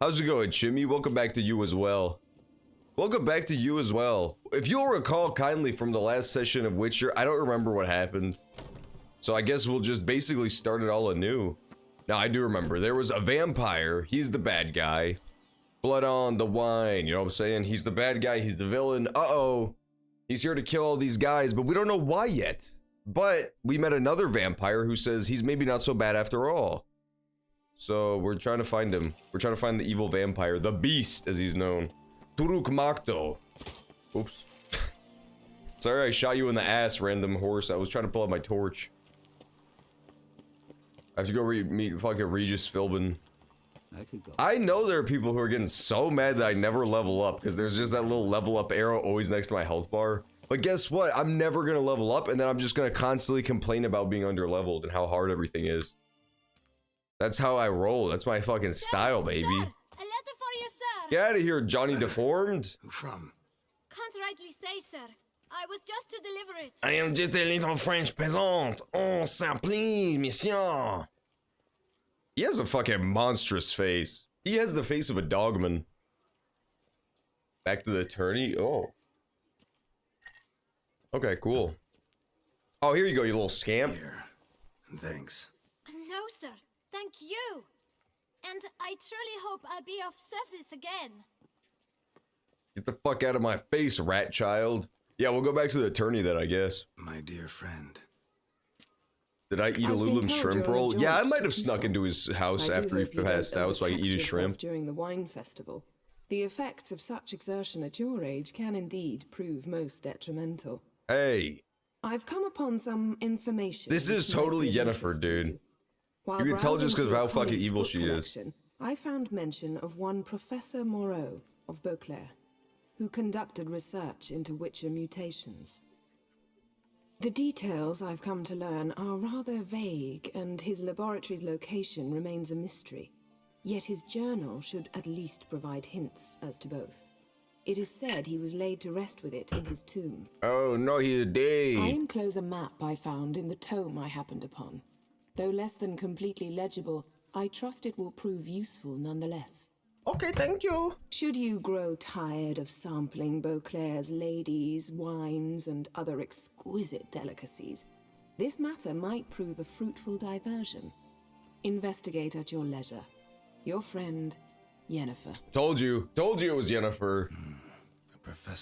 How's it going, Chimmy? Welcome back to you as well. Welcome back to you as well. If you'll recall kindly from the last session of Witcher, I don't remember what happened. So I guess we'll just basically start it all anew. Now, I do remember. There was a vampire. He's the bad guy. Blood on the wine. You know what I'm saying? He's the bad guy. He's the villain. Uh-oh. He's here to kill all these guys, but we don't know why yet. But we met another vampire who says he's maybe not so bad after all. So we're trying to find him. We're trying to find the evil vampire. The Beast, as he's known. Turuk Makto. Oops. Sorry I shot you in the ass, random horse. I was trying to pull out my torch. I have to go meet fucking Regis Philbin. I know there are people who are getting so mad that I never level up because there's just that little level up arrow always next to my health bar. But guess what? I'm never gonna level up, and then I'm just gonna constantly complain about being under-leveled and how hard everything is. That's how I roll. That's my fucking style, baby. Sir, a letter for you, sir. Get out of here, Johnny Deformed. Who from? Can't rightly say, sir. I was just to deliver it. I am just a little French peasant. On s'appelle, monsieur. He has a fucking monstrous face. He has the face of a dogman. Back to the attorney? Oh. Okay, cool. Oh, here you go, you little scamp. Here. And thanks. No, sir. Thank you. And I truly hope I'll be of service again. Get the fuck out of my face, rat child. Yeah, we'll go back to the attorney then, I guess. My dear friend. Did I eat a Lulum shrimp roll? Yeah, I might have snuck into his house after he passed out so I could eat his shrimp. During the wine festival, the effects of such exertion at your age can indeed prove most detrimental. Hey. I've come upon some information. This is totally Yennefer, dude. You can tell just because of how fucking evil she is. I found mention of one Professor Moreau of Beauclair, who conducted research into Witcher mutations. The details I've come to learn are rather vague, and his laboratory's location remains a mystery. Yet his journal should at least provide hints as to both. It is said he was laid to rest with it in his tomb. Oh no, he's dead. I enclose a map I found in the tome I happened upon. Though less than completely legible, I trust it will prove useful nonetheless. Okay, thank you. Should you grow tired of sampling Beauclair's ladies, wines, and other exquisite delicacies, this matter might prove a fruitful diversion. Investigate at your leisure. Your friend, Yennefer. Told you it was Yennefer.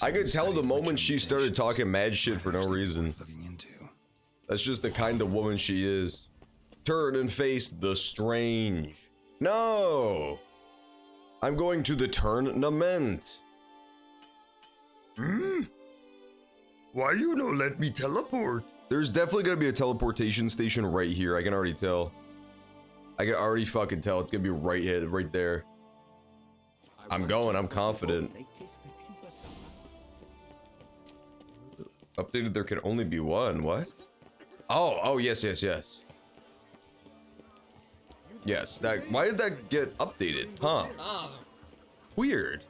I could tell the moment she started talking mad shit for no reason. That's just the kind of woman she is. Turn and face the strange. No! I'm going to the tournament. Why you no let me teleport? There's definitely gonna be a teleportation station right here. I can already tell. I can already fucking tell. It's gonna be right here, right there. I'm going. I'm confident. Updated. There can only be one. What? Oh, yes. Yes, that. Why did that get updated? Huh? Weird.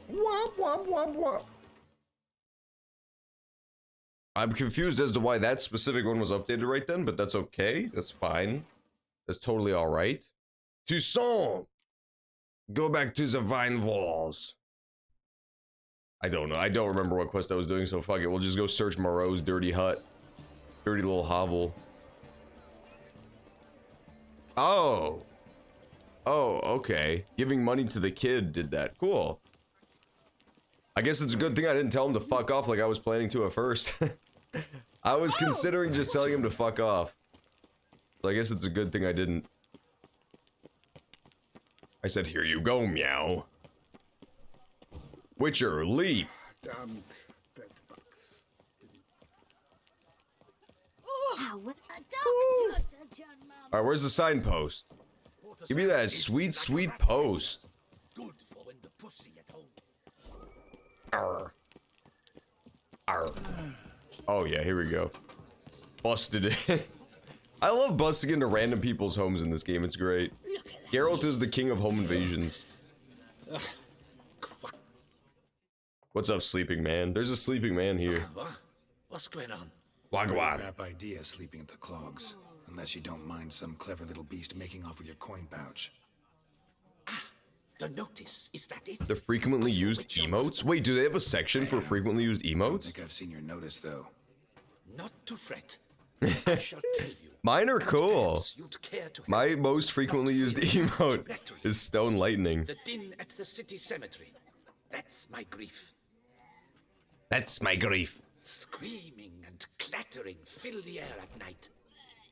Womp, womp, womp, womp. I'm confused as to why that specific one was updated right then, but that's okay. That's fine. That's totally alright. Toussaint! Go back to the vine walls. I don't know. I don't remember what quest I was doing, so fuck it. We'll just go search Moreau's dirty hut. Dirty little hovel. Oh, okay. Giving money to the kid did that. Cool. I guess it's a good thing I didn't tell him to fuck off like I was planning to at first. I was considering just telling him to fuck off. So I guess it's a good thing I didn't. I said, here you go, meow. Witcher, leap. Damned bedbugs. Alright, where's the signpost? Give me that sweet, sweet post. Good for when the pussy at home. Arr. Arr. Oh yeah, here we go. Busted it. I love busting into random people's homes in this game, it's great. Geralt is the king of home invasions. What's up, sleeping man? There's a sleeping man here. What's going on? Wagwan. Crap idea sleeping at the clogs. Unless you don't mind some clever little beast making off with your coin pouch. The notice, is that it? The frequently used emotes? Wait, do they have a section for frequently used I don't emotes? think I've seen your notice, though. Not to fret. I shall tell you. Mine are And cool. perhaps you'd care to help. My most frequently used emote is Stone Lightning. The din at the city cemetery. That's my grief. That's my grief. Screaming and clattering fill the air at night.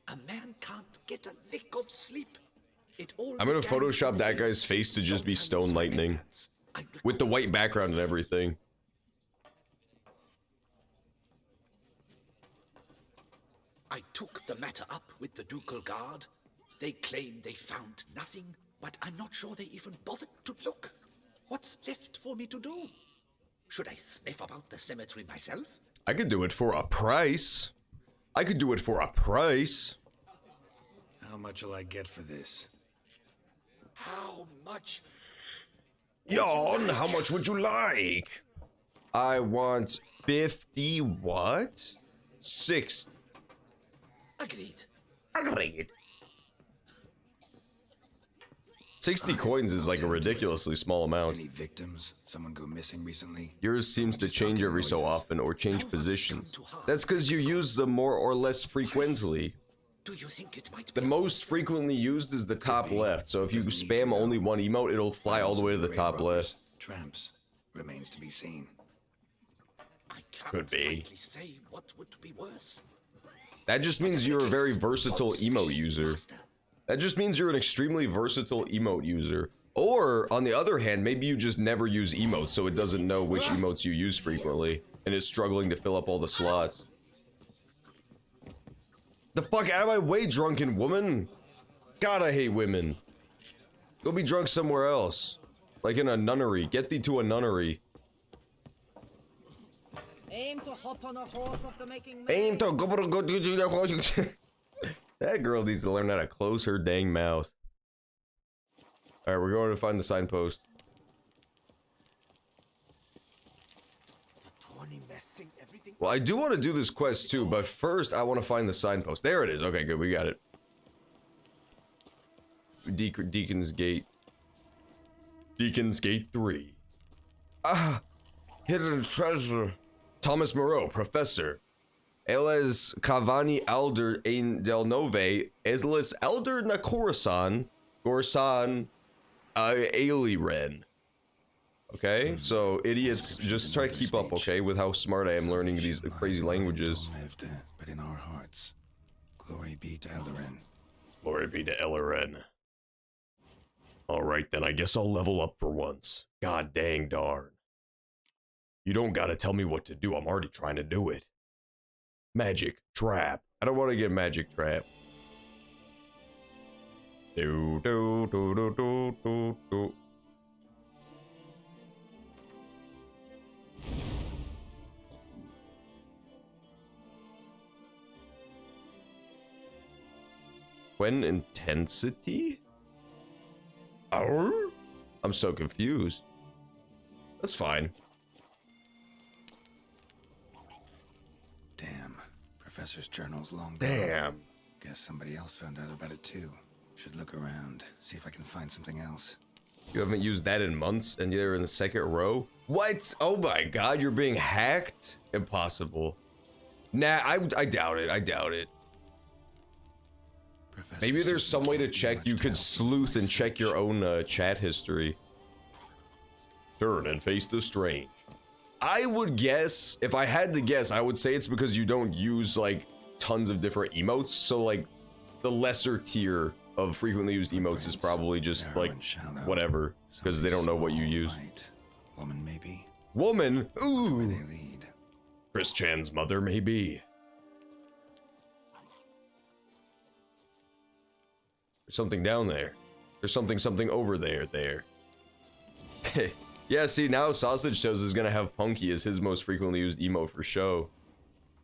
A man can't get a lick of sleep. It all I'm gonna began Photoshop with that the guy's face to just be Stone Lightning. remembrance. I'd With the recall white background and everything. I took the matter up with the Ducal Guard. They claim they found nothing, but I'm not sure they even bothered to look. What's left for me to do? Should I sniff about the cemetery myself? I could do it for a price. I could do it for a price. How much will I get for this? How much? Yon, how much would you like? I want 50 what? 60. Agreed. Agreed. 60 coins is like a ridiculously small amount. Any victims? Someone go missing recently? Yours seems to change every so often or change positions. That's because you use them more or less frequently. Do you think it might The be? most frequently used is the top left, so if you spam only one emote, it'll fly all the way to the Grave top robbers, left. Tramps. Remains to be seen. I can't Could be. rightly say what would be worse. That just means you're a very versatile emote user. That just means you're an extremely versatile emote user. Or, on the other hand, maybe you just never use emotes, so it doesn't know which emotes you use frequently, and is struggling to fill up all the slots. The fuck out of my way, drunken woman! God, I hate women. Go be drunk somewhere else. Like in a nunnery. Get thee to a nunnery. Aim to hop on a horse after making Aim to go do the That girl needs to learn how to close her dang mouth. Alright, we're going to find the signpost. Well, I do want to do this quest too, but first I want to find the signpost. There it is. Okay, good. We got it. Deacon's Gate. Deacon's Gate 3. Ah! Hidden treasure. Thomas Moreau, professor. Eles Cavani Alder ein del Nove, Esles Elder na Coruscant, Gorsan Aliren. Okay, so idiots, just try to keep up, okay, with how smart I am learning these crazy languages. Lived, but in our hearts. Glory be to Eldarin. Glory be to Eldarin. Alright then, I guess I'll level up for once. God dang darn. You don't gotta tell me what to do, I'm already trying to do it. Magic trap. I don't want to get magic trap. Do do do do do do do. When intensity? Oh? I'm so confused. That's fine. Damn. Professor's journal's long gone. Damn. Guess somebody else found out about it too. Should look around, see if I can find something else. You haven't used that in months, and you're in the second row? What? Oh my god, you're being hacked? Impossible. Nah, I doubt it. I doubt it. Professor Maybe there's some way to can't do check. much You to could help sleuth my and check your search. own chat history. Turn and face the strange. I would guess, if I had to guess, I would say it's because you don't use like tons of different emotes. So like the lesser tier of frequently used emotes is probably just Narrow like and shallow. whatever, because they don't know what you Somebody use. small, white. Woman maybe. Woman? Where Ooh. they lead. Chris Chan's mother, maybe. There's something down there. There's something over there. Yeah, see, now Sausage Toast is gonna have Punky as his most frequently used emote for show.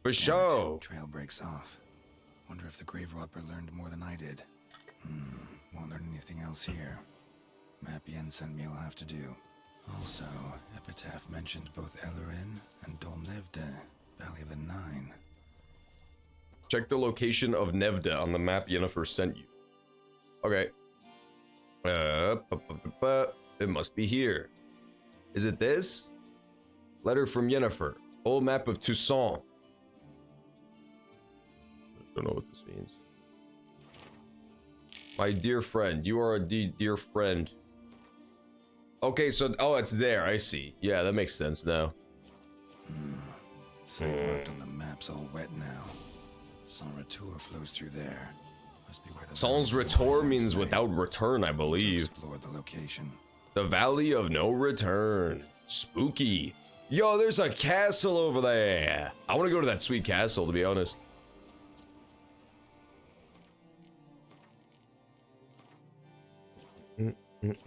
For Damn it, show! Trail breaks off. Wonder if the grave robber learned more than I did. Won't learn anything else here. Map Yen sent me, I'll have to do. Also, Epitaph mentioned both Eldarin and Dol Nevde, Valley of the Nine. Check the location of Nevda on the map Yennefer sent you. Okay. It must be here. Is it this? Letter from Yennefer. Old map of Toussaint. I don't know what this means. My dear friend, you are a dear friend. Okay, so, oh, it's there, I see. Yeah, that makes sense now. Site marked on the map's all wet now. Sans Retour flows through there. Must be where the Sans Valley of Retour No means Return without return, I to believe. explore the location. The Valley of No Return. Spooky. Yo, there's a castle over there. I want to go to that sweet castle, to be honest. Bum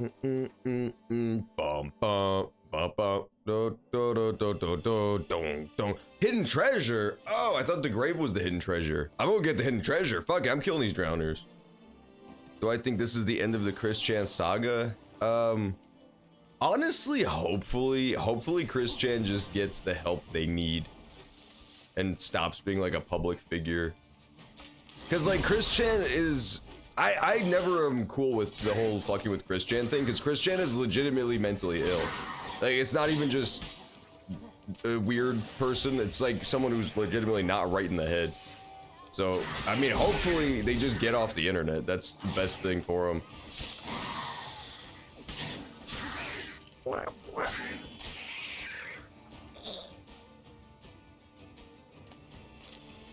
bum bum bum do do do do do do dong dong. Hidden treasure. Oh, I thought the grave was the hidden treasure. I'm gonna get the hidden treasure. Fuck it, I'm killing these drowners. Do I think this is the end of the Chris Chan saga? Honestly, hopefully Chris Chan just gets the help they need and stops being like a public figure. Cause like Chris Chan is, I never am cool with the whole fucking with Chris Chan thing, because Chris Chan is legitimately mentally ill. Like, it's not even just a weird person, it's like someone who's legitimately not right in the head. So, I mean, hopefully they just get off the internet. That's the best thing for them.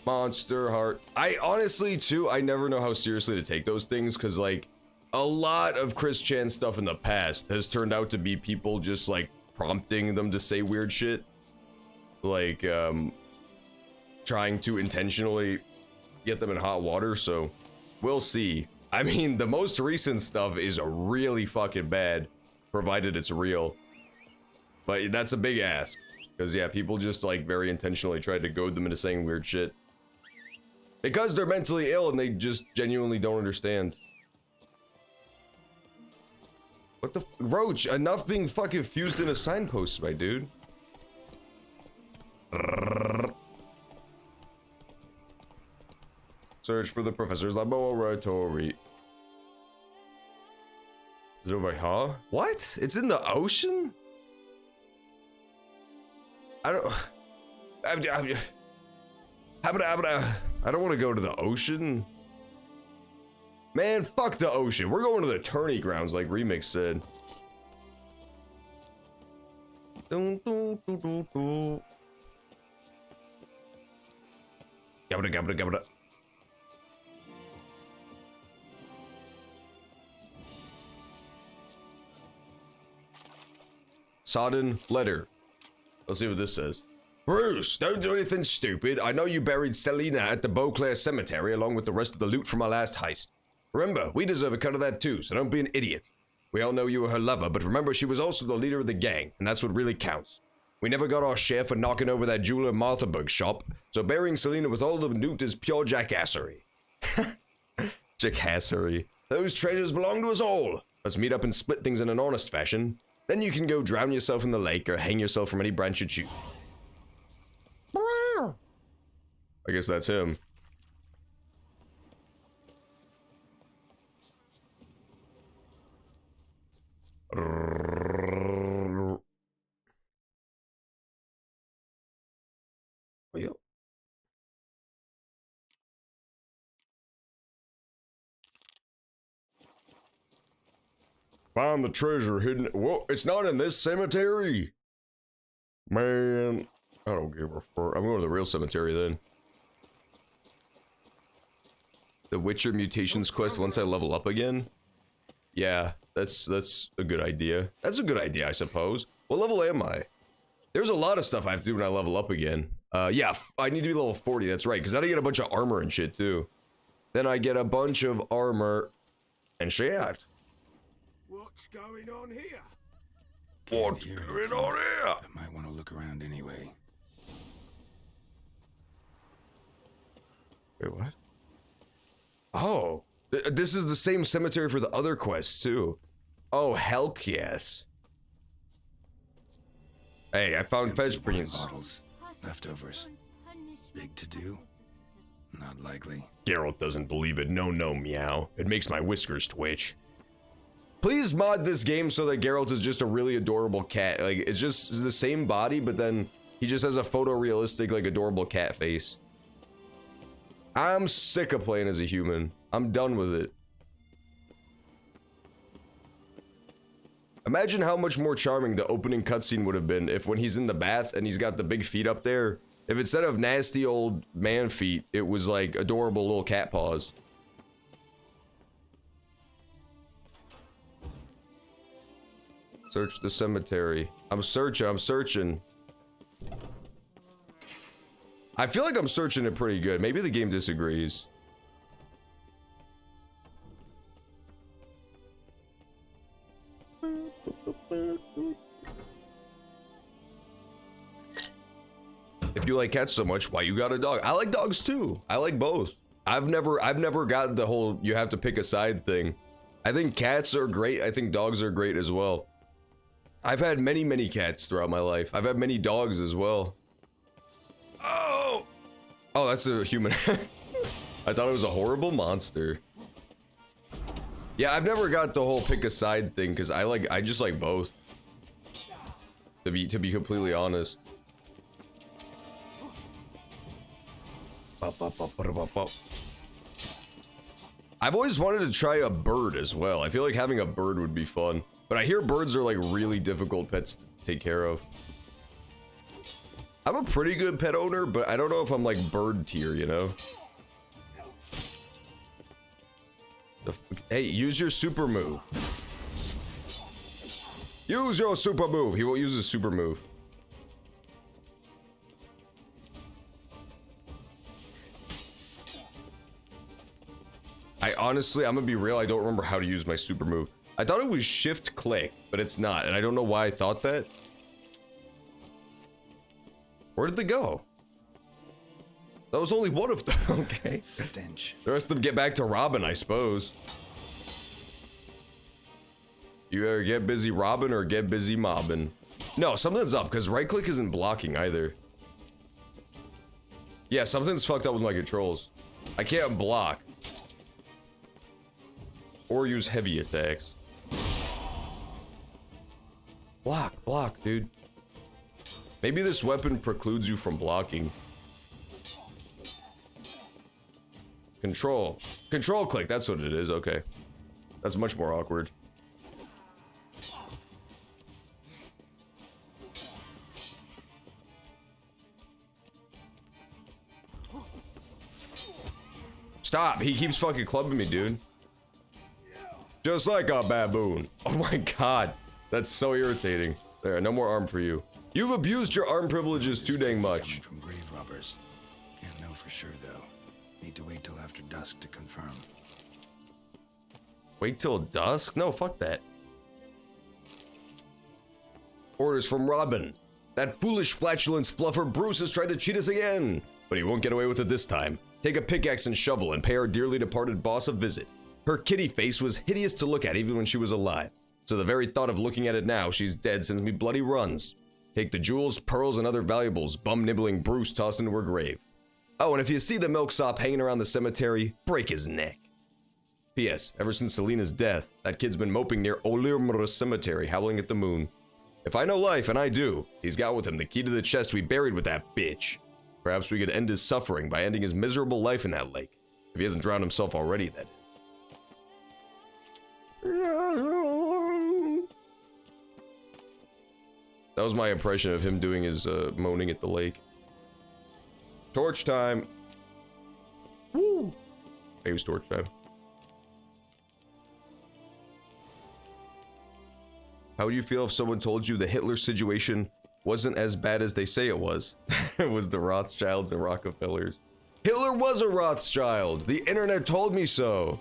Monster Heart. I honestly, too, I never know how seriously to take those things, because, like, a lot of Chris Chan stuff in the past has turned out to be people just, like, prompting them to say weird shit. Like, trying to intentionally get them in hot water, so we'll see. I mean, the most recent stuff is really fucking bad, provided it's real. But that's a big ask, because, yeah, people just, like, very intentionally tried to goad them into saying weird shit. Because they're mentally ill and they just genuinely don't understand. What the Roach, enough being fucking fused in a signpost, my dude. Search for the professor's laboratory. Is it over here? What? It's in the ocean? I don't want to go to the ocean. Man, fuck the ocean. We're going to the tourney grounds, like Remix said. Gabba. Sodden letter. Let's see what this says. Bruce, don't do anything stupid. I know you buried Selena at the Beauclair Cemetery along with the rest of the loot from our last heist. Remember, we deserve a cut of that too, so don't be an idiot. We all know you were her lover, but remember she was also the leader of the gang, and that's what really counts. We never got our share for knocking over that jeweler Marthaburg shop, so burying Selena with all the loot is pure jackassery. Jackassery. Those treasures belong to us all. Let's meet up and split things in an honest fashion. Then you can go drown yourself in the lake or hang yourself from any branch you choose. I guess that's him. Yo. Find the treasure hidden. Whoa, it's not in this cemetery. Man, I don't give a fuck. I'm going to the real cemetery then. The Witcher Mutations quest once I level up again? Yeah, that's a good idea. That's a good idea, I suppose. What level am I? There's a lot of stuff I have to do when I level up again. Yeah, I need to be level 40, that's right, because then I get a bunch of armor and shit, too. Then I get a bunch of armor and shit. What's going on here? What's going on here? I might want to look around anyway. Wait, what? Oh, this is the same cemetery for the other quests, too. Oh, hell yes. Hey, I found Empty fetch wine prints. bottles. Leftovers. Big to do? Not likely. Geralt doesn't believe it. No, meow. It makes my whiskers twitch. Please mod this game so that Geralt is just a really adorable cat. Like, it's just the same body, but then he just has a photorealistic, like, adorable cat face. I'm sick of playing as a human. I'm done with it. Imagine how much more charming the opening cutscene would have been if when he's in the bath and he's got the big feet up there, if instead of nasty old man feet, it was like adorable little cat paws. Search the cemetery. I'm searching. I feel like I'm searching it pretty good. Maybe the game disagrees. If you like cats so much, why you got a dog? I like dogs too. I like both. I've never gotten the whole you have to pick a side thing. I think cats are great. I think dogs are great as well. I've had many cats throughout my life. I've had many dogs as well. Oh, that's a human. I thought it was a horrible monster. Yeah, I've never got the whole pick a side thing because I just like both. To be completely honest. I've always wanted to try a bird as well. I feel like having a bird would be fun. But I hear birds are like really difficult pets to take care of. I'm a pretty good pet owner, but I don't know if I'm like bird tier, you know? Hey, use your super move. Use your super move. He won't use his super move. I honestly, I'm gonna be real, I don't remember how to use my super move. I thought it was shift click, but it's not, and I don't know why I thought that. Where did they go? That was only one of them. Okay. Stench. The rest of them get back to Robin, I suppose. You either get busy robbing or get busy mobbing. No, something's up, because right click isn't blocking either. Yeah, something's fucked up with my controls. I can't block. Or use heavy attacks. Block, dude. Maybe this weapon precludes you from blocking. Control click, that's what it is, okay. That's much more awkward. Stop, he keeps fucking clubbing me, dude. Just like a baboon. Oh my god, that's so irritating. There, no more arm for you. You've abused your arm privileges too dang much. From grave robbers. Can't know for sure though. Need to wait till after dusk to confirm. Wait till dusk? No, fuck that. Orders from Robin. That foolish flatulence fluffer Bruce has tried to cheat us again, but he won't get away with it this time. Take a pickaxe and shovel and pay our dearly departed boss a visit. Her kitty face was hideous to look at even when she was alive, so the very thought of looking at it now she's dead sends me bloody runs. Take the jewels, pearls, and other valuables bum-nibbling Bruce tossed into her grave. Oh, and if you see the milksop hanging around the cemetery, break his neck. P.S. Ever since Selena's death, that kid's been moping near Olirmr Cemetery, howling at the moon. If I know life, and I do, he's got with him the key to the chest we buried with that bitch. Perhaps we could end his suffering by ending his miserable life in that lake. If he hasn't drowned himself already, that is. That was my impression of him doing his moaning at the lake. Torch time. Woo! It was torch time. How would you feel if someone told you the Hitler situation wasn't as bad as they say it was? It was the Rothschilds and Rockefellers. Hitler was a Rothschild! The internet told me so!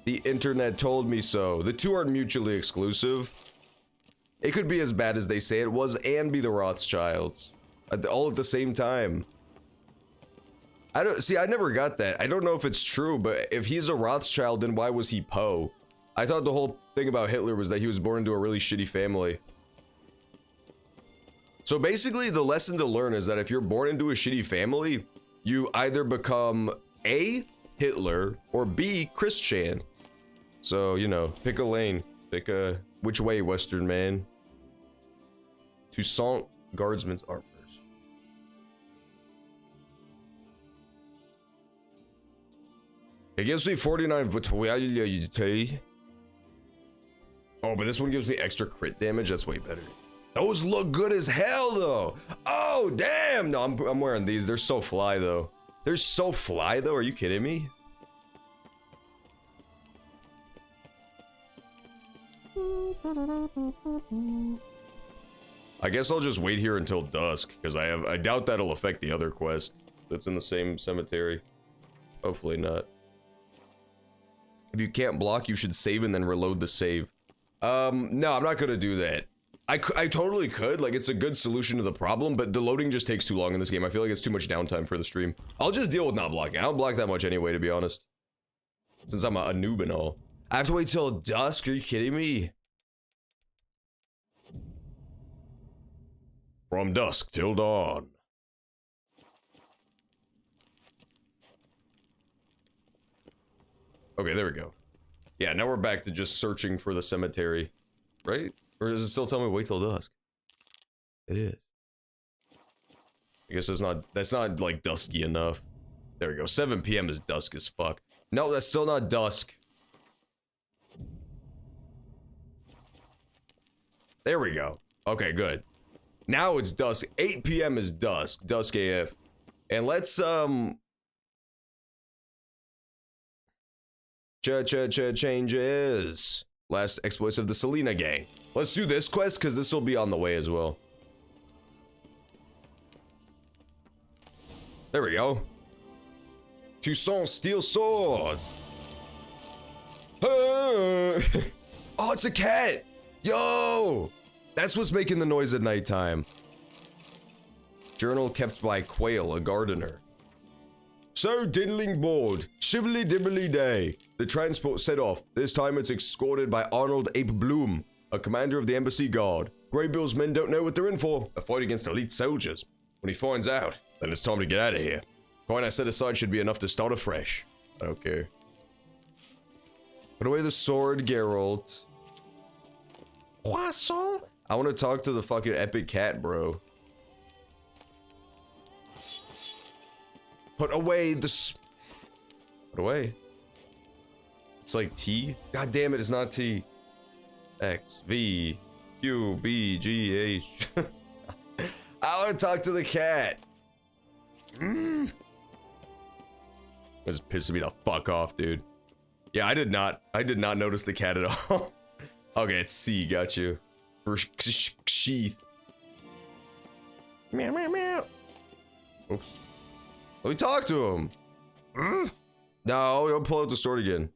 The internet told me so. The two aren't mutually exclusive. It could be as bad as they say it was and be the Rothschilds. All at the same time. I never got that. I don't know if it's true, but if he's a Rothschild, then why was he Poe? I thought the whole thing about Hitler was that he was born into a really shitty family. So basically, the lesson to learn is that if you're born into a shitty family, you either become A, Hitler, or B, Christian. So, you know, pick a lane. Pick a... Which way, Western man? Toussaint Guardsmen's Armors. It gives me 49 vitality. Oh, but this one gives me extra crit damage. That's way better. Those look good as hell, though. Oh, damn. No, I'm wearing these. They're so fly, though. They're so fly, though. Are you kidding me? I guess I'll just wait here until dusk, because I doubt that'll affect the other quest that's in the same cemetery. Hopefully not. If you can't block, you should save and then reload the save. No, I'm not gonna do that. I totally could, like, it's a good solution to the problem, but the loading just takes too long in this game. I feel like it's too much downtime for the stream. I'll just deal with not blocking. I don't block that much anyway, to be honest. Since I'm a noob and all. I have to wait till dusk? Are you kidding me? From dusk till dawn. Okay, there we go. Yeah, now we're back to just searching for the cemetery. Right? Or does it still tell me wait till dusk? It is. I guess that's not like dusky enough. There we go. 7 PM is dusk as fuck. No, that's still not dusk. There we go. Okay, good. Now it's dusk. 8 PM is dusk. Dusk AF. And let's changes. Last exploits of the Selena gang. Let's do this quest, because this will be on the way as well. There we go. Toussaint Steel Sword. Oh, it's a cat. Yo, that's what's making the noise at nighttime. Journal kept by Quail, a gardener. So diddling bored, shibbly dibbly day. The transport set off. This time it's escorted by Arnold Ape Bloom, a commander of the embassy guard. Greybill's men don't know what they're in for. A fight against elite soldiers. When he finds out, then it's time to get out of here. Coin I set aside should be enough to start afresh. I don't care. Put away the sword, Geralt. Poisson? I want to talk to the fucking epic cat, bro. Put away the Put away. It's like T? God damn it, it's not T. X, V, Q, B, G, H. I want to talk to the cat. This is pissing me the fuck off, dude. Yeah, I did not notice the cat at all. Okay, it's C, got you. For sheath. Meow, meow, meow. Oops. Let me talk to him. No, don't pull out the sword again.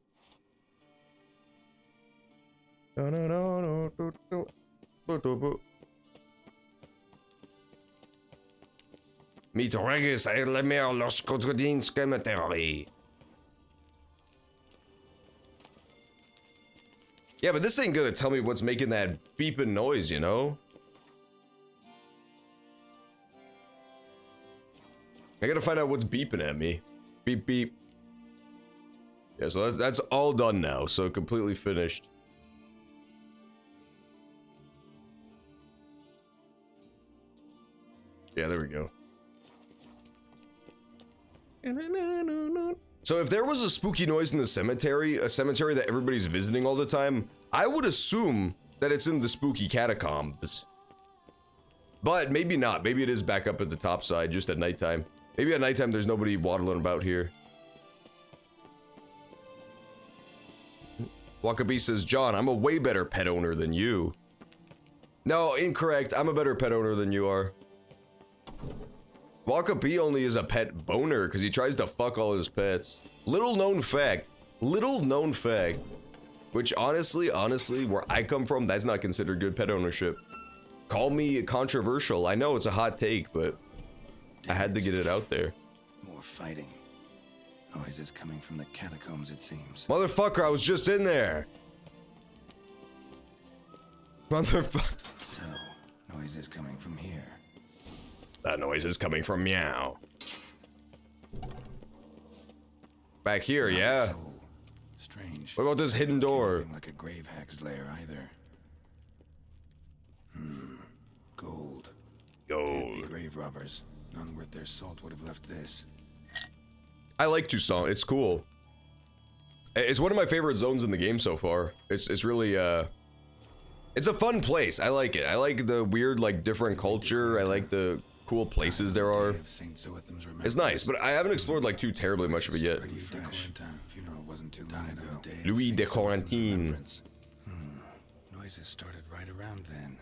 Meet Regis Elemer Los Cotrodin Cemetery. Yeah, but this ain't gonna tell me what's making that beeping noise, you know? I gotta find out what's beeping at me. Beep, beep. Yeah, so that's all done now, so completely finished. Yeah, there we go. So if there was a spooky noise in the cemetery, a cemetery that everybody's visiting all the time, I would assume that it's in the spooky catacombs. But maybe not. Maybe it is back up at the top side, just at nighttime. Maybe at nighttime there's nobody waddling about here. Wakabi says, John, I'm a way better pet owner than you. No, incorrect. I'm a better pet owner than you are. Wakabi only is a pet boner because he tries to fuck all his pets. Little known fact. Little known fact. Which honestly, where I come from, that's not considered good pet ownership. Call me controversial. I know it's a hot take, but I had to get it out there. More fighting. Noises coming from the catacombs, it seems. Motherfucker, I was just in there. Motherfucker. So, noises coming from here. That noise is coming from meow. Back here, yeah. strange. What about this hidden door? Nothing like a grave hag's lair either. Gold. Can't be grave robbers. None worth their salt would have left this. I like Toussaint. It's cool. It's one of my favorite zones in the game so far. It's really it's a fun place. I like it. I like the weird, like, different culture. I like the cool places there are. It's nice, but I haven't explored like too terribly much of it yet. Louis de Corentin. Noises started right around then.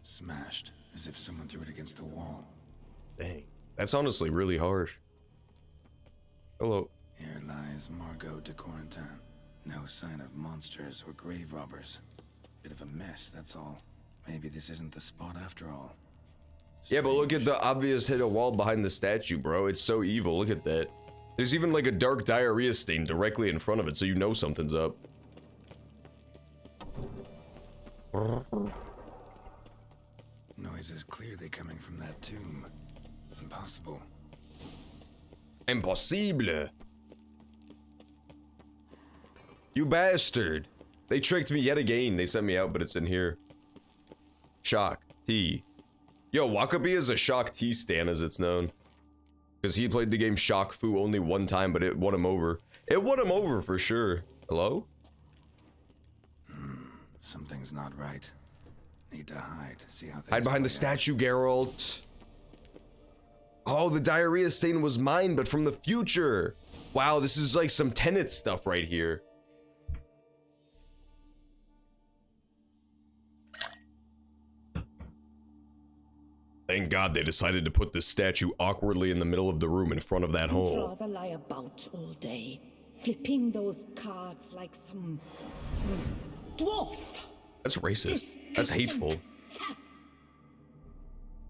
Smashed, as if someone threw it against the wall. Dang. That's honestly really harsh. Hello. Here lies Margot de Corentin. No sign of monsters or grave robbers. Bit of a mess, that's all. Maybe this isn't the spot after all. Yeah, but look at the obvious hidden wall behind the statue, bro. It's so evil. Look at that. There's even like a dark diarrhea stain directly in front of it, so you know something's up. Noises clearly coming from that tomb. Impossible. Impossible. You bastard. They tricked me yet again. They sent me out, but it's in here. Shock T. Yo, Wakabi is a Shock T stan, as it's known. Because he played the game Shock Fu only one time, but it won him over. It won him over for sure. Hello? Something's not right. Need to hide. See how things Hide behind the play out. statue, Geralt. Oh, the diarrhea stain was mine, but from the future. Wow, this is like some Tenet stuff right here. Thank God they decided to put this statue awkwardly in the middle of the room in front of that I'd hole. rather lie about all day, flipping those cards like some dwarf. That's racist. That's hateful.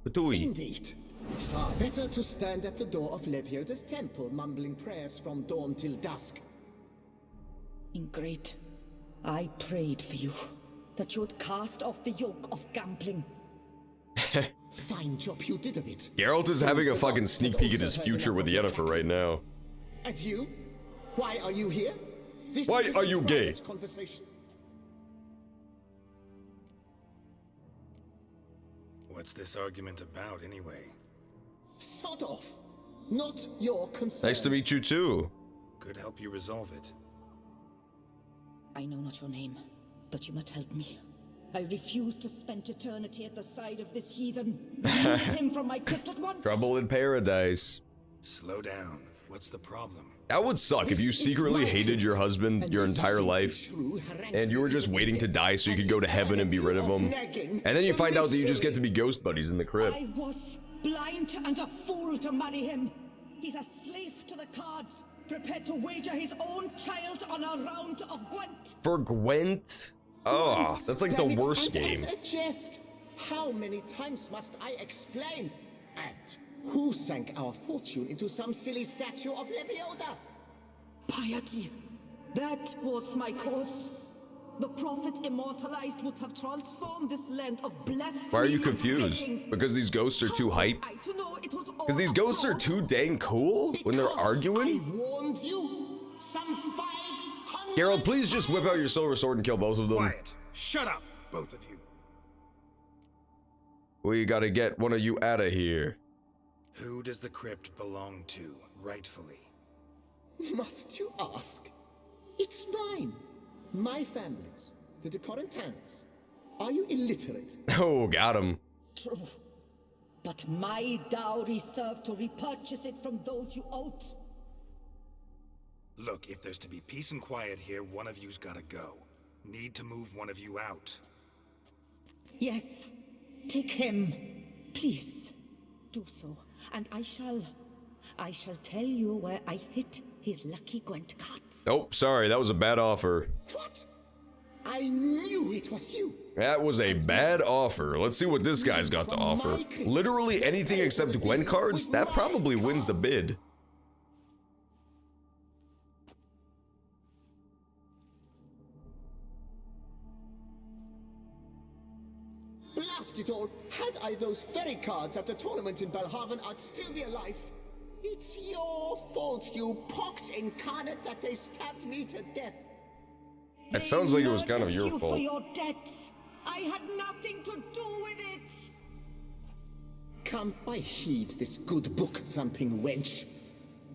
Patui. Indeed. Far better to stand at the door of Lebioda's temple, mumbling prayers from dawn till dusk. Ingrid, I prayed for you, that you would cast off the yoke of gambling. Fine job you did of it. Geralt is having a fucking sneak peek at his future with Yennefer right now. And you? Why are you here? This Why is are a you gay? private conversation. What's this argument about, anyway? Sod off. Not your concern. Nice to meet you too. Could help you resolve it. I know not your name, but you must help me. I refuse to spend eternity at the side of this heathen. Remove him from my crypt at once. Trouble in paradise. Slow down. What's the problem? That would suck if you secretly hated your husband your entire life and you were just waiting to die so you could go to heaven and be rid of him. And then you find out that you just get to be ghost buddies in the crypt. I was blind and a fool to marry him. He's a slave to the cards, prepared to wager his own child on a round of Gwent. For Gwent? Oh, that's like the Damn it, worst and game. as a jest, how many times must I explain? And who sank our fortune into some silly statue of Lebioda? Piety. That was my cause. The prophet immortalized would have transformed this land of blasphemy. Why are you and confused? begging. Because these ghosts are too How hype? was I to know it was all Because these ghosts are a too dang cool when they're Because arguing? I warned you. Some 500. Geralt, please just whip out your silver sword and kill both of them. Quiet. Shut up, both of you. We gotta get one of you out of here. Who does the crypt belong to, rightfully? Must you ask? It's mine. My family's. The de Corentins. Are you illiterate? Oh, got him. True. But my dowry served to repurchase it from those you owed. Look, if there's to be peace and quiet here, one of you's gotta go. Need to move one of you out. Yes. Take him. Please. Do so. And I shall tell you where I hit his lucky Gwent cards. Oh, sorry, that was a bad offer. What? I knew it was you. That was a bad offer. Let's see what this guy's got to offer. Literally anything except Gwen cards? That probably wins the bid. Blast it all! Had I those fairy cards at the tournament in Belhaven, I'd still be alive. It's your fault, you pox incarnate, that they stabbed me to death. That sounds like it was kind of murdered your you fault. For your debts. I had nothing to do with it. Come, I heed this good book-thumping wench.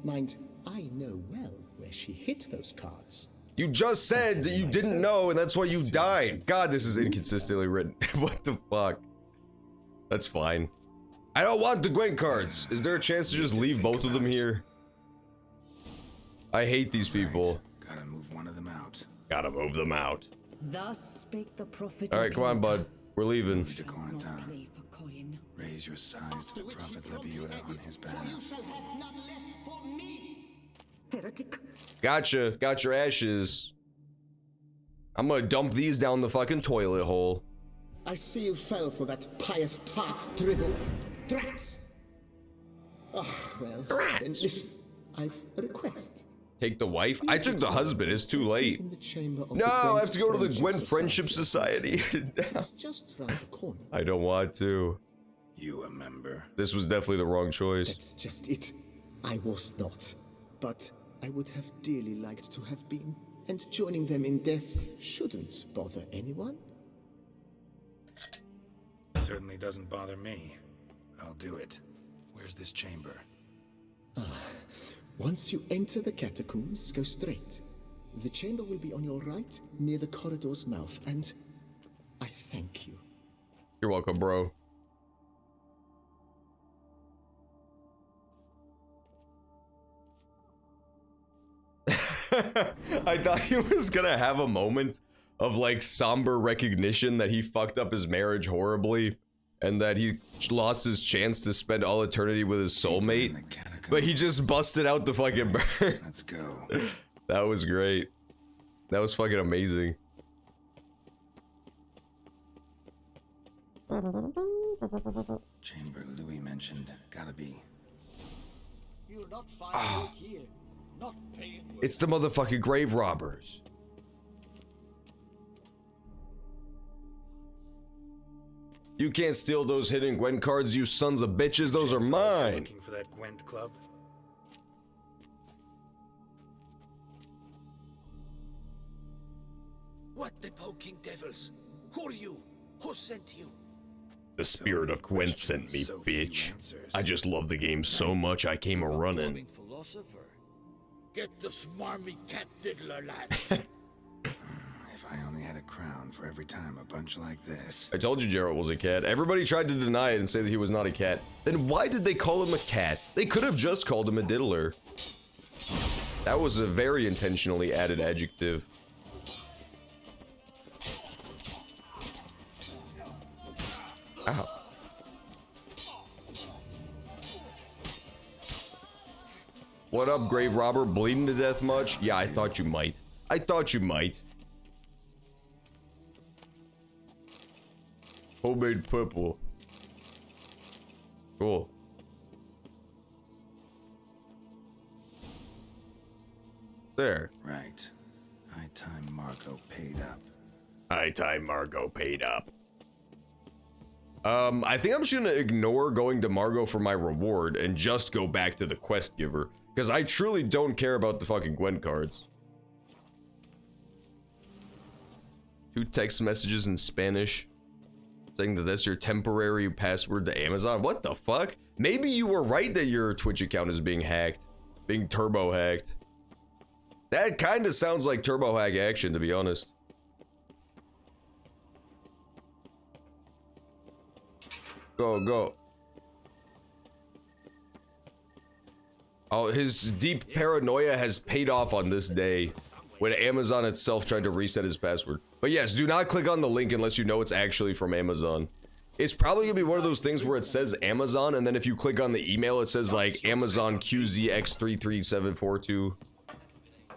Mind, I know well where she hid those cards. You just said that you didn't know, and that's why you died. God, this is inconsistently written. What the fuck? That's fine. I don't want the Gwent cards. Is there a chance to just leave both of them here? I hate these people. Gotta move one of them out. Gotta move them out. Thus spake the prophet. Alright, come on, bud. We're leaving. To Corentin. Play for coin. Raise your size to the prophet Lebiuda on his banner. You shall have none left for me. Heretic. Gotcha. Got your ashes. I'm gonna dump these down the fucking toilet hole. I see you fell for that pious tart's dribble. Drats! Ah, well, then listen. I've a request. Take the wife? I took the husband. It's too late. In the chamber of No, the I have to go to the Friendship Gwent Friendship Society. It's just round the corner. I don't want to. You a member? This was definitely the wrong choice. That's just it. I was not. But I would have dearly liked to have been. And joining them in death shouldn't bother anyone. Certainly doesn't bother me. I'll do it. Where's this chamber? Once you enter the catacombs, go straight. The chamber will be on your right, near the corridor's mouth, and I thank you. You're welcome, bro. I thought he was gonna have a moment of like somber recognition that he fucked up his marriage horribly and that he lost his chance to spend all eternity with his soulmate, but he just busted out the fucking burn. Let's go. That was great. That was fucking amazing. Chamber Louis mentioned. Gotta be. You'll not find work here. Not paying work. It's the motherfucking grave robbers. You can't steal those hidden Gwent cards, you sons of bitches. Those are mine. Looking for that Gwent club? What the poking devils? Who are you? Who sent you? The spirit of Gwent sent me, So few bitch. answers. I just love the game so much I came a running. Forming philosopher. Get the smarmy cat diddler, lad. If I only had a crown for every time a bunch like this. I told you Geralt was a cat. Everybody tried to deny it and say that he was not a cat. Then why did they call him a cat? They could have just called him a diddler. That was a very intentionally added adjective. Ow. What up, grave robber? Bleeding to death much? Yeah, I thought you might. I thought you might. Homemade purple. Cool. There. Right. High time Margot paid up. High time Margot paid up. I think I'm just gonna ignore going to Margot for my reward and just go back to the quest giver. Because I truly don't care about the fucking Gwent cards. 2 text messages in Spanish saying that that's your temporary password to Amazon. What the fuck? Maybe you were right that your Twitch account is being hacked. Being turbo hacked. That kind of sounds like turbo hack action, to be honest. Go, go. Oh, his deep paranoia has paid off on this day when Amazon itself tried to reset his password. But yes, do not click on the link unless you know it's actually from Amazon. It's probably gonna be one of those things where it says Amazon, and then if you click on the email, it says like Amazon QZX33742.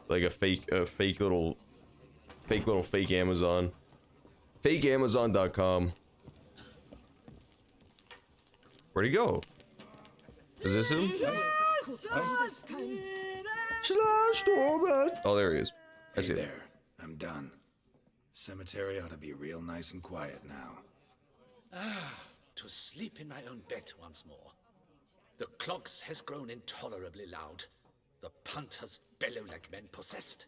Like a fake little fake Amazon. FakeAmazon.com. Where'd he go? Is this him? Oh, there he is. I see him. There. I'm done. Cemetery ought to be real nice and quiet now. To sleep in my own bed once more. The clogs has grown intolerably loud. The punters bellow like men possessed.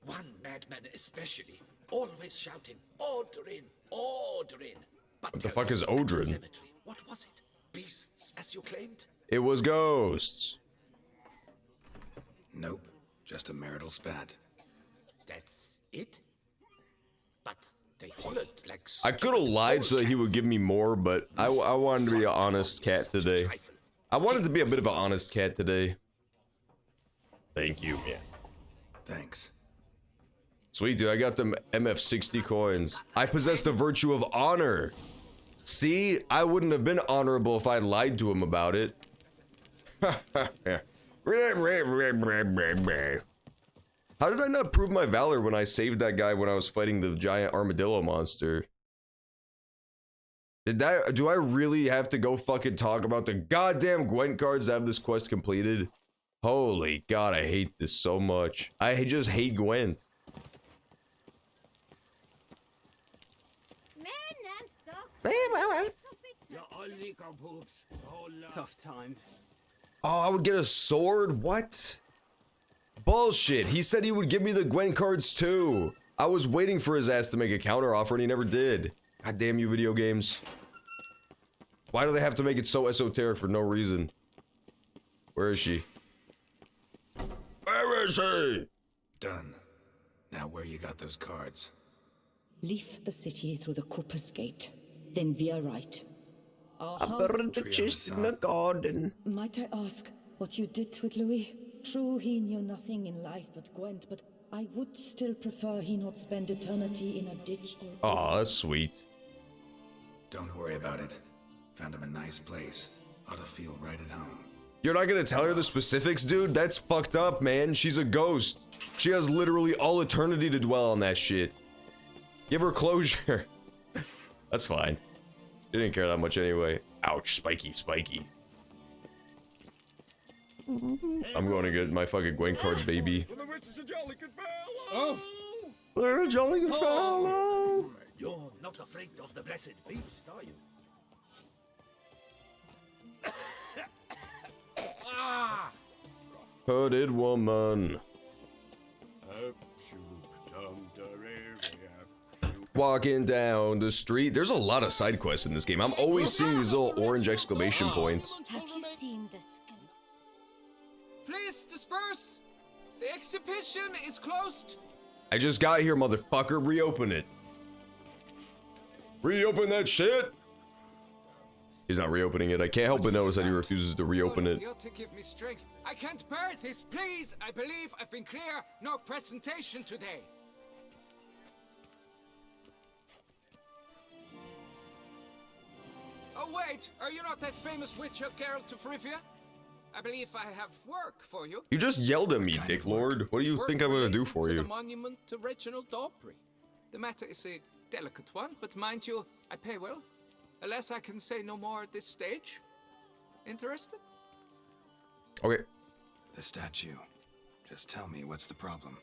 One madman especially, always shouting, Ordrin, Ordrin. But What the tell fuck me, is at the Odrin? cemetery, what was it? Beasts, as you claimed? It was ghosts. Nope, just a marital spat. That's it? But they hollered like I could have lied so that he would give me more, but I wanted to be an honest cat today. I wanted to be a bit of an honest cat today. Thank you, man. Thanks. Sweet, dude. I got them MF60 coins. I possess the virtue of honor. See? I wouldn't have been honorable if I lied to him about it. How did I not prove my valor when I saved that guy when I was fighting the giant armadillo monster? Do I really have to go fucking talk about the goddamn Gwent cards that have this quest completed? Holy god, I hate this so much. I just hate Gwent. Men and dogs. Tough times. Oh, I would get a sword? What? Bullshit. He said he would give me the Gwent cards too. I was waiting for his ass to make a counter offer and he never did. God damn you video games. Why do they have to make it so esoteric for no reason? Where is she? Where is he? Done. Now where you got those cards? Leave the city through the Cooper's Gate. Then we are right. Our I house... burned the chest in the garden. Might I ask what you did with Louis? True, he knew nothing in life but Gwent, but I would still prefer he not spend eternity in a ditch or... Aw, that's sweet. Don't worry about it. Found him a nice place. Ought to feel right at home. You're not gonna tell her the specifics, dude? That's fucked up, man. She's a ghost. She has literally all eternity to dwell on that shit. Give her closure. That's fine. She didn't care that much anyway. Ouch, spiky, spiky. I'm going to get my fucking Gwent cards, baby. Oh! They're a jolly good fellow. You're not afraid of the blessed beast, are you? Hooded woman. Walking down the street. There's a lot of side quests in this game. I'm always seeing these little orange exclamation points. Have you seen this? Please disperse. The exhibition is closed. I just got here, motherfucker. Reopen it. Reopen that shit. He's not reopening it. I can't help but notice that he refuses to reopen it. You ought to give me strength. I can't bear this, please. I believe I've been clear. No presentation today. Oh wait, are you not that famous witch Geralt of Rivia? I believe I have work for you. You just yelled at me, Dick Lord. What do you think I'm gonna do for The you? monument to Reginald Daubrey. The matter is a delicate one, but mind you, I pay well. Alas, I can say no more at this stage. Interested? Okay. The statue. Just tell me, what's the problem?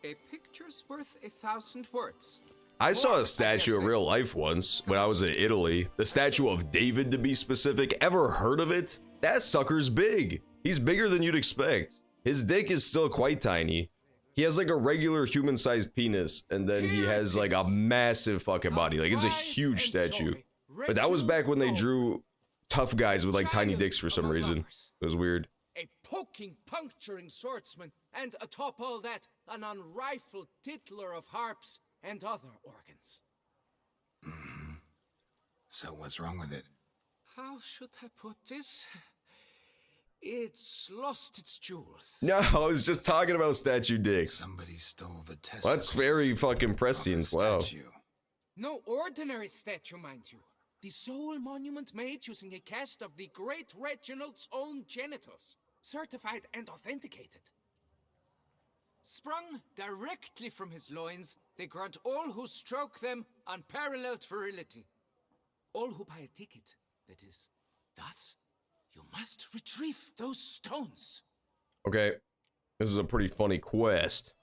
A picture's worth 1,000 words. I saw a statue in real life once when I was in Italy. The statue of David, to be specific. Ever heard of it? That sucker's big. He's bigger than you'd expect. His dick is still quite tiny. He has like a regular human-sized penis, and then he has like a massive fucking body. Like, it's a huge statue. But that was back when they drew tough guys with like tiny dicks for some reason. It was weird. A poking, puncturing swordsman, and atop all that, an unrifled tittler of harps and other organs. So what's wrong with it? How should I put this? It's lost its jewels. No, I was just talking about statue dicks. Somebody stole the testicles. Well, that's very fucking prescient. Wow. No ordinary statue, mind you. The sole monument made using a cast of the great Reginald's own genitals, certified and authenticated. Sprung directly from his loins, they grant all who stroke them unparalleled virility. All who buy a ticket, that is. Thus, you must retrieve those stones. Okay. This is a pretty funny quest.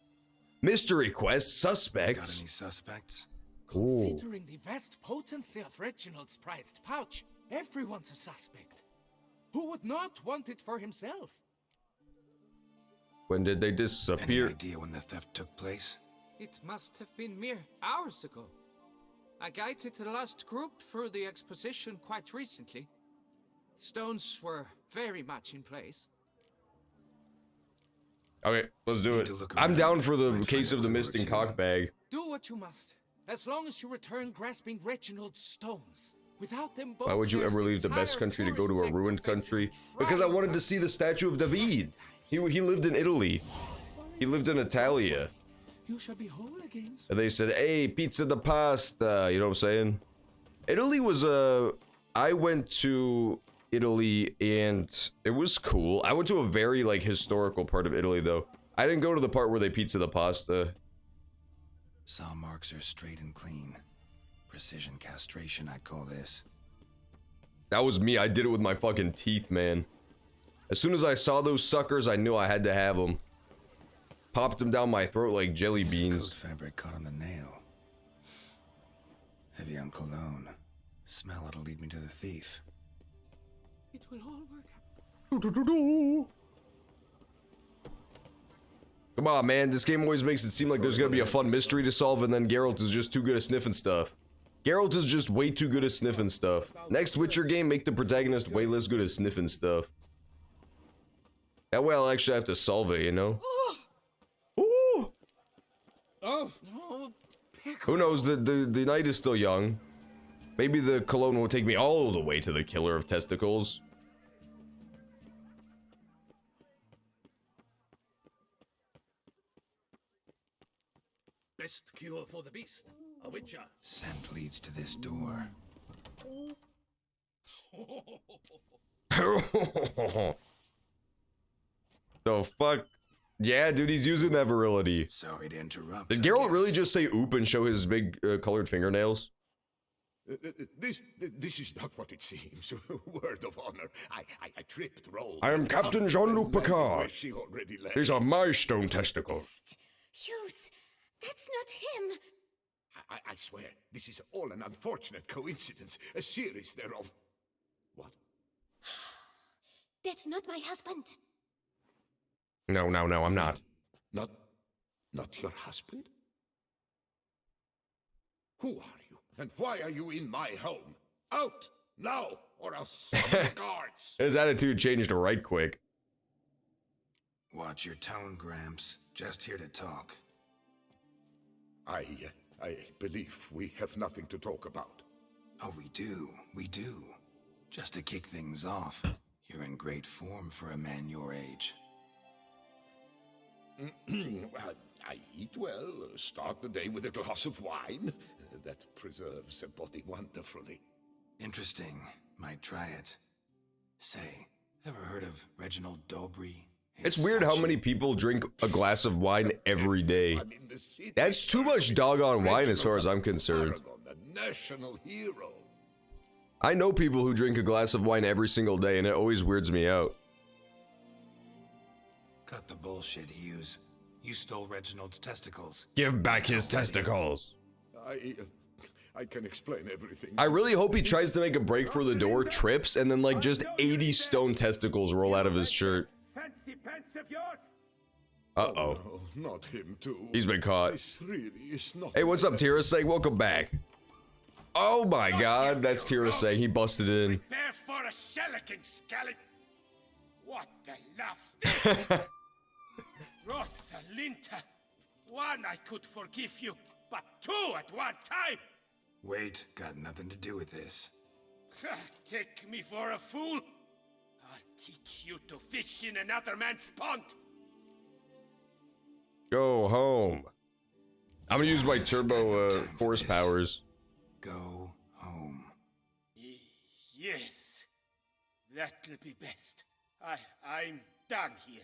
Mystery quest, suspects. Got any suspects? Cool. Considering the vast potency of Reginald's prized pouch, everyone's a suspect. Who would not want it for himself? When did they Any disappear? idea when the theft took place? It must have been mere hours ago. I guided the last group through the exposition quite recently. Stones were very much in place. Okay, let's do Need it. to look I'm around. down for the Might case find a of the clue or missing two. cock bag. Do what you must, as long as you return grasping Reginald's stones. Without them, Why would you Beauclair's ever leave the best entire country to go to tourist a ruined sector faces country? Because I trial wanted to see the statue of David. He lived in Italy. He lived in Italia. You shall be whole again. And they said, hey, pizza da pasta. You know what I'm saying? Italy was I went to Italy and it was cool. I went to a very like historical part of Italy though. I didn't go to the part where they pizza da pasta. Saw marks are straight and clean. Precision castration, I'd call this. That was me. I did it with my fucking teeth, man. As soon as I saw those suckers, I knew I had to have them. Popped them down my throat like jelly beans. Coat fabric caught on the nail. Heavy on cologne. Smell it'll lead me to the thief. It will all work out. Come on, man. This game always makes it seem like there's gonna be a fun mystery to solve, and then Geralt is just too good at sniffing stuff. Geralt is just way too good at sniffing stuff. Next Witcher game, make the protagonist way less good at sniffing stuff. That way I'll actually have to solve it, you know? Ooh! Oh, No, Who knows, the night is still young. Maybe the cologne will take me all the way to the killer of testicles. Best cure for the beast, a witcher. Scent leads to this door. The fuck? Yeah, dude, he's using that virility. Sorry to interrupt. Did I Geralt really guess. just say oop and show his big colored fingernails? This is not what it seems. Word of honor. I tripped, rolled. I am Captain Jean-Luc and landed Picard. where she already left. These are my stone testicles. Hughes, that's not him. I swear, this is all an unfortunate coincidence. A series thereof. What? That's not my husband. No, I'm not. Not your husband? Who are you? And why are you in my home? Out! Now! Or I'll summon the guards! His attitude changed right quick. Watch your tone, Gramps. Just here to talk. I believe we have nothing to talk about. Oh, we do. Just to kick things off, you're in great form for a man your age. I eat well, start the day with a glass of wine. That preserves a body wonderfully. Interesting. Might try it. Say, ever heard of Reginald Dobry? It's weird how many people drink a glass of wine every day. I'm in the city. That's too much doggone wine as far as I'm concerned. Paragon, the national hero. I know people who drink a glass of wine every single day, and it always weirds me out. Cut the bullshit, Hughes. You stole Reginald's testicles. Give back his testicles. I can explain everything. I really hope he tries to make a break for the door, trips, and then like just 80 stone testicles roll out of his shirt. fancy pants of yours. Uh-oh. Oh, not him too. He's been caught. This really is not. Hey, what's up, Tirasang? Welcome back. Oh my god, that's Tirasang. He busted in. Prepare for a shellacking, scallop. What the laughs this? Rosalinda. One, I could forgive you, but two at one time. Wait, got nothing to do with this. Take me for a fool? I'll teach you to fish in another man's pond. Go home. I'm gonna use my turbo force powers. Go home. Yes, that'll be best. I'm done here.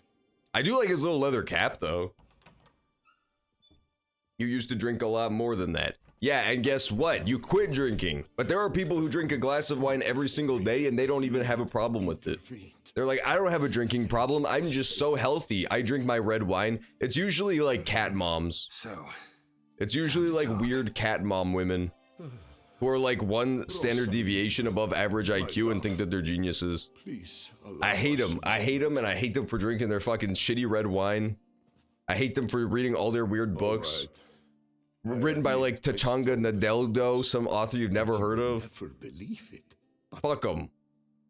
I do like his little leather cap, though. You used to drink a lot more than that. Yeah, and guess what? You quit drinking. But there are people who drink a glass of wine every single day and they don't even have a problem with it. They're like, I don't have a drinking problem. I'm just so healthy. I drink my red wine. It's usually like cat moms. So, It's usually like weird cat mom women. who are like one standard deviation above average IQ and think that they're geniuses. Please I hate them. I hate them, and I hate them for drinking their fucking shitty red wine. I hate them for reading all their weird books. Written by like Tachanga Nadeldo, some author you've never heard of. Never believe it. Fuck them.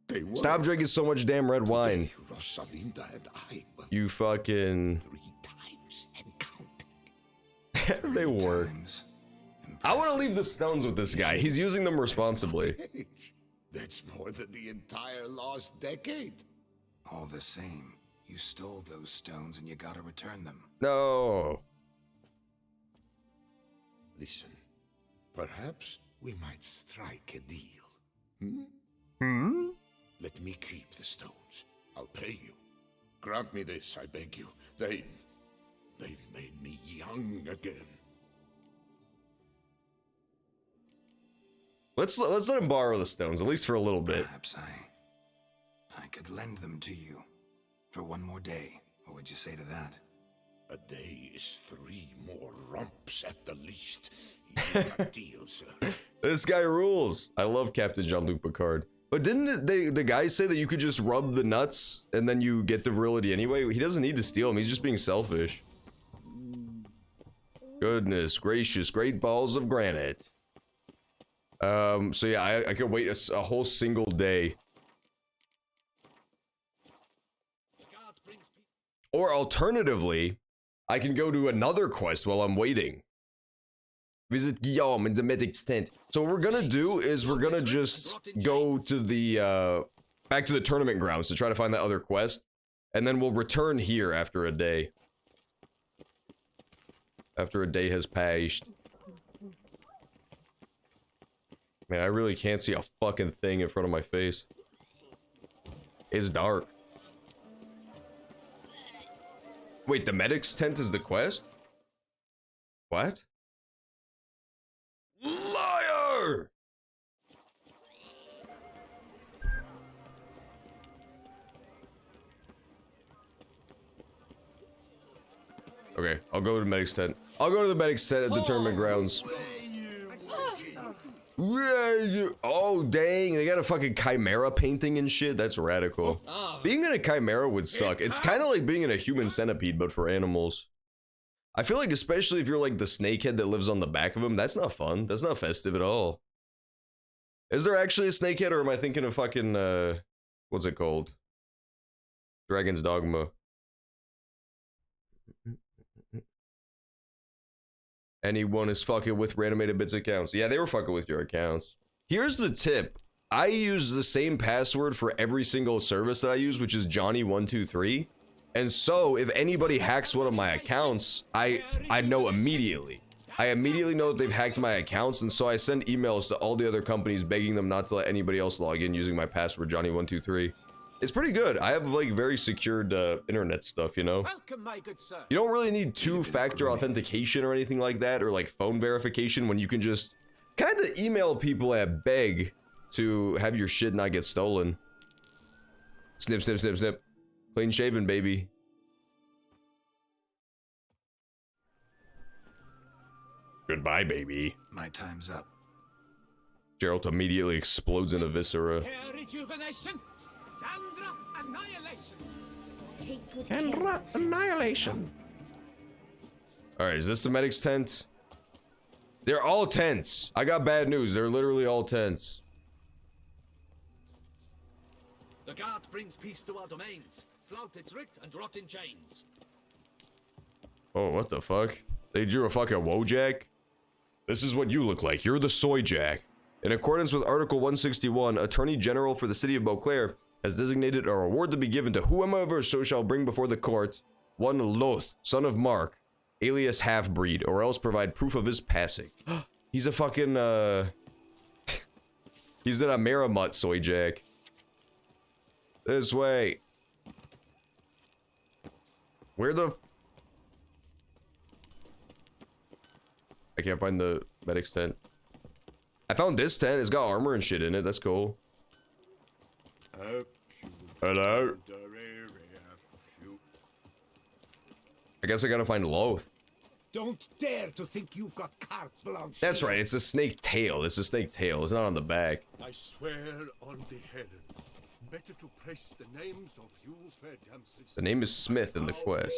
They were. Stop drinking so much damn red wine. Rosalinda and I were You fucking... 3 times and counting. They were. I want to leave the stones with this guy. He's using them responsibly. That's more than the entire lost decade. All the same, you stole those stones and you gotta return them. No. Listen, perhaps we might strike a deal. Let me keep the stones. I'll pay you. Grant me this, I beg you. They've made me young again. Let's let him borrow the stones, at least for a little bit. Perhaps I could lend them to you for one more day. What would you say to that? A day is 3 more rumps at the least. You got a deal, sir. This guy rules. I love Captain Jean-Luc Picard. But didn't the guys say that you could just rub the nuts and then you get the virility anyway? He doesn't need to steal them. He's just being selfish. Goodness gracious, great balls of granite. So yeah, I could wait a whole single day. Or alternatively, I can go to another quest while I'm waiting. Visit Guillaume in the medic's tent. So what we're gonna do is we're gonna just go to the, back to the tournament grounds to try to find that other quest. And then we'll return here after a day. After a day has passed. Man, I really can't see a fucking thing in front of my face. It's dark. Wait, the medic's tent is the quest? What? Liar! Okay, I'll go to the medic's tent. I'll go to the medic's tent at the tournament grounds. Oh, dang, they got a fucking chimera painting and shit. That's radical. Being in a chimera would suck. It's kind of like being in a human centipede, but for animals. I feel like, especially if you're like the snakehead that lives on the back of him, that's not fun. That's not festive at all. Is there actually a snakehead, or am I thinking of fucking, what's it called? Dragon's Dogma. Anyone is fucking with Ranimated Bits accounts. Yeah, they were fucking with your accounts. Here's the tip. I use the same password for every single service that I use, which is Johnny123. And so, if anybody hacks one of my accounts, I know immediately. I immediately know that they've hacked my accounts, and so I send emails to all the other companies begging them not to let anybody else log in using my password, Johnny123. It's pretty good. I have like very secured internet stuff, you know? Welcome, my good sir. You don't really need 2-factor authentication or anything like that, or like phone verification, when you can just kind of email people and beg to have your shit not get stolen. Snip, snip, snip, snip. Clean shaven, baby. Goodbye, baby. My time's up. Geralt immediately explodes in a viscera. Hair rejuvenation, dandruff annihilation. Take good care of yourself. Annihilation. Alright, is this the medic's tent? They're all tents. I got bad news. They're literally all tents. The guard brings peace to our domains. Flout its writ and rot in chains. Oh, what the fuck? They drew a fucking Wojak? This is what you look like. You're the Soy Jack. In accordance with Article 161, Attorney General for the City of Beauclair has designated a reward to be given to whomever so shall bring before the court one Loth, son of Mark, alias Half-Breed, or else provide proof of his passing. He's a fucking, he's an Amerimut, Soy Jack. This way. Where the... I can't find the medic's tent. I found this tent. It's got armor and shit in it. That's cool. Hello? I guess I gotta find Loth. Don't dare to think you've got carte blanche. That's right, it's a snake tail. It's a snake tail. It's not on the back. I swear on the heaven, better to press the names of you fair damsels. The name is Smith in the quest.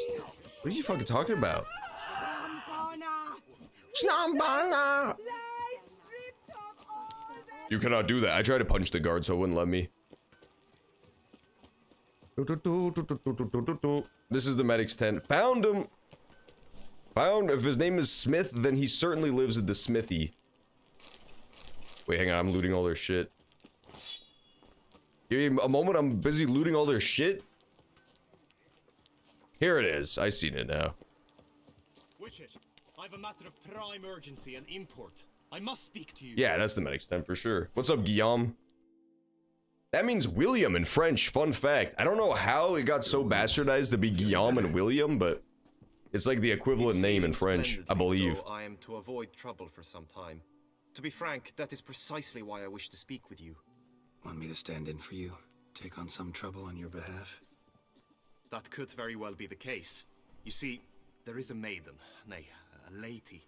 What are you fucking talking about? Snambana! You cannot do that. I tried to punch the guard, so it wouldn't let me. This is the medic's tent. Found him! Found. If his name is Smith, then he certainly lives at the smithy. Wait, hang on. I'm looting all their shit. Give me a moment. I'm busy looting all their shit. Here it is. I seen it now. Witcher, I've a matter of prime urgency and import. I must speak to you. Yeah, that's the medic's tent for sure. What's up, Guillaume? That means William in French. Fun fact. I don't know how it got so bastardized to be Guillaume and William, but it's like the equivalent name in French, I believe. I am to avoid trouble for some time. To be frank, that is precisely why I wish to speak with you. Want me to stand in for you? Take on some trouble on your behalf? That could very well be the case. You see, there is a maiden, nay, a lady.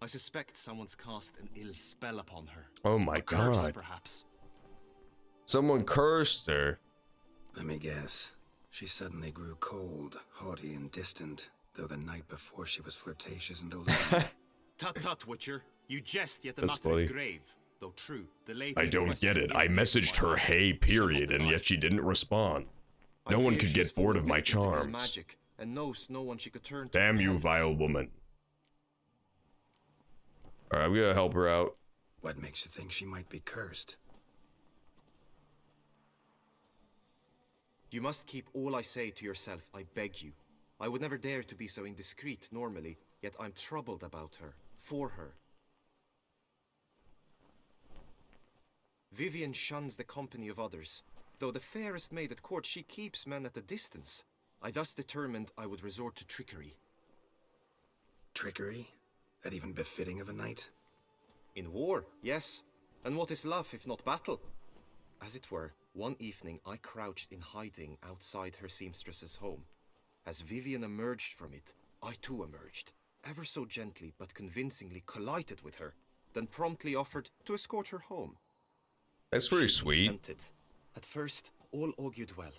I suspect someone's cast an ill spell upon her. Oh my A curse, god. perhaps. Someone cursed her. Let me guess. She suddenly grew cold, haughty, and distant, though the night before she was flirtatious and aloof. Tut, Witcher. You jest, yet the That's matter funny. is grave. Though true, the lady I in don't question get it. is I dead messaged to my her eye. hey period, and yet she didn't respond. I No one fear could she get is bored full of my mythical charms. Magic, and knows no one she could turn to. Damn for you, help. vile woman. Alright, I'm gonna help her out. What makes you think she might be cursed? You must keep all I say to yourself, I beg you. I would never dare to be so indiscreet normally, yet I'm troubled about her, for her. Vivian shuns the company of others. Though the fairest maid at court, she keeps men at a distance. I thus determined I would resort to trickery. Trickery? That even befitting of a knight? In war, yes. And what is love if not battle? As it were, one evening I crouched in hiding outside her seamstress's home. As Vivian emerged from it, I too emerged, ever so gently but convincingly collided with her, then promptly offered to escort her home. That's pretty She sweet. consented. At first, all augured well.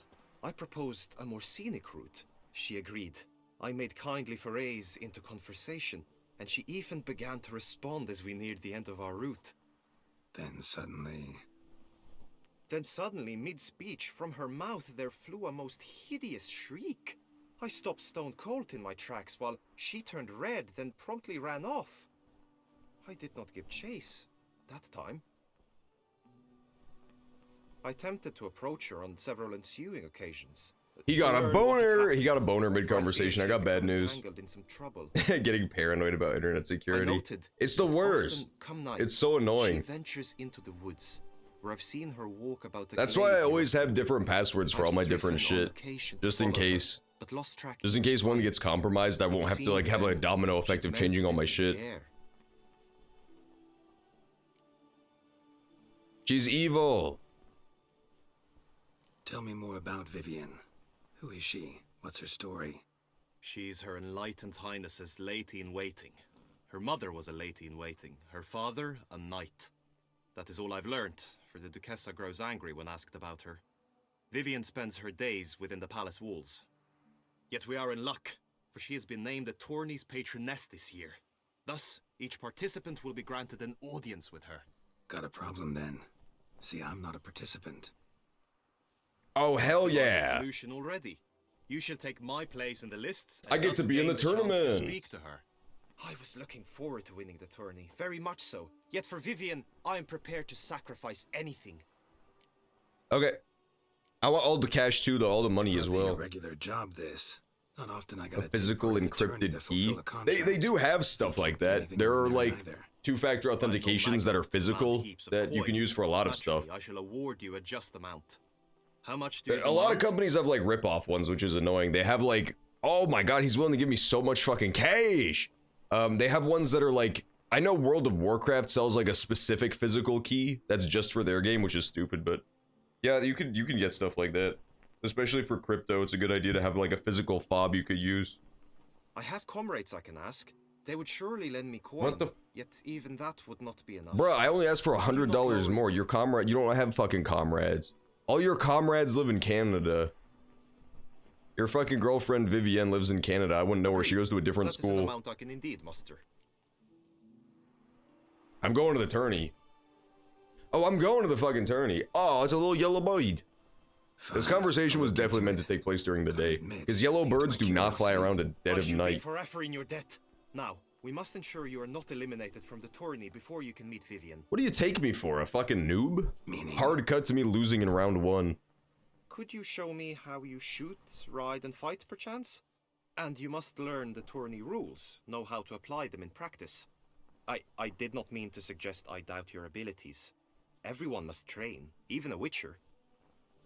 I proposed a more scenic route. She agreed. I made kindly forays into conversation, and she even began to respond as we neared the end of our route. Then suddenly, mid-speech, from her mouth there flew a most hideous shriek. I stopped stone cold in my tracks while she turned red, then promptly ran off. I did not give chase that time. I attempted to approach her on several ensuing occasions. He got a To learn what boner. had He got a boner happened. mid-conversation. I got bad news. Entangled in some trouble. Getting paranoid about internet I security. noted It's the that worst. often, come night, It's so She annoying. ventures into the woods, where I've seen her walk about the That's glade why I near always a have pool. different passwords for I've all my striven different on shit. occasion to Just in follow her, case. but lost track Just in case one gets compromised, I won't have to like have a domino effect of changing all my shit. She's evil. tell me more about Vivian. Who is she? What's her story? She's Her Enlightened Highness's lady-in-waiting. Her mother was a lady-in-waiting, her father a knight. That is all I've learnt, for the Duchessa grows angry when asked about her. Vivian spends her days within the palace walls. Yet we are in luck, for she has been named the tourney's patroness this year. Thus, each participant will be granted an audience with her. Got a problem then. See, I'm not a participant. Oh hell There lies a yeah! solution already. You shall take my place in the lists. I and get thus to be in gain the chance to tournament. speak to her. I was looking forward to winning the tourney, very much so. Yet for Vivian, I am prepared to sacrifice anything. Okay. I want all the cash too, though, all the money as Hardly a well. regular job, this. Not often I A gotta take physical part in a tourney encrypted to key. fulfill a contract. They do have stuff like that. Anything There are ordinary like either. two-factor authentications that are physical that you can use for a lot of stuff. Naturally, I shall award you a just amount. How much do you A lot of demand? companies have like rip-off ones, which is annoying. They have like, oh my god, he's willing to give me so much fucking cash. They have ones that are like, I know World of Warcraft sells like a specific physical key that's just for their game, which is stupid, but yeah, you can get stuff like that. Especially for crypto, it's a good idea to have like a physical fob you could use. I have comrades I can ask. They would surely lend me coin, What the yet even that would not be enough. Bruh, I only asked for $100 more. Your comrade, you don't have fucking comrades. All your comrades live in Canada. Your fucking girlfriend Vivienne lives in Canada. I wouldn't know where she goes to a different That is an school. amount I can indeed muster. I'm going to the tourney. Oh, I'm going to the fucking tourney. Oh, it's a little yellow bird. This conversation was definitely meant to take place during the day, because yellow birds do not fly around at dead I of should be night. forever in your debt. Now, we must ensure you are not eliminated from the tourney before you can meet Vivienne. What do you take me for, a fucking noob? Hard cut to me losing in round 1. Could you show me how you shoot, ride, and fight, perchance? And you must learn the tourney rules, know how to apply them in practice. I did not mean to suggest I doubt your abilities. Everyone must train, even a witcher.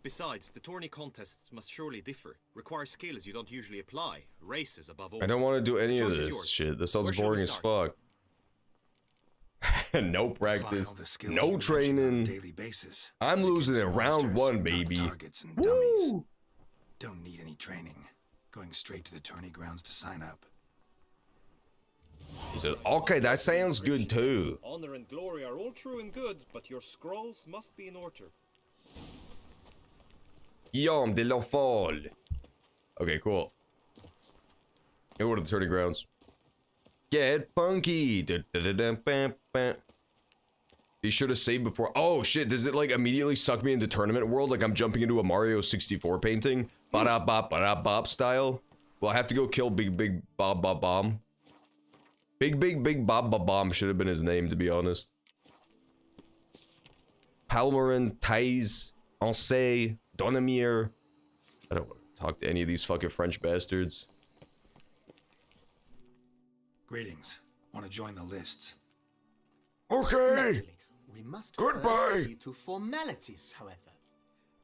Besides, the tourney contests must surely differ, require skills you don't usually apply, races above all. I don't want to do any of Choice is this yours. shit. This sounds Where shall we boring as fuck. No practice, no training. Basis. I'm losing in round 1, baby. Targets and Woo! dummies. Don't need any training. Going straight to the tourney grounds to sign up. He says, okay, that sounds good too. Honor and glory are all true and good, but your scrolls must be in order. Guillaume de l'Enfant. Okay, cool. Go to the tourney grounds. Get funky. Be sure to save before. Oh shit, does it like immediately suck me into tournament world? Like I'm jumping into a Mario 64 painting? Ba-da-bop style? Well, I have to go kill Big Bob Bomb. Big Bob Bomb should have been his name, to be honest. Palmerin, Thais, Ansay, Donamir. I don't want to talk to any of these fucking French bastards. Greetings. Want to join the lists? Okay. Naturally, we must Goodbye. first see to formalities, however.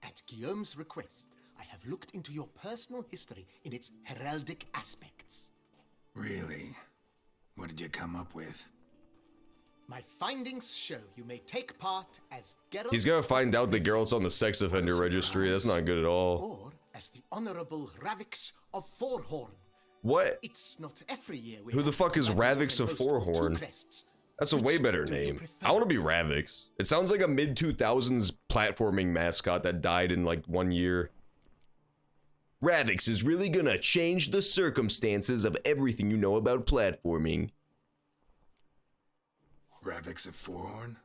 At Guillaume's request, I have looked into your personal history in its heraldic aspects. Really? What did you come up with? My findings show you may take part as Geralt. He's gonna find out that Geralt's on the sex offender registry. That's not good at all. Or as the Honorable Ravix of Forhorn. What? It's not every year we Who the have fuck is battles Ravix of on the coast Forhorn? Two Crests. That's a way Which better do you name. prefer? I want to be Ravix. It sounds like a mid-2000s platforming mascot that died in like 1 year. Ravix is really gonna change the circumstances of everything you know about platforming. Ravix of Forhorn?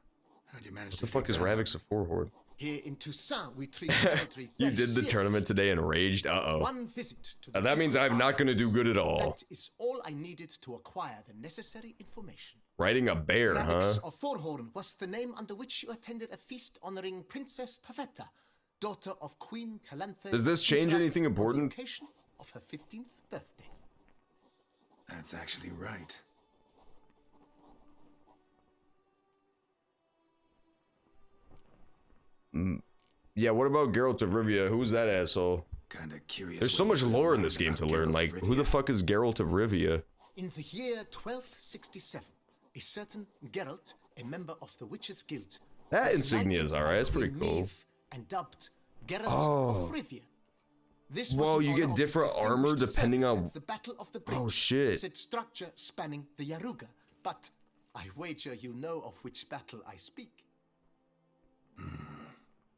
How'd you manage What to the fuck is Ravix of Forhorn? Here in Toussaint, we treat poetry You very did the seriously. tournament today and raged? Uh-oh. One visit to the That means Ducal I'm not gonna do good at all. That is all I needed to acquire the necessary information. Riding a bear, huh? Ravix of Forhorn was the name under which you attended a feast honoring Princess Pavetta, daughter of Queen Calanthe. Does this change anything important? On the occasion of her 15th birthday. That's actually right. Yeah, what about Geralt of Rivia? Who's that asshole? Kinda curious. There's so what much you lore in learned this game about to learn. Geralt Like, of who the Rivia. fuck is Geralt of Rivia? In the year 1267, a certain Geralt, a member of the Witches' Guild, That was insignia is knighted alright, by that's pretty Queen cool. Maeve and dubbed Geralt Oh. of Rivia. This Whoa, was in you get honor of different his armor distinguished depending service on- at the Battle of the Bridge. Oh, shit. Said structure spanning the Yaruga, but I wager you know of which battle I speak.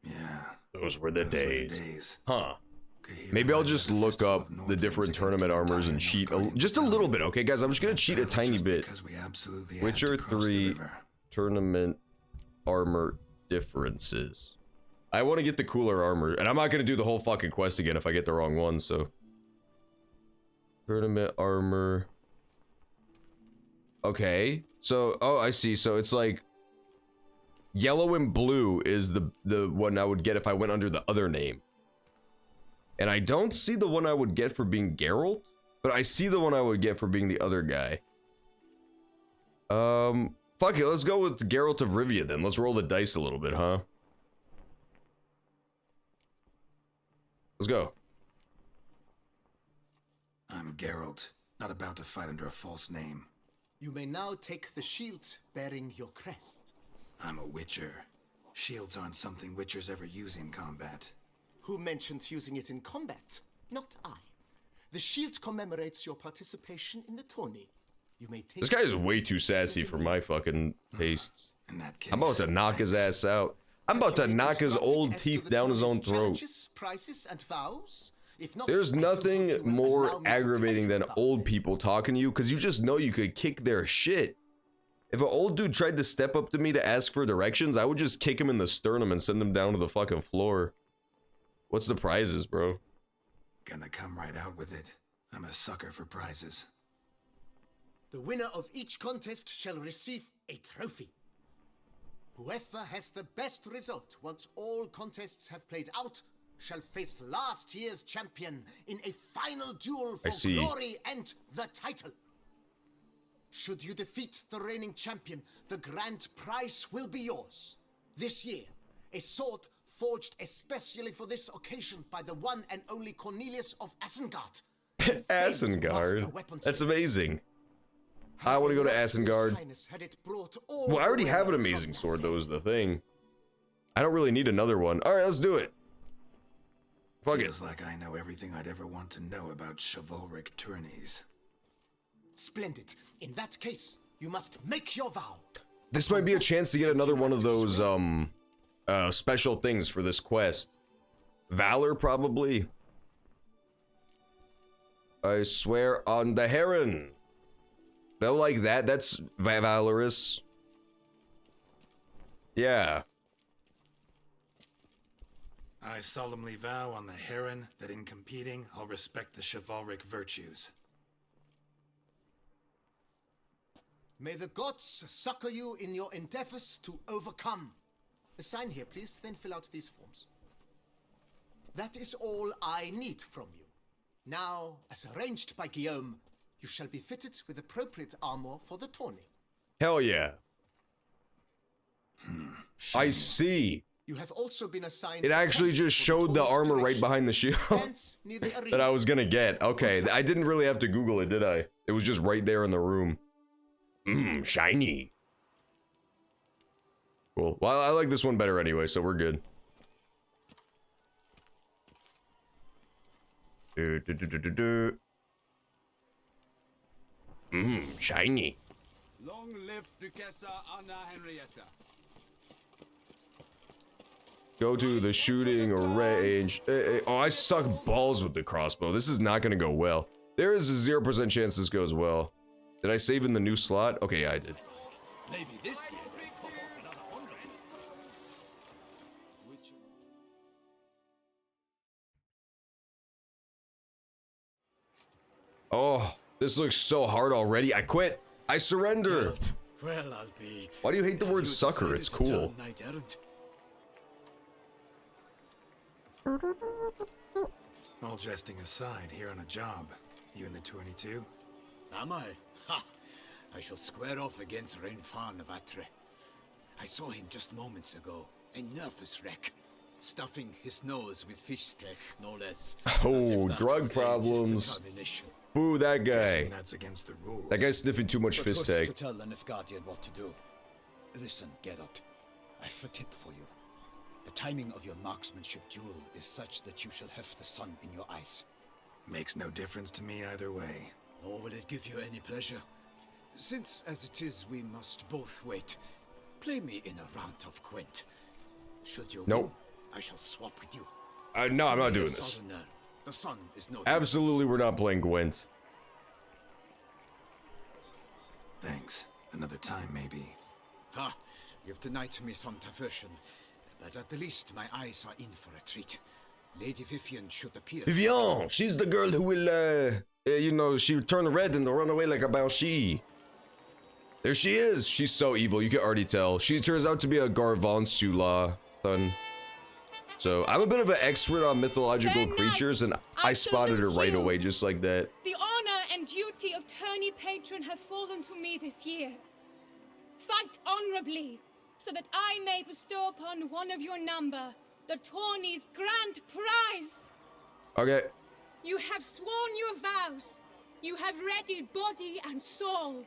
Yeah. Those were the Those were the days. days. Huh. Kahir Maybe I'll led just the look Festival up of the Northrends different against tournament the armors and Battalion of cheat Guardian just a little Battalion. bit, okay, guys? I'm just gonna cheat a Battle tiny just bit. because we absolutely had Witcher to cross the 3 river. tournament armor differences. I want to get the cooler armor, and I'm not gonna do the whole fucking quest again if I get the wrong one. So, tournament armor. Okay, so oh, I see. So it's like yellow and blue is the one I would get if I went under the other name, and I don't see the one I would get for being Geralt, but I see the one I would get for being the other guy. Fuck it, let's go with Geralt of Rivia then. Let's roll the dice a little bit, huh? Let's go. I'm Geralt, not about to fight under a false name. You may now take the shield bearing your crest. I'm a Witcher. Shields aren't something Witchers ever use in combat. Who mentioned using it in combat? Not I. The shield commemorates your participation in the tourney. You may take This guy is way too sassy for my fucking tastes. In that case, I'm about to knock his ass out. I'm about to knock his old teeth down his own throat. Prices and vows? If not, There's nothing more aggravating than old people talking to you because you just know you could kick their shit. If an old dude tried to step up to me to ask for directions, I would just kick him in the sternum and send him down to the fucking floor. What's the prizes, bro? Gonna come right out with it. I'm a sucker for prizes. The winner of each contest shall receive a trophy. Whoever has the best result once all contests have played out shall face last year's champion in a final duel for glory and the title. Should you defeat the reigning champion, the grand prize will be yours. This year, a sword forged especially for this occasion by the one and only Cornelius of Asengard. Asengard? That's amazing. I want to go to Asengard. Well, I already have an amazing sword, though, is the thing. I don't really need another one. Alright, let's do it. Fuck it. Feels like I know everything I'd ever want to know about chivalric tourneys. Splendid. In that case, you must make your vow. This might be a chance to get another one of those, special things for this quest. Valor, probably. I swear on the heron. They'll like that. That's valorous. Yeah. I solemnly vow on the heron that in competing, I'll respect the chivalric virtues. May the gods succor you in your endeavors to overcome. Sign here, please, then fill out these forms. That is all I need from you. Now, as arranged by Guillaume, you shall be fitted with appropriate armor for the tourney. Hell yeah. I see. You have also been assigned. It actually just showed the armor right behind the shield that I was gonna get. Okay, I didn't really have to Google it, did I? It was just right there in the room. Mmm, shiny. Cool. Well, I like this one better anyway, so we're good. Mmm, shiny. Long live Duchessa Anna Henrietta. Go to the shooting range. Oh, I suck balls with the crossbow. This is not gonna go well. There is a 0% chance this goes well. Did I save in the new slot? Okay, yeah, I did. Maybe this year. Oh, this looks so hard already. I quit. I surrender. Well, I'll be. Why do you hate the word sucker? It's cool. All jesting aside, here on a job. You in the 22? Am I? Ha! I shall square off against Rainfan of Atre. I saw him just moments ago. A nervous wreck. Stuffing his nose with fish steak, no less. Oh, drug problems. Boo that guy. That's against the rules. That guy's sniffing too much fish steak. To tell the Nilfgaardian what to do. Listen, Geralt. I've a tip for you. The timing of your marksmanship duel is such that you shall have the sun in your eyes. Makes no difference to me either way. Nor will it give you any pleasure. Since, as it is, we must both wait. Play me in a round of Gwent. Should you win, I shall swap with you. No, I'm not doing this. Southerner, the sun is no Absolutely, we're not playing Gwent. Thanks. Another time, maybe. Ha! You've denied me some diversion. But at the least, my eyes are in for a treat. Lady Vivian should appear. Vivian! She's the girl who will, you know, she turn red and run away like a banshee. There she is! She's so evil, you can already tell. She turns out to be a Garvon Sula son. So, I'm a bit of an expert on mythological creatures, and I spotted her right away, just like that. The honor and duty of tourney patron have fallen to me this year. Fight honorably, so that I may bestow upon one of your number the tourney's grand prize. Okay. You have sworn your vows. You have readied body and soul.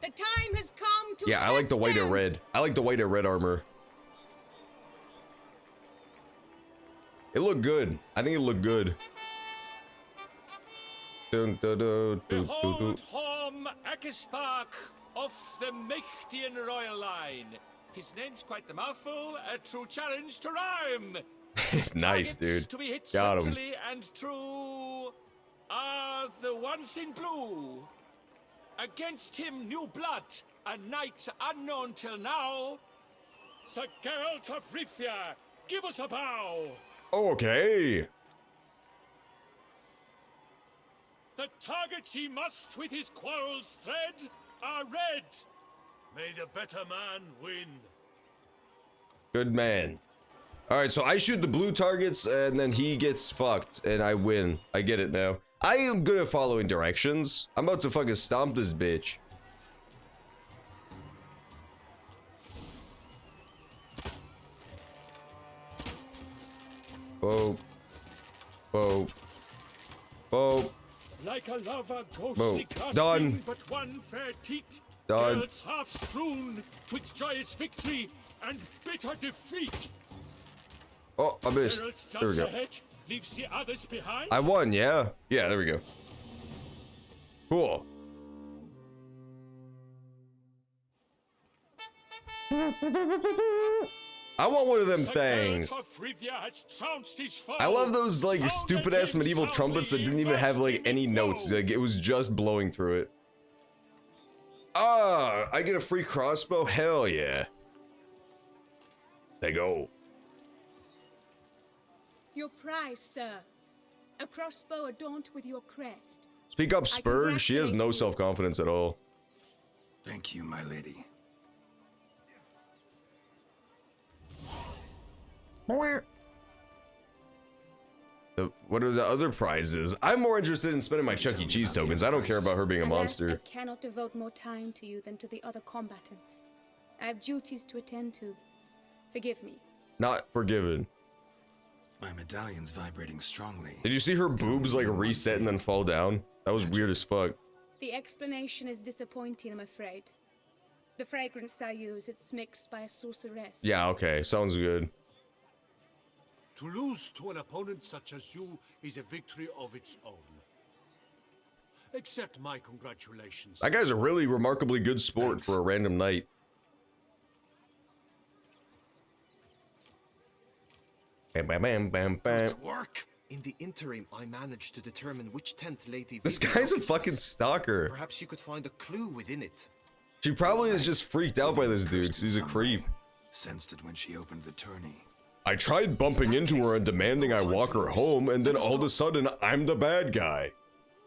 The time has come to I like the white and red. I like the white and red armor. It looked good. I think it looked good. Behold Hom Spark of the Mechthian royal line. His name's quite the mouthful, a true challenge to rhyme. Nice, dude. To be hit Got him. centrally and true are the ones in blue. Against him, new blood, a knight unknown till now. Sir Geralt of Rivia, give us a bow. Okay. The targets he must with his quarrels thread are red. May the better man win. Good man. Alright, so I shoot the blue targets and then he gets fucked and I win. I get it now. I am good at following directions. I'm about to fucking stomp this bitch. Whoa. Whoa. Whoa. Like a lava ghostly casting, Done. but one fair teat. Done. Geralt's half strewn twixt joyous victory and bitter defeat. Oh, I missed. Geralt There we jumps go. ahead, leaves the others behind. I won, yeah? Yeah, there we go. Cool. I want one of them things. I love those like stupid ass medieval trumpets that didn't even have like any notes. Like it was just blowing through it. Ah, I get a free crossbow? Hell yeah. There you go. Your prize, sir. A crossbow adorned with your crest. Speak up, Spurg. She has no self-confidence at all. Thank you, my lady. What are the other prizes? I'm more interested in spending my Chuck E. Cheese tokens. I don't care about her being a Alas, monster. I cannot devote more time to you than to the other combatants. I have duties to attend to. Forgive me. Not forgiven. My medallion's vibrating strongly. Did you see her boobs like reset and then fall down? That was weird as fuck. The explanation is disappointing, I'm afraid. The fragrance I use, it's mixed by a sorceress. Yeah, okay. Sounds good. To lose to an opponent such as you is a victory of its own. Accept my congratulations. That guy's a really remarkably good sport for a random knight. Bam, bam, bam, bam, bam. Work. In the interim, I managed to determine which tent Lady This Vivian guy's a occupies. fucking stalker. Perhaps you could find a clue within it. She probably is just freaked out by this dude because he's a creep. Sensed it when she opened the tourney. I tried bumping into her and demanding I walk her home, and then all of a sudden, I'm the bad guy.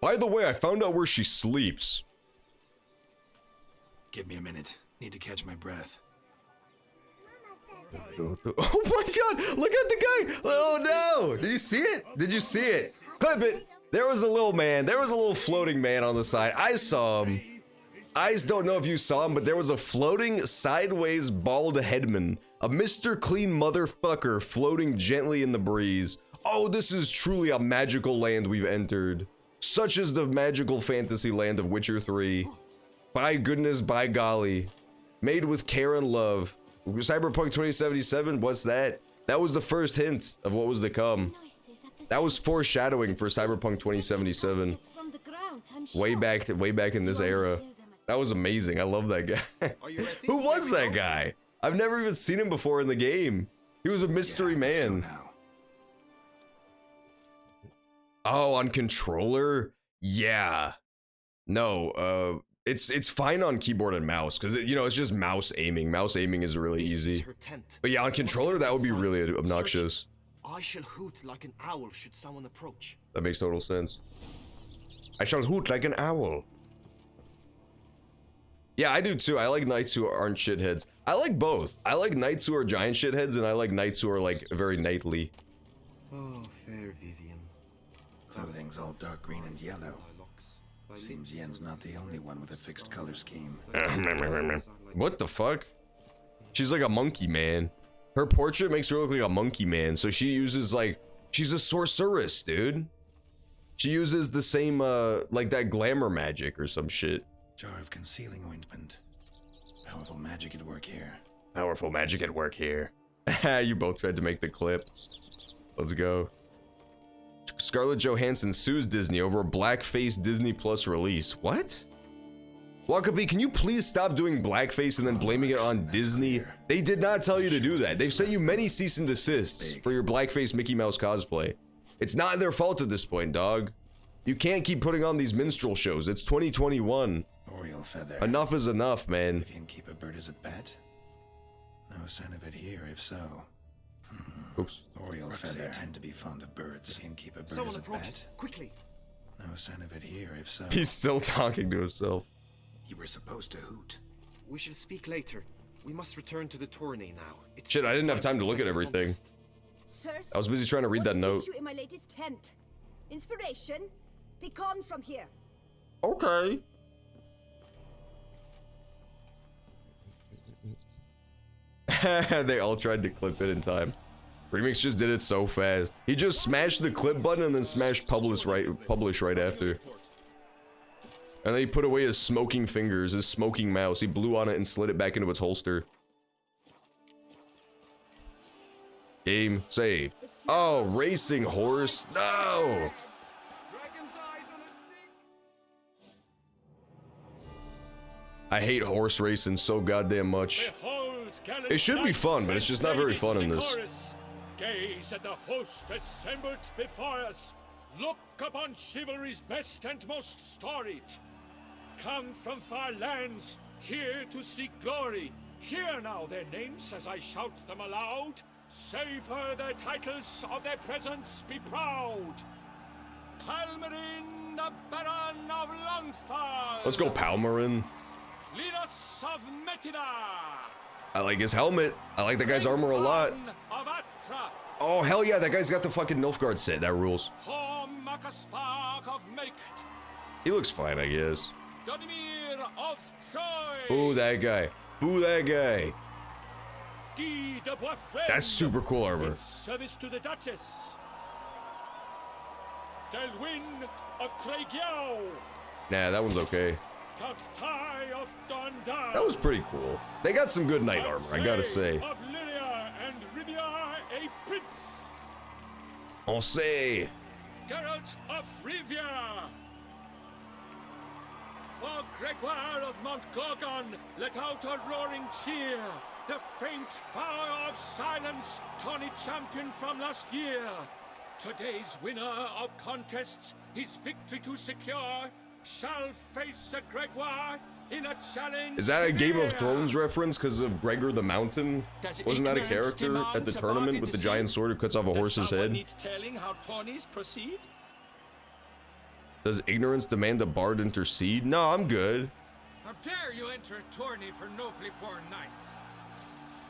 By the way, I found out where she sleeps. Give me a minute. Need to catch my breath. Oh my god, look at the guy! Oh no! Did you see it? Did you see it? Clip it! There was a little man, there was a little floating man on the side. I saw him. I don't know if you saw him, but there was a floating sideways bald headman. A Mr. Clean motherfucker floating gently in the breeze. Oh, this is truly a magical land we've entered. Such is the magical fantasy land of Witcher 3. By goodness, by golly. Made with care and love. Cyberpunk 2077, what's that? That was the first hint of what was to come. That was foreshadowing for Cyberpunk 2077. Way back in this era. That was amazing. I love that guy. Who was that guy? I've never even seen him before in the game. He was a mystery man. Oh, on controller? Yeah. No, it's fine on keyboard and mouse because you know it's just mouse aiming. Mouse aiming is really easy. But yeah, on controller that would be really obnoxious. I shall hoot like an owl should someone approach. That makes total sense. I shall hoot like an owl. Yeah, I do too. I like knights who aren't shitheads. I like both. I like knights who are giant shitheads, and I like knights who are like very knightly. Oh, fair Vivian. Clothing's all dark green and yellow. Seems Yen's not the only one with a fixed color scheme. What the fuck? She's like a monkey man. Her portrait makes her look like a monkey man, so she uses like, she's a sorceress, dude. She uses the same, like that glamour magic or some shit. Jar of concealing ointment. Powerful magic at work here. Powerful magic at work here. You both tried to make the clip. Let's go. Scarlett Johansson sues Disney over a blackface Disney Plus release. What? Wakabi, can you please stop doing blackface and then blaming it on Disney? They did not tell you to do that. They've sent you many cease and desists for your blackface Mickey Mouse cosplay. It's not their fault at this point, dog. You can't keep putting on these minstrel shows. It's 2021. Oriole feather. Enough is enough, man. If you can keep a bird as a pet? No sign of it here, if so. Oops. Oriole feather tend to be fond of birds. If you can keep a bird Someone as a approaches. pet? Quickly. No sign of it here, if so. He's still talking to himself. You were supposed to hoot. We shall speak later. We must return to the tourney now. Shit, I didn't have time to look at everything. Sirs, I was busy trying to read that what note. seek you in my lady's tent? Inspiration? Be gone from here. Okay. They all tried to clip it in time. Remix just did it so fast. He just smashed the clip button and then smashed publish right after. And then he put away his smoking fingers, his smoking mouse. He blew on it and slid it back into its holster. Game saved. Oh, racing horse. No! I hate horse racing so goddamn much. It should be fun, but it's just not very fun in this. Gaze at the host assembled before us. Look upon chivalry's best and most storied. Come from far lands, here to seek glory. Hear now their names as I shout them aloud. Savor their titles, of their presence be proud. Palmerin, the Baron of Lonfal. Let's go, Palmerin. Linus of Metida. I like his helmet. I like the guy's armor a lot. Of Atra. Oh, hell yeah, that guy's got the fucking Nilfgaard set. That rules. Hormakaspark of Maked. He looks fine, I guess. Donimir of Troy. Boo that guy. Boo that guy. Guy de Boisfren. That's super cool armor. Service to the Duchess. Delwyn of Craigiau. Nah, that one's okay. Count Ty of Dondar. That was pretty cool. They got some good knight armor, I gotta say. Of Lyria and Rivia a prince. I'll say. Geralt of Rivia. For Gregoire of Mount Gorgon, let out a roaring cheer. The faint fire of silence, tourney champion from last year. Today's winner of contests, his victory to secure, shall face Sir Gregoire in a challenge. Is that a Game of severe. Thrones reference because of Gregor the Mountain? Wasn't that a character at the tournament with the giant sword who cuts off a horse's head? Need telling how tourneys proceed? Does ignorance demand a bard intercede? No, I'm good. How dare you enter a tourney for nobly born knights?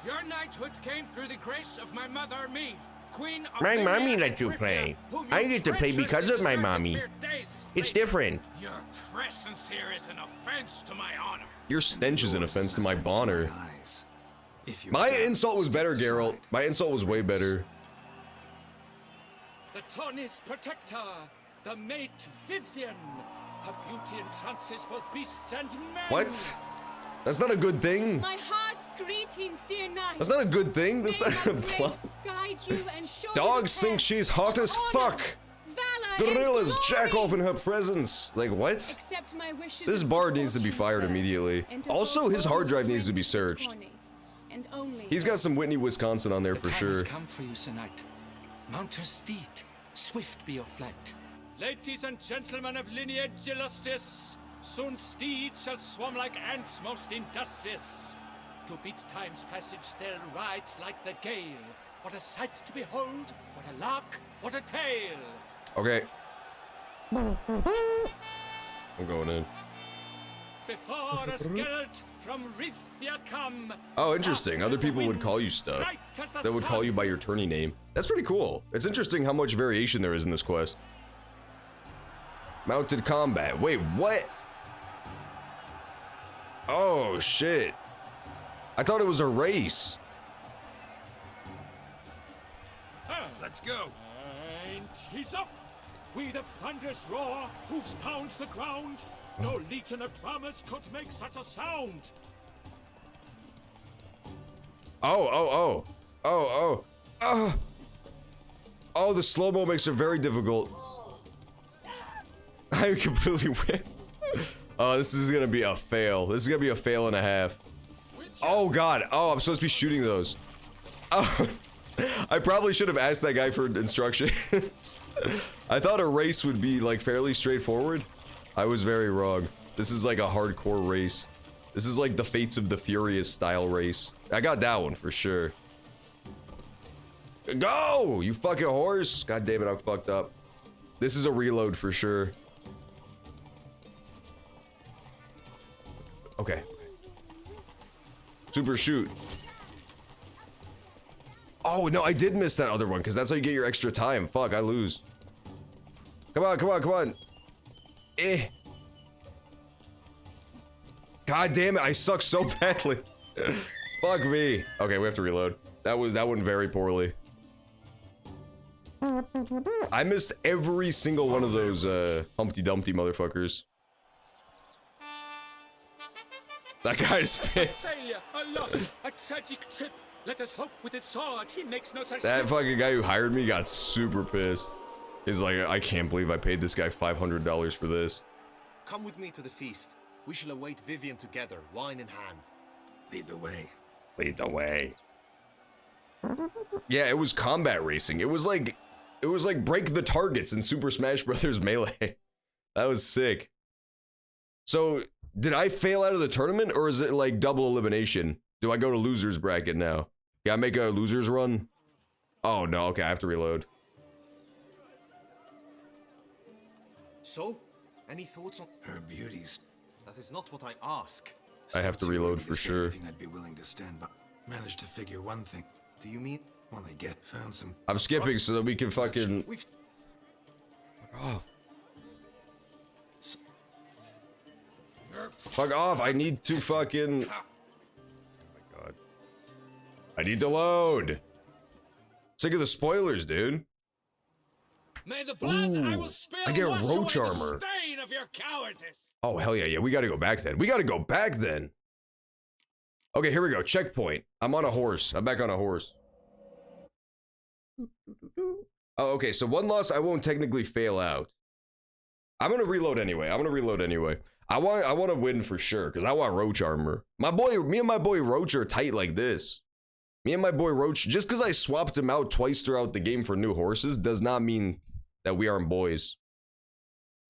Your knighthood came through the grace of my mother, Maeve, Queen of My Rivia mommy and let you Rivia, play. whom I you get to play because of my treacherously mommy. deserted mere days It's later. different. Your presence here is an offense to my honor. Your stench is an offense to my bonner. If My insult was better, Geralt. My insult was way better. The tourney's protector, the mate Vivian. Her beauty entrances both beasts and men. What? That's not a good thing. My heart's greetings, dear knight. That's not a good thing. That's not a plus. Guide you and show you Dogs the think path she's hot as fuck. valor, Gorillas and jack glory. off in her presence. Like, what? Accept my wishes This of bard good needs to be fortune, fired sir, immediately. and Also, devote his all hard drive your needs to be strength searched. tourney, and only He's got some Whitney, Wisconsin on there for Time sure. has come for you, Sir Knight. Mount your steed. Swift be your flight. Ladies and gentlemen of lineage illustrious, soon steeds shall swarm like ants most industrious. To beat time's passage they'll ride like the gale. What a sight to behold, what a lark, what a tale. Okay. I'm going in. Before us Geralt from Rithia come. Oh, interesting. Other people would call you stuff. That would call you by your tourney name. That's pretty cool. It's interesting how much variation there is in this quest. Mounted combat. Wait, what? Oh, shit. I thought it was a race. Let's go. And he's off. We the thunderous roar, hoofs pound the ground. No legion of drummers could make such a sound. Oh. Oh, the slow-mo makes it very difficult. I completely whipped. Oh, this is gonna be a fail. This is gonna be a fail and a half. Oh god. Oh, I'm supposed to be shooting those. Oh, I probably should have asked that guy for instructions. I thought a race would be like fairly straightforward. I was very wrong. This is like a hardcore race. This is like the Fates of the Furious style race. I got that one for sure. Go! You fucking horse! God damn it, I'm fucked up. This is a reload for sure. Okay. Super shoot. Oh, no, I did miss that other one, because that's how you get your extra time. Fuck, I lose. Come on, come on, come on. Eh. God damn it, I suck so badly. Fuck me. Okay, we have to reload. That went very poorly. I missed every single one of those Humpty Dumpty motherfuckers. That guy's pissed. Failure, a loss, a tragic trip. Let us hope with its sword he makes no such That fucking guy who hired me got super pissed. He's like, I can't believe I paid this guy $500 for this. Come with me to the feast. We shall await Vivian together, wine in hand. Lead the way. Lead the way. Yeah, it was combat racing. It was like break the targets in Super Smash Bros. Melee. That was sick. So, did I fail out of the tournament, or is it like double elimination? Do I go to loser's bracket now? Yeah, I make a loser's run? Oh no, okay, I have to reload. So, any thoughts on her beauties? That is not what I ask. I have to reload for sure. I'd be willing to stand by. Managed to figure one thing. Do you mean? When they found some. I'm skipping so that we can fucking. Fuck off. Fuck off! I need to fucking. Oh my god. I need to load. Sick of the spoilers, dude. May the blood I will spill I get wash roach away armor. the stain of your cowardice. Oh hell yeah, yeah. We gotta go back then. We gotta go back then. Okay, here we go. Checkpoint. I'm on a horse. I'm back on a horse. Oh, okay, so one loss, I won't technically fail out. I'm gonna reload anyway. I want to win for sure, because I want roach armor. Me and my boy Roach are tight like this. Me and my boy Roach, just because I swapped him out twice throughout the game for new horses, does not mean that we aren't boys.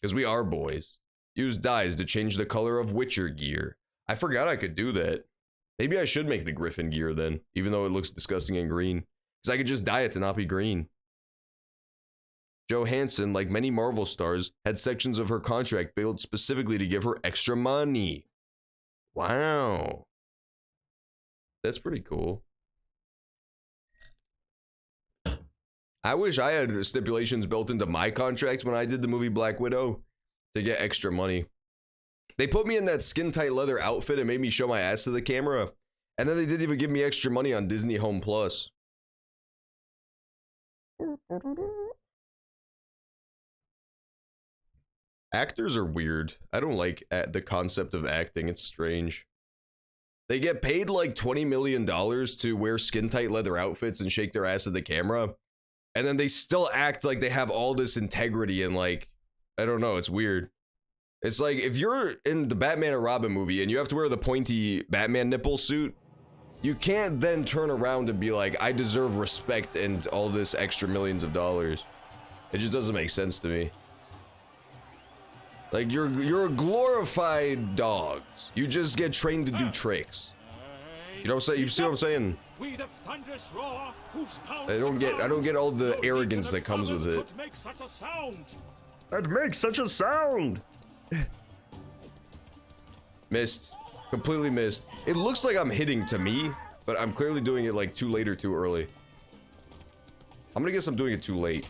Because we are boys. Use dyes to change the color of Witcher gear. I forgot I could do that. Maybe I should make the Griffin gear then, even though it looks disgusting and green. Because I could just dye it to not be green. Johansson, like many Marvel stars, had sections of her contract built specifically to give her extra money. Wow. That's pretty cool. I wish I had stipulations built into my contract when I did the movie Black Widow to get extra money. They put me in that skin-tight leather outfit and made me show my ass to the camera. And then they didn't even give me extra money on Disney Home Plus. Actors are weird. I don't like the concept of acting. It's strange. They get paid like $20 million to wear skin-tight leather outfits and shake their ass at the camera. And then they still act like they have all this integrity and like, I don't know, it's weird. It's like, if you're in the Batman and Robin movie and you have to wear the pointy Batman nipple suit, you can't then turn around and be like, I deserve respect and all this extra millions of dollars. It just doesn't make sense to me. Like, you're glorified dogs. You just get trained to do tricks. You know what I'm saying? You see what I'm saying? We the thunderous roar, whose I don't get all the arrogance that comes with it. Could make such a sound. That makes such a sound. Missed. Completely missed. It looks like I'm hitting to me, but I'm clearly doing it like too late or too early. I'm gonna guess I'm doing it too late.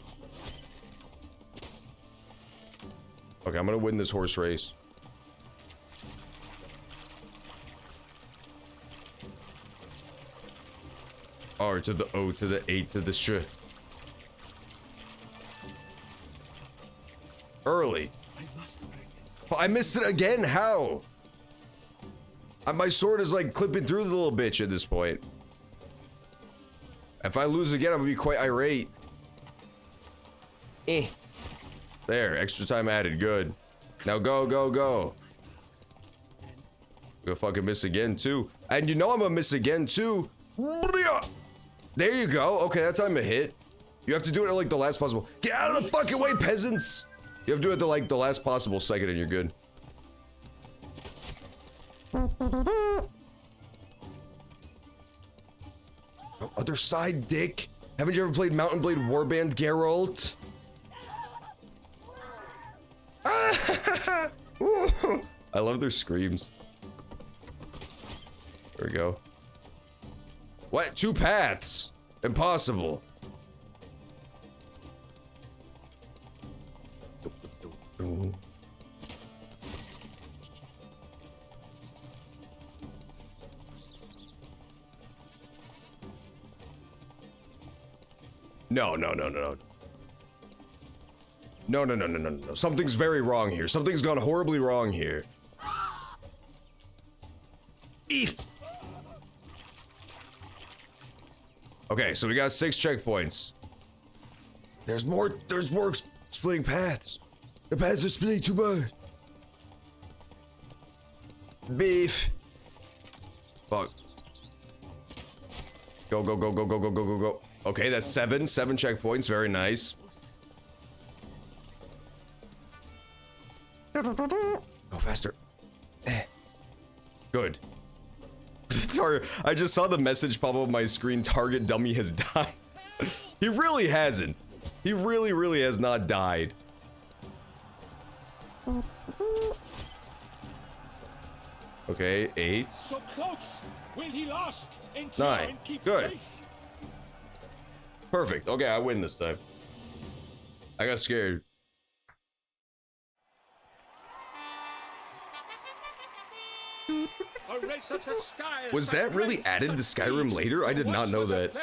Okay, I'm gonna win this horse race. R to the O to the A to the sh. Early. I missed it again. How? My sword is like clipping through the little bitch at this point. If I lose again, I'm gonna be quite irate. There, extra time added. Good. Now go, go, go. We'll fucking miss again, too. And you know I'm gonna miss again, too. There you go. Okay, that's time to hit. You have to do it at, like, the last possible. Get out of the fucking way, peasants! You have to do it at, like, the last possible second and you're good. Oh, other side, dick. Haven't you ever played Mountain Blade Warband, Geralt? I love their screams. There we go. What? 2 paths? Impossible. No. No. Something's very wrong here. Something's gone horribly wrong here. Eep. Okay, so we got 6 checkpoints. There's more splitting paths. The paths are splitting too much. Beef. Fuck. Go. Okay, that's 7 checkpoints. Very nice. Go faster. Good. I just saw the message pop up on my screen. Target dummy has died. He really hasn't. He really has not died. Okay, 8. So close. Will he last? 9. Good. Perfect. Okay, I win this time. I got scared. Was that really added to Skyrim later? I did not know that.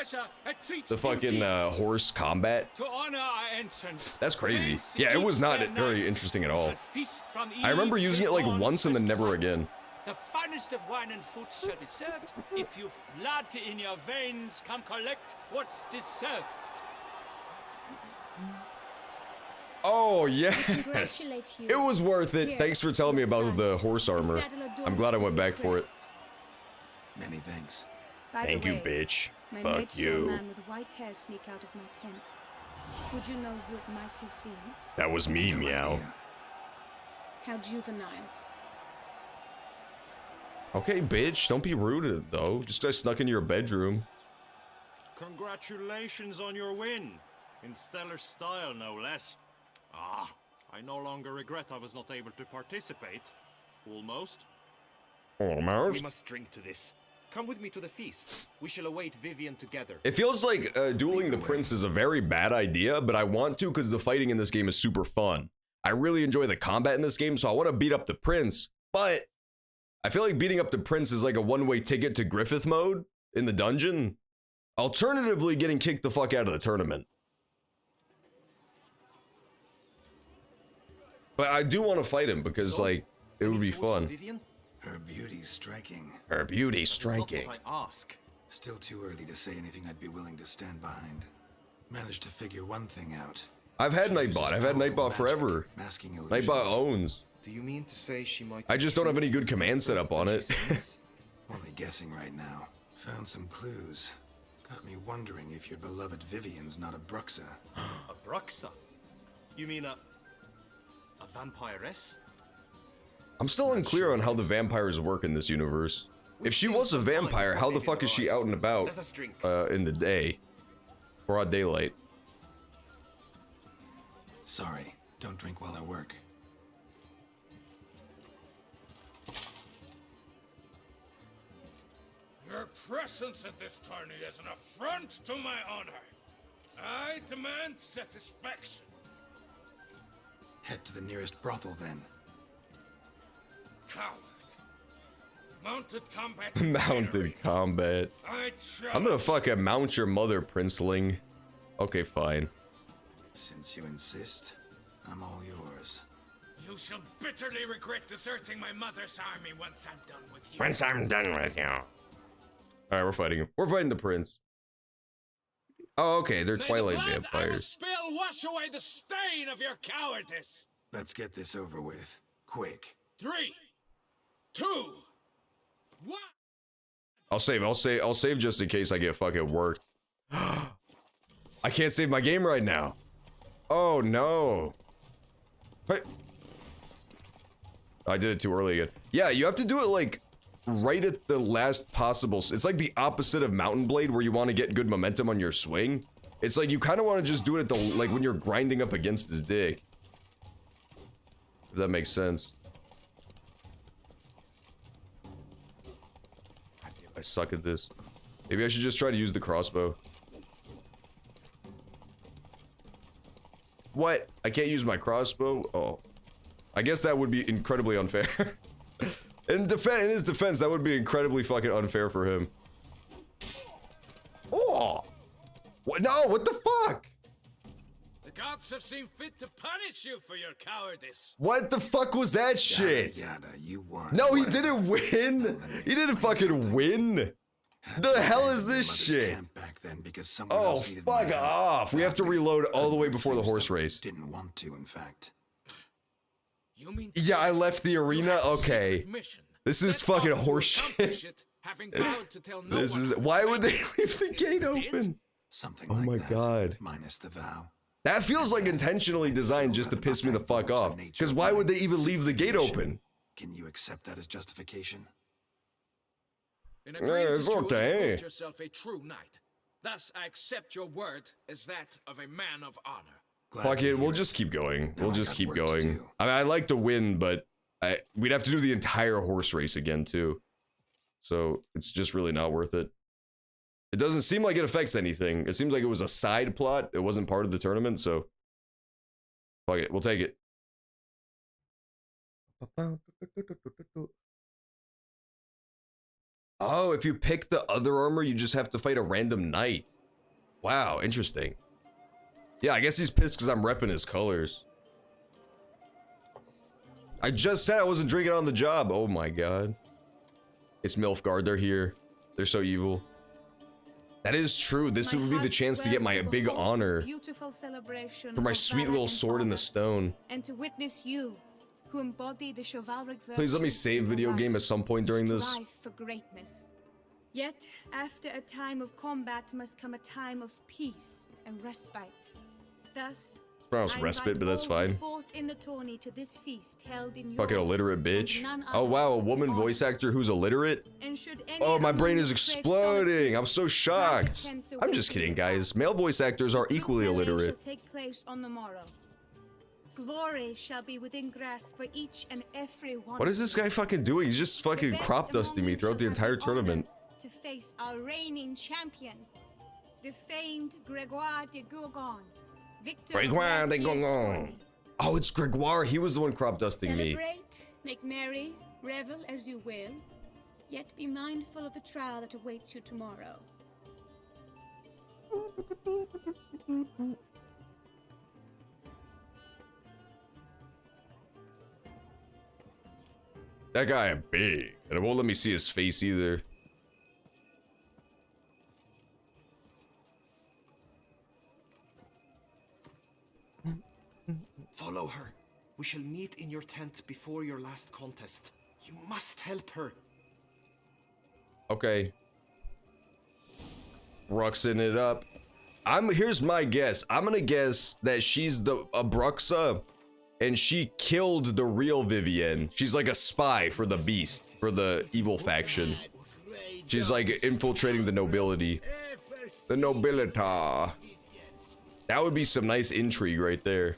The fucking horse combat. To honor our entrance. That's crazy. Yeah, it was not very interesting at all. I remember using it like once and then never again. The finest of wine and food shall be served. If you've blood in your veins, come collect what's deserved. Oh, yes. It was worth it. Thanks for telling me about the horse armor. I'm glad I went back for it. Many thanks. Thank you, bitch. My Fuck mate saw a you. man with white hair sneak out of my tent. Would you know who it might have been? That was me, meow. How juvenile. Okay, bitch. Don't be rude, though. Just 'cause I snuck into your bedroom. Congratulations on your win. In stellar style, no less. Ah, I no longer regret I was not able to participate. Almost. Almost? We must drink to this. Come with me to the feast. We shall await Vivian together. It feels like dueling the prince is a very bad idea, but I want to because the fighting in this game is super fun. I really enjoy the combat in this game, so I want to beat up the prince, but I feel like beating up the prince is like a one-way ticket to Griffith mode in the dungeon. Alternatively, getting kicked the fuck out of the tournament. But I do want to fight him because, like, it would be fun. Her beauty's striking. Her beauty's striking. That's not what I ask. Still too early to say anything I'd be willing to stand behind. Managed to figure one thing out. I've had Nightbot. I've had Nightbot forever. Nightbot owns. Do you mean to say she might? I just don't have any good command set up on it. Only guessing right now. Found some clues. Got me wondering if your beloved Vivian's not a Bruxa. A Bruxa? You mean a vampiress? I'm still unclear on how the vampires work in this universe. If she was a vampire, how the fuck is she out and about in the day? Broad daylight. Sorry, don't drink while I work. Your presence at this tourney is an affront to my honor. I demand satisfaction. Head to the nearest brothel then. Coward. Mounted combat. Mounted combat. I'm gonna fucking mount your mother, princeling. Okay, fine. Since you insist, I'm all yours. You shall bitterly regret deserting my mother's army once I'm done with you. Once I'm done with you. Alright, we're fighting him. We're fighting the prince. Oh, okay, they're Twilight vampires. I will spill wash away the stain of your cowardice. Let's get this over with. Quick. 3, 2, What? I'll save just in case I get fucking worked. I can't save my game right now. Oh no. Hey. I did it too early again. Yeah, you have to do it like right at the last possible. It's like the opposite of Mountain Blade where you want to get good momentum on your swing. It's like you kind of want to just do it at the like when you're grinding up against his dick. If that makes sense. God damn, I suck at this. Maybe I should just try to use the crossbow. What? I can't use my crossbow? Oh. I guess that would be incredibly unfair. In his defense, that would be incredibly fucking unfair for him. Oh! What? No, what the fuck? The gods have seen fit to punish you for your cowardice. What the fuck was that shit? Yada, you won. No, he didn't win. He didn't fucking win. The hell is this shit? Oh, fuck off. We have to reload all the way before the horse race. Didn't want to, in fact. You mean Yeah, I left the arena? Okay. This is fucking horseshit. This is... Why would they leave the gate open? Something Oh like my that, god. minus the vow. That feels like intentionally designed just to piss me the fuck off. Because why would they even leave the gate open? Can you accept that as justification? In agreeing it's to okay. proved yourself a true knight. Thus, I accept your word as that of a man of honor. Fuck it, we'll just keep going. We'll just keep going. I mean, I'd like to win, but we'd have to do the entire horse race again, too. So, it's just really not worth it. It doesn't seem like it affects anything. It seems like it was a side plot. It wasn't part of the tournament, so... Fuck it, we'll take it. Oh, if you pick the other armor, you just have to fight a random knight. Wow, interesting. Yeah, I guess he's pissed because I'm repping his colors. I just said I wasn't drinking on the job. Oh my god. It's Nilfgaard, they're here. They're so evil. That is true. This would be the chance to get my big honor. For my sweet little sword in the stone. And to witness you, who embody the chivalric virtues. Please let me save video game at some point during this. Strive for greatness. Yet, after a time of combat must come a time of peace and respite. Thus, Pronounced respite, but that's fine. In the tourney to this feast held in Fucking illiterate bitch. Oh wow, a woman voice actor who's illiterate? Oh, my brain is exploding. I'm so shocked. I'm just kidding, guys. Male voice actors are equally illiterate. Take place on the morrow. Glory shall be within grasp for each and every one. What is this guy fucking doing? He's just fucking crop dusting me throughout the entire tournament. To face our reigning champion, the famed Gregoire de Gourgon. Gregoire de Gourgon. Oh, it's Gregoire. He was the one crop dusting me. Celebrate, make merry, revel as you will, yet be mindful of the trial that awaits you tomorrow. That guy big, and it won't let me see his face either. Follow her. We shall meet in your tent before your last contest. You must help her. Okay. Bruxing it up. Here's my guess. I'm gonna guess that she's the Bruxa, and she killed the real Vivienne. She's like a spy for the beast, for the evil faction. She's like infiltrating the nobility. The nobilita. That would be some nice intrigue right there.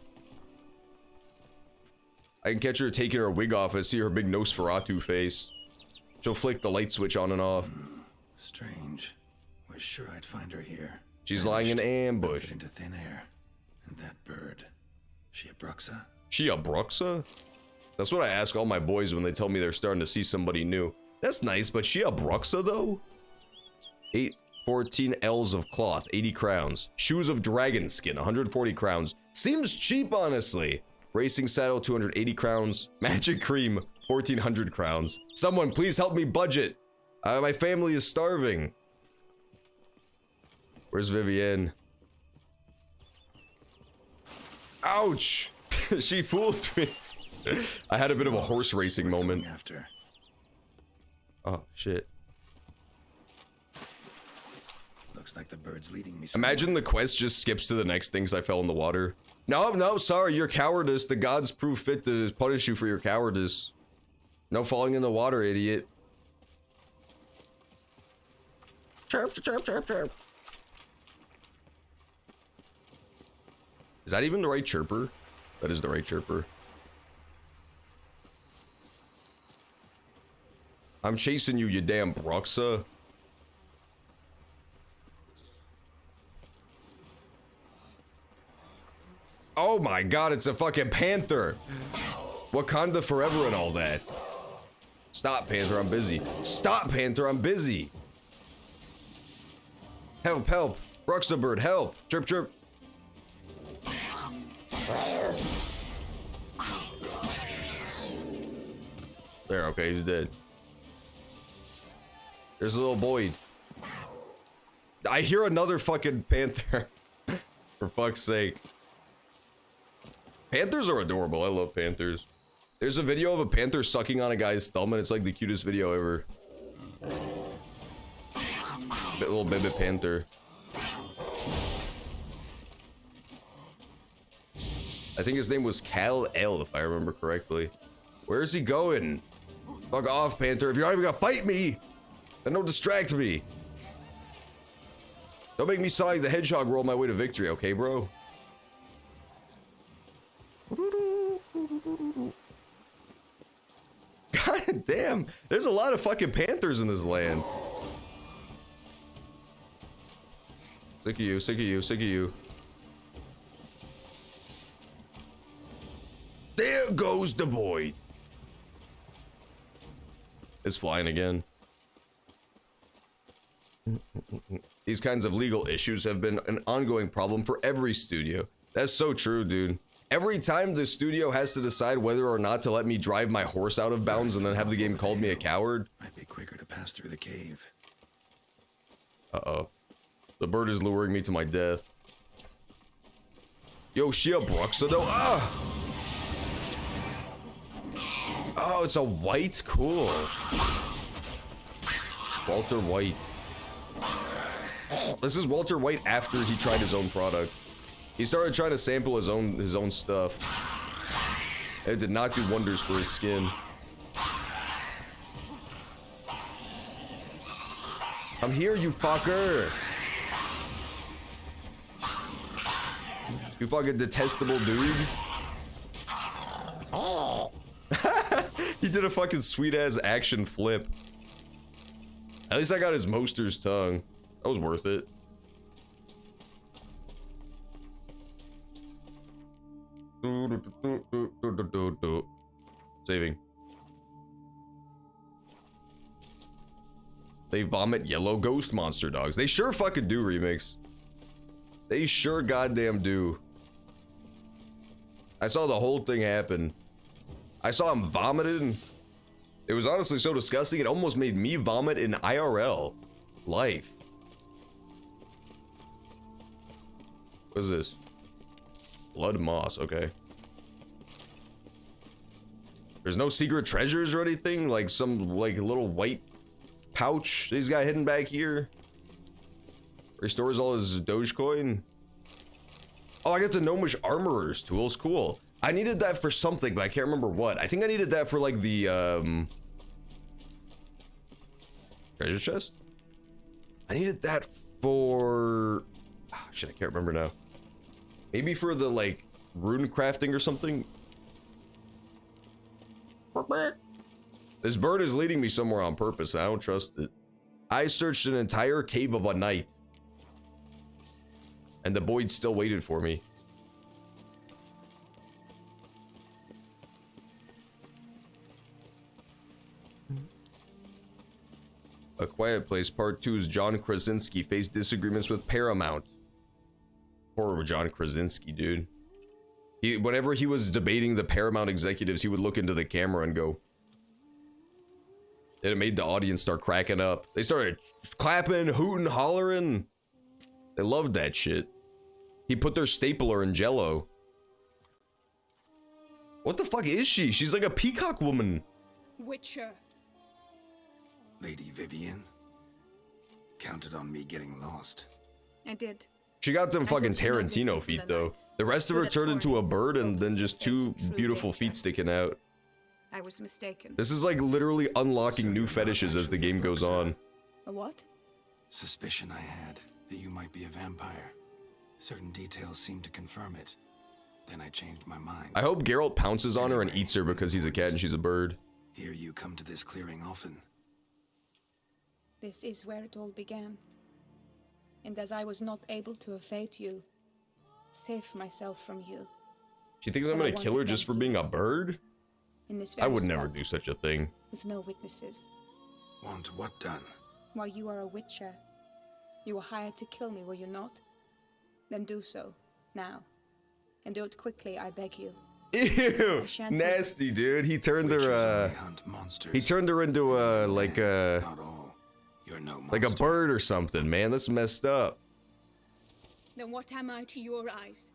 I can catch her taking her wig off and see her big Nosferatu face. She'll flick the light switch on and off. Strange. Was sure I'd find her here. She's lying in ambush. Into thin air. And that bird. She a Bruxa? She a Bruxa? That's what I ask all my boys when they tell me they're starting to see somebody new. That's nice, but she a Bruxa though? 14 L's of cloth, 80 crowns. Shoes of dragon skin, 140 crowns. Seems cheap, honestly. Racing saddle, 280 crowns. Magic cream, 1400 crowns. Someone please help me budget. My family is starving. Where's Vivienne? Ouch! She fooled me. I had a bit of a horse racing moment. Oh, shit. Looks like the bird's leading me. Imagine the quest just skips to the next things I fell in the water. No, sorry, your cowardice. The gods prove fit to punish you for your cowardice. No falling in the water, idiot. Chirp, chirp, chirp, chirp. Is that even the right chirper? That is the right chirper. I'm chasing you, you damn Bruxa. Oh my god, it's a fucking panther. Wakanda forever and all that. Stop, Panther, I'm busy. Stop, Panther, I'm busy. Help, help. Bruxa bird, help. Chirp, chirp. There, okay, he's dead. There's a little Boyd. I hear another fucking panther. For fuck's sake. Panthers are adorable. I love panthers. There's a video of a panther sucking on a guy's thumb, and it's like the cutest video ever. That little baby panther. I think his name was Kal-El, if I remember correctly. Where is he going? Fuck off, Panther. If you're not even gonna fight me, then don't distract me. Don't make me Sonic the Hedgehog roll my way to victory, okay, bro? God damn, there's a lot of fucking panthers in this land. Sick of you, sick of you, sick of you. There goes the Boyd. It's flying again. These kinds of legal issues have been an ongoing problem for every studio. That's so true, dude. Every time the studio has to decide whether or not to let me drive my horse out of bounds and then have the game called me a coward. Might be quicker to pass through the cave. Uh-oh. The bird is luring me to my death. Yo, she a Bruxa though? Ah! Oh, it's a white? Cool. Walter White. This is Walter White after he tried his own product. He started trying to sample his own stuff. It did not do wonders for his skin. I'm here, you fucker! You fucking detestable dude. Oh. He did a fucking sweet-ass action flip. At least I got his Moster's tongue. That was worth it. Saving. They vomit yellow ghost monster dogs. They sure fucking do, Remix. They sure goddamn do. I saw the whole thing happen. I saw him vomiting. It was honestly so disgusting, it almost made me vomit in IRL life. What is this? Blood moss, okay. There's no secret treasures or anything? Like some, like, little white pouch he's got hidden back here? Restores all his Dogecoin? Oh, I got the Gnomish Armorer's tools, cool. I needed that for something, but I can't remember what. I think I needed that for, like, the, treasure chest? I needed that for... Oh, shit, I can't remember now. Maybe for the, like, rune crafting or something? This bird is leading me somewhere on purpose, and I don't trust it. I searched an entire cave of a night. And the Boyd still waited for me. A Quiet Place Part 2's John Krasinski faced disagreements with Paramount. Poor John Krasinski, dude. Whenever he was debating the Paramount executives, he would look into the camera and go. And it made the audience start cracking up. They started clapping, hooting, hollering. They loved that shit. He put their stapler in Jello. What the fuck is she? She's like a peacock woman. Witcher. Lady Vivian? Counted on me getting lost. I did. She got them I fucking thought you know Tarantino this feet from the though. nights. The rest of So her that turned into a Torres bird and focused then the just face two of true beautiful danger. feet sticking out. I was mistaken. This is like literally unlocking new fetishes as the game goes on. A what? Suspicion I had that you might be a vampire. Certain details seemed to confirm it. Then I changed my mind. I hope Geralt pounces on her and eats her because he's a cat and she's a bird. Here you come to this clearing often. This is where it all began. And as I was not able to evade you, save myself from you, She thinks I'm gonna kill her just for being a bird? in this I very would never spot, do such a thing. with no witnesses. Want what done? While you are a witcher, you were hired to kill me, were you not? Then do so, now. And do it quickly, I beg you. Ew, I shan't nasty dude. He turned her he turned her into a like a bird or something, man. That's messed up. Then what am I to your eyes?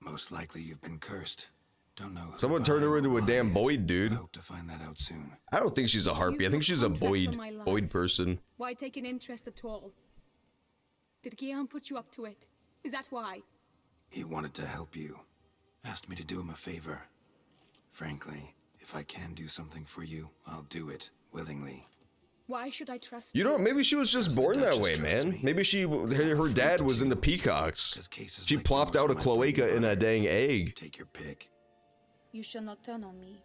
Most likely you've been cursed. Don't know. who Someone by turned her or into a why damn yet. boyd, dude. Hope to find that out soon. I don't think she's a harpy. I think she's a contract on boyd my life. boyd person. Why take an interest at all? Did Guillaume put you up to it? Is that why? He wanted to help you. Asked me to do him a favor. Frankly, if I can do something for you, I'll do it willingly. Why should I trust You know, maybe she was just born that way, man. Maybe her dad was into peacocks. She plopped out a cloaca in a dang egg. Take your pick. You shall not turn on me.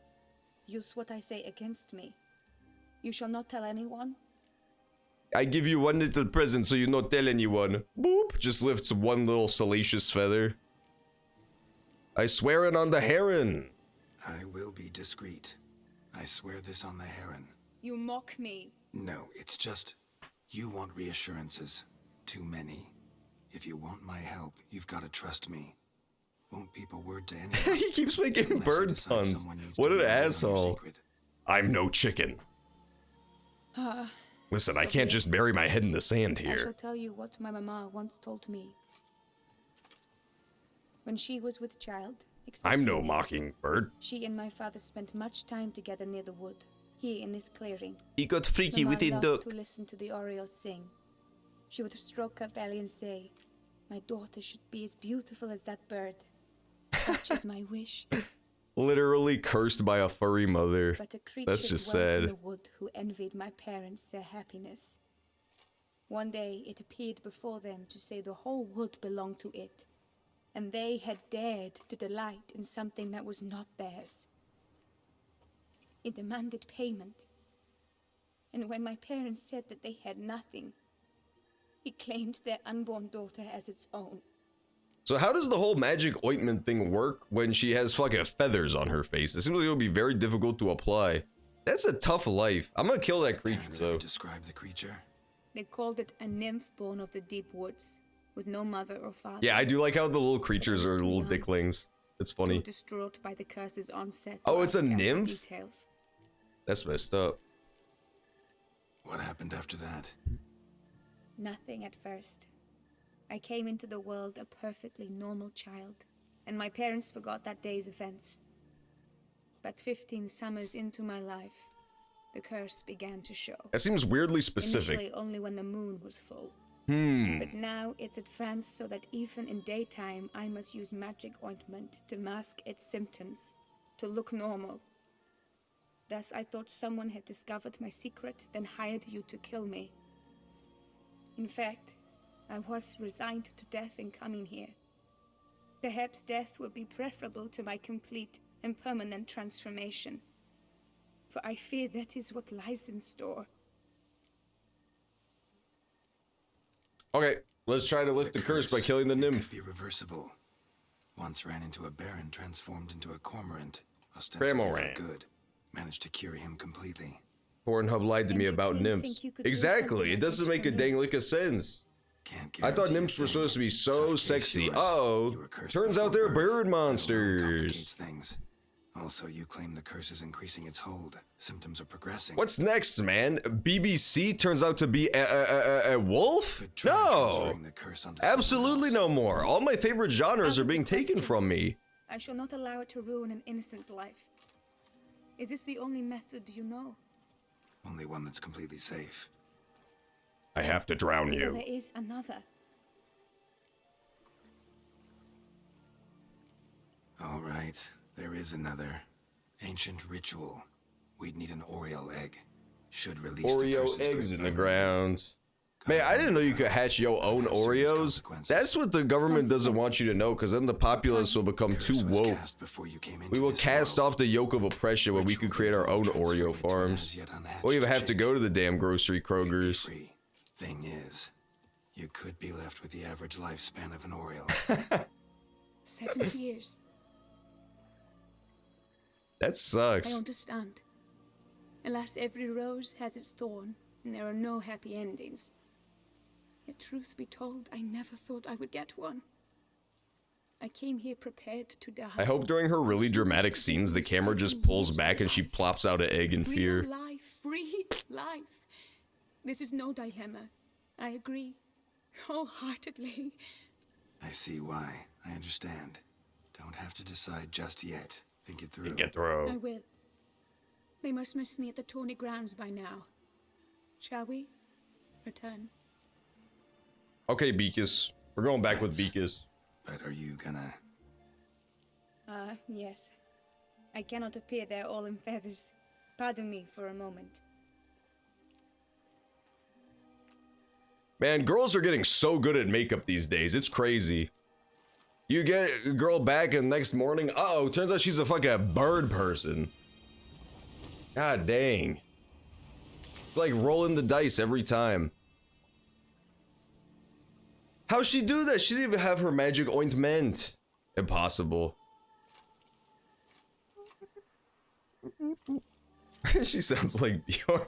Use what I say against me. You shall not tell anyone. I give you one little present so you not tell anyone. Boop. Just lifts one little salacious feather. I swear it on the heron. I will be discreet. I swear this on the heron. You mock me. No, it's just, you want reassurances. Too many. If you want my help, you've got to trust me. Won't peep a word to anyone. He keeps making unless you bird decide puns. someone needs What to an be in on your asshole. secret. I'm no chicken. Listen, I can't just bury my head in the sand I shall here. tell you what my mama once told me. When she was with child, I'm no expecting me, mockingbird. she and my father spent much time together near the wood, here in this clearing. He got freaky Mama with a loved duck. to listen to the orioles sing. She would stroke her belly and say, "My daughter should be as beautiful as that bird." Such is my wish. Literally cursed by a furry mother. But a creature That's just dwelt in sad. the wood who envied my parents their happiness. One day it appeared before them to say the whole wood belonged to it, and they had dared to delight in something that was not theirs. It demanded payment, and when my parents said that they had nothing, it claimed their unborn daughter as its own. So how does the whole magic ointment thing work when she has fucking feathers on her face? It seems like it would be very difficult to apply. That's a tough life. I'm gonna kill that creature though. Describe the creature. They called it a nymph born of the deep woods, with no mother or father. Yeah, I do like how the little creatures are little dicklings. It's Too funny. distraught by the curse's onset. Oh, to it's a ask after nymph? Details. That's messed up. What happened after that? Nothing at first. I came into the world a perfectly normal child, and my parents forgot that day's events. But 15 summers into my life, the curse began to show. That seems weirdly specific. Initially only when the moon was full. Hmm. But now it's advanced so that even in daytime I must use magic ointment to mask its symptoms, to look normal. Thus I thought someone had discovered my secret, then hired you to kill me. In fact, I was resigned to death in coming here. Perhaps death would be preferable to my complete and permanent transformation. For I fear that is what lies in store. Okay, let's try to lift the curse by killing the nymph. Could be reversible. Once ran into a baron transformed into a cormorant, ostensibly for Cramorant. good. Managed to cure him completely. Pornhub lied to me about nymphs. think you could do Exactly, something it like doesn't this make for a me? dang lick of sense. I thought guarantee nymphs a were thing. supposed to be so Tough case sexy. yours. Oh, You were cursed turns out before they're birth. bird That alone monsters. complicates things. Also, you claim the curse is increasing its hold. Symptoms are progressing. What's next, man? BBC turns out to be a wolf? No, transferring the curse onto someone absolutely no more. All my favorite genres are being taken from me. I shall not allow it to ruin an innocent's life. Is this the only method you know? Only one that's completely safe. I have to drown So you. there is another. All right, there is another. Ancient ritual. We'd need an Oriole egg. Should release the Oreo curse's eggs great in the memory. ground. Man, I didn't know you could hatch your own Oreos. That's what the government doesn't want you to know, because then the populace will become too woke. We will cast off the yoke of oppression when we could create our own Oreo farms. We'll even have to go to the damn grocery Krogers. Thing is, you could be left with the average lifespan of an Oriole. 7 years. That I sucks. understand. Alas, every rose has its thorn, and there are no happy endings. Yet, truth be told, I never thought I would get one. I came here prepared to die. I hope during her really dramatic scenes, the camera just pulls back and she plops out an egg in fear. Real life, free life. This is no dilemma. I agree. Wholeheartedly. I see why. I understand. Don't have to decide just yet. Think it through. Think it through. I will. They must miss me at the Tawny grounds by now. Shall we? Return. Okay, Beakus. We're going back with Beakus. But are you gonna... Yes. I cannot appear there all in feathers. Pardon me for a moment. Man, girls are getting so good at makeup these days. It's crazy. You get a girl back and next morning, uh-oh, turns out she's a fucking bird person. God dang. It's like rolling the dice every time. How'd she do that? She didn't even have her magic ointment. Impossible. She sounds like Bjorn.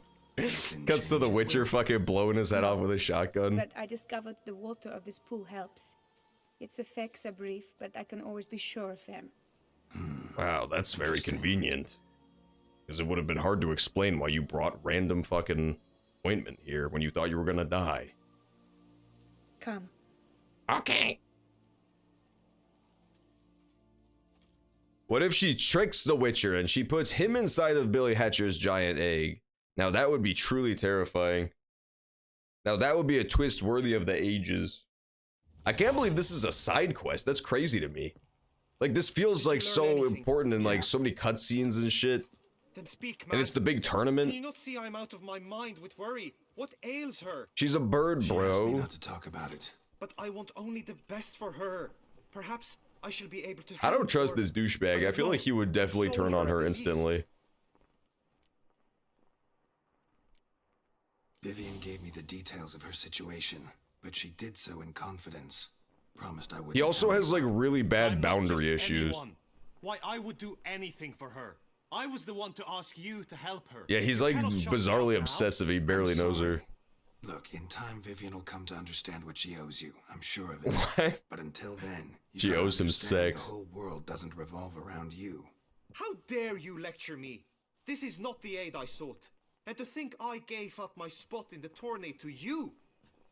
Cuts to the Witcher fucking blowing his head off with a shotgun. But I discovered the water of this pool helps. Its effects are brief, but I can always be sure of them. Wow, that's very convenient. Because it would have been hard to explain why you brought random fucking ointment here when you thought you were gonna die. Come. Okay. What if she tricks the Witcher and she puts him inside of Billy Hatcher's giant egg? Now that would be truly terrifying. Now that would be a twist worthy of the ages. I can't believe this is a side quest. That's crazy to me. Like, this feels like so important in like so many cutscenes and shit. Then speak, man. And it's the big tournament. Can you not see I'm out of my mind with worry? What ails her? She's a bird, She asked me bro. not to talk about it. But I want only the best for her. Perhaps I shall be able to I don't help trust her. this douchebag. I feel like he would definitely Console turn on her her at least. instantly. Vivian gave me the details of her situation, but she did so in confidence. Promised I would. He also has like really bad boundary issues. Anyone. Why, I would do anything for her. I was the one to ask you to help her. Yeah, he's You like cannot shut me bizarrely up now. obsessive. He barely knows her. Look, in time, Vivian will come to understand what she owes you. I'm sure of it. What? But until then, you She gotta owes him understand sex. The whole world doesn't revolve around you. How dare you lecture me? This is not the aid I sought. And to think I gave up my spot in the tourney to you.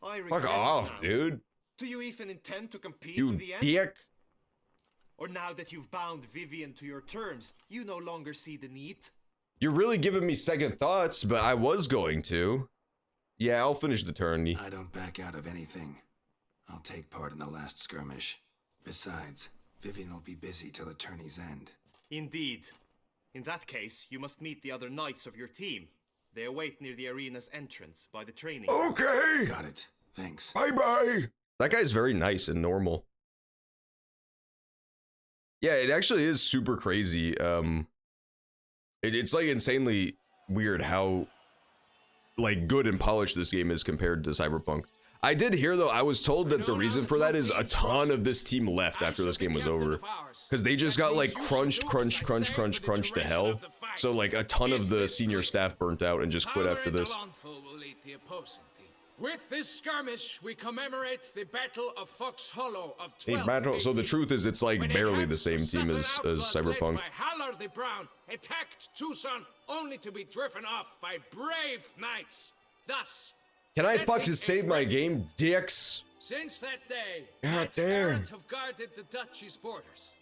I regret Fuck it off, now. dude. Do you even intend to compete You to the end? dick. Or now that you've bound Vivian to your terms, you no longer see the need? You're really giving me second thoughts, but I was going to. Yeah, I'll finish the tourney. I don't back out of anything. I'll take part in the last skirmish. Besides, Vivian will be busy till the tourney's end. Indeed. In that case, you must meet the other knights of your team. They await near the arena's entrance by the training. Okay. Got it. Thanks. Bye-bye. That guy's very nice and normal. Yeah, it actually is super crazy. It's like insanely weird how like good and polished this game is compared to Cyberpunk. I did hear though, I was told that the reason for that is a ton of this team left after this game was over. Because they just got like crunched to hell. So like a ton of the senior staff burnt out and just quit after this. Will lead the opposing team. With this skirmish, we commemorate the Battle of Fox Hollow of 12. So the truth is it's like barely the same team as Cyberpunk. By Halar the Brown attacked Tucson only to be driven off by brave knights. Thus, Can I setting fucking a save my precedent. game, dicks? Since that day, God knights damn. errant have guarded the duchy's borders.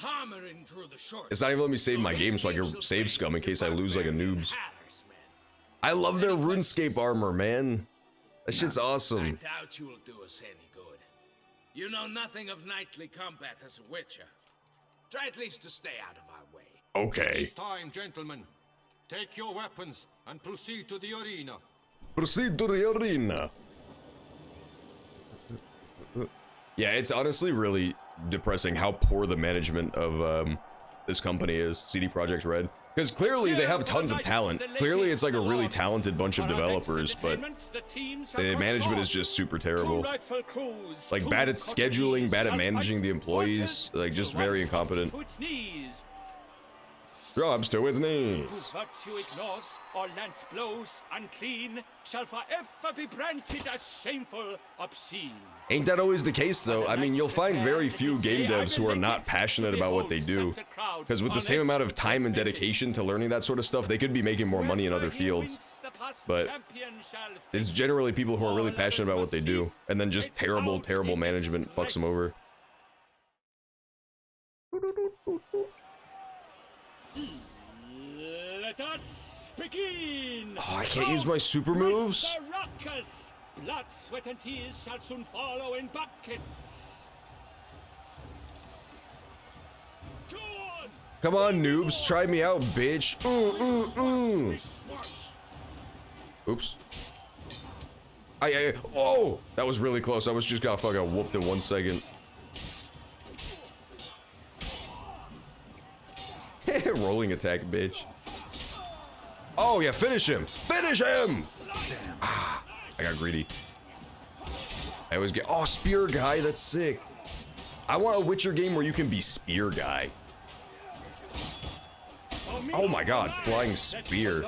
hammering through the short. It's not even letting me save my game so I can save scum in case I lose like a noobs. I love their RuneScape armor, man. That shit's I awesome. doubt you'll do us any good. You know nothing of knightly combat as a witcher. Try at least to stay out of our way. Okay. It is time, gentlemen. Take your weapons and proceed to the arena. Proceed to the arena. Yeah, it's honestly really depressing how poor the management of this company is, CD Projekt Red. Because clearly they have tons of talent. Clearly it's like a really talented bunch of developers, but the management is just super terrible. Like bad at scheduling, bad at managing the employees, like just very incompetent. Drops to its knees. Who virtue ignores or lance blows unclean shall forever be branded as shameful, obscene. Ain't that always the case though? I mean, you'll find very few game devs who are not passionate about what they do. Because with the same amount of time and dedication to learning that sort of stuff, they could be making more money in other fields. But it's generally people who are really passionate about what they do. And then just terrible, terrible management fucks them over. Let us begin. Oh, I can't use my super moves? Blood, sweat, and tears shall soon follow in buckets. Come on, noobs, try me out, bitch. Oops. Oh! That was really close. I was just got fucking whooped in 1 second. Rolling attack, bitch. Oh, yeah, finish him! Finish him! Ah, I got greedy. I always get... Oh, Spear Guy, that's sick. I want a Witcher game where you can be Spear Guy. Oh my god, flying spear.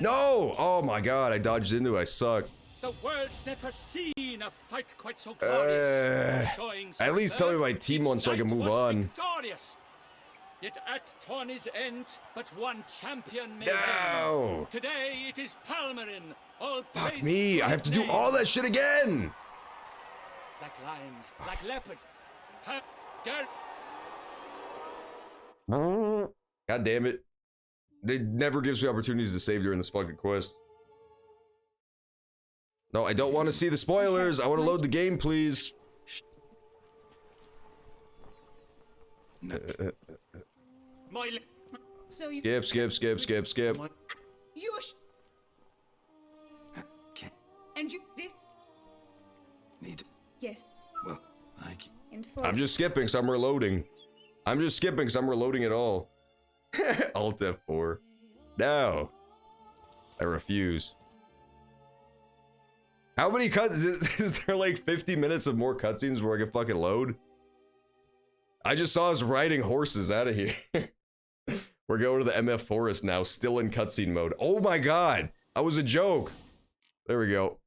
No! Oh my god, I dodged into it, I suck. The world's never seen a fight quite so glorious. At least tell me my team won so I can move on. Victorious. Yet at tourney's end, but one champion may No! win. Today it is Palmerin. All Fuck me, I have to do all that shit again! Like lions, like leopards. God damn it. It never gives me opportunities to save during this fucking quest. No, I don't want to see the spoilers. I want to load the game, please. Skip. You and you this need. Yes. Well, I'm just skipping, so I'm reloading. It all. Alt F4. No. I refuse. How many cuts? Is there like 50 minutes of more cutscenes where I can fucking load? I just saw us riding horses out of here. We're going to the MF Forest now, still in cutscene mode. Oh my god! That was a joke! There we go.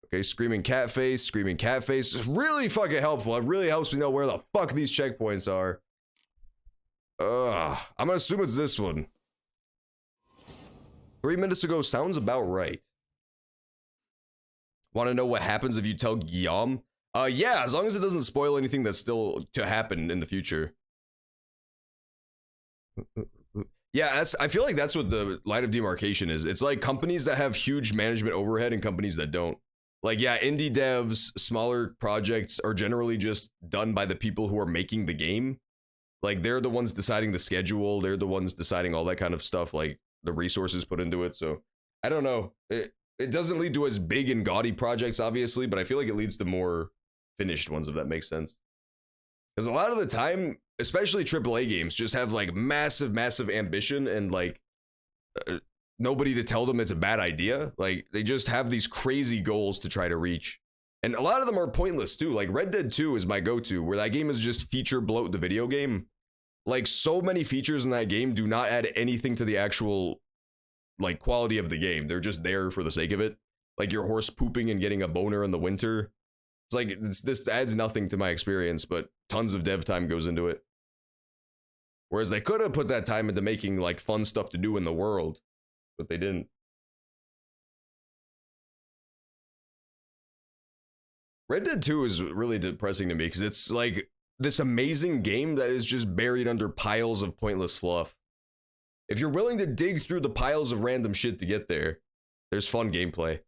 Okay, screaming cat face. It's really fucking helpful. It really helps me know where the fuck these checkpoints are. I'm gonna assume it's this one. 3 minutes ago sounds about right. Want to know what happens if you tell Guillaume? Yeah, as long as it doesn't spoil anything that's still to happen in the future. Yeah, I feel like that's what the line of demarcation is. It's like companies that have huge management overhead and companies that don't. Like, yeah, indie devs, smaller projects are generally just done by the people who are making the game. Like, they're the ones deciding the schedule. They're the ones deciding all that kind of stuff, like the resources put into it. So, I don't know. It doesn't lead to as big and gaudy projects, obviously, but I feel like it leads to more finished ones, if that makes sense. Because a lot of the time, especially AAA games, just have like massive ambition and like nobody to tell them it's a bad idea. Like, they just have these crazy goals to try to reach. And a lot of them are pointless too. Like Red Dead 2 is my go-to, where that game is just feature bloat the video game. Like, so many features in that game do not add anything to the actual like quality of the game. They're just there for the sake of it. Like your horse pooping and getting a boner in the winter. It's like, this adds nothing to my experience, but tons of dev time goes into it. Whereas they could have put that time into making like fun stuff to do in the world, but they didn't. Red Dead 2 is really depressing to me because it's like this amazing game that is just buried under piles of pointless fluff. If you're willing to dig through the piles of random shit to get there, there's fun gameplay.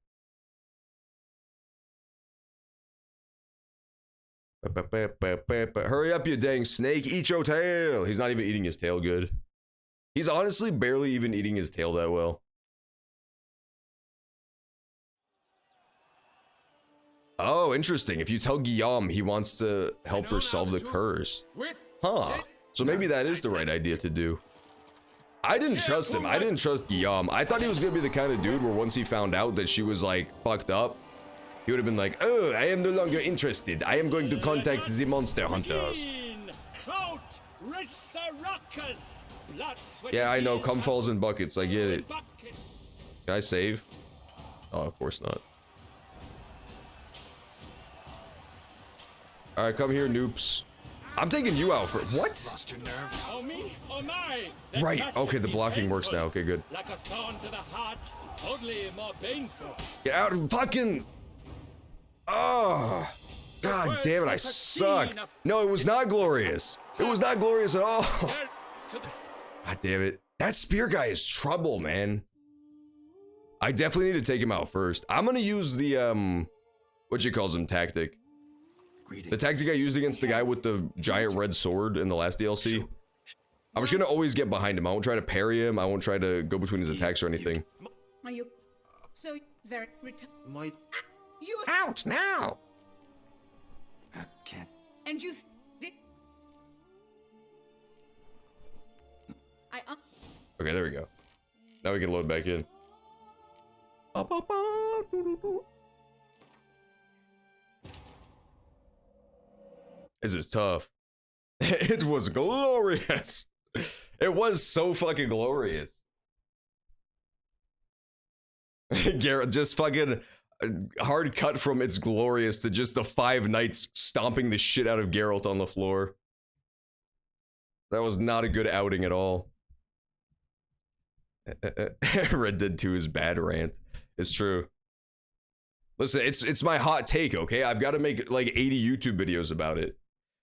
Hurry up, you dang snake. Eat your tail. He's not even eating his tail good. He's honestly barely even eating his tail that well. Oh, interesting. If you tell Guillaume he wants to help her solve the curse. Huh. So maybe that is the right idea to do. I didn't trust him. I didn't trust Guillaume. I thought he was gonna be the kind of dude where once he found out that she was like fucked up, he would have been like, oh, I am no longer interested. I am going to contact the monster hunters. Yeah, I know. Cum falls in buckets. I get it. Can I save? Oh, of course not. Alright, come here, noobs. I'm taking you out for what? Right, okay, the blocking works now. Okay, good. Like a thorn to the heart, only more painful. Get out of fucking. Oh, god damn it, I suck. No, it was not glorious. It was not glorious at all. God damn it. That spear guy is trouble, man. I definitely need to take him out first. I'm gonna use the, what you calls him, tactic. The tactic I used against the guy with the giant red sword in the last DLC. I'm just gonna always get behind him. I won't try to parry him. I won't try to go between his attacks or anything. Are you so very You out now. Can't. And you Okay, there we go. Now we can load back in. This is tough. It was glorious. It was so fucking glorious. Garrett just fucking hard cut from it's glorious to just the 5 knights stomping the shit out of Geralt on the floor. That was not a good outing at all. Red Dead 2 is bad rant. It's true. Listen, it's my hot take, okay? I've got to make like 80 YouTube videos about it.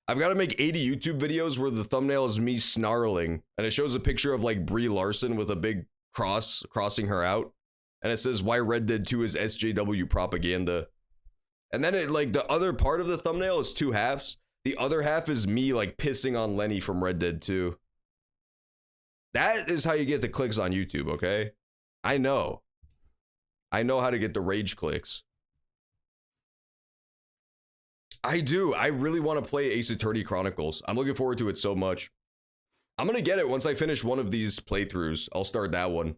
I've got to make 80 YouTube videos where the thumbnail is me snarling and it shows a picture of like Brie Larson with a big cross crossing her out. And it says why Red Dead 2 is SJW propaganda. And then it like the other part of the thumbnail is 2 halves. The other half is me like pissing on Lenny from Red Dead 2. That is how you get the clicks on YouTube, okay? I know. I know how to get the rage clicks. I do. I really want to play Ace Attorney Chronicles. I'm looking forward to it so much. I'm going to get it once I finish one of these playthroughs. I'll start that one.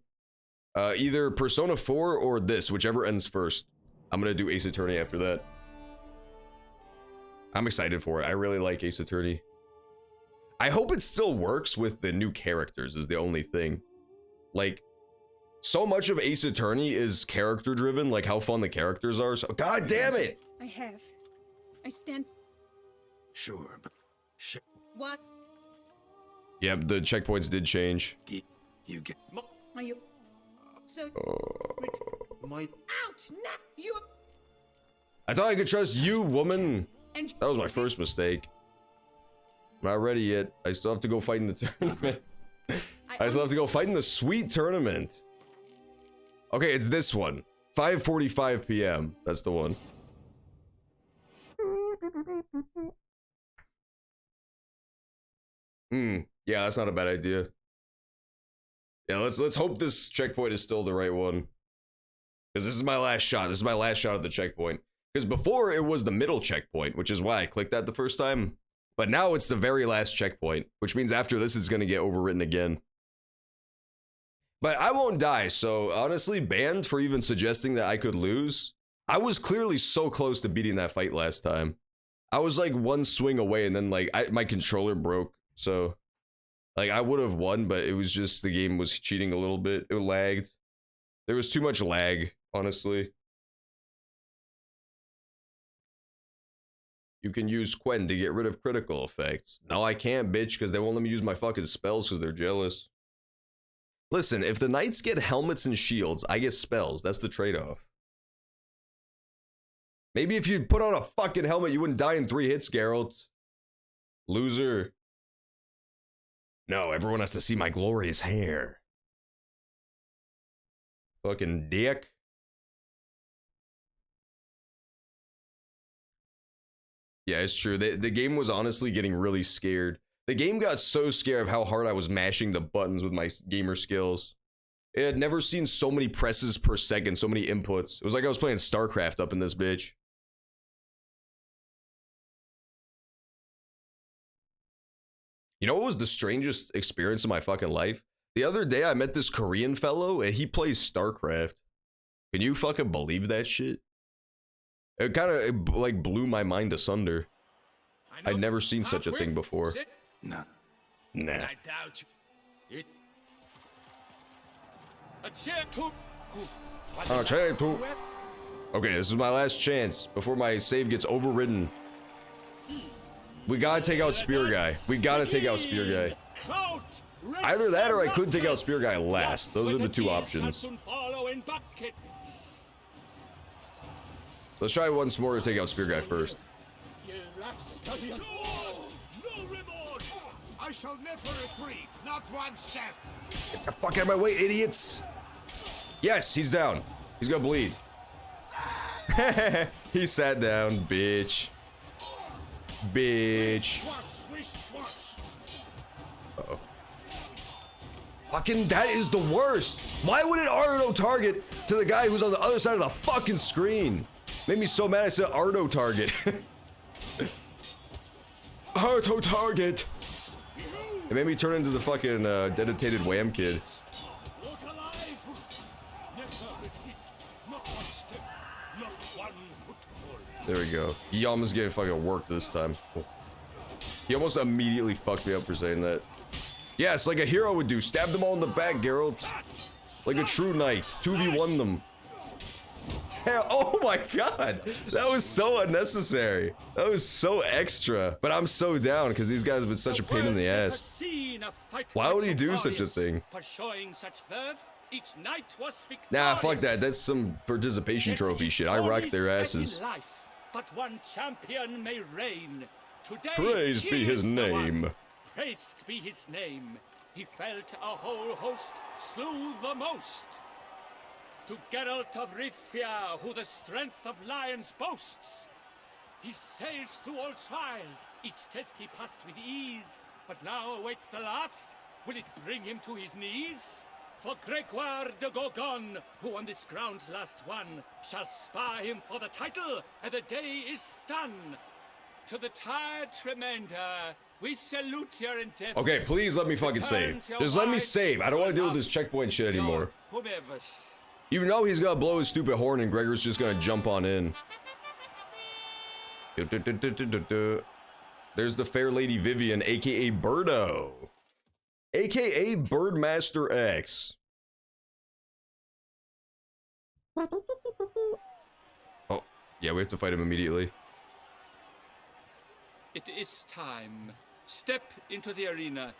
Either Persona 4 or this, whichever ends first. I'm going to do Ace Attorney after that. I'm excited for it. I really like Ace Attorney. I hope it still works with the new characters is the only thing. Like, so much of Ace Attorney is character driven, like how fun the characters are. So, god damn it! I have. I stand. Sure, but What? Yep, the checkpoints did change. You get. Are you so My out now? You. I thought I could trust you, woman. And That was my first mistake. I'm not ready yet. I still have to go fight in the tournament. I still have to go fight in the sweet tournament. Okay, it's this one. 5:45 p.m. That's the one. Yeah, that's not a bad idea. Yeah, let's hope this checkpoint is still the right one. Because this is my last shot. This is my last shot at the checkpoint. Because before it was the middle checkpoint, which is why I clicked that the first time. But now it's the very last checkpoint, which means after this it's going to get overwritten again. But I won't die, so honestly, banned for even suggesting that I could lose. I was clearly so close to beating that fight last time. I was like one swing away and then like my controller broke, so like I would have won, but it was just the game was cheating a little bit. It lagged. There was too much lag, honestly. You can use Quen to get rid of critical effects. No, I can't, bitch, because they won't let me use my fucking spells because they're jealous. Listen, if the knights get helmets and shields, I get spells. That's the trade-off. Maybe if you put on a fucking helmet, you wouldn't die in 3 hits, Geralt. Loser. No, everyone has to see my glorious hair. Fucking dick. Yeah, it's true. The game was honestly getting really scared. The game got so scared of how hard I was mashing the buttons with my gamer skills. It had never seen so many presses per second, so many inputs. It was like I was playing StarCraft up in this bitch. You know what was the strangest experience of my fucking life? The other day I met this Korean fellow and he plays StarCraft. Can you fucking believe that shit? It kind of like blew my mind asunder. I'd never seen such a thing before. No. Nah. I doubt you. A chair to. Okay, this is my last chance before my save gets overridden. We gotta take out Spear Guy. We gotta take out Spear Guy. Either that or I could take out Spear Guy last. Those are the two options. Let's try once more to take out Spear Guy first. I shall never retreat, not one step. Get the fuck out of my way, idiots! Yes, he's down. He's gonna bleed. He sat down, bitch. Bitch. Uh-oh. Fucking, that is the worst. Why would it auto target to the guy who's on the other side of the fucking screen? Made me so mad I said auto target. Auto target. It made me turn into the fucking dedicated Wham kid. There we go. He almost getting fucking worked this time. Oh. He almost immediately fucked me up for saying that. Yes, like a hero would do. Stab them all in the back, Geralt. Like a true knight. 2v1 them. Hell, oh my god. That was so unnecessary. That was so extra. But I'm so down because these guys have been such a pain in the ass. Why would he do such a thing? For showing such verve, each knight was victorious. Nah, fuck that. That's some participation trophy shit. I rocked their asses. Life, but one champion may reign. Today, Praised be his name. Praised be his name. He felt a whole host, slew the most. To Geralt of Rivia, who the strength of lions boasts. He sailed through all trials, each test he passed with ease. But now awaits the last. Will it bring him to his knees? For Gregoire de Gorgon, who on this ground last won, shall spar him for the title, and the day is done. To the tired Tremenda, we salute your endeavors. Okay, please let me fucking save. Just let me save. I don't want to deal with this checkpoint shit anymore. You know he's gonna blow his stupid horn and Gregor's just gonna jump on in. There's the fair lady Vivian, aka Birdo. AKA Birdmaster X. Oh, yeah, we have to fight him immediately. It is time. Step into the arena.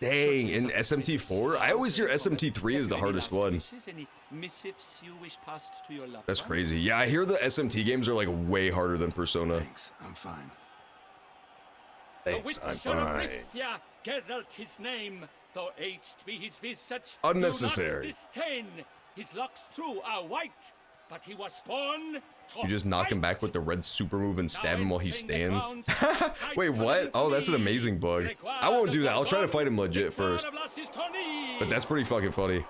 Dang, in SMT4? I always hear SMT3 is the hardest one. Any missives you wish passed to your loved That's ones? crazy. Yeah, I hear the SMT games are like way harder than Persona. Thanks, I'm fine. Thanks, I'm fine. Rithia, Geralt his name, though aged be his visage. Unnecessary. Do not disdain. His locks true are white, but he was born. You just knock him back with the red super move and stab him while he stands. Wait, what? Oh, that's an amazing bug. I won't do that. I'll try to fight him legit first. But that's pretty fucking funny.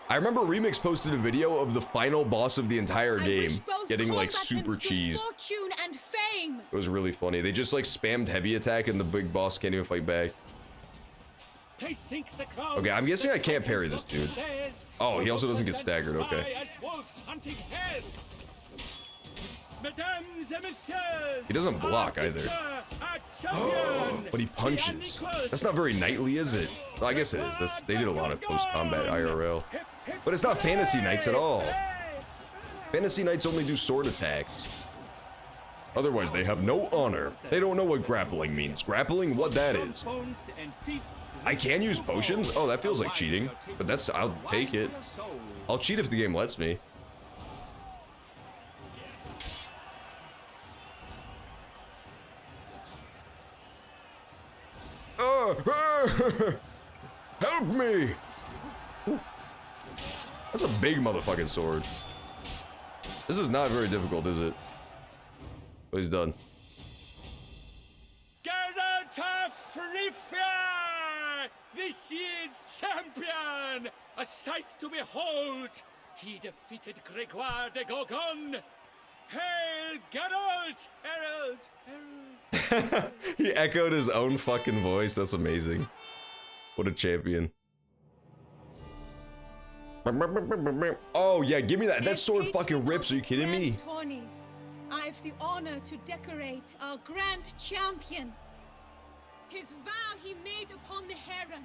I remember Remix posted a video of the final boss of the entire game getting like super cheesed. Fortune and fame. It was really funny. They just like spammed heavy attack and the big boss can't even fight back. Okay, I'm guessing I can't parry this dude. Oh, he also doesn't get staggered. Okay. He doesn't block either. But he punches. That's not very knightly, is it? Well, I guess it is. They did a lot of post-combat IRL. But it's not Fantasy Knights at all. Fantasy Knights only do sword attacks. Otherwise, they have no honor. They don't know what grappling means. Grappling, what that is. I can use potions? Oh, that feels like cheating. But that's, I'll take it. I'll cheat if the game lets me. Help me! Ooh. That's a big motherfucking sword. This is not very difficult, is it? But he's done. Geralt of Rivia! This year's champion! A sight to behold! He defeated Gregoire de Gorgon! Hail Geralt! Herald! He echoed his own fucking voice. That's amazing. What a champion. Oh yeah, give me that. That sword fucking rips. Are you kidding me? Tawny, I've the honor to decorate our grand champion. His vow he made upon the Heron.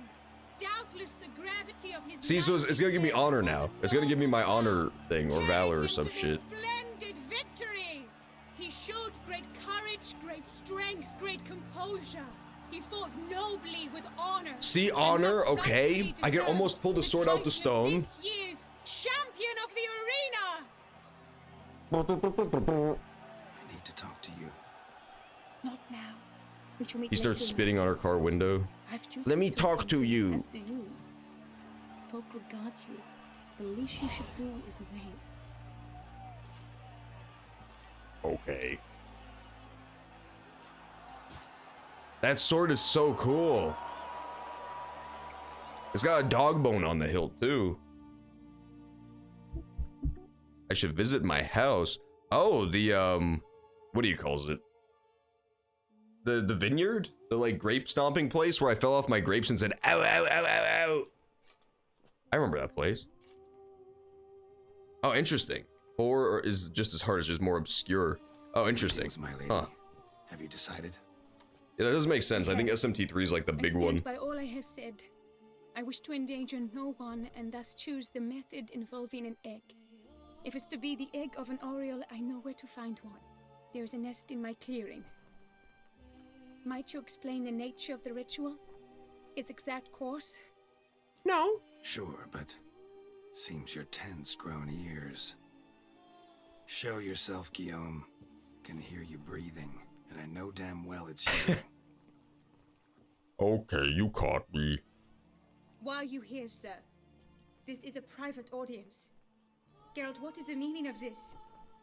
Doubtless the gravity of his See, so it's gonna give me honor now. It's gonna give me my honor thing or valor or some shit. Splendid victory! He showed great courage, great strength, great composure. He fought nobly with honor. See, honor, okay? I can almost pull the sword out the stone. This year's champion of the arena. I need to talk to you. Not now. We shall meet He starts later. spitting on her car window. I've duties Let me to talk attend to you. As do you. Folk regard you. The least you should do is wave. Okay. That sword is so cool. It's got a dog bone on the hilt too. I should visit my house. Oh, the what do you call it? The vineyard? The like grape stomping place where I fell off my grapes and said ow ow ow ow ow. I remember that place. Oh, interesting. 4 is just as hard, it's just more obscure. Oh, interesting. My lady. Huh. Have you decided? Yeah, that does make sense. I think SMT3 is like the big I one. stand by all I have said. I wish to endanger no one and thus choose the method involving an egg. If it's to be the egg of an oriole, I know where to find one. There is a nest in my clearing. Might you explain the nature of the ritual? Its exact course? No. Sure, but seems your tense grown ears. Show yourself, Guillaume. Can hear you breathing, and I know damn well it's you. Okay, you caught me. Why are you here, sir? This is a private audience. Geralt, what is the meaning of this?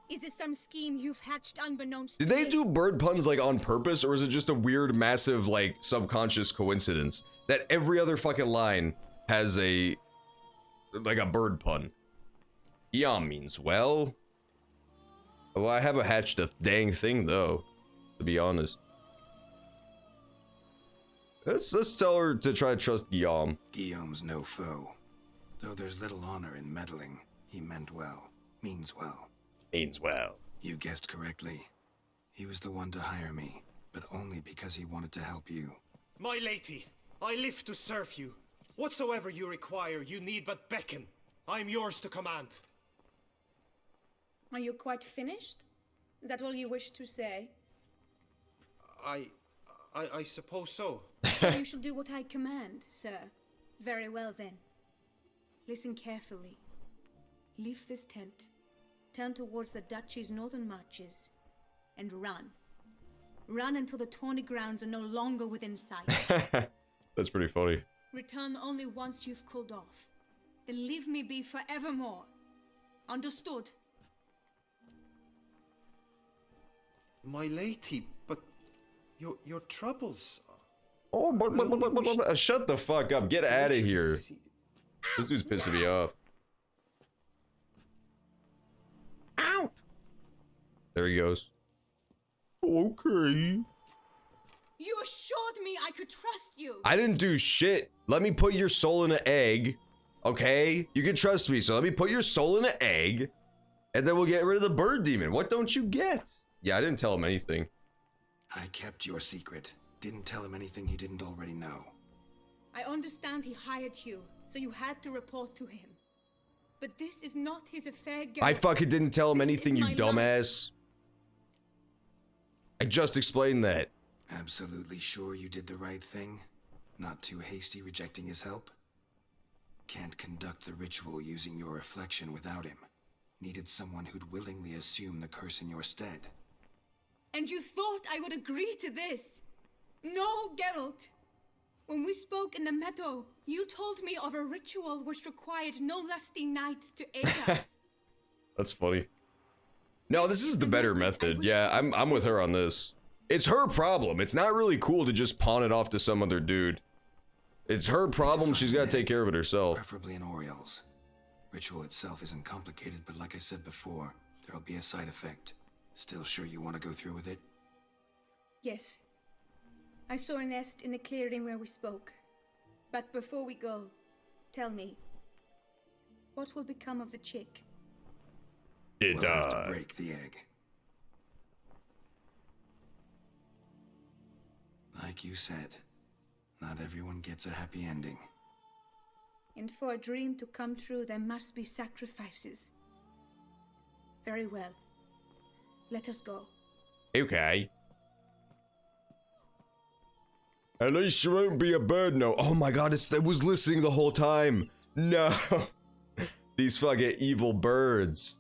Is this some scheme you've hatched unbeknownst Did to they me? do bird puns like on purpose, or is it just a weird, massive, like, subconscious coincidence that every other fucking line has a, like a bird pun? Yum means well. Well, I haven't hatched a dang thing though, to be honest. Let's tell her to try to trust Guillaume. Guillaume's no foe. Though there's little honor in meddling, he meant well. Means well. Means well. You guessed correctly. He was the one to hire me, but only because he wanted to help you. My lady, I live to serve you. Whatsoever you require, you need but beckon. I am yours to command. Are you quite finished? Is that all you wish to say? I suppose so. So you shall do what I command, sir. Very well then. Listen carefully. Leave this tent. Turn towards the duchy's northern marches. And run. Run until the tawny grounds are no longer within sight. That's pretty funny. Return only once you've cooled off. Then leave me be forevermore. Understood? My lady, but your troubles. Oh, shut the fuck up. Get out of here. This dude's pissing me off. Ow! There he goes. Okay. You assured me I could trust you. I didn't do shit. Let me put your soul in an egg. Okay? You can trust me, so let me put your soul in an egg. And then we'll get rid of the bird demon. What don't you get? Yeah, I didn't tell him anything. I kept your secret. Didn't tell him anything he didn't already know. I understand he hired you, so you had to report to him. But this is not his affair, Geralt. I fucking didn't tell him anything, you my dumbass. I just explained that. Absolutely sure you did the right thing? Not too hasty rejecting his help? Can't conduct the ritual using your reflection without him. Needed someone who'd willingly assume the curse in your stead. And you thought I would agree to this? No, Geralt. When we spoke in the meadow, you told me of a ritual which required no lusty knights to aid us. That's funny. No, this is the better method. Yeah, I'm with her on this. It's her problem. It's not really cool to just pawn it off to some other dude. It's her problem. She's got to take care of it herself. Preferably in Oriel's. Ritual itself isn't complicated, but like I said before, there'll be a side effect. Still sure you want to go through with it? Yes. I saw a nest in the clearing where we spoke. But before we go, tell me, what will become of the chick? It We'll have to break the egg. Like you said, not everyone gets a happy ending. And for a dream to come true, there must be sacrifices. Very well. Let us go. Okay. At least you won't be a bird, no. Oh my god, it was listening the whole time. No. These fucking evil birds.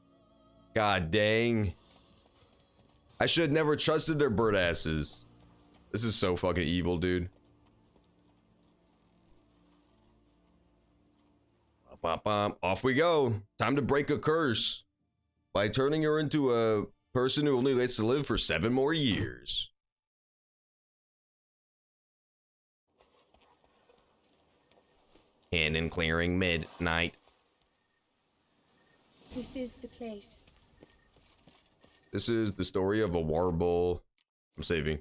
God dang. I should have never trusted their bird asses. This is so fucking evil, dude. Off we go. Time to break a curse. By turning her into a person who only gets to live for 7 more years. Cannon clearing midnight. This is the place. This is the story of a warble. I'm saving.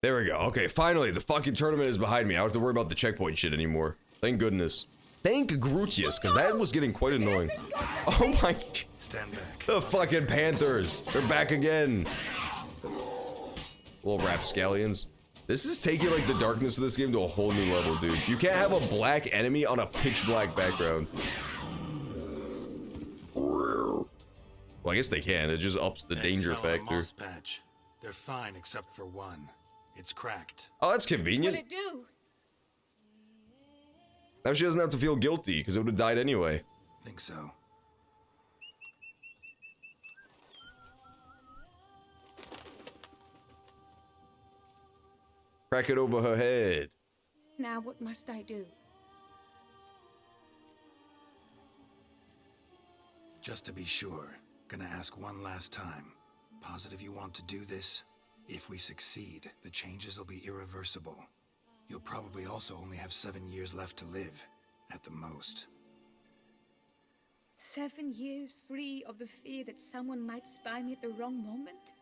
There we go. Okay, finally, the fucking tournament is behind me. I don't have to worry about the checkpoint shit anymore. Thank goodness. Thank Grutius, because that was getting quite annoying. Oh my... Stand back. The fucking Panthers. They're back again. Little rapscallions. This is taking, like, the darkness of this game to a whole new level, dude. You can't have a black enemy on a pitch black background. Well, I guess they can. It just ups the danger factor. Moss patch. They're fine except for one. It's cracked. Oh, that's convenient. Will it do? Now she doesn't have to feel guilty, because it would have died anyway. Think so. Crack it over her head. Now what must I do? Just to be sure, gonna ask one last time. Positive you want to do this? If we succeed, the changes will be irreversible. You'll probably also only have 7 years left to live, at the most. 7 years free of the fear that someone might spy me at the wrong moment?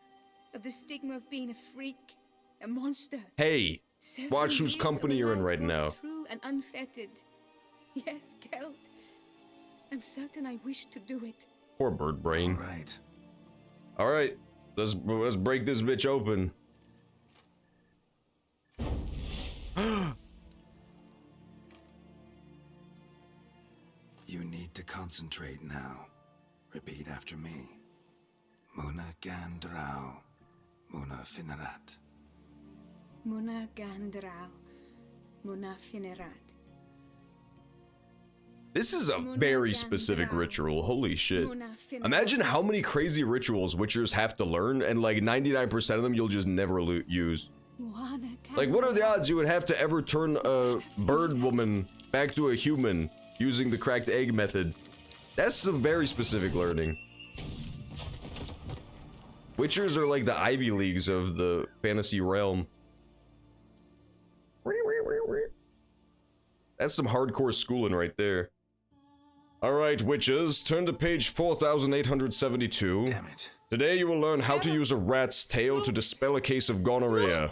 Of the stigma of being a freak, a monster? Hey, 7 watch whose years company of a you're in life right both now. True and unfettered. Yes, Kelt. I'm certain I wish to do it. Poor bird brain. Right. Alright, let's break this bitch open. You need to concentrate now. Repeat after me. Muna Gandrau. Muna Finerat. Muna Gandrau. Muna Finerat. This is a very specific ritual. Holy shit. Imagine how many crazy rituals Witchers have to learn, and like 99% of them you'll just never use. Like, what are the odds you would have to ever turn a bird woman back to a human using the cracked egg method? That's some very specific learning. Witchers are like the Ivy Leagues of the fantasy realm. That's some hardcore schooling right there. Alright, witches, turn to page 4872. Damn it. Today you will learn how to use a rat's tail to dispel a case of gonorrhea.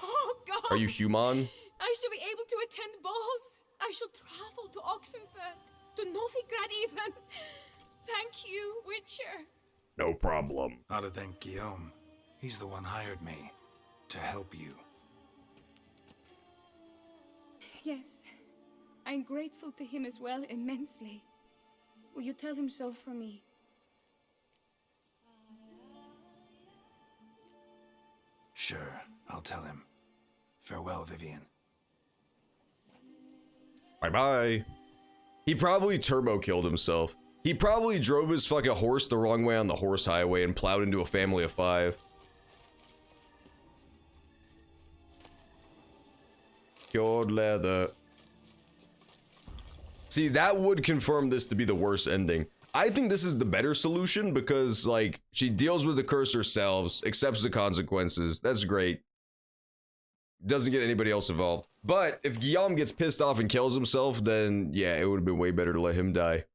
Oh, God! Are you human? I shall be able to attend balls. I shall travel to Oxenfurt, to Novigrad even. Thank you, Witcher. No problem. Ought to thank Guillaume. He's the one hired me. To help you. Yes. I'm grateful to him as well, immensely. Will you tell him so for me? Sure, I'll tell him. Farewell, Vivian. Bye-bye. He probably turbo killed himself. He probably drove his fucking horse the wrong way on the horse highway and plowed into a family of 5. Cured leather. See, that would confirm this to be the worst ending. I think this is the better solution because, like, she deals with the curse herself, accepts the consequences. That's great. Doesn't get anybody else involved. But if Guillaume gets pissed off and kills himself, then yeah, it would have been way better to let him die.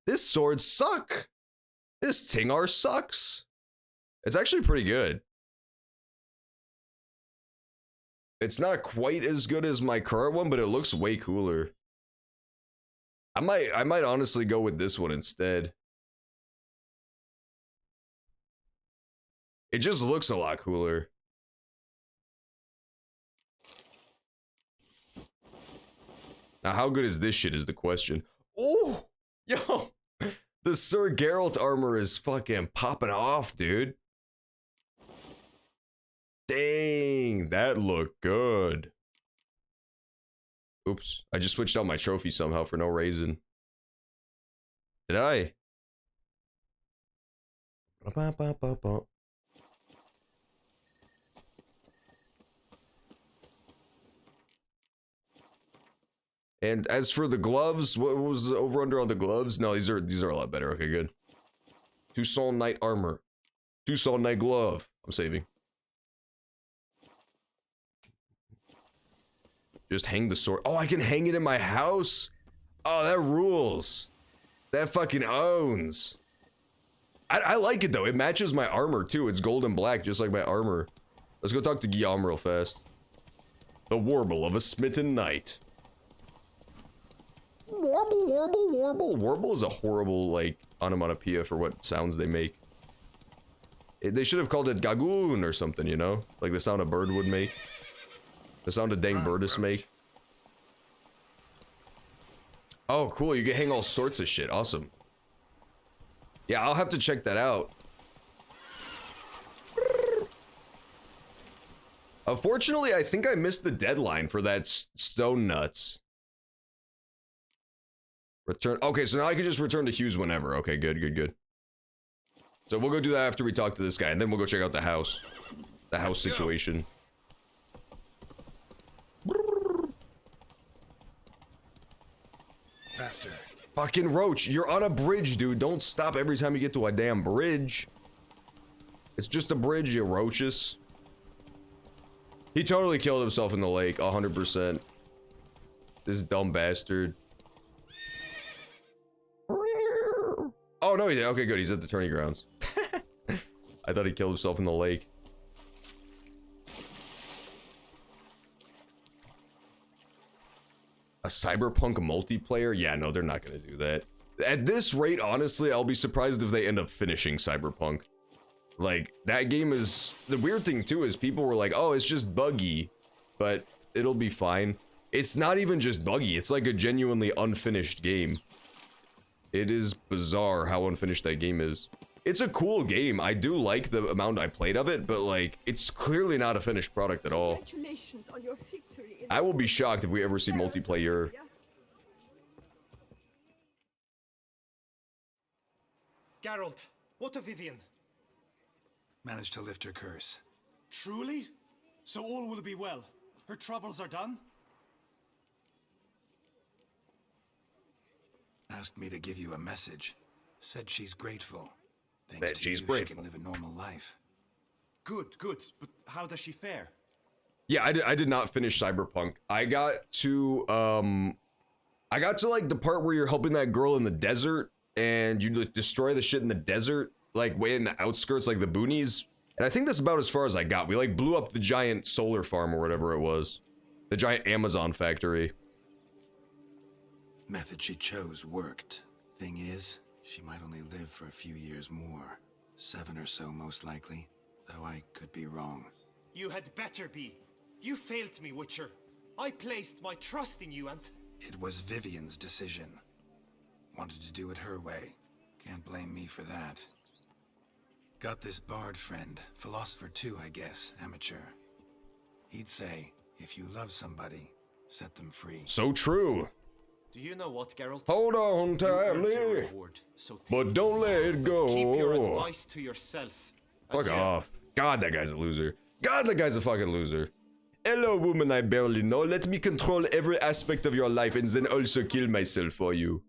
This sword sucks. This Tingar sucks. It's actually pretty good. It's not quite as good as my current one, but it looks way cooler. I might honestly go with this one instead. It just looks a lot cooler. Now, how good is this shit is the question. Oh, yo, the Sir Geralt armor is fucking popping off, dude. Dang, that looked good. Oops, I just switched out my trophy somehow for no reason. Did I? And as for the gloves, what was the over under on the gloves? No, these are a lot better. Okay, good. Toussaint Knight armor. Toussaint Knight glove. I'm saving. Just hang the sword. Oh, I can hang it in my house? Oh, that rules. That fucking owns. I like it though. It matches my armor too. It's gold and black, just like my armor. Let's go talk to Guillaume real fast. The warble of a smitten knight. Warble, warble, warble. Warble is a horrible, like, onomatopoeia for what sounds they make. They should have called it gagoon or something, you know? Like the sound a bird would make. The sound a dang birdus make. Oh, cool. You can hang all sorts of shit. Awesome. Yeah, I'll have to check that out. Unfortunately, I think I missed the deadline for that stone nuts. Return. Okay, so now I can just return to Hughes whenever. Okay, good, good, good. So we'll go do that after we talk to this guy, and then we'll go check out the house. The house situation. Faster. Fucking Roach, you're on a bridge, dude. Don't stop every time you get to a damn bridge. It's just a bridge, you roaches. He totally killed himself in the lake, 100%. This dumb bastard. Oh, no, he did. Okay, good. He's at the tourney grounds. I thought he killed himself in the lake. A Cyberpunk multiplayer? Yeah, no, they're not gonna do that. At this rate, honestly, I'll be surprised if they end up finishing Cyberpunk. Like, that game is... The weird thing, too, is people were like, oh, it's just buggy, but it'll be fine. It's not even just buggy. It's like a genuinely unfinished game. It is bizarre how unfinished that game is. It's a cool game. I do like the amount I played of it, but, like, it's clearly not a finished product at all. Congratulations on your victory. I will be shocked if we ever see multiplayer. Geralt, what of Vivian? Managed to lift her curse. Truly? So all will be well. Her troubles are done? Asked me to give you a message. Said she's grateful. Thanks That to she's you, grateful. She can live a normal life. Good, good. But how does she fare? Yeah, I did not finish Cyberpunk. I got to like the part where you're helping that girl in the desert and you like destroy the shit in the desert, like way in the outskirts, like the boonies. And I think that's about as far as I got. We like blew up the giant solar farm or whatever it was. The giant Amazon factory. Method she chose worked. Thing is, she might only live for a few years more. 7 or so most likely, though I could be wrong. You had better be. You failed me, Witcher. I placed my trust in you and... It was Vivian's decision. Wanted to do it her way. Can't blame me for that. Got this bard friend, philosopher too, I guess, amateur. He'd say, if you love somebody, set them free. So true. Do you know what, Geralt? Hold on You earned your tightly, reward, so take but don't let it go. Keep your advice to yourself. Fuck Adieu. off. God, that guy's a loser. God, that guy's a fucking loser. Hello, woman I barely know. Let me control every aspect of your life and then also kill myself for you.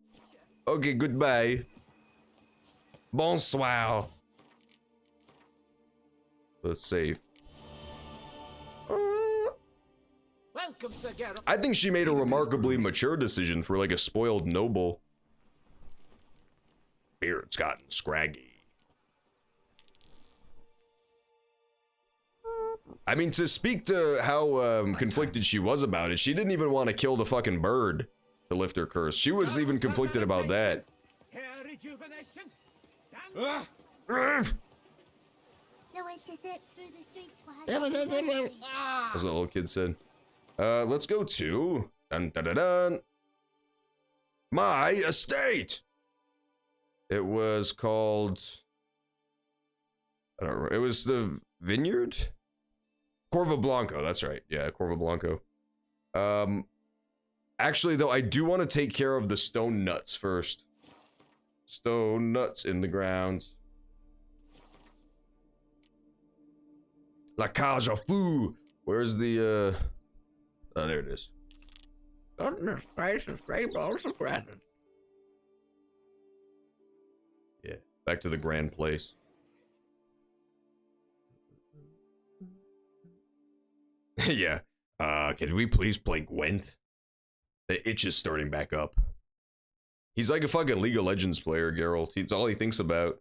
Okay, goodbye. Bonsoir. Let's save. Welcome, Sir Geralt. I think she made a remarkably mature decision for like a spoiled noble. Beard's gotten scraggy. I mean, to speak to how conflicted she was about it, she didn't even want to kill the fucking bird to lift her curse. She was even conflicted about that. Hair rejuvenation. No witches through the streets will have That's what the little kid said. Let's go to dun, dun, dun, dun. My estate. It was called, I don't remember. It was the vineyard? Corvo Blanco, that's right. Yeah, Corvo Blanco. Actually, though, I do want to take care of the stone nuts first. Stone nuts in the ground. La Cage aux Fous. Where's the, oh, there it is. Goodness gracious, rainbows of granite. Yeah, back to the grand place. Yeah. Can we please play Gwent? The itch is starting back up. He's like a fucking League of Legends player, Geralt. It's all he thinks about.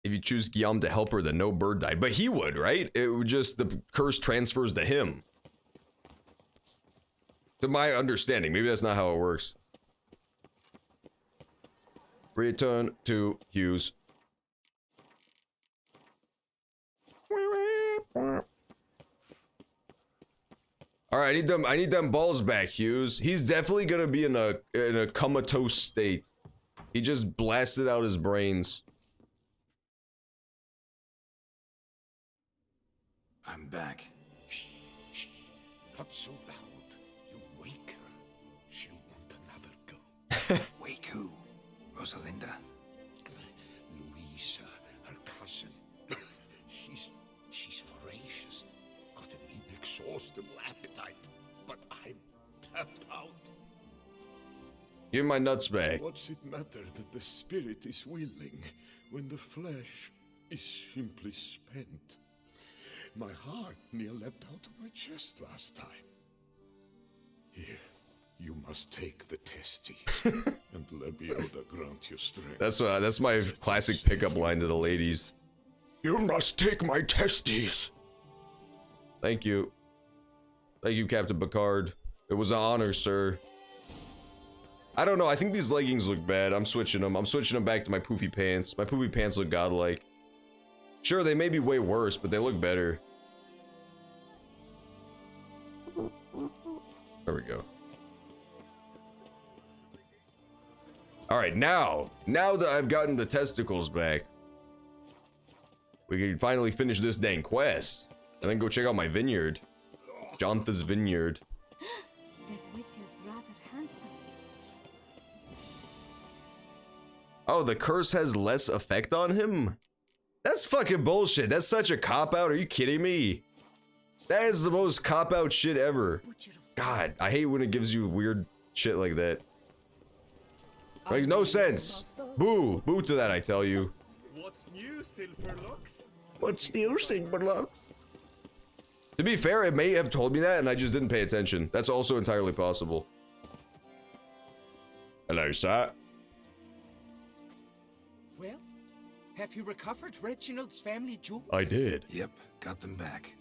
If you choose Guillaume to help her, then no bird died. But he would, right? It would just, the curse transfers to him. To my understanding. Maybe that's not how it works. Return to Hughes. Alright, I need them balls back, Hughes. He's definitely gonna be in a comatose state. He just blasted out his brains. I'm back. Shh, shh, not so loud. You wake her. She'll want another go. Wake who? Rosalinda? Louisa, her cousin. She's voracious. Got an inexhaustible appetite. But I'm tapped out. Give my nuts back. What's it matter that the spirit is willing when the flesh is simply spent? My heart near leapt out of my chest last time. Here, you must take the testy, and Lebioda grant you strength. That's my classic pickup line to the ladies. You must take my testes. Thank you. Thank you, Captain Picard. It was an honor, sir. I don't know, I think these leggings look bad. I'm switching them. I'm switching them back to my poofy pants. My poofy pants look godlike. Sure, they may be way worse, but they look better. There we go. Alright, now that I've gotten the testicles back, we can finally finish this dang quest. And then go check out my vineyard. Jontha's vineyard. That Witcher's rather handsome. Oh, the curse has less effect on him? That's fucking bullshit. That's such a cop-out. Are you kidding me? That is the most cop-out shit ever. God, I hate when it gives you weird shit like that. Makes no sense. Boo. Boo to that, I tell you. What's new, Silverlocks? What's new, Silverlocks? To be fair, it may have told me that and I just didn't pay attention. That's also entirely possible. Hello, sir. Well, have you recovered Reginald's family jewels? I did. Yep, got them back.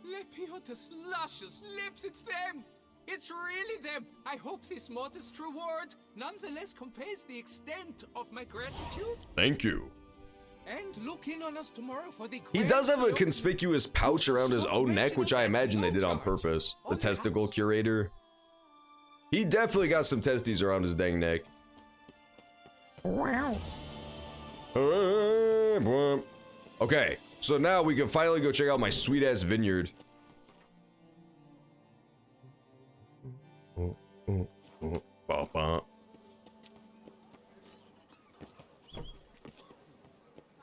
Lepioda's luscious lips, it's them! It's really them! I hope this modest reward nonetheless conveys the extent of my gratitude. Thank you. And look in on us tomorrow for the He does have a conspicuous pouch around his own neck, which I imagine they did on purpose. The testicle curator. He definitely got some testes around his dang neck. Wow. Okay, so now we can finally go check out my sweet-ass vineyard.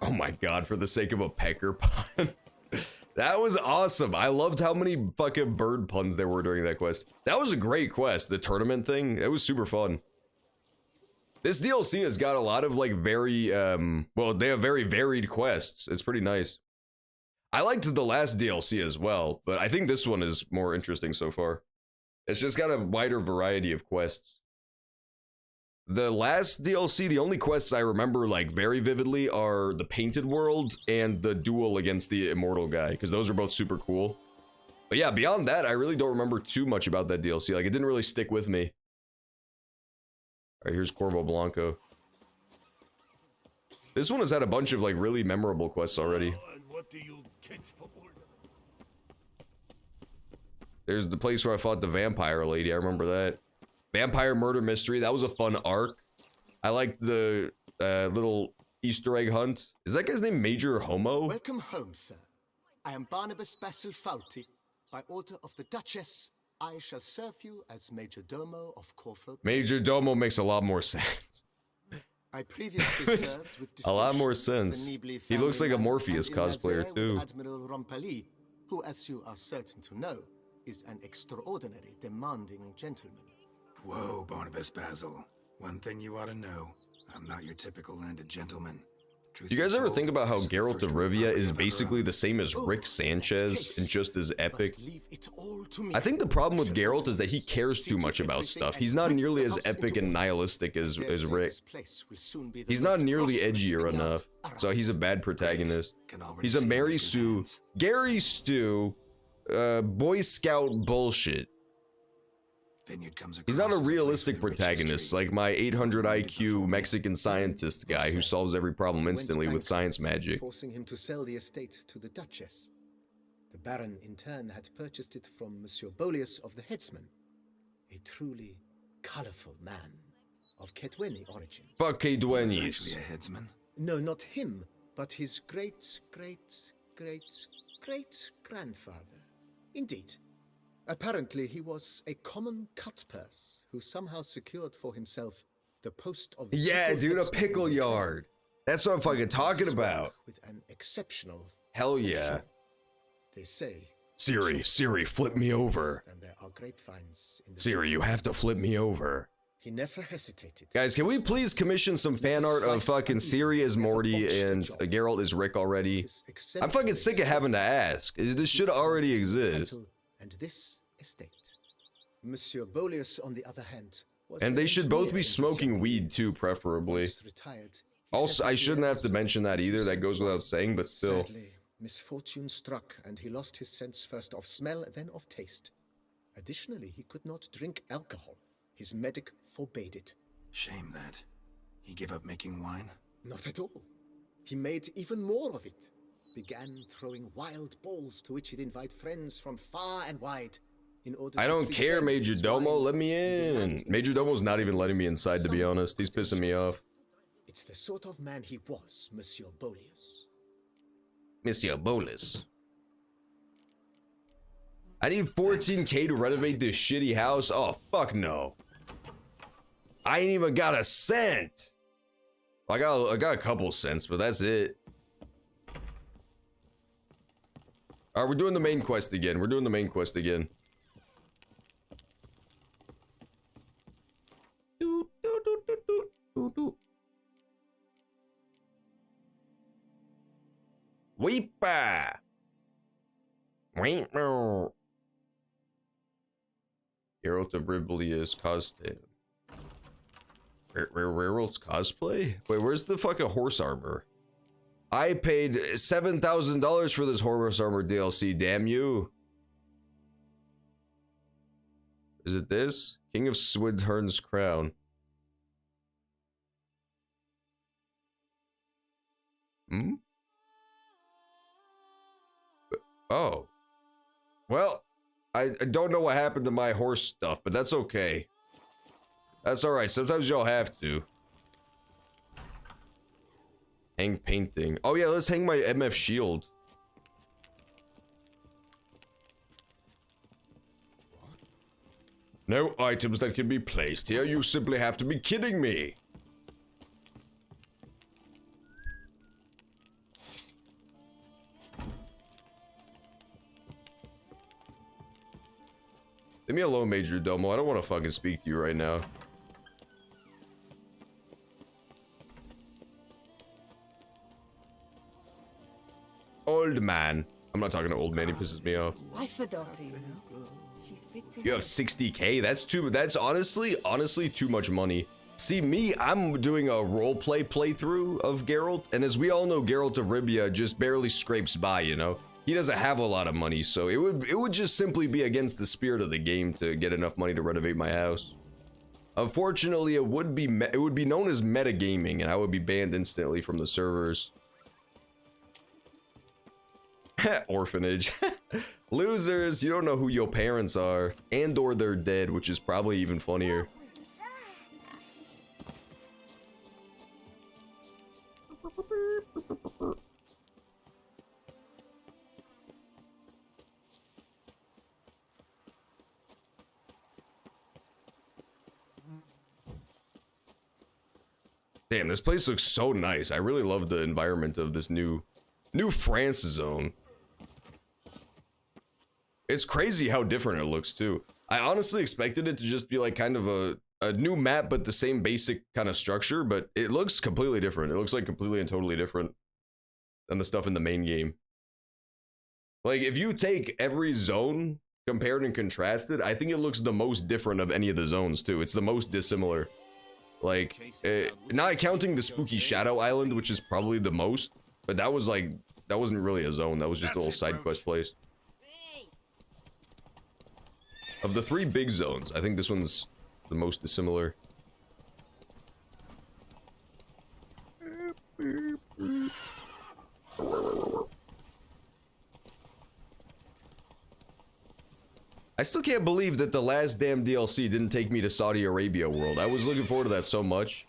Oh my god, for the sake of a pecker pun. That was awesome. I loved how many fucking bird puns there were during that quest. That was a great quest. The tournament thing, it was super fun. This DLC has got a lot of like very, well, they have very varied quests. It's pretty nice. I liked the last DLC as well, but I think this one is more interesting so far. It's just got a wider variety of quests. The last DLC, the only quests I remember like very vividly are the Painted World and the duel against the Immortal guy, because those are both super cool. But yeah, beyond that, I really don't remember too much about that DLC. Like, it didn't really stick with me. Alright, here's Corvo Blanco. This one has had a bunch of like really memorable quests already. And what do you get for all There's the place where I fought the vampire lady, I remember that. Vampire Murder Mystery, that was a fun arc. I liked the little Easter egg hunt. Is that guy's name Major Homo? Welcome home, sir. I am Barnabas Basil Fawlty. By order of the Duchess, I shall serve you as Major Domo of Corvo. Major Domo makes a lot more sense. I previously served with a lot more distinction sense. with the Neebly He looks like a family Morpheus and in cosplayer Nazaire too. with Admiral Rompali, who, as you are certain to know, is an extraordinary, demanding gentleman. Whoa, Barnabas Basil. One thing you ought to know. I'm not your typical landed gentleman. Do you guys ever think about how Geralt of Rivia is basically the same as Rick Sanchez and just as epic? I think the problem with Geralt is that he cares too much about stuff. He's not nearly as epic and nihilistic as Rick. He's not nearly edgier enough, so he's a bad protagonist. He's a Mary Sue, Gary Stu, Boy Scout bullshit. He's not a realistic protagonist like my 800 IQ Mexican scientist guy who solves every problem instantly with science magic. Forcing him to sell the estate to the Duchess. The Baron, in turn, had purchased it from Monsieur Bolius of the Headsman, a truly colorful man of Kedweni origin. Fuck Kedwenis. Actually a headsman? No, not him, but his great-great-great-great-grandfather. Indeed. Apparently, he was a common cutpurse who somehow secured for himself the post of... Yeah, dude, a pickle yard. That's what I'm fucking talking about. With an exceptional... Hell yeah. They say... Siri, flip me over. And there are grapevines in the Siri, you have to flip me over. He never hesitated. Guys, can we please commission some fan art of fucking Siri as Morty and Geralt as Rick already? I'm fucking sick of having to ask. This should already exist. And this estate. Monsieur Bolius, on the other hand, was and they should both be engineer smoking weed too, preferably. Also, I shouldn't have to mention that either. That goes without saying, but still. Sadly, misfortune struck, and he lost his sense first of smell, then of taste. Additionally, he could not drink alcohol. His medic forbade it. Shame that. He gave up making wine? Not at all. He made even more of it. Began throwing wild balls to which he'd invite friends from far and wide. In order I don't care, Major Domo. Let me in. Major Domo's not even letting me inside, to be honest. He's pissing me off. It's the sort of man he was, Monsieur Bolius. Monsieur Bolus. I need 14K to renovate this shitty house? Oh, fuck no. I ain't even got a cent. I got a couple cents, but that's it. Alright, we're doing the main quest again. Weepa! Geralt of Rivia cosplay. Geralt's cosplay? Wait, where's the fucking horse armor? I paid $7,000 for this horse armor DLC, damn you. Is it this? King of Swidhern's crown. Hmm? Oh. Well, I don't know what happened to my horse stuff, but that's okay. That's alright, sometimes y'all have to. Hang painting. Oh yeah, let's hang my MF shield. No items that can be placed here. You simply have to be kidding me. Leave me alone, Major Domo. I don't want to fucking speak to you right now. Old man. I'm not talking to old man, he pisses me off. Wife a daughter, you know. She's fit to You have 60k? That's honestly too much money. See, me, I'm doing a roleplay playthrough of Geralt, and as we all know, Geralt of Rivia just barely scrapes by, you know? He doesn't have a lot of money, so it would just simply be against the spirit of the game to get enough money to renovate my house. Unfortunately, it would be known as metagaming, and I would be banned instantly from the servers. Orphanage. Losers, you don't know who your parents are, and or they're dead, which is probably even funnier. Damn, this place looks so nice. I really love the environment of this new France zone. It's crazy how different it looks too. I honestly expected it to just be like kind of a new map, but the same basic kind of structure, but it looks completely different. It looks like completely and totally different than the stuff in the main game. Like, if you take every zone, compared and contrasted, I think it looks the most different of any of the zones too. It's the most dissimilar. Like, not counting the spooky Shadow Island, which is probably the most, but that was like, that wasn't really a zone, that was just a little side quest place. Of the 3 big zones, I think this one's the most dissimilar. I still can't believe that the last damn DLC didn't take me to Saudi Arabia world. I was looking forward to that so much.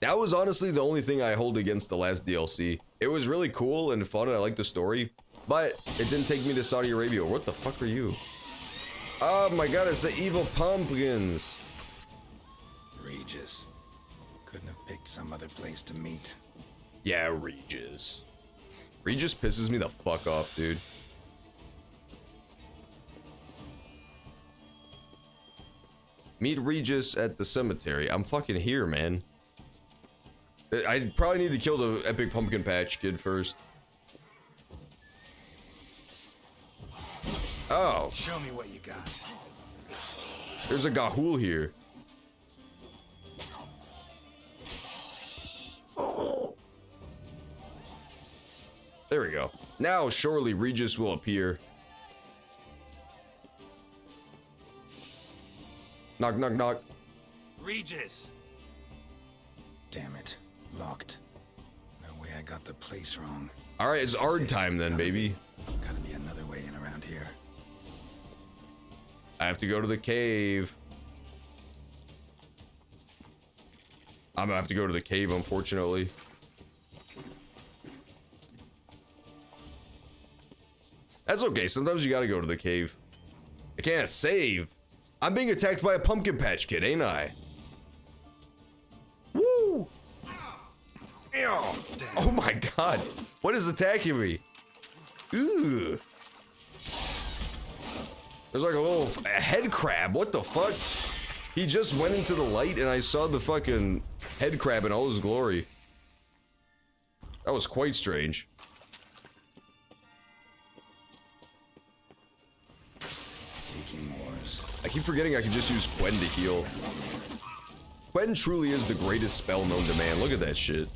That was honestly the only thing I hold against the last DLC. It was really cool and fun and I liked the story, but it didn't take me to Saudi Arabia. What the fuck are you? Oh my god, it's the evil pumpkins. Regis. Couldn't have picked some other place to meet. Yeah, Regis. Regis pisses me the fuck off, dude. Meet Regis at the cemetery. I'm fucking here, man. I probably need to kill the epic pumpkin patch kid first. Oh. Show me what you got. There's a Gahul here. There we go. Now, surely Regis will appear. Knock, knock, knock. Regis! Damn it. Locked. No way I got the place wrong. Alright, it's Ard time then, baby. Gotta be another way in around here. I have to go to the cave. I'm gonna have to go to the cave, unfortunately. That's okay, sometimes you gotta go to the cave. I can't save. I'm being attacked by a pumpkin patch kid, ain't I? Woo! Oh my god. What is attacking me? Ooh. There's like a little head crab. What the fuck? He just went into the light and I saw the fucking head crab in all his glory. That was quite strange. I keep forgetting I can just use Quen to heal. Quen truly is the greatest spell known to man. Look at that shit.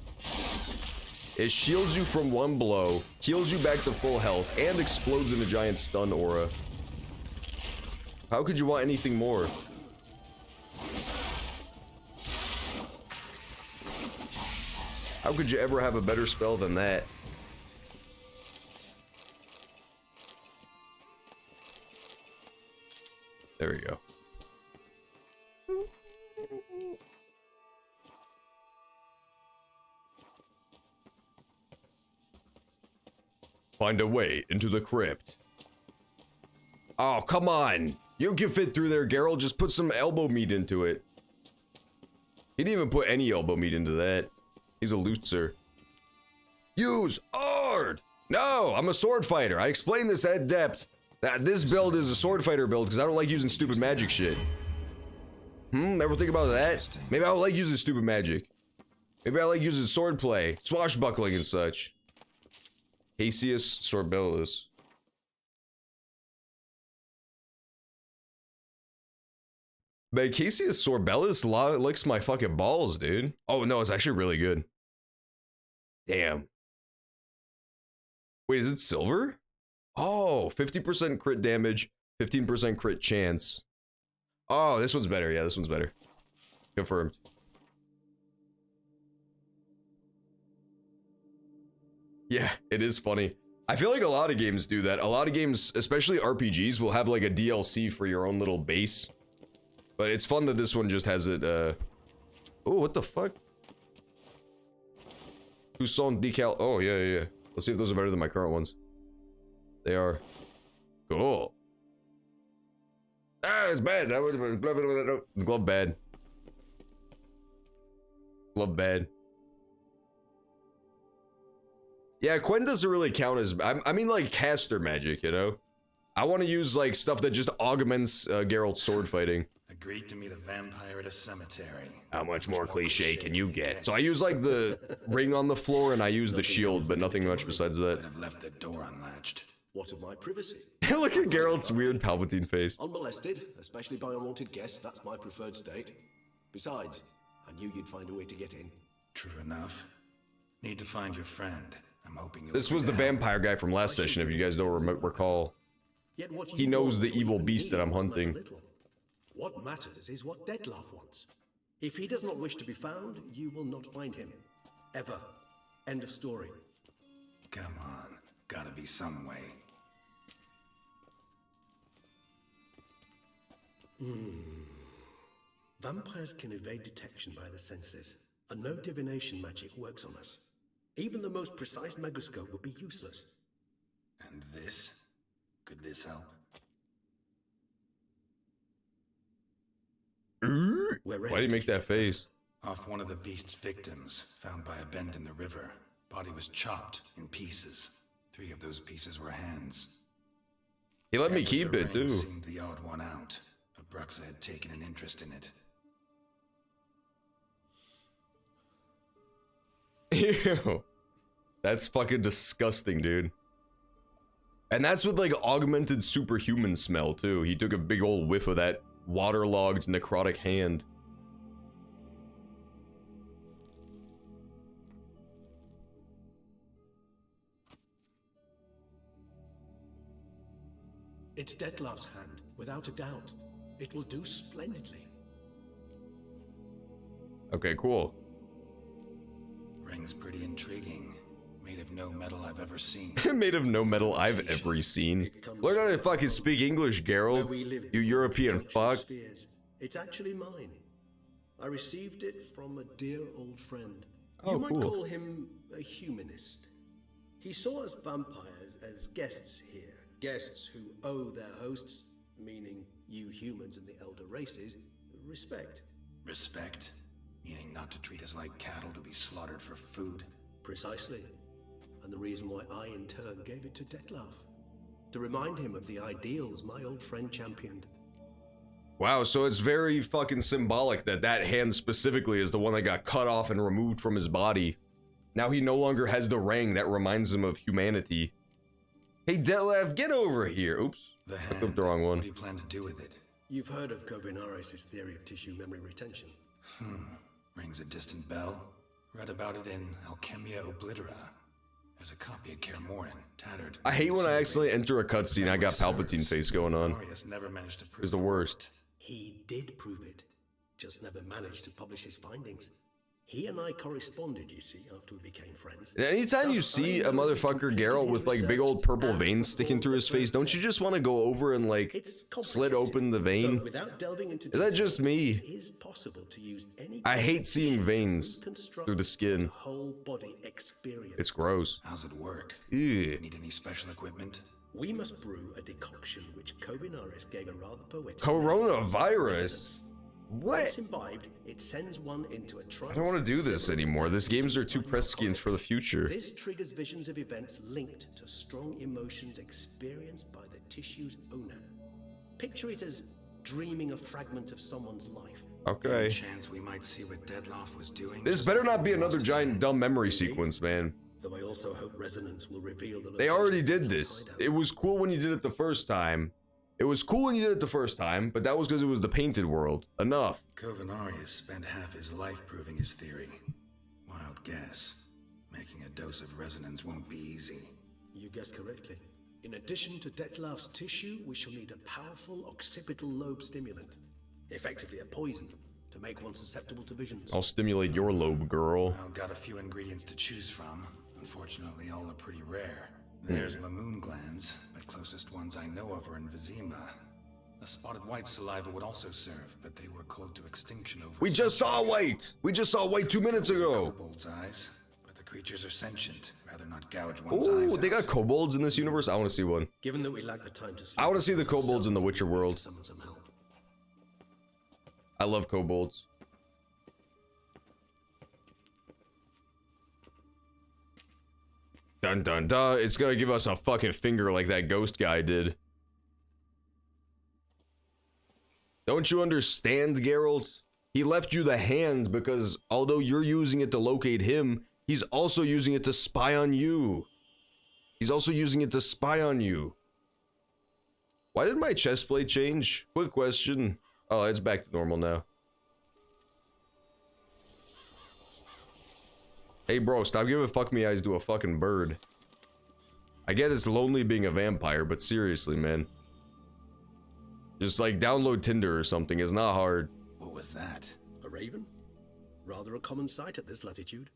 It shields you from one blow, heals you back to full health, and explodes in a giant stun aura. How could you want anything more? How could you ever have a better spell than that? There we go. Find a way into the crypt. Oh, come on. You can fit through there, Geralt. Just put some elbow meat into it. He didn't even put any elbow meat into that. He's a loser. Use Ard! No, I'm a sword fighter. I explained this at depth. This build is a sword fighter build because I don't like using stupid magic shit. Ever think about that? Maybe I don't like using stupid magic. Maybe I like using swordplay, swashbuckling and such. Cassius Sorbellus. Man, Cassius Sorbellus licks my fucking balls, dude. Oh no, it's actually really good. Damn. Wait, is it silver? Oh, 50% crit damage, 15% crit chance. Oh, this one's better. Yeah, this one's better. Confirmed. Yeah, it is funny. I feel like a lot of games do that. A lot of games, especially RPGs, will have like a DLC for your own little base. But it's fun that this one just has it, Oh, what the fuck? Toussaint decal. Oh, yeah. Let's see if those are better than my current ones. They are. Cool. Ah, it's bad. That would have been glove bad. Glove bad. Yeah, Quen doesn't really count as. I mean, like caster magic, you know. I want to use like stuff that just augments Geralt's sword fighting. Agreed to meet a vampire at a cemetery. How much more cliche can you get? So I use like the ring on the floor and I use the shield, but nothing much besides that. Could have left the door unlatched. What of my privacy? Look at Geralt's weird Palpatine face. Unmolested, especially by unwanted guests, that's my preferred state. Besides, I knew you'd find a way to get in. True enough. Need to find your friend. I'm hoping you'll This was the vampire guy from last session, if you guys don't recall. He knows the evil beast that I'm hunting. What matters is what Dettlaff wants. If he does not wish to be found, you will not find him. Ever. End of story. Come on. Gotta be some way. Vampires can evade detection by the senses, and no divination magic works on us. Even the most precise megascope would be useless. And this? Could this help? Why do you make that face? Off one of the beast's victims, found by a bend in the river. Body was chopped in pieces. 3 of those pieces were hands. He let me keep it too. Seemed the odd one out. Abruxa had taken an interest in it. Ew. That's fucking disgusting, dude. And that's with like augmented superhuman smell too. He took a big old whiff of that waterlogged necrotic hand. It's Dettlaff's hand, without a doubt. It will do splendidly. Okay, cool. Ring's pretty intriguing. Made of no metal I've ever seen. Made of no metal I've ever seen. Learn how to fucking speak English, Geralt. You European fuck. It's actually mine. I received it from a dear old friend. Oh, you might cool. call him a humanist. He saw us vampires as guests here. Guests who owe their hosts, meaning you humans and the elder races, respect. Respect? Meaning not to treat us like cattle to be slaughtered for food? Precisely. And the reason why I in turn gave it to Dettlaff. To remind him of the ideals my old friend championed. Wow, so it's very fucking symbolic that that hand specifically is the one that got cut off and removed from his body. Now he no longer has the ring that reminds him of humanity. Hey Dettlaff, get over here. Oops, I clicked the wrong one. What do you plan to do with it? You've heard of Kovinaris' theory of tissue memory retention. Rings a distant bell. Read about it in Alchemia Oblitera. There's a copy of Kaer Morhen, tattered. I hate when I accidentally enter a cutscene. I got Palpatine face going on. Never managed to prove It's the worst. He did prove it, just never managed to publish his findings. He and I corresponded, you see, after we became friends. Anytime you see a motherfucker Geralt with like big old purple veins sticking through his face, don't you just want to go over and like slit open the vein? So without delving into Is that just me? it is possible to use any I hate seeing veins through the skin. whole body experience. It's gross. How's it work? Ew. Need any special equipment? We must brew a decoction which Kovinaris gave a rather poetic Coronavirus. What? Once imbibed, it sends one into a trance. I don't want to do this similar to anymore. that These games are too produced by your prescient for the context. future. This triggers visions of events linked to strong emotions experienced by the tissue's owner. Picture it as dreaming a fragment of someone's life. Okay. Any chance we might see what Deadloff was doing? This better not be another giant dumb memory sequence, man. Though I also hope Resonance will reveal the They already did this. It was cool when you did it the first time. It was cool when you did it the first time, but that was because it was the painted world. Enough. Covenarius spent half his life proving his theory. Wild guess. Making a dose of resonance won't be easy. You guessed correctly. In addition to Detlav's tissue, we shall need a powerful occipital lobe stimulant. Effectively a poison, to make one susceptible to visions. I'll stimulate your lobe, girl. I've got a few ingredients to choose from. Unfortunately, all are pretty rare. There's Mamoon glands, but closest ones I know of are in Vizima. A spotted white saliva would also serve, but they were cold to extinction over. We just saw white! We just saw white 2 minutes ago! Kobold's eyes, but the creatures are sentient. Rather not gouge one's eyes Ooh, out. they got kobolds in this universe? I want to see one. Given that we lack the time to sleep, I want to see the kobolds in the Witcher world. summon some help. I love kobolds. Dun dun dun, it's gonna give us a fucking finger like that ghost guy did. Don't you understand, Geralt? He left you the hand because although you're using it to locate him, he's also using it to spy on you. He's also using it to spy on you. Why did my chest plate change? Quick question. Oh, it's back to normal now. Hey bro, stop giving fuck me eyes to a fucking bird. I get it's lonely being a vampire, but seriously, man. Just like download Tinder or something, it's not hard. What was that? A raven? Rather a common sight at this latitude.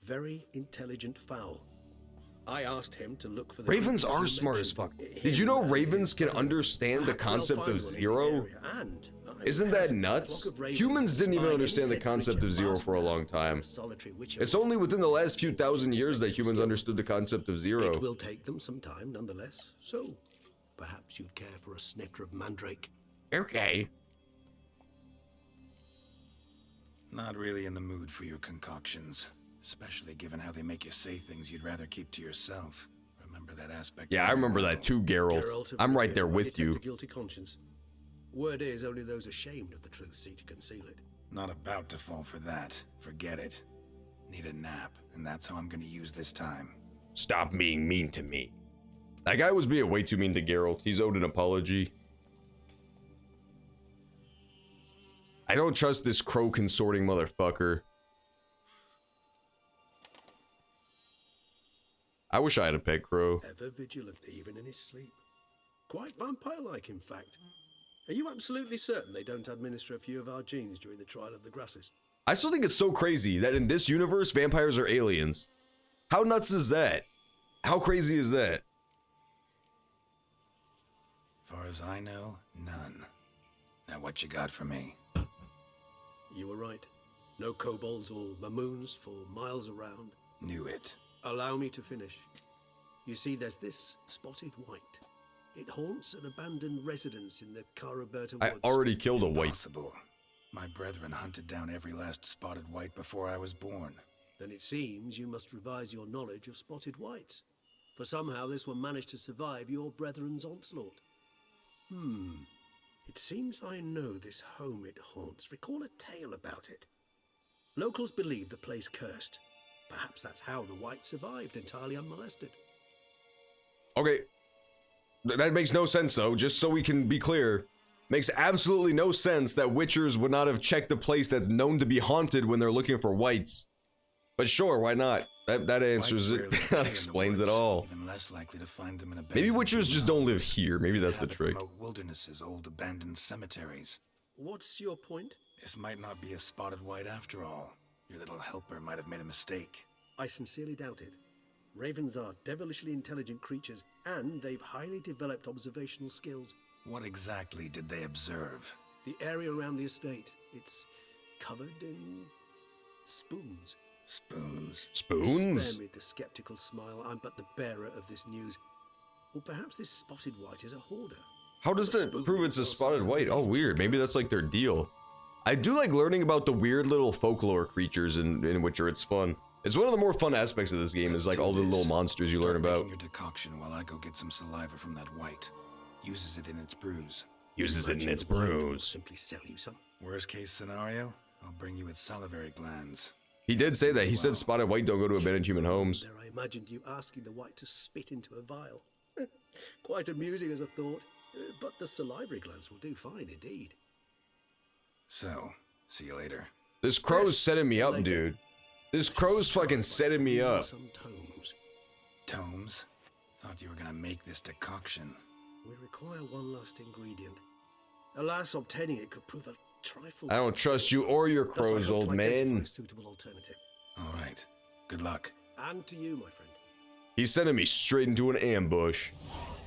Very intelligent fowl. I asked him to look for the Ravens creatures are you smart as mentioned. fuck. Did you know Him ravens and can his understand the Perhaps they'll concept find of one in the zero? area, and I Isn't that hazard a nuts? flock of ravens Humans didn't even spying understand the insect concept creature of zero for a faster long time. than a solitary witcher It's would. only within the last few thousand years that humans understood the concept of zero. It will take them some time, nonetheless. So, perhaps you'd care for a snifter of mandrake. Okay. Not really in the mood for your concoctions. Especially given how they make you say things you'd rather keep to yourself. Remember that aspect? Yeah, I remember that too, Geralt. Geralt of I'm right Rivia, there I with detect you. a guilty conscience. Word is, only those ashamed of the truth seek to conceal it. Not about to fall for that. Forget it. Need a nap, and that's how I'm gonna use this time. Stop being mean to me. That guy was being way too mean to Geralt. He's owed an apology. I don't trust this crow consorting motherfucker. I wish I had a pet crow. Ever vigilant, even in his sleep. Quite vampire-like, in fact. Are you absolutely certain they don't administer a few of our genes during the trial of the grasses? I still think it's so crazy that in this universe, vampires are aliens. How nuts is that? How crazy is that? Far as I know, none. Now what you got for me? You were right. No kobolds or mamoons for miles around. Knew it. Allow me to finish. You see, there's this spotted white. It haunts an abandoned residence in the Caraberta I woods. already killed a white. Impossible. My brethren hunted down every last spotted white before I was born. Then it seems you must revise your knowledge of spotted whites. For somehow this one managed to survive your brethren's onslaught. It seems I know this home it haunts. Recall a tale about it. Locals believe the place cursed. Perhaps that's how the white survived, entirely unmolested. Okay. That makes no sense though, just so we can be clear. Makes absolutely no sense that witchers would not have checked a place that's known to be haunted when they're looking for whites. But sure, why not? That answers it. That explains it all. Even less likely to find them in Maybe witchers just don't live here. Maybe that's the trick. Remote wildernesses, old abandoned cemeteries. What's your point? This might not be a spotted white after all. Your little helper might have made a mistake. I sincerely doubt it. Ravens are devilishly intelligent creatures, and they've highly developed observational skills. What exactly did they observe? The area around the estate, it's covered in spoons. Spoons? Spoons? Spare me the skeptical smile. I'm but the bearer of this news. Or perhaps this spotted white is a hoarder. How does that prove it's a spotted white? Oh, weird. Maybe that's like their deal. I do like learning about the weird little folklore creatures in Witcher. It's fun. It's one of the more fun aspects of this game is like all the little monsters you learn about. Making your decoction while I go get some saliva from that white. Uses it in its brews. Uses it in its brews. Simply sell you some. Worst case scenario, I'll bring you its salivary glands. He did say that. He said spotted white don't go to abandoned human homes. There, I imagined you asking the white to spit into a vial. Quite amusing as a thought, but the salivary glands will do fine indeed. So, see you later. This crow's setting me up, dude. This crow's fucking setting me up. Some tomes. Tomes? Thought you were gonna make this decoction. We require one last ingredient. Alas, obtaining it could prove a trifle. I don't trust you or your Thus, I crows, hope old to identify man. a suitable alternative. All right. Good luck. And to you, my friend. He's sending me straight into an ambush.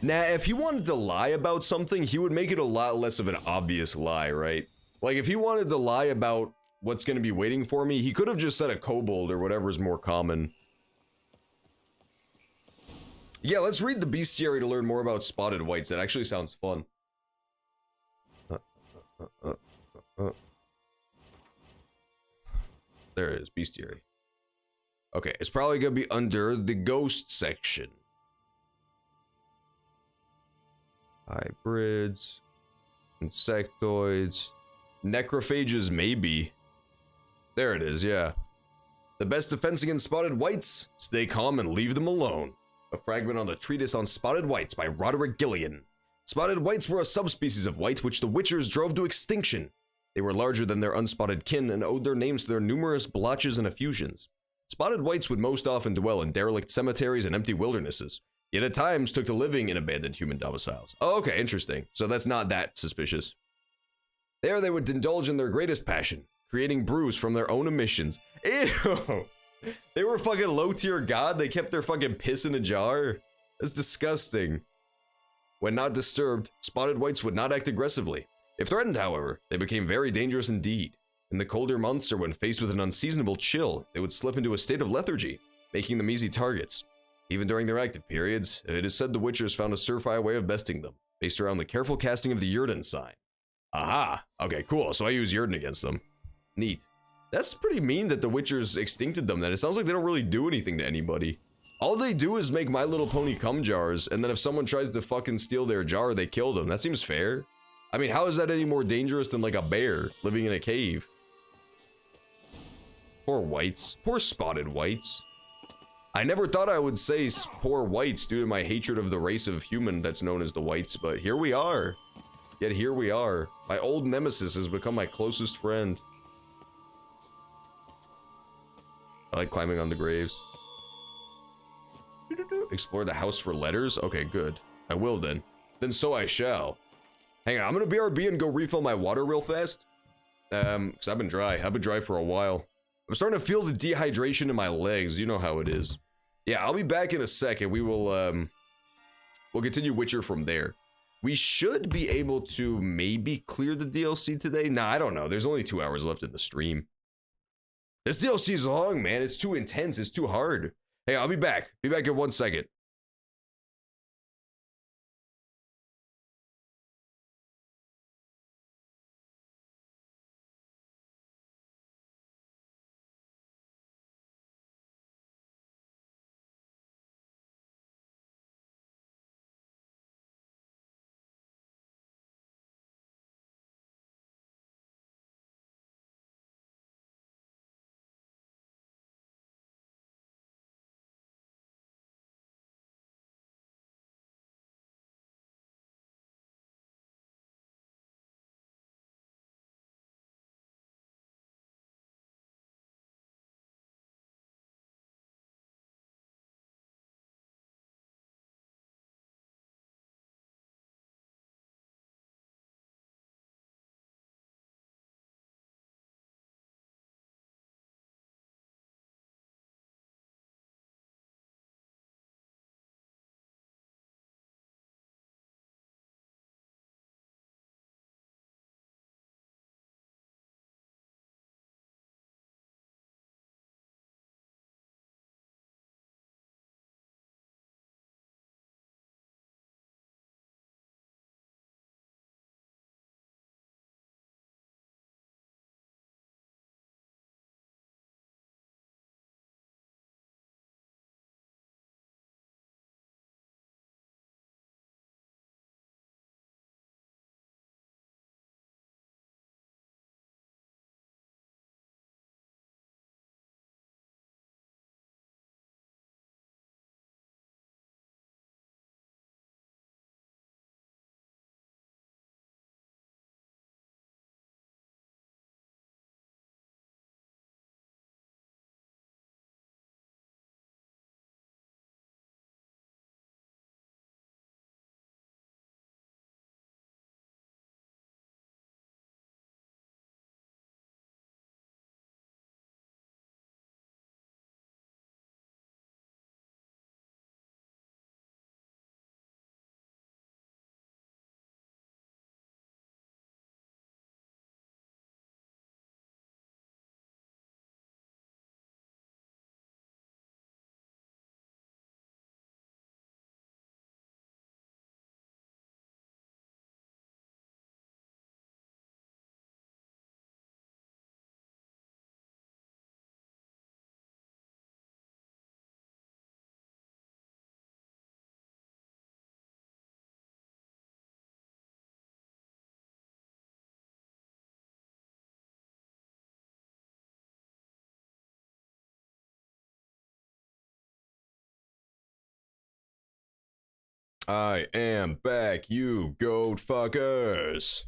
Now, if he wanted to lie about something, he would make it a lot less of an obvious lie, right? Like, if he wanted to lie about what's going to be waiting for me, he could have just said a kobold or whatever is more common. Yeah, let's read the bestiary to learn more about spotted whites. That actually sounds fun. There it is, bestiary. Okay, it's probably going to be under the ghost section. Hybrids, insectoids, necrophages, maybe. There it is, yeah. The best defense against spotted whites? Stay calm and leave them alone. A fragment on the treatise on spotted whites by Roderick Gillian. Spotted whites were a subspecies of white which the Witchers drove to extinction. They were larger than their unspotted kin and owed their names to their numerous blotches and effusions. Spotted whites would most often dwell in derelict cemeteries and empty wildernesses, yet at times took to living in abandoned human domiciles. Oh, okay, interesting. So that's not that suspicious. There they would indulge in their greatest passion, creating brews from their own emissions. Ew! They were fucking low-tier god, they kept their fucking piss in a jar? That's disgusting. When not disturbed, spotted whites would not act aggressively. If threatened, however, they became very dangerous indeed. In the colder months or when faced with an unseasonable chill, they would slip into a state of lethargy, making them easy targets. Even during their active periods, it is said the Witchers found a surefire way of besting them, based around the careful casting of the Yrden sign. Aha! Okay, cool, so I use Yrden against them. Neat. That's pretty mean that the Witchers extincted them then. It sounds like they don't really do anything to anybody. All they do is make My Little Pony cum jars, and then if someone tries to fucking steal their jar, they kill them. That seems fair. I mean, how is that any more dangerous than like a bear living in a cave? Poor whites. Poor spotted whites. I never thought I would say poor whites due to my hatred of the race of human that's known as the whites, but here we are. Yet here we are. My old nemesis has become my closest friend. I like climbing on the graves. Explore the house for letters? Okay, good. I will then. Then so I shall. Hang on, I'm gonna BRB and go refill my water real fast. Because I've been dry. I've been dry for a while. I'm starting to feel the dehydration in my legs. You know how it is. Yeah, I'll be back in a second. We will, we'll continue Witcher from there. We should be able to maybe clear the DLC today. Nah, I don't know. There's only 2 hours left in the stream. This DLC is long, man. It's too intense. It's too hard. Hey, I'll be back. Be back in 1 second. I am back, you goat fuckers.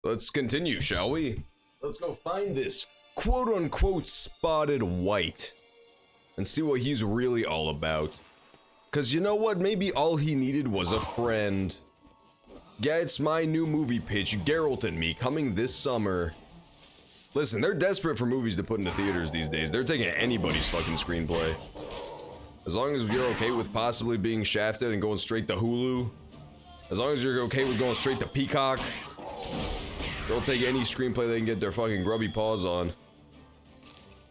Let's continue, shall we? Let's go find this quote-unquote spotted white and see what he's really all about. Cause you know what? Maybe all he needed was a friend. Yeah, it's my new movie pitch, Geralt and Me, coming this summer. Listen, they're desperate for movies to put into theaters these days. They're taking anybody's fucking screenplay. As long as you're okay with possibly being shafted and going straight to Hulu. As long as you're okay with going straight to Peacock. They'll take any screenplay they can get their fucking grubby paws on.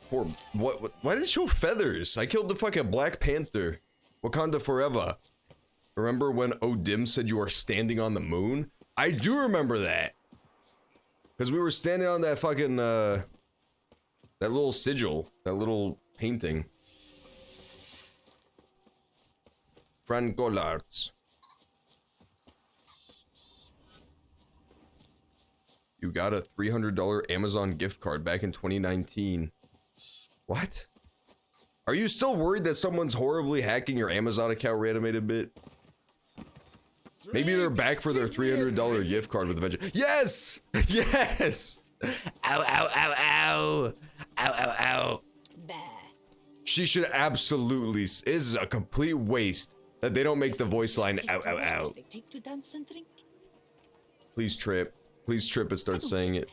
Poor, what, why did it show feathers? I killed the fucking Black Panther. Wakanda forever. Remember when Odim said you are standing on the moon? I do remember that. Because we were standing on that fucking, that little sigil. That little painting. Franco Larts. You got a $300 Amazon gift card back in 2019. What? Are you still worried that someone's horribly hacking your Amazon account, Reanimated Bit? Maybe they're back for their $300 gift card with the veg. Yes! Yes! Ow, ow, ow, ow! Ow, ow, ow. She should absolutely. It is a complete waste that they don't make the voice line ow, ow, ow. They take to dance and drink. Please trip. Please trip and start saying it.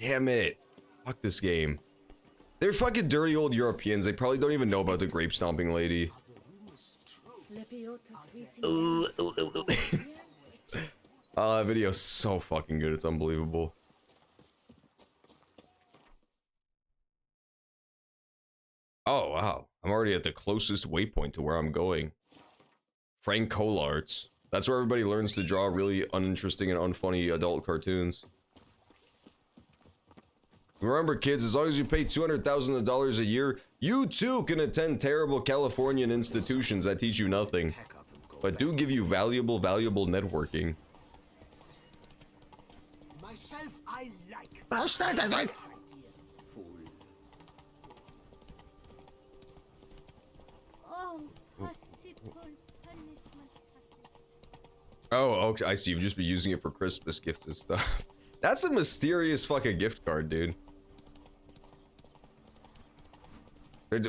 Damn it. Fuck this game. They're fucking dirty old Europeans. They probably don't even know about the grape stomping lady. Ooh, ooh, ooh, ooh. Oh, that video's so fucking good. It's unbelievable. Oh, wow. I'm already at the closest waypoint to where I'm going. Frank Collarts. That's where everybody learns to draw really uninteresting and unfunny adult cartoons. Remember, kids, as long as you pay $200,000 a year, you too can attend terrible Californian institutions that teach you nothing, but do give you valuable networking. Myself, I like. Oh, possible punishment. Oh, okay, I see. You've just been using it for Christmas gifts and stuff. That's a mysterious fucking gift card, dude.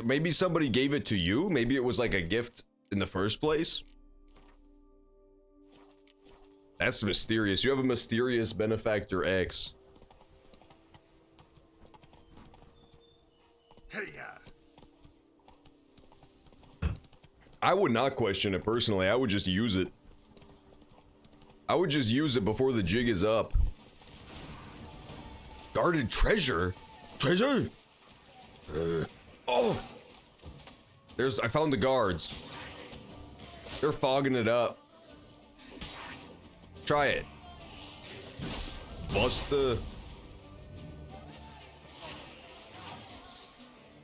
Maybe somebody gave it to you? Maybe it was like a gift in the first place? That's mysterious. You have a mysterious benefactor X. I would not question it personally. I would just use it. I would just use it before the jig is up. Guarded treasure? Treasure? Oh! I found the guards. They're fogging it up. Try it. Bust the...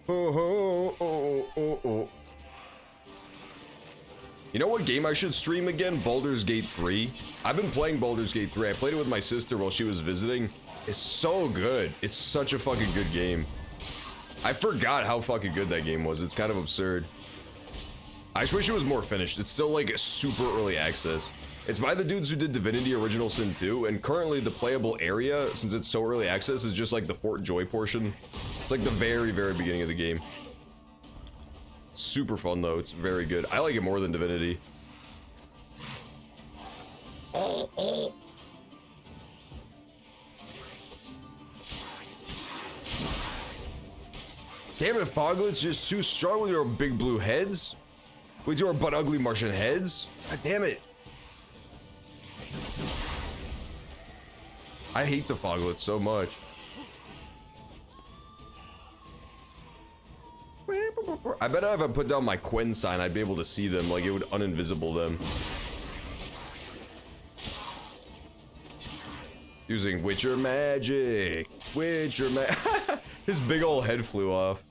Oh. You know what game I should stream again? Baldur's Gate 3. I've been playing Baldur's Gate 3. I played it with my sister while she was visiting. It's so good. It's such a fucking good game. I forgot how fucking good that game was. It's kind of absurd. I just wish it was more finished. It's still like super early access. It's by the dudes who did Divinity Original Sin 2, and currently the playable area, since it's so early access, is just like the Fort Joy portion. It's like the very beginning of the game. Super fun though. It's very good. I like it more than Divinity. Damn it, Foglets, just too strong with your big blue heads? With your butt ugly Martian heads? God damn it. I hate the Foglets so much. I bet if I put down my Quen sign, I'd be able to see them, like it would uninvisible them. Using Witcher magic. His big old head flew off.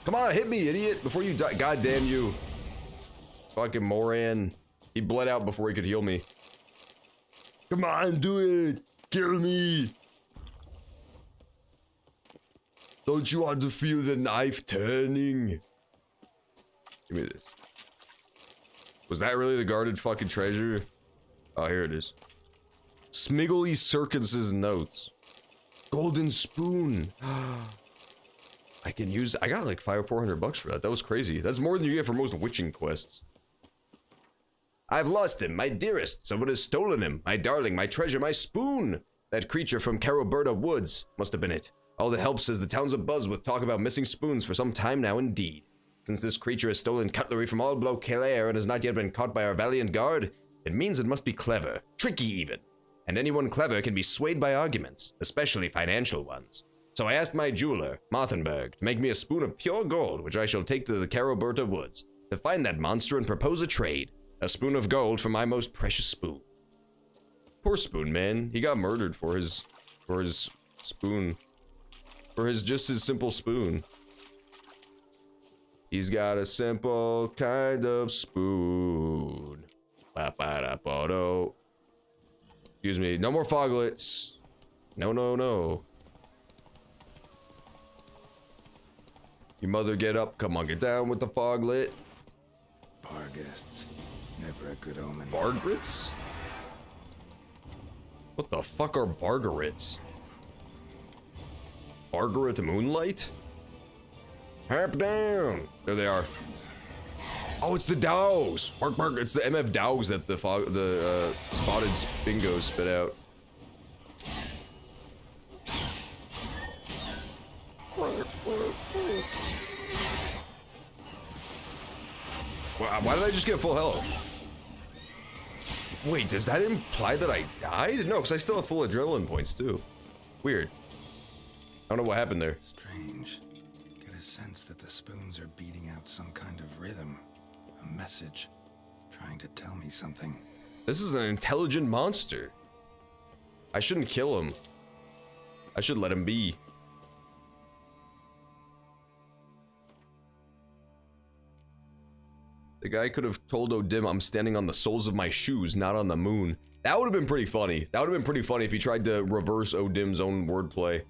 Come on, hit me, idiot, before you die. God damn you. Fucking Moran. He bled out before he could heal me. Come on, do it. Kill me. Don't you want to feel the knife turning? Give me this. Was that really the guarded fucking treasure? Oh, here it is. Smiggly Circus's notes. Golden spoon. I can use. I got like $400 for that. That was crazy. That's more than you get for most witching quests. I've lost him, my dearest. Someone has stolen him. My darling, my treasure, my spoon. That creature from Caroberta Woods must have been it. All the help says the town's abuzz with talk about missing spoons for some time now indeed. Since this creature has stolen cutlery from all below Kelair and has not yet been caught by our valiant guard, it means it must be clever, tricky even. And anyone clever can be swayed by arguments, especially financial ones. So I asked my jeweler, Marthenberg, to make me a spoon of pure gold, which I shall take to the Caroberta Woods, to find that monster and propose a trade. A spoon of gold for my most precious spoon. Poor Spoon, man. He got murdered for his spoon. For just his simple spoon. He's got a simple kind of spoon. Ba-ba-da-ba-do. Excuse me. No more foglets. No, no, no. Your mother, get up. Come on, get down with the foglet. Barguests. Never a good omen. Bargrits? What the fuck are Bargarits? Bargaret Moonlight? Harp down! There they are. Oh, it's the dogs! Bark, bark. It's the MF dogs that the spotted bingo spit out. Why did I just get full health? Wait, does that imply that I died? No, because I still have full adrenaline points too. Weird. I don't know what happened there. Strange. Get a sense that the spoons are beating out some kind of rhythm. A message. Trying to tell me something. This is an intelligent monster. I shouldn't kill him. I should let him be. The guy could have told O'Dim I'm standing on the soles of my shoes, not on the moon. That would have been pretty funny. That would have been pretty funny if he tried to reverse O'Dim's own wordplay.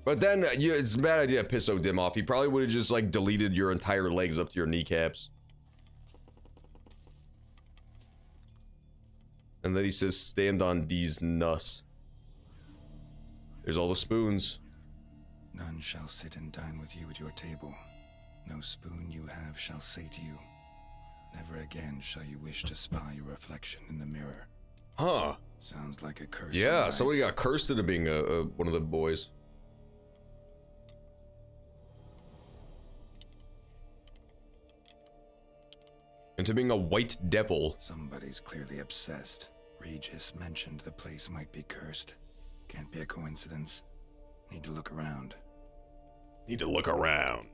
But then, it's a bad idea to piss O'Dim off. He probably would have just, like, deleted your entire legs up to your kneecaps. And then he says, stand on these nuts. There's all the spoons. None shall sit and dine with you at your table. No spoon you have shall say to you, never again shall you wish to spy your reflection in the mirror. Huh. Sounds like a curse. Yeah, somebody got cursed into being one of the boys. Into being a white devil. Somebody's clearly obsessed. Regis mentioned the place might be cursed. Can't be a coincidence. Need to look around. Need to look around.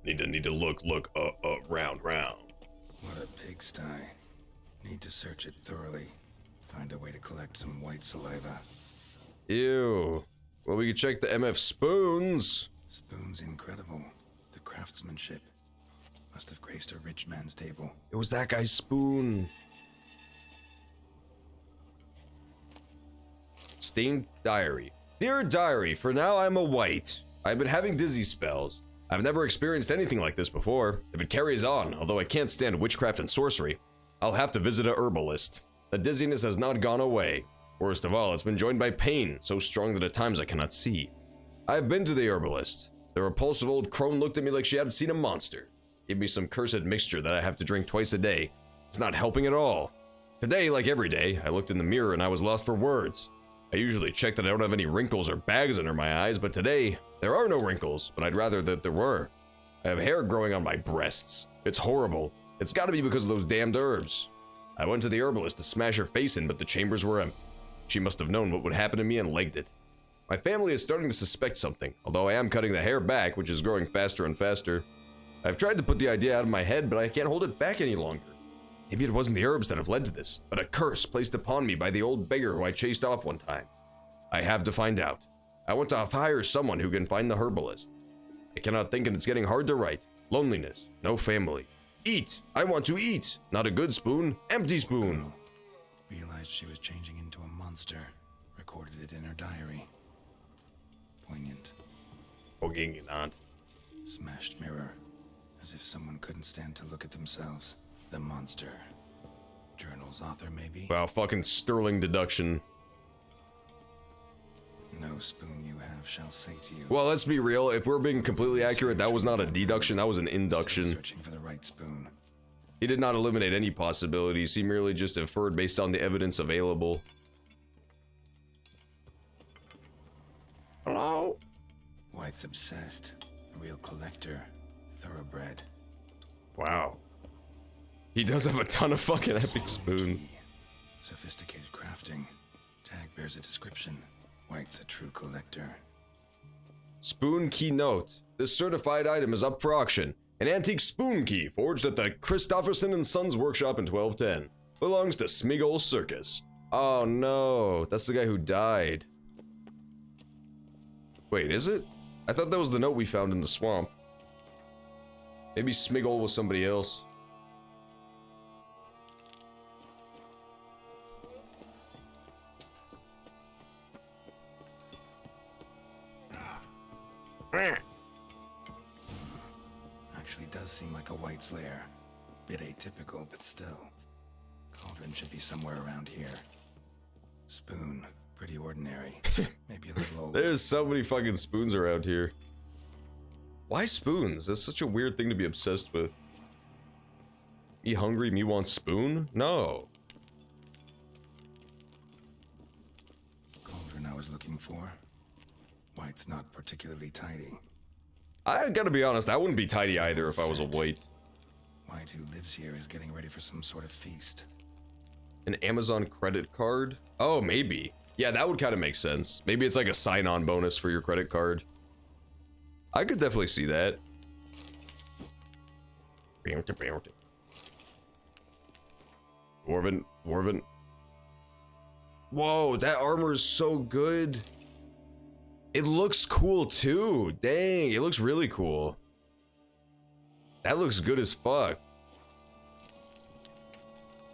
Need to look, round. What a pigsty. Need to search it thoroughly. Find a way to collect some white saliva. Ew. Well, we could check the MF spoons. Spoons incredible. The craftsmanship. Must have graced a rich man's table. It was that guy's spoon. Stained diary. Dear diary, for now I'm a white. I've been having dizzy spells. I've never experienced anything like this before. If it carries on, although I can't stand witchcraft and sorcery, I'll have to visit a herbalist. The dizziness has not gone away. Worst of all, it's been joined by pain, so strong that at times I cannot see. I've been to the herbalist. The repulsive old crone looked at me like she hadn't seen a monster. Gave me some cursed mixture that I have to drink twice a day. It's not helping at all. Today, like every day, I looked in the mirror and I was lost for words. I usually check that I don't have any wrinkles or bags under my eyes, but today, there are no wrinkles, but I'd rather that there were. I have hair growing on my breasts. It's horrible. It's gotta be because of those damned herbs. I went to the herbalist to smash her face in, but the chambers were empty. She must have known what would happen to me and legged it. My family is starting to suspect something, although I am cutting the hair back, which is growing faster and faster. I've tried to put the idea out of my head, but I can't hold it back any longer. Maybe it wasn't the herbs that have led to this, but a curse placed upon me by the old beggar who I chased off one time. I have to find out. I want to hire someone who can find the herbalist. I cannot think and it's getting hard to write. Loneliness, no family. Eat! I want to eat! Not a good spoon, empty spoon. Realized she was changing into a monster. Recorded it in her diary. Poignant. Poignant. Smashed mirror. As if someone couldn't stand to look at themselves. The monster. Journal's author, maybe? Wow, fucking sterling deduction. No spoon you have shall say to you. Well, let's be real. If we're being completely accurate, that was not a deduction, that was an induction. Searching for the right spoon. He did not eliminate any possibilities. He merely just inferred based on the evidence available. Hello? White's obsessed. A real collector. Thoroughbred. Wow. He does have a ton of fucking epic spoons. Sophisticated crafting. Tag bears a description. White's a true collector. Spoon key note. This certified item is up for auction. An antique spoon key forged at the Christopherson and Sons workshop in 1210. Belongs to Smigol Circus. Oh no, that's the guy who died. Wait, is it? I thought that was the note we found in the swamp. Maybe Smigol was somebody else. Actually does seem like a White's lair. Bit atypical, but still. Cauldron should be somewhere around here. Spoon, pretty ordinary. Maybe a little old. There's so many fucking spoons around here. Why spoons? That's such a weird thing to be obsessed with. Me hungry, me want spoon? No. Cauldron I was looking for. White's not particularly tidy. I gotta be honest, I wouldn't be tidy either if I was a White. White, who lives here, is getting ready for some sort of feast. An Amazon credit card? Oh, maybe. Yeah, that would kind of make sense. Maybe it's like a sign-on bonus for your credit card. I could definitely see that. Dwarven. Whoa, that armor is so good. It looks cool too. Dang, it looks really cool. That looks good as fuck.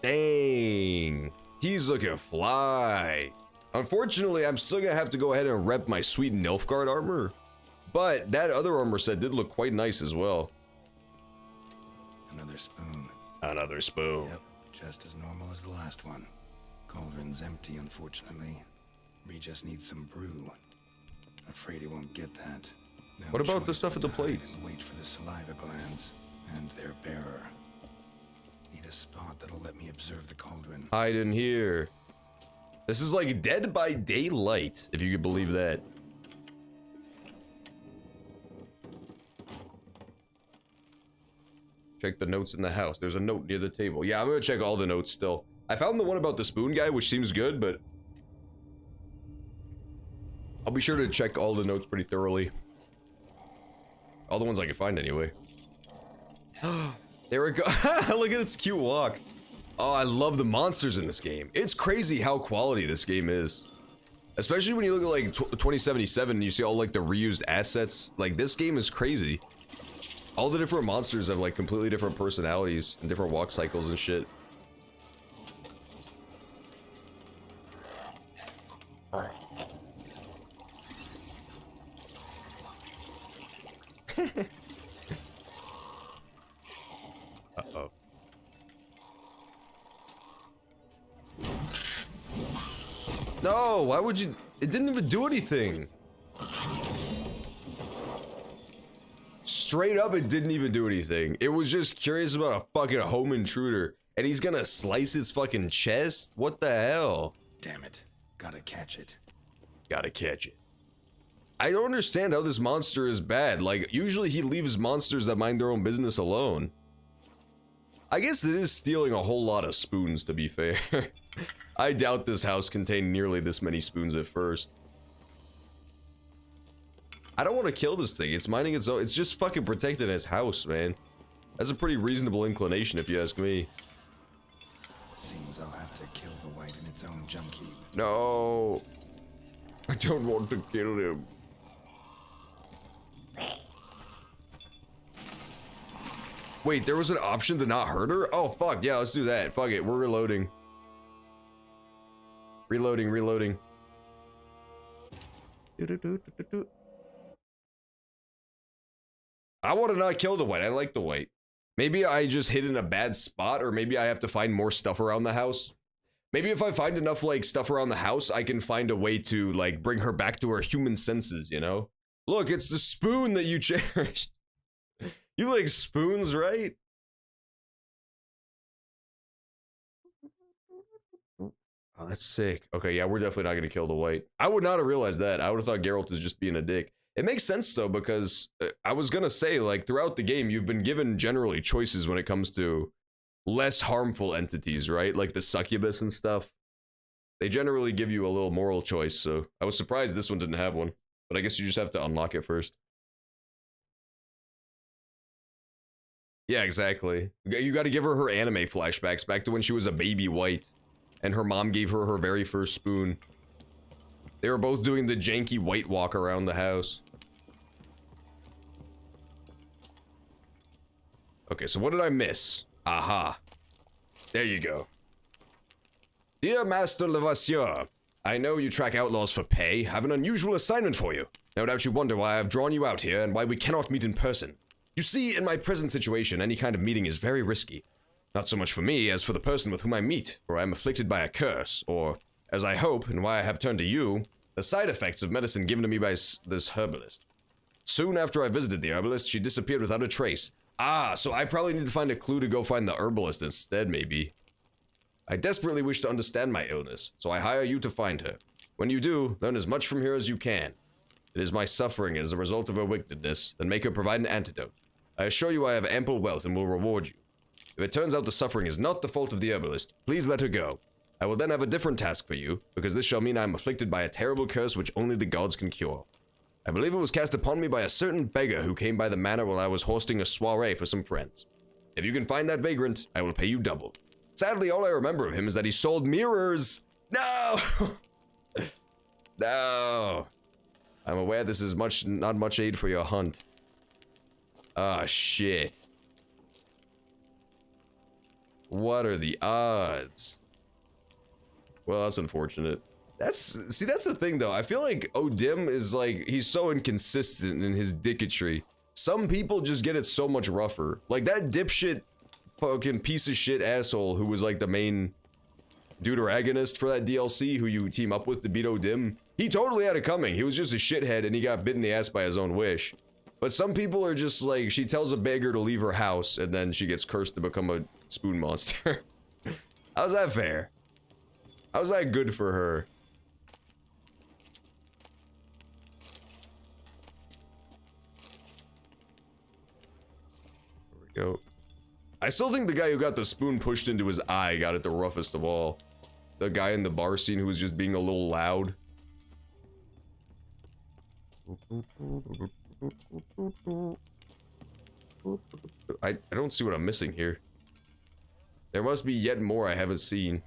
Dang, he's looking fly. Unfortunately, I'm still gonna have to go ahead and rep my sweet Nilfgaard armor. But that other armor set did look quite nice as well. Another spoon. Another spoon. Yep, just as normal as the last one. Cauldron's empty, unfortunately. We just need some brew. Afraid he won't get that. No What about the choice stuff at but the to hide plates? and wait for the saliva glands and their bearer. Need a spot that'll let me observe the cauldron. Hide in here. This is like Dead by Daylight, if you could believe that. Check the notes in the house. There's a note near the table. Yeah, I'm gonna check all the notes still. I found the one about the spoon guy, which seems good, but I'll be sure to check all the notes pretty thoroughly. All the ones I can find anyway. There we go. Look at its cute walk. Oh, I love the monsters in this game. It's crazy how quality this game is. Especially when you look at like 2077 and you see all like the reused assets. Like this game is crazy. All the different monsters have like completely different personalities and different walk cycles and shit. Uh-oh. No, why would you? It didn't even do anything. Straight up, it didn't even do anything. It was just curious about a fucking home intruder. And he's gonna slice his fucking chest? What the hell? Damn it. Gotta catch it. Gotta catch it. I don't understand how this monster is bad. Like, usually he leaves monsters that mind their own business alone. I guess it is stealing a whole lot of spoons, to be fair. I doubt this house contained nearly this many spoons at first. I don't want to kill this thing. It's minding its own. It's just fucking protecting its house, man. That's a pretty reasonable inclination, if you ask me. Seems I'll have to kill the white in its own junk heap. No. I don't want to kill him. Wait, there was an option to not hurt her? Oh, fuck. Yeah, let's do that. Fuck it. We're reloading. Reloading. I want to not kill the white. I like the white. Maybe I just hid in a bad spot, or maybe I have to find more stuff around the house. Maybe if I find enough, like, stuff around the house, I can find a way to, like, bring her back to her human senses, you know? Look, it's the spoon that you cherished. You like spoons, right? Oh, that's sick. Okay, yeah, we're definitely not gonna kill the white. I would not have realized that. I would have thought Geralt is just being a dick. It makes sense, though, because I was gonna say, like, throughout the game, you've been given generally choices when it comes to less harmful entities, right? Like the succubus and stuff. They generally give you a little moral choice, so I was surprised this one didn't have one. But I guess you just have to unlock it first. Yeah, exactly. You gotta give her anime flashbacks back to when she was a baby white. And her mom gave her very first spoon. They were both doing the janky white walk around the house. Okay, so what did I miss? Aha. There you go. Dear Master Levasseur, I know you track outlaws for pay. I have an unusual assignment for you. No doubt you wonder why I have drawn you out here and why we cannot meet in person. You see, in my present situation, any kind of meeting is very risky. Not so much for me as for the person with whom I meet, for I am afflicted by a curse, or, as I hope, and why I have turned to you, the side effects of medicine given to me by this herbalist. Soon after I visited the herbalist, she disappeared without a trace. Ah, so I probably need to find a clue to go find the herbalist instead, maybe. I desperately wish to understand my illness, so I hire you to find her. When you do, learn as much from her as you can. It is my suffering as a result of her wickedness, then make her provide an antidote. I assure you I have ample wealth and will reward you. If it turns out the suffering is not the fault of the herbalist, please let her go. I will then have a different task for you, because this shall mean I am afflicted by a terrible curse which only the gods can cure. I believe it was cast upon me by a certain beggar who came by the manor while I was hosting a soiree for some friends. If you can find that vagrant, I will pay you double. Sadly, all I remember of him is that he sold mirrors. No! No. I'm aware this is not much aid for your hunt. Ah, shit. What are the odds? Well, that's unfortunate. That's the thing though. I feel like O'Dim is like, he's so inconsistent in his dicketry. Some people just get it so much rougher. Like that dipshit fucking piece of shit asshole who was like the main deuteragonist for that DLC who you team up with to beat O'Dim. He totally had it coming. He was just a shithead and he got bit in the ass by his own wish. But some people are just like, she tells a beggar to leave her house and then she gets cursed to become a spoon monster. How's that fair? How's that good for her? There we go. I still think the guy who got the spoon pushed into his eye got it the roughest of all. The guy in the bar scene who was just being a little loud. I don't see what I'm missing here. There must be yet more I haven't seen.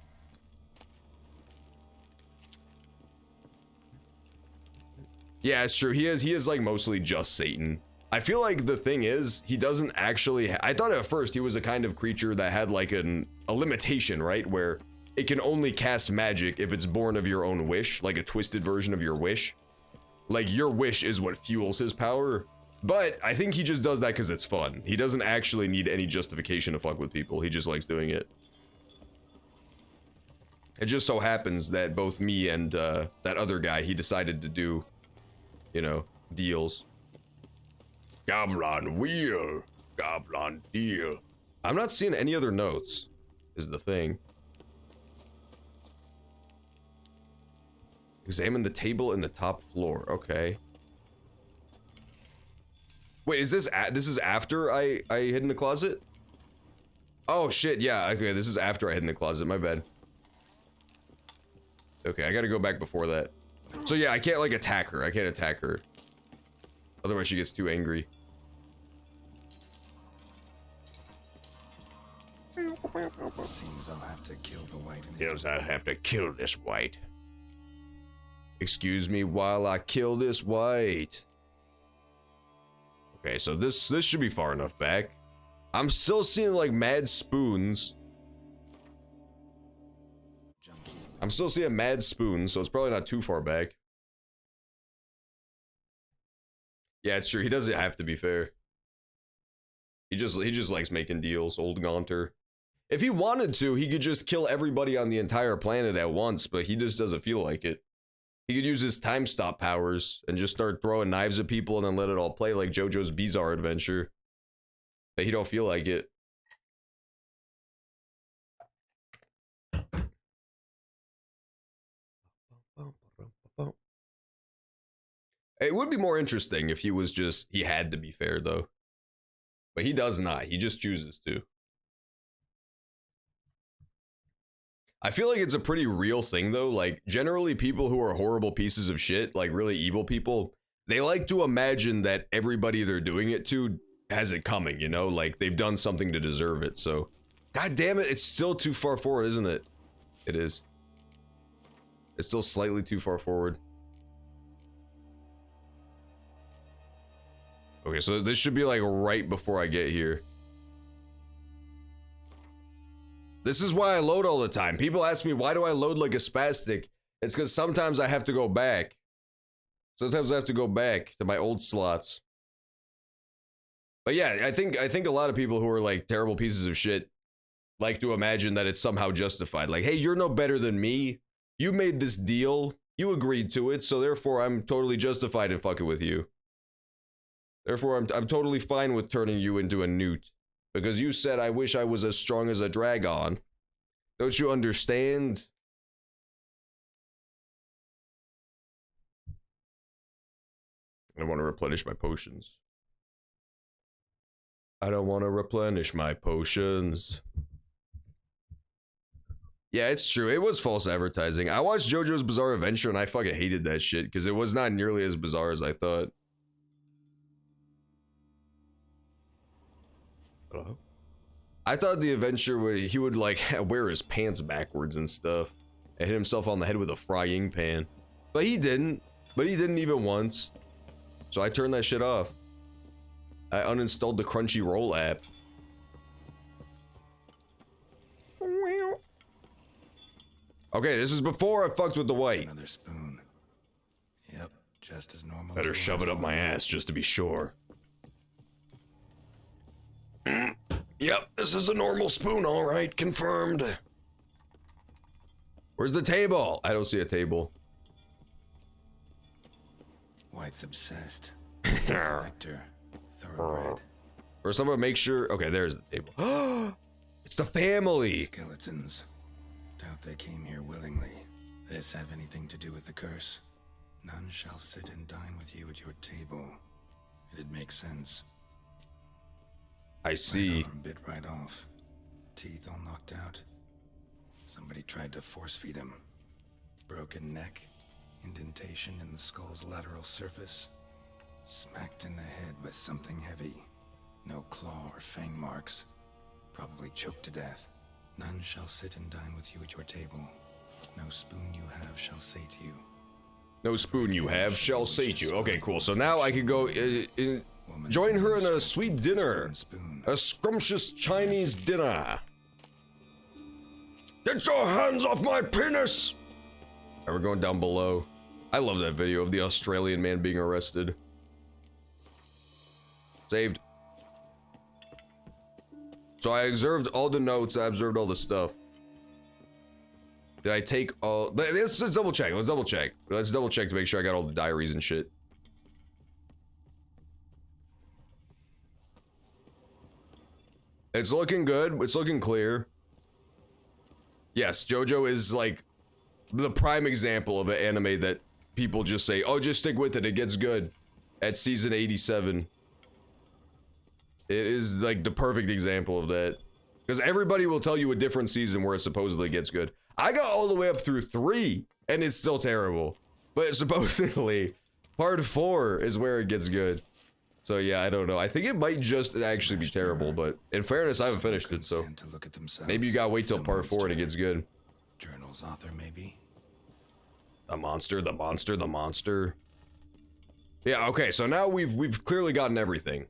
Yeah, it's true. He is like mostly just Satan. I feel like the thing is, he doesn't actually I thought at first he was a kind of creature that had like a limitation, right? Where it can only cast magic if it's born of your own wish, like a twisted version of your wish. Like your wish is what fuels his power. But I think he just does that because it's fun. He doesn't actually need any justification to fuck with people. He just likes doing it. It just so happens that both me and that other guy, he decided to do, you know, deals. Gavlan wheel. Gavlan deal. I'm not seeing any other notes, is the thing. Examine the table in the top floor. Okay. Wait, is this is after I hid in the closet? Oh shit, yeah, okay, this is after I hid in the closet, my bad. Okay, I gotta go back before that. So yeah, I can't like attack her. I can't attack her. Otherwise she gets too angry. Seems I'll have to kill the white. Seems I'll have to kill this white. Excuse me while I kill this white. Okay, so this should be far enough back. I'm still seeing like mad spoons. I'm still seeing mad spoons, so it's probably not too far back. Yeah, it's true. He doesn't have to be fair. He just likes making deals, old Gaunter. If he wanted to, he could just kill everybody on the entire planet at once, but he just doesn't feel like it. He could use his time stop powers and just start throwing knives at people and then let it all play like JoJo's Bizarre Adventure. But he don't feel like it. It would be more interesting if he was just, he had to be fair though. But he does not, he just chooses to. I feel like it's a pretty real thing though, like generally people who are horrible pieces of shit, like really evil people, they like to imagine that everybody they're doing it to has it coming, you know, like they've done something to deserve it, so. God damn it, it's still too far forward, isn't it? It is. It's still slightly too far forward. Okay, so this should be like right before I get here. This is why I load all the time. People ask me, why do I load like a spastic? It's because sometimes I have to go back. Sometimes I have to go back to my old slots. But yeah, I think a lot of people who are like terrible pieces of shit like to imagine that it's somehow justified. Like, hey, you're no better than me. You made this deal. You agreed to it, so therefore I'm totally justified in fucking with you. Therefore, I'm totally fine with turning you into a newt. Because you said I wish I was as strong as a dragon. Don't you understand? I want to replenish my potions. I don't want to replenish my potions. Yeah, it's true. It was false advertising. I watched JoJo's Bizarre Adventure and I fucking hated that shit because it was not nearly as bizarre as I thought. Hello? I thought the adventure where he would like wear his pants backwards and stuff and hit himself on the head with a frying pan. But he didn't. But he didn't even once. So I turned that shit off. I uninstalled the Crunchyroll app. Okay, this is before I fucked with the white. Another spoon. Yep, just as normal. Better shove it up my ass just to be sure. Yep, this is a normal spoon, all right, confirmed. Where's the table? I don't see a table. White's obsessed. Collector. Thoroughbred. First, I'm gonna make sure. Okay, there's the table. It's the family. Skeletons. Doubt they came here willingly. This have anything to do with the curse? None shall sit and dine with you at your table. It'd make sense. I see. Right arm bit right off. Teeth all knocked out. Somebody tried to force feed him. Broken neck. Indentation in the skull's lateral surface. Smacked in the head with something heavy. No claw or fang marks. Probably choked to death. None shall sit and dine with you at your table. No spoon you have shall sate you. No spoon you have shall sate you. Okay, cool. So now I can go join her in a sweet dinner. A scrumptious Chinese dinner. Get your hands off my penis! Alright, we're going down below. I love that video of the Australian man being arrested. Saved. So I observed all the notes, I observed all the stuff. Did I take all... Let's double check, let's double check. Let's double check to make sure I got all the diaries and shit. It's looking good, it's looking clear. Yes, JoJo is like the prime example of an anime that people just say, oh, just stick with it, it gets good. At season 87. It is like the perfect example of that. Because everybody will tell you a different season where it supposedly gets good. I got all the way up through 3, and it's still terrible. But supposedly, part 4 is where it gets good. So yeah, I don't know. I think it might just actually be terrible, but in fairness, I haven't finished it, so maybe you gotta wait till part 4 and it gets good. Journal's author, maybe? The monster, the monster, the monster. Yeah, okay, so now we've clearly gotten everything.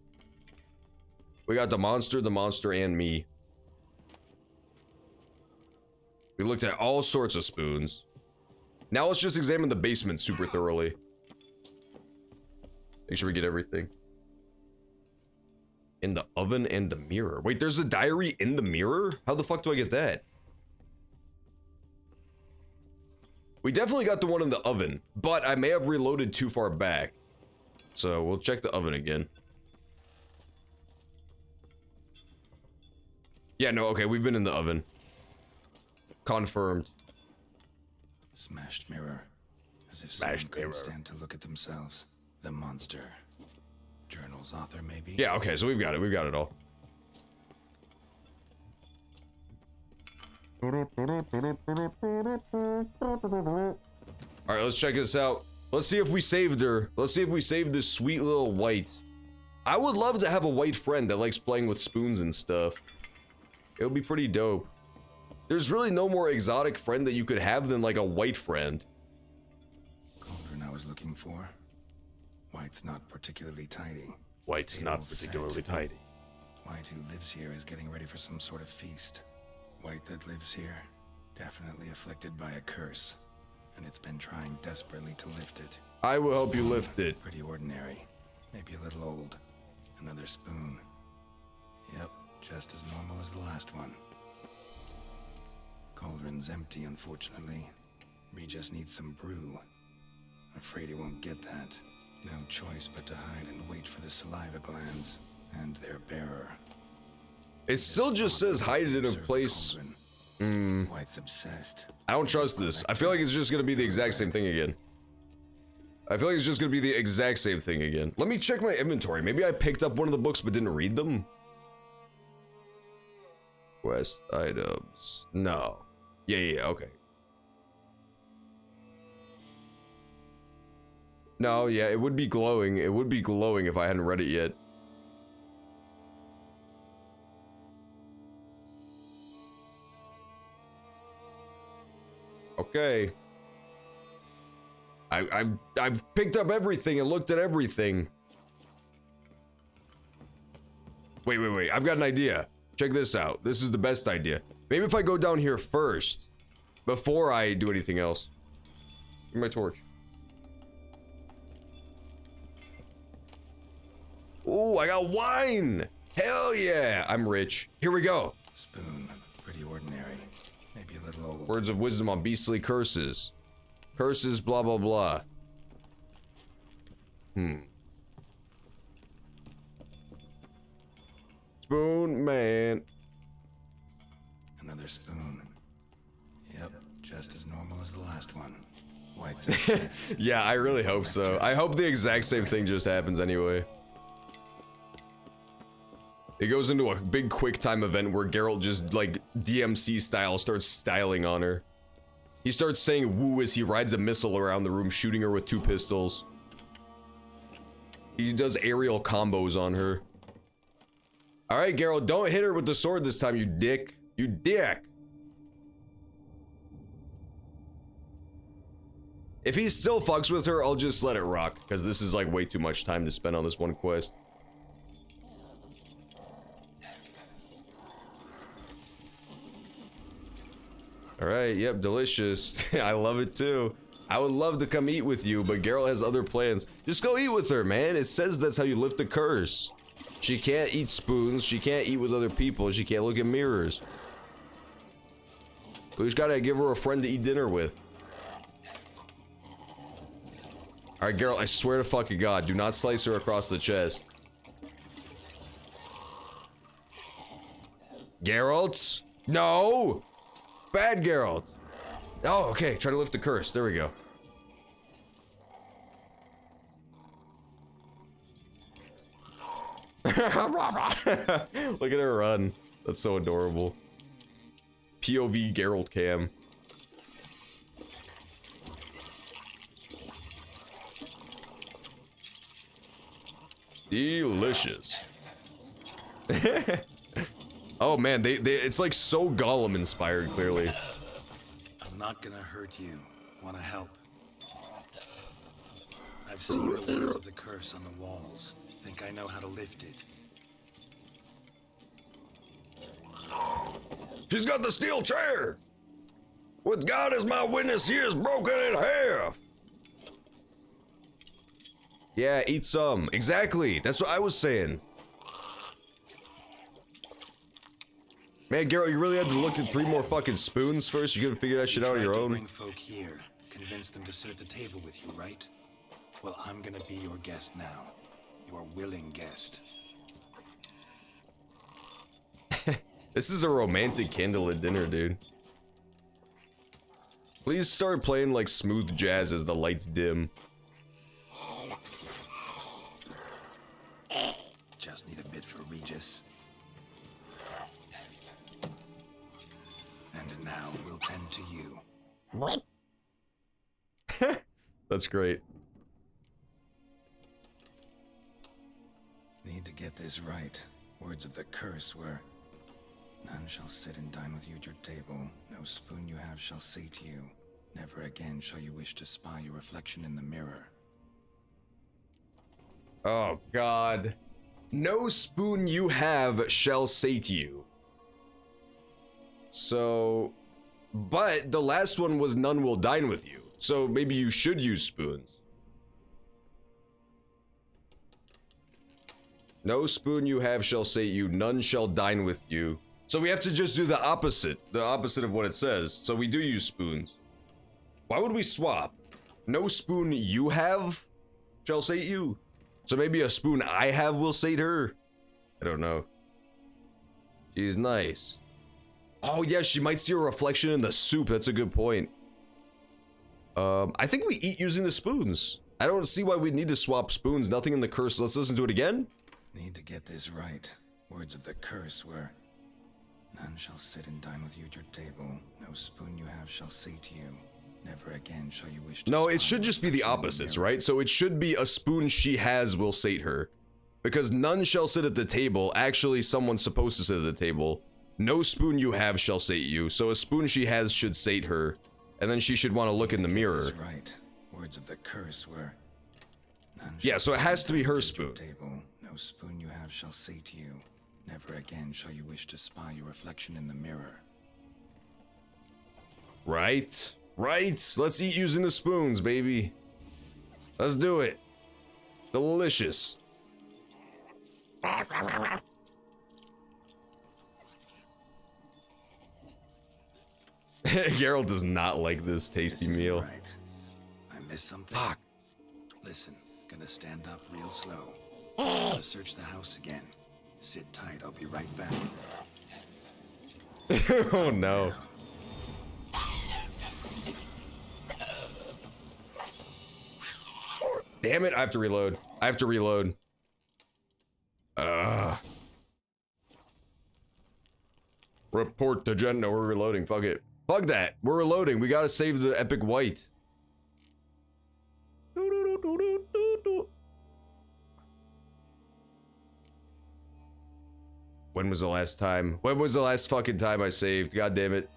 We got the monster, and me. We looked at all sorts of spoons. Now let's just examine the basement super thoroughly. Make sure we get everything. In the oven and the mirror. Wait, there's a diary in the mirror? How the fuck do I get that? We definitely got the one in the oven, but I may have reloaded too far back. So we'll check the oven again. Yeah, no, okay, we've been in the oven. Confirmed. Smashed mirror. As if Smashed someone couldn't mirror. stand to look at themselves. The monster. Journal's author, maybe? Yeah, okay, so we've got it all. Alright, let's check this out. Let's see if we saved her. Let's see if we saved this sweet little white. I would love to have a white friend that likes playing with spoons and stuff. It would be pretty dope. There's really no more exotic friend that you could have than like a white friend. Cauldron I was looking for. White's not particularly tidy. White's not Tables particularly set. tidy. White who lives here is getting ready for some sort of feast. White that lives here, definitely afflicted by a curse. And it's been trying desperately to lift it. I will help you lift it. Pretty ordinary. Maybe a little old. Another spoon. Yep, just as normal as the last one. Cauldron's empty, unfortunately. We just need some brew. Afraid he won't get that. No choice but to hide and wait for the saliva glands and their bearer. It still just says hide it in a place. White's obsessed. I don't trust this. I feel like it's just gonna be the exact same thing again. I feel like it's just gonna be the exact same thing again. Let me check my inventory. Maybe I picked up one of the books but didn't read them. Quest items. No. Yeah, okay. No, yeah, it would be glowing. It would be glowing if I hadn't read it yet. Okay. I've picked up everything and looked at everything. Wait. I've got an idea. Check this out. This is the best idea. Maybe if I go down here first, before I do anything else. Give me my torch. Ooh, I got wine! Hell yeah! I'm rich. Here we go. Spoon. Pretty ordinary. Maybe a little old. Words of wisdom on beastly curses. Curses, blah, blah, blah. Spoon man. Another spoon. Yep, just as normal as the last one. White's obsessed. Yeah, I really hope so. I hope the exact same thing just happens anyway. It goes into a big quick time event where Geralt just, like, DMC style starts styling on her. He starts saying woo as he rides a missile around the room, shooting her with 2 pistols. He does aerial combos on her. Alright, Geralt, don't hit her with the sword this time, you dick. You dick. If he still fucks with her, I'll just let it rock, because this is, like, way too much time to spend on this one quest. Alright, yep, delicious. I love it too. I would love to come eat with you, but Geralt has other plans. Just go eat with her, man. It says that's how you lift the curse. She can't eat spoons, she can't eat with other people, she can't look in mirrors. We just gotta give her a friend to eat dinner with. Alright, Geralt, I swear to fucking God, do not slice her across the chest. Geralt? No! Bad Geralt. Oh, okay. Try to lift the curse. There we go. Look at her run. That's so adorable. POV Geralt cam. Delicious. Oh man, it's like so Gollum inspired, clearly. I'm not gonna hurt you. Wanna help? I've seen the words of the curse on the walls. Think I know how to lift it. She's got the steel chair! With God as my witness, he is broken in half! Yeah, eat some. Exactly. That's what I was saying. Man, Geralt, you really had to look at 3 more fucking spoons first? You couldn't figure that shit out on your own? Bring folk here, convince them to sit at the table with you, right? Well, I'm gonna be your guest now. Your willing guest. This is a romantic candlelit dinner, dude. Please start playing like smooth jazz as the lights dim. Just need a bit for Regis. And now we'll tend to you. What? That's great. Need to get this right. Words of the curse were, none shall sit and dine with you at your table. No spoon you have shall sate you. Never again shall you wish to spy your reflection in the mirror. Oh, God. No spoon you have shall sate you. So, but the last one was none will dine with you. So maybe you should use spoons. No spoon you have shall sate you, none shall dine with you. So we have to just do the opposite of what it says. So we do use spoons. Why would we swap? No spoon you have shall sate you. So maybe a spoon I have will sate her. I don't know. She's nice. Oh yeah, she might see a reflection in the soup. That's a good point. I think we eat using the spoons. I don't see why we'd need to swap spoons. Nothing in the curse. Let's listen to it again. Need to get this right. Words of the curse were, none shall sit and dine with you at your table. No spoon you have shall sate you. Never again shall you wish to. No, it should just be the opposites, right? So it should be a spoon she has will sate her. Because none shall sit at the table. Actually, someone's supposed to sit at the table. No spoon you have shall sate you. So a spoon she has should sate her. And then she should want to look in the mirror. Right. Words of the curse were, yeah, so it has to be her spoon. No spoon you have shall sate you. Never again shall you wish to spy your reflection in the mirror. Right. Right. Let's eat using the spoons, baby. Let's do it. Delicious. Geralt does not like this tasty meal. Right. I missed something. Fuck. Listen, gonna stand up real slow. Gotta search the house again. Sit tight, I'll be right back. Oh no. Damn it, I have to reload. I have to reload. Report to Jen. No, we're reloading. Fuck it. Fuck that. We're reloading. We gotta save the epic white. When was the last time? When was the last fucking time I saved? God damn it.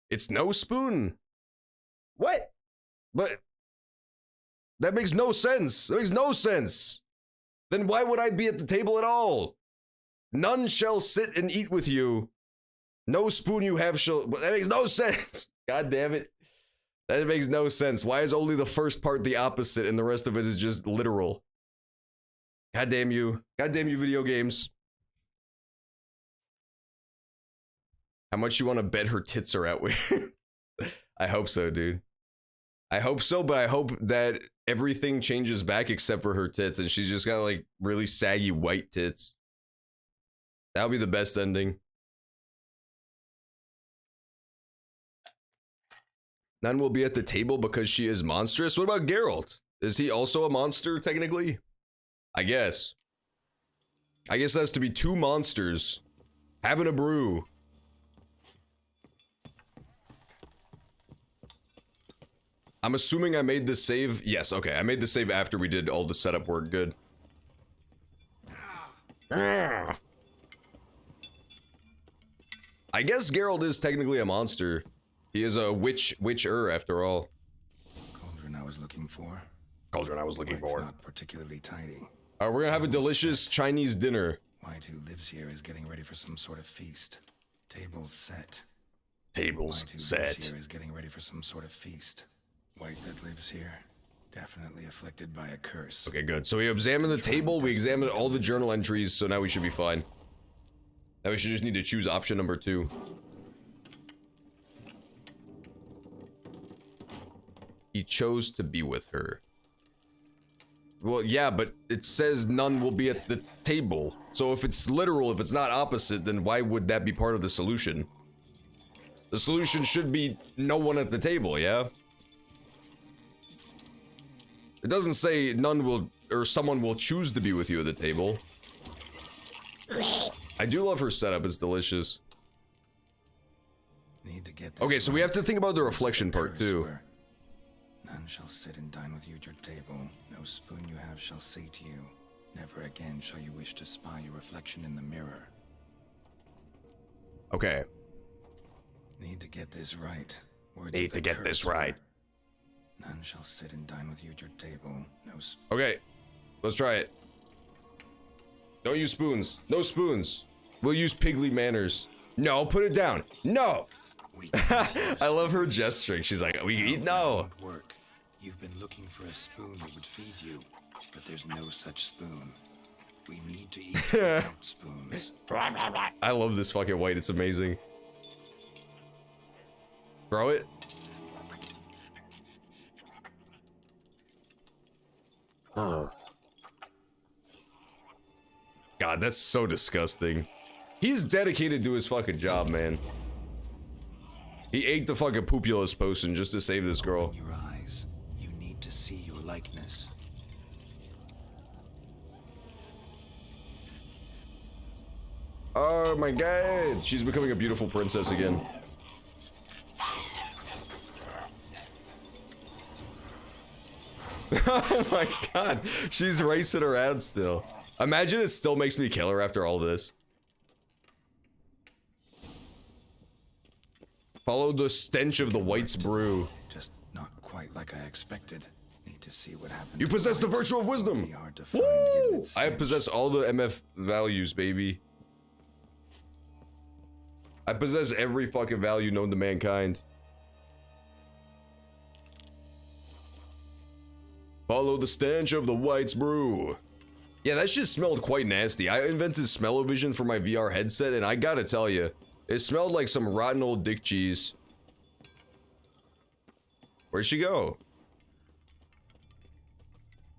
It's no spoon. What? But that makes no sense. That makes no sense. Then why would I be at the table at all? None shall sit and eat with you. No spoon you have shall. That makes no sense. God damn it. That makes no sense. Why is only the first part the opposite and the rest of it is just literal? God damn you. God damn you, video games. How much you want to bet her tits are out with? I hope so, dude. I hope so, but I hope that everything changes back except for her tits and she's just got like really saggy white tits. That'll be the best ending. None will be at the table because she is monstrous. What about Geralt? Is he also a monster, technically? I guess. I guess that's to be 2 monsters having a brew. I'm assuming I made this save. Yes, okay. I made the save after we did all the setup work. Good. I guess Geralt is technically a monster. He is a witcher after all. Cauldron I was looking for. Cauldron I was looking White's for. Not particularly tidy. Alright, we're gonna have a delicious Chinese dinner. White who lives here is getting ready for some sort of feast. Tables set. Tables White who set. lives here is getting ready for some sort of feast. White that lives here. Definitely afflicted by a curse. Okay, good. So we examined the table, we examined all the journal entries, so now we should be fine. Now we should just need to choose option number 2. He chose to be with her. Well, yeah, but it says none will be at the table. So if it's literal, if it's not opposite, then why would that be part of the solution? The solution should be no one at the table, yeah? It doesn't say none will, or someone will choose to be with you at the table. I do love her setup, it's delicious. Need to get okay, so we have to think about the reflection part too. None shall sit and dine with you at your table. No spoon you have shall say to you, never again shall you wish to spy your reflection in the mirror. Okay. Need to get this right. Words Need to get this right. None shall sit and dine with you at your table. No okay, let's try it. Don't use spoons. No spoons. We'll use pigly manners. No, put it down. No! I love her gesturing. She's like, we eat? No! Work. You've been looking for a spoon that would feed you, but there's no such spoon. We need to eat without spoons. I love this fucking white. It's amazing. Throw it. Oh. God, that's so disgusting. He's dedicated to his fucking job, man. He ate the fucking Pupulus potion just to save this girl. Open your eyes. You need to see your likeness. Oh my god, she's becoming a beautiful princess again. Oh my god, she's racing around still. Imagine it still makes me kill her after all this. Follow the stench of the White's brew. Just not quite like I expected. Need to see what happened. You possess the virtue of wisdom. Woo! I possess all the MF values, baby. I possess every fucking value known to mankind. Follow the stench of the White's brew. Yeah, that shit smelled quite nasty. I invented smell-o-vision for my VR headset, and I gotta tell you, it smelled like some rotten old dick cheese. Where'd she go?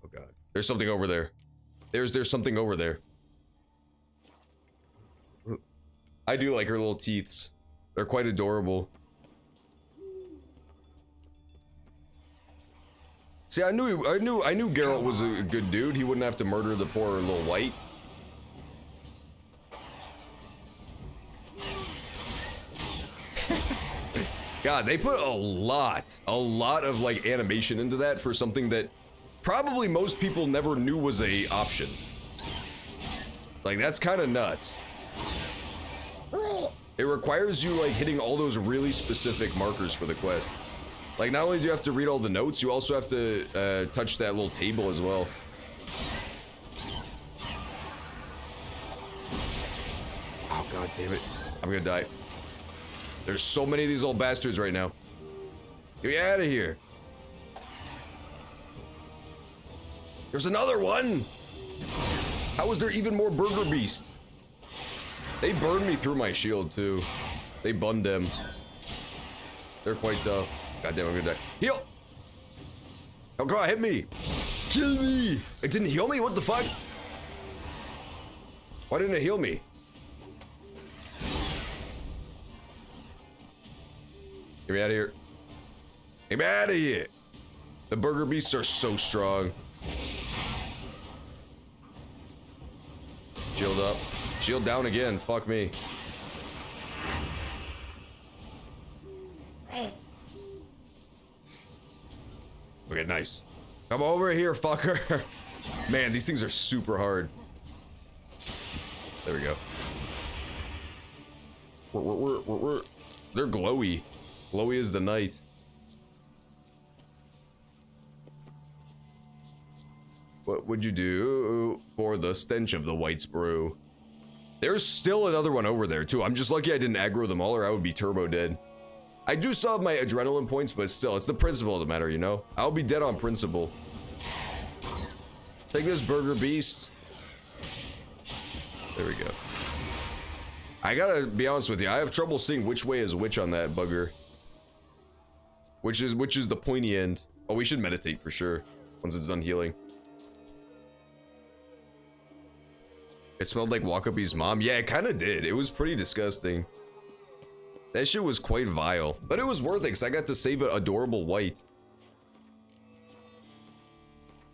Oh god. There's something over there. There's something over there. I do like her little teeths. They're quite adorable. See, I knew Geralt was a good dude. He wouldn't have to murder the poor little white. God, they put a lot of like animation into that for something that probably most people never knew was a option. Like, that's kind of nuts. It requires you like hitting all those really specific markers for the quest. Like, not only do you have to read all the notes, you also have to touch that little table as well. Oh god damn it. I'm gonna die. There's so many of these old bastards right now. Get me out of here. There's another one! How is there even more Burger Beast? They burned me through my shield too. They bunned them. They're quite tough. God damn, I'm gonna die. Heal! Oh god, hit me! Kill me! It didn't heal me? What the fuck? Why didn't it heal me? Get me out of here. Get me out of here! The Burger Beasts are so strong. Shield up. Shield down again. Fuck me. Okay, nice. Come over here, fucker. Man, these things are super hard. There we go. They're glowy. Glowy as the night. What would you do for the stench of the White's brew? There's still another one over there too. I'm just lucky I didn't aggro them all or I would be turbo dead. I do still have my adrenaline points, but still, it's the principle of the matter, you know? I'll be dead on principle. Take this, Burger Beast. There we go. I gotta be honest with you, I have trouble seeing which way is which on that bugger. Which is the pointy end. Oh, we should meditate for sure, once it's done healing. It smelled like Wakabi's mom. Yeah, it kind of did. It was pretty disgusting. That shit was quite vile. But it was worth it, because I got to save an adorable white.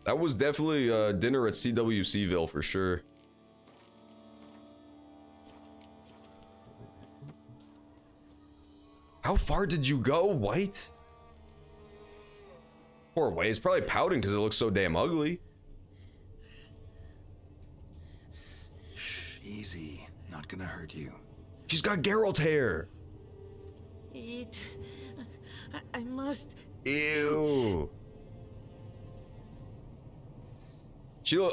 That was definitely dinner at CWCville for sure. How far did you go, White? Poor White. It's probably pouting because it looks so damn ugly. Shh, easy. Not gonna hurt you. She's got Geralt hair. Eat. I must. Ew.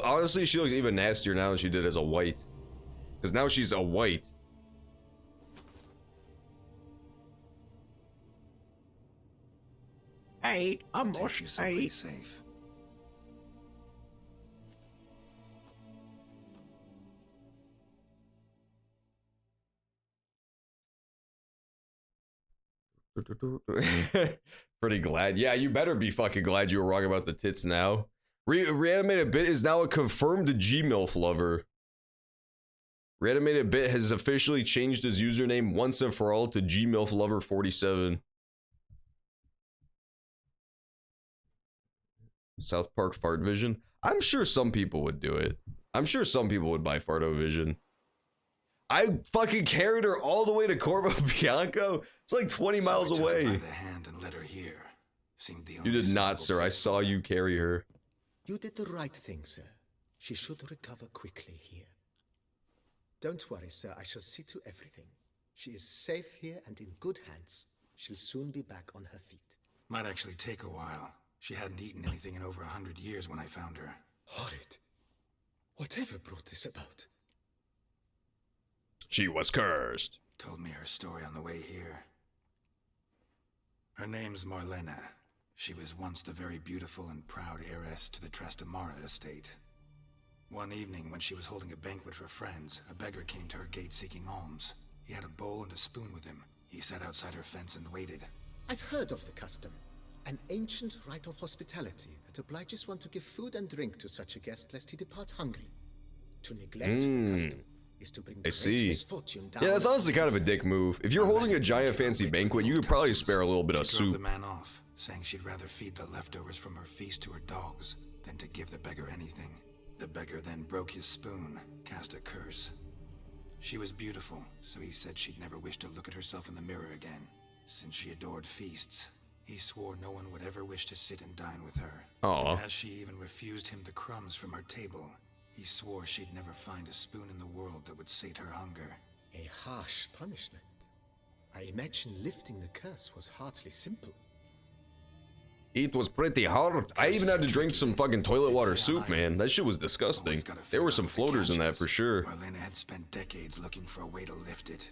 Honestly, she looks even nastier now than she did as a White. Because now she's a White. I'm safe. Pretty glad. Yeah, you better be fucking glad you were wrong about the tits now. Reanimated Bit is now a confirmed G-MILF lover. Reanimated Bit has officially changed his username once and for all to G-MILF Lover 47. South Park Fart Vision. I'm sure some people would do it. I'm sure some people would buy Farto Vision. I fucking carried her all the way to Corvo Bianco. It's like 20 miles away. By the hand and let her hear. Seemed the You did not, sir. I saw you carry her. You did the right thing, sir. She should recover quickly here. Don't worry, sir. I shall see to everything. She is safe here and in good hands. She'll soon be back on her feet. Might actually take a while. She hadn't eaten anything in over 100 years when I found her. Horrid. Whatever brought this about? She was cursed. Told me her story on the way here. Her name's Marlena. She was once the very beautiful and proud heiress to the Trastamara estate. One evening, when she was holding a banquet for friends, a beggar came to her gate seeking alms. He had a bowl and a spoon with him. He sat outside her fence and waited. I've heard of the custom. An ancient rite of hospitality that obliges one to give food and drink to such a guest lest he depart hungry. To neglect the custom is to bring great misfortune down. Yeah, that's honestly kind of a dick move. If you're holding a giant fancy banquet, you could probably spare a little bit of She drove soup. the man off, saying she'd rather feed the leftovers from her feast to her dogs than to give the beggar anything. The beggar then broke his spoon, cast a curse. She was beautiful, so he said she'd never wish to look at herself in the mirror again. Since she adored feasts, he swore no one would ever wish to sit and dine with her. Aw. And as she even refused him the crumbs from her table, he swore she'd never find a spoon in the world that would sate her hunger. A harsh punishment. I imagine lifting the curse was hardly simple. It was pretty hard. I even had to drink some fucking toilet water soup, man. That shit was disgusting. There were some floaters in that for sure. Marlena had spent decades looking for a way to lift it.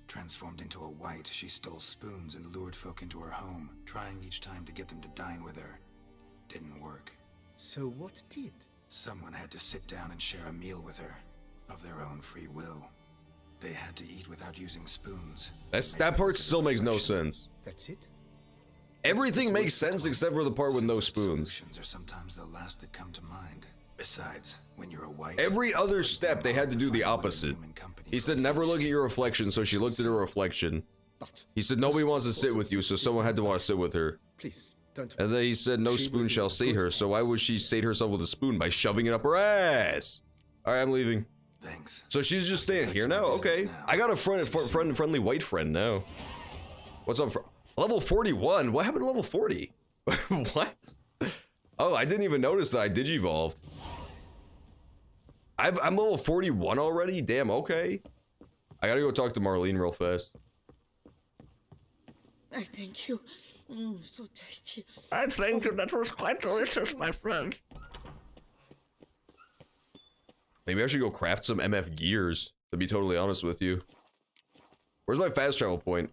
Transformed into a white, she stole spoons and lured folk into her home, trying each time to get them to dine with her. Didn't work. So what did? Someone had to sit down and share a meal with her, of their own free will. They had to eat without using spoons. That part still makes no sense. That's it? Everything makes sense except for the part with no spoons. Solutions are sometimes the last that come to mind. Besides, when you're a white... Every other step, they had to do the opposite. He said, never look at your reflection, so she looked at her reflection. He said, nobody wants to sit with you, so someone had to want to sit with her. Please, don't... And then he said, no spoon shall sate her, so why would she sate herself with a spoon? By shoving it up her ass! Alright, I'm leaving. Thanks. So she's just staying here now? Okay. I got a friendly white friend now. What's up, level 41? What happened to level 40? What? Oh, I didn't even notice that I digivolved. I'm level 41 already? Damn, okay. I gotta go talk to Marlene real fast. I thank you. So tasty. I thank you. That was quite delicious, my friend. Maybe I should go craft some MF gears, to be totally honest with you. Where's my fast travel point?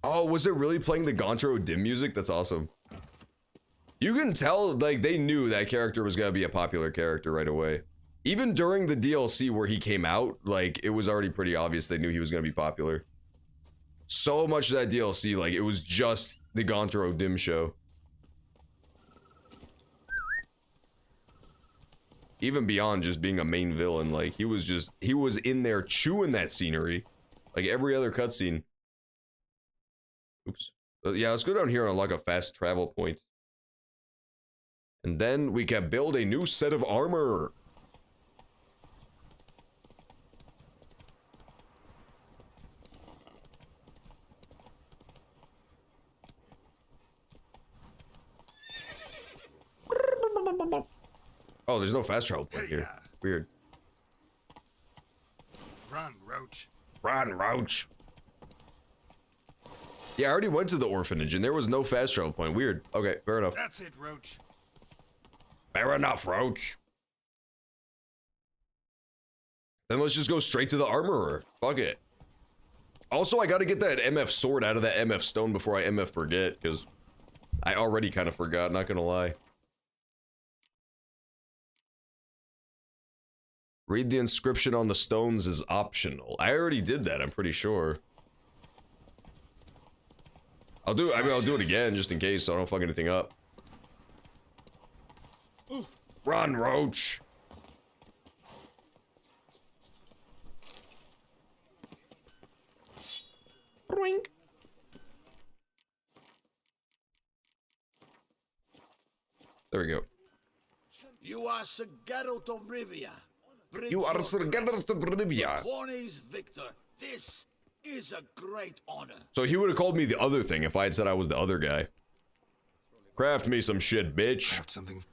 Oh, was it really playing the Gontro Dim music? That's awesome. You can tell, like, they knew that character was gonna be a popular character right away. Even during the DLC where he came out, like, it was already pretty obvious they knew he was gonna be popular. So much of that DLC, like, it was just the Gontro Dim show. Even beyond just being a main villain, like, he was in there chewing that scenery. Like every other cutscene. Oops. Yeah, let's go down here and unlock a fast travel point. And then we can build a new set of armor. Oh, there's no fast travel point here. Weird. Run, Roach. Run, Roach. Yeah, I already went to the orphanage and there was no fast travel point. Weird. Okay, fair enough. That's it, Roach. Fair enough, Roach. Then let's just go straight to the armorer. Fuck it. Also, I gotta get that MF sword out of that MF stone before I MF forget, because I already kind of forgot, not gonna lie. Read the inscription on the stones is optional. I already did that, I'm pretty sure. I'll do it again, just in case so I don't fuck anything up. Run, Roach! Boink. There we go. You are Sir Geralt of Rivia. You are Sir Geralt of Rivia. Tawny's victor. This is a great honor. So he would have called me the other thing if I had said I was the other guy. Craft me some shit, bitch. Craft something.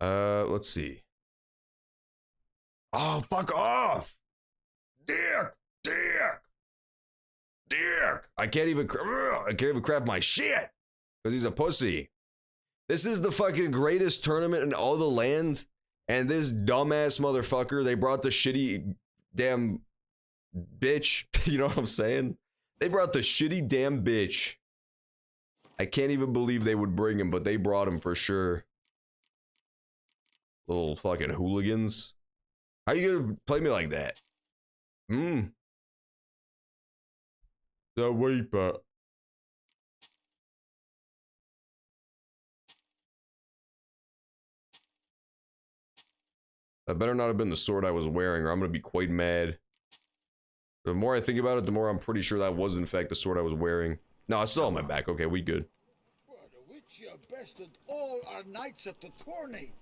Let's see. Oh, fuck off! Dick! I can't even craft my shit! Because he's a pussy. This is the fucking greatest tournament in all the land, and this dumbass motherfucker, they brought the shitty damn bitch. You know what I'm saying? They brought the shitty damn bitch. I can't even believe they would bring him, but they brought him for sure. Little fucking hooligans. How you gonna play me like that? The Weeper. That better not have been the sword I was wearing, or I'm gonna be quite mad. The more I think about it, the more I'm pretty sure that was in fact the sword I was wearing. No, it's still on my back. Okay, we good. Which you bested all our knights at the tourney.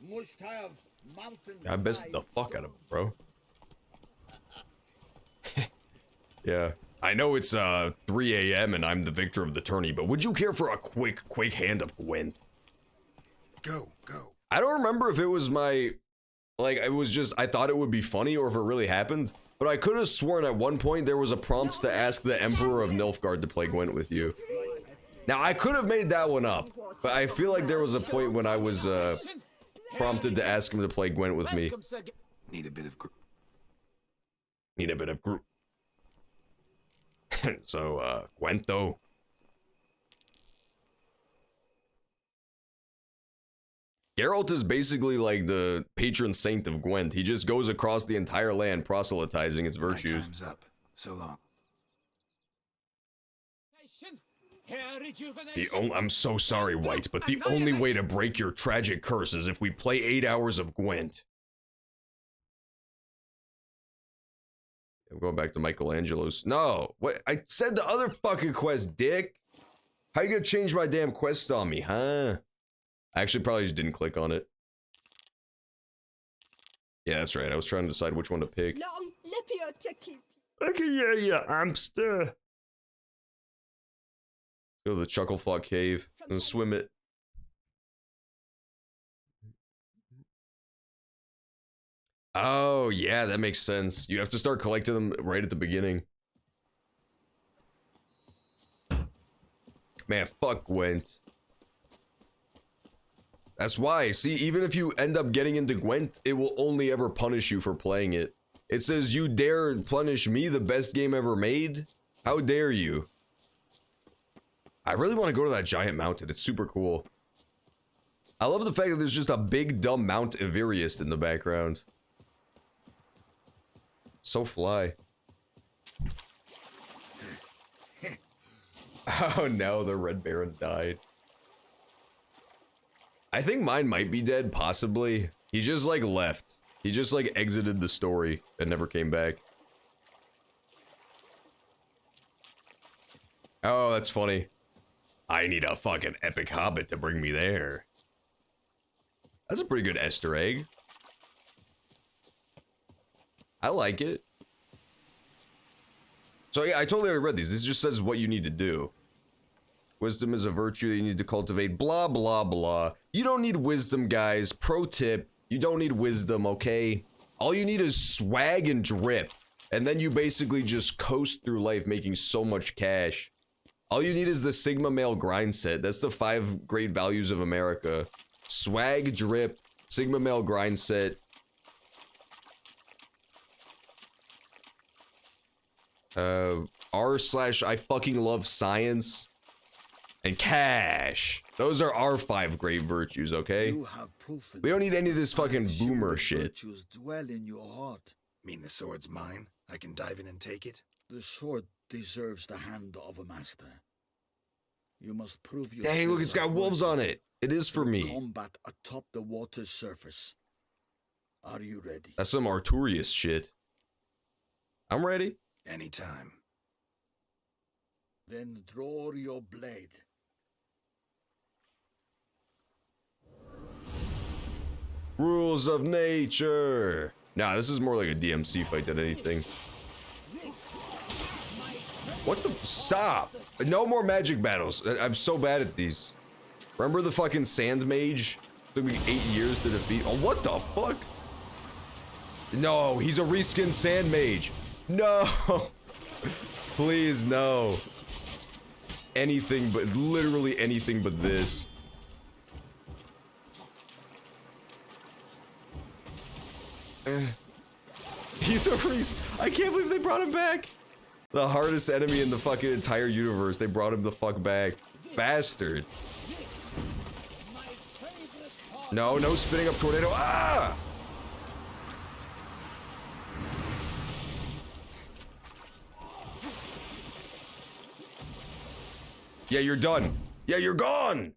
Must have mountain. I bested the fuck out of him, bro. Yeah. I know it's 3 AM and I'm the victor of the tourney, but would you care for a quick hand of Gwent? Go. I don't remember if it was my, like, it was just, I thought it would be funny or if it really happened, but I could have sworn at one point there was a prompt to ask the Emperor of Nilfgaard to play Gwent with you. Now, I could have made that one up, but I feel like there was a point when I was prompted to ask him to play Gwent with me. Need a bit of group. So, Gwent though. Geralt is basically like the patron saint of Gwent. He just goes across the entire land proselytizing its virtues. Time's up. So long. I'm so sorry, White, but the only way to break your tragic curse is if we play 8 hours of Gwent. I'm going back to Michelangelo's. No, what? I said the other fucking quest, dick. How you gonna change my damn quest on me, huh? I actually probably just didn't click on it. Yeah, that's right. I was trying to decide which one to pick. Long live your ticky. Okay, yeah, hamster. Go to the Chucklefuck Cave and swim it. Oh, yeah, that makes sense. You have to start collecting them right at the beginning. Man, fuck Gwent. That's why, see, even if you end up getting into Gwent, it will only ever punish you for playing it. It says, you dare punish me, the best game ever made? How dare you? I really want to go to that giant mountain. It's super cool. I love the fact that there's just a big dumb Mount Everest in the background. So fly. Oh no, the Red Baron died. I think mine might be dead, possibly. He just like left. He just like exited the story and never came back. Oh, that's funny. I need a fucking epic hobbit to bring me there. That's a pretty good Easter egg. I like it. So yeah, I totally already read these. This just says what you need to do. Wisdom is a virtue that you need to cultivate, blah, blah, blah. You don't need wisdom, guys. Pro tip, you don't need wisdom, okay? All you need is swag and drip. And then you basically just coast through life making so much cash. All you need is the Sigma Male grind set. That's the 5 great values of America. Swag, drip, Sigma Male grind set. R/I fucking love science. And cash. Those are our 5 great virtues, okay? We don't need any of this fucking boomer shit. Dwell in your heart. Mean the sword's mine? I can dive in and take it? The sword deserves the hand of a master. You must prove your Dang, look, it's got wolves on it. It is for me. Combat atop the water's surface. Are you ready? That's some Arturius shit. I'm ready. Anytime. Then draw your blade. Rules of nature. Nah, this is more like a DMC fight than anything. What the? Stop. No more magic battles. I'm so bad at these. Remember the fucking sand mage? Took me 8 years to defeat. Oh, what the fuck? No, he's a reskinned sand mage. No. Please, no. Anything but, literally anything but this. He's a priest. I can't believe they brought him back. The hardest enemy in the fucking entire universe. They brought him the fuck back. Bastards. No, no spinning up tornado. Ah! Yeah, you're done. Yeah, you're gone.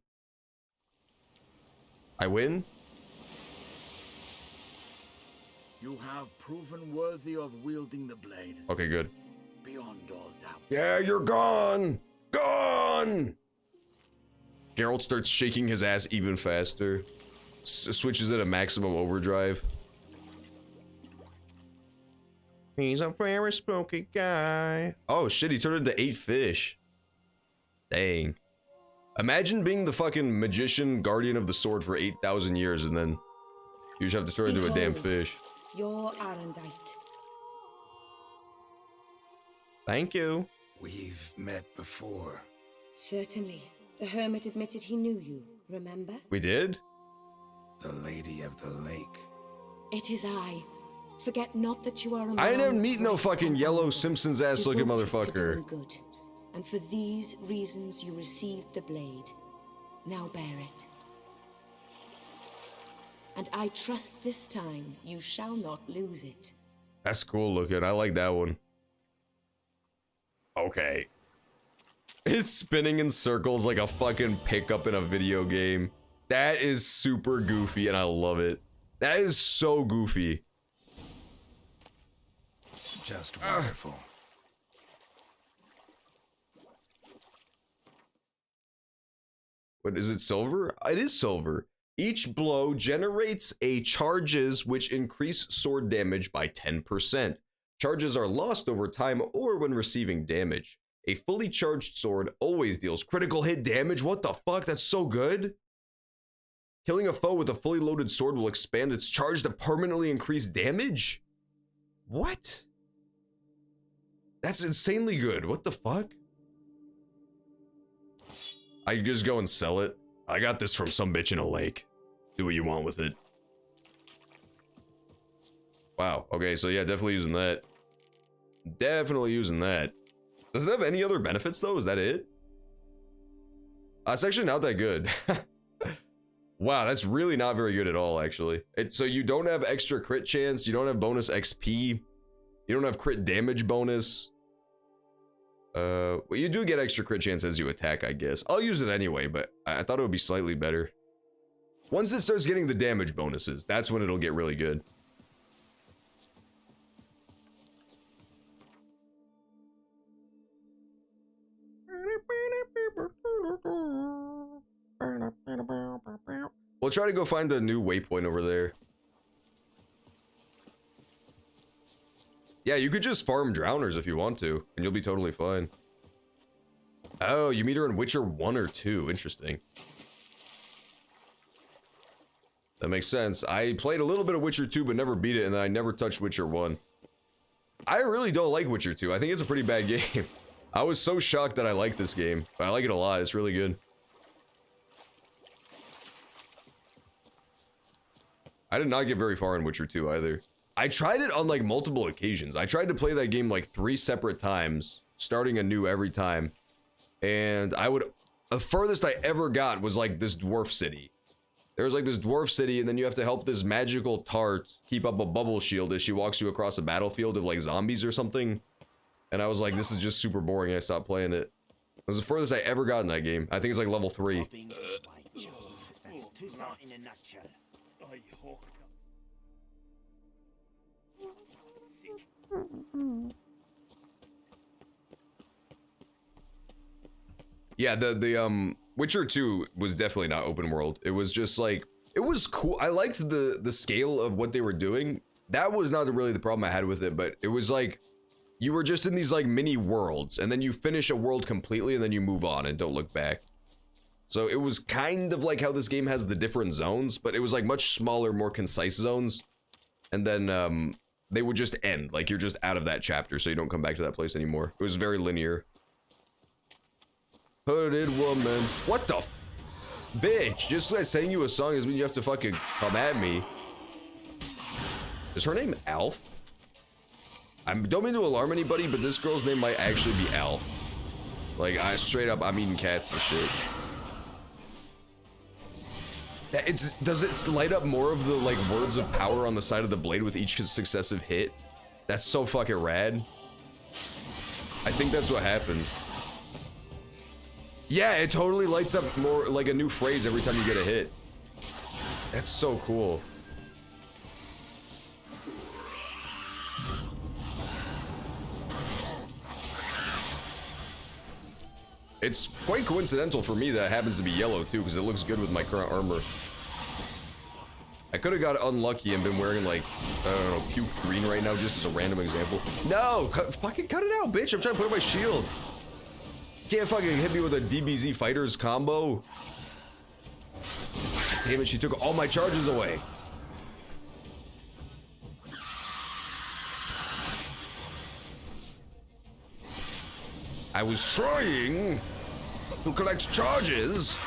I win? You have proven worthy of wielding the blade. Okay, good. Beyond all doubt. Yeah, you're gone. Gone. Geralt starts shaking his ass even faster. Switches it to maximum overdrive. He's a very spooky guy. Oh shit, he turned into 8 fish. Dang. Imagine being the fucking magician guardian of the sword for 8,000 years and then you just have to turn into a damn fish. Your Arendite. Thank you. We've met before. Certainly. The hermit admitted he knew you, remember? We did? The Lady of the Lake. It is I. Forget not that you are a I man didn't meet no great fucking and yellow honorable, Simpsons ass looking devoted to motherfucker. doing good. And for these reasons you received the blade. Now bear it. And I trust this time you shall not lose it. That's cool looking. I like that one. Okay. It's spinning in circles like a fucking pickup in a video game. That is super goofy and I love it. That is so goofy. Just wonderful. What is it, silver? It is silver. Each blow generates a charges which increase sword damage by 10%. Charges are lost over time or when receiving damage. A fully charged sword always deals critical hit damage. What the fuck? That's so good. Killing a foe with a fully loaded sword will expand its charge to permanently increase damage? What? That's insanely good. What the fuck? I can just go and sell it. I got this from some bitch in a lake. Do what you want with it. Wow. Okay, so yeah, definitely using that. Definitely using that. Does it have any other benefits though? Is that it? It's actually not that good. Wow, that's really not very good at all, actually. So you don't have extra crit chance, you don't have bonus XP, you don't have crit damage bonus. Well, you do get extra crit chance as you attack, I guess. I'll use it anyway, but I thought it would be slightly better. Once it starts getting the damage bonuses, that's when it'll get really good. We'll try to go find a new waypoint over there. Yeah, you could just farm drowners if you want to, and you'll be totally fine. Oh, you meet her in Witcher 1 or 2. Interesting. That makes sense. I played a little bit of Witcher 2, but never beat it, and then I never touched Witcher 1. I really don't like Witcher 2. I think it's a pretty bad game. I was so shocked that I like this game, but I like it a lot. It's really good. I did not get very far in Witcher 2 either. I tried it on like multiple occasions. I tried to play that game like 3 separate times, starting anew every time. And the furthest I ever got was like this dwarf city. There was like this dwarf city, and then you have to help this magical tart keep up a bubble shield as she walks you across a battlefield of like zombies or something. And I was like, this is just super boring. I stopped playing it. It was the furthest I ever got in that game. I think it's like level 3. That's Tissot in a nutshell. I hawked up. Yeah, the Witcher 2 was definitely not open world. It was just like, it was cool. I liked the scale of what they were doing. That was not really the problem I had with it, but it was like, you were just in these like mini worlds, and then you finish a world completely, and then you move on and don't look back. So it was kind of like how this game has the different zones, but it was like much smaller, more concise zones. And then they would just end, like you're just out of that chapter, so you don't come back to that place anymore. It was very linear. Hooded woman. What the bitch? Just because I sang you a song doesn't mean you have to fucking come at me. Is her name Alf? I don't mean to alarm anybody, but this girl's name might actually be Alf. Like, straight up, I'm eating cats and shit. Does it light up more of the, like, words of power on the side of the blade with each successive hit? That's so fucking rad. I think that's what happens. Yeah, it totally lights up more, like, a new phrase every time you get a hit. That's so cool. It's quite coincidental for me that it happens to be yellow too, because it looks good with my current armor. I could have got unlucky and been wearing like, I don't know, puke green right now just as a random example. No, fucking cut it out, bitch. I'm trying to put up my shield. You can't fucking hit me with a DBZ Fighters combo. Damn it, she took all my charges away. I was trying to collect charges.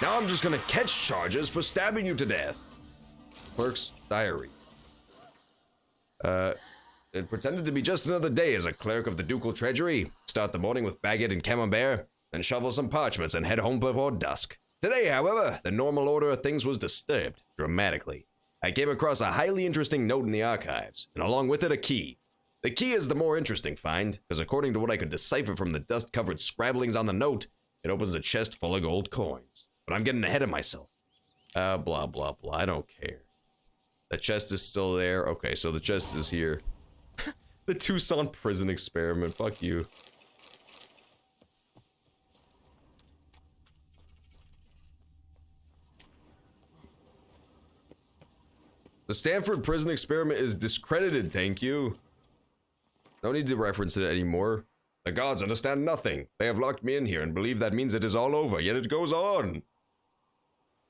Now I'm just gonna catch charges for stabbing you to death. Clerk's diary. It pretended to be just another day as a clerk of the ducal treasury. Start the morning with baguette and camembert, then shovel some parchments and head home before dusk. Today, however, the normal order of things was disturbed dramatically. I came across a highly interesting note in the archives, and along with it a key. The key is the more interesting find, because according to what I could decipher from the dust-covered scrabblings on the note, it opens a chest full of gold coins. But I'm getting ahead of myself. Blah, blah, blah. I don't care. The chest is still there. Okay, so the chest is here. The Tucson prison experiment. Fuck you. The Stanford prison experiment is discredited, thank you. No need to reference it anymore. The gods understand nothing. They have locked me in here and believe that means it is all over, yet it goes on.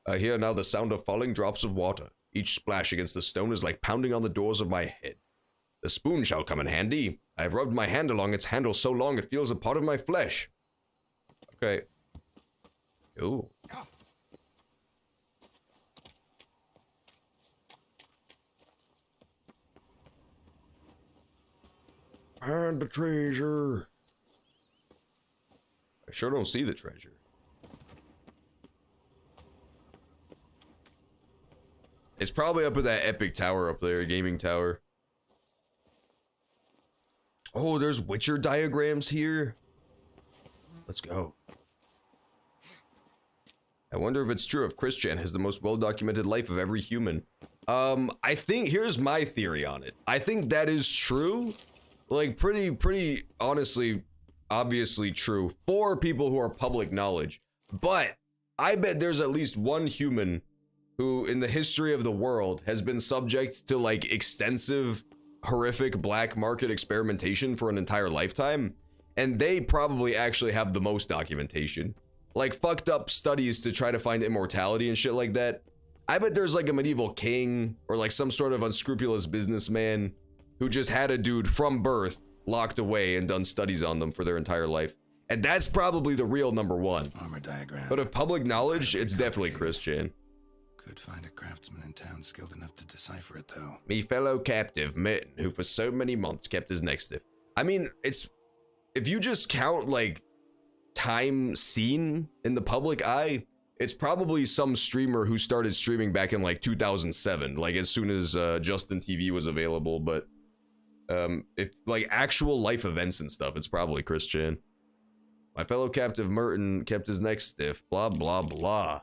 I hear now the sound of falling drops of water. Each splash against the stone is like pounding on the doors of my head. The spoon shall come in handy. I have rubbed my hand along its handle so long it feels a part of my flesh. Okay. Ooh. Find the treasure. I sure don't see the treasure. It's probably up at that epic tower up there, gaming tower. Oh, there's Witcher diagrams here. Let's go. I wonder if it's true if Christian has the most well-documented life of every human. I think, here's my theory on it. I think that is true. Like, pretty honestly, obviously true for people who are public knowledge. But I bet there's at least one human who, in the history of the world, has been subject to, like, extensive, horrific black market experimentation for an entire lifetime. And they probably actually have the most documentation. Like, fucked up studies to try to find immortality and shit like that. I bet there's like a medieval king or like some sort of unscrupulous businessman who just had a dude from birth locked away and done studies on them for their entire life. And that's probably the real number one. Armor diagram. But of public knowledge, it's definitely Christian. Could find a craftsman in town skilled enough to decipher it, though. Me fellow captive, Merton, who for so many months kept his neck stiff. I mean, it's... if you just count, like, time seen in the public eye, it's probably some streamer who started streaming back in, like, 2007, like, as soon as Justin TV was available, but... if, like, actual life events and stuff, it's probably Christian. My fellow captive Merton kept his neck stiff, blah, blah, blah.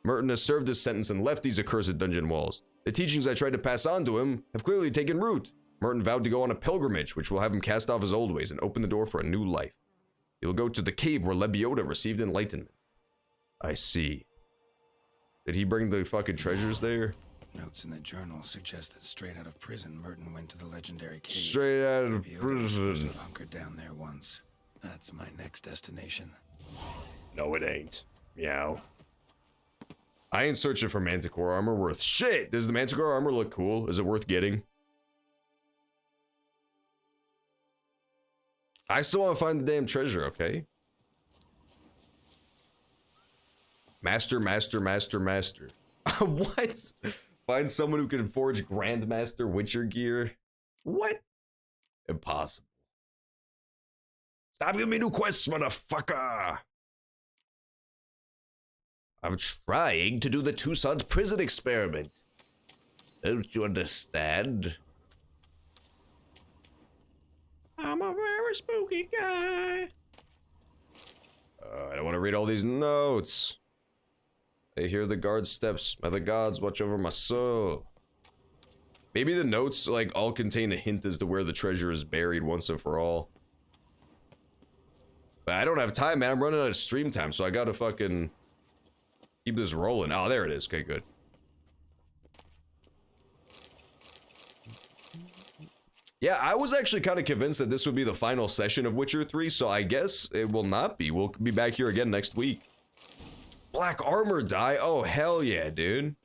Merton has served his sentence and left these accursed dungeon walls. The teachings I tried to pass on to him have clearly taken root. Merton vowed to go on a pilgrimage, which will have him cast off his old ways and open the door for a new life. He will go to the cave where Lebioda received enlightenment. I see. Did he bring the fucking treasures there? Notes in the journal suggest that straight out of prison, Merton went to the legendary cave. Straight out of Lebioda prison. was supposed to have hunkered down there once. That's my next destination. No, it ain't. Meow. I ain't searching for Manticore armor worth shit. Does the Manticore armor look cool? Is it worth getting? I still want to find the damn treasure, okay? Master. What? Find someone who can forge Grandmaster Witcher gear? What? Impossible. Stop giving me new quests, motherfucker! I'm trying to do the Toussaint prison experiment. Don't you understand? I'm a very spooky guy. I don't want to read all these notes. I hear the guard steps. May the gods watch over my soul. Maybe the notes, like, all contain a hint as to where the treasure is buried once and for all. But I don't have time, man. I'm running out of stream time, so I gotta fucking keep this rolling. Oh, there it is. Okay, good. Yeah, I was actually kind of convinced that this would be the final session of Witcher 3, so I guess it will not be. We'll be back here again next week. Black armor die? Oh, hell yeah, dude.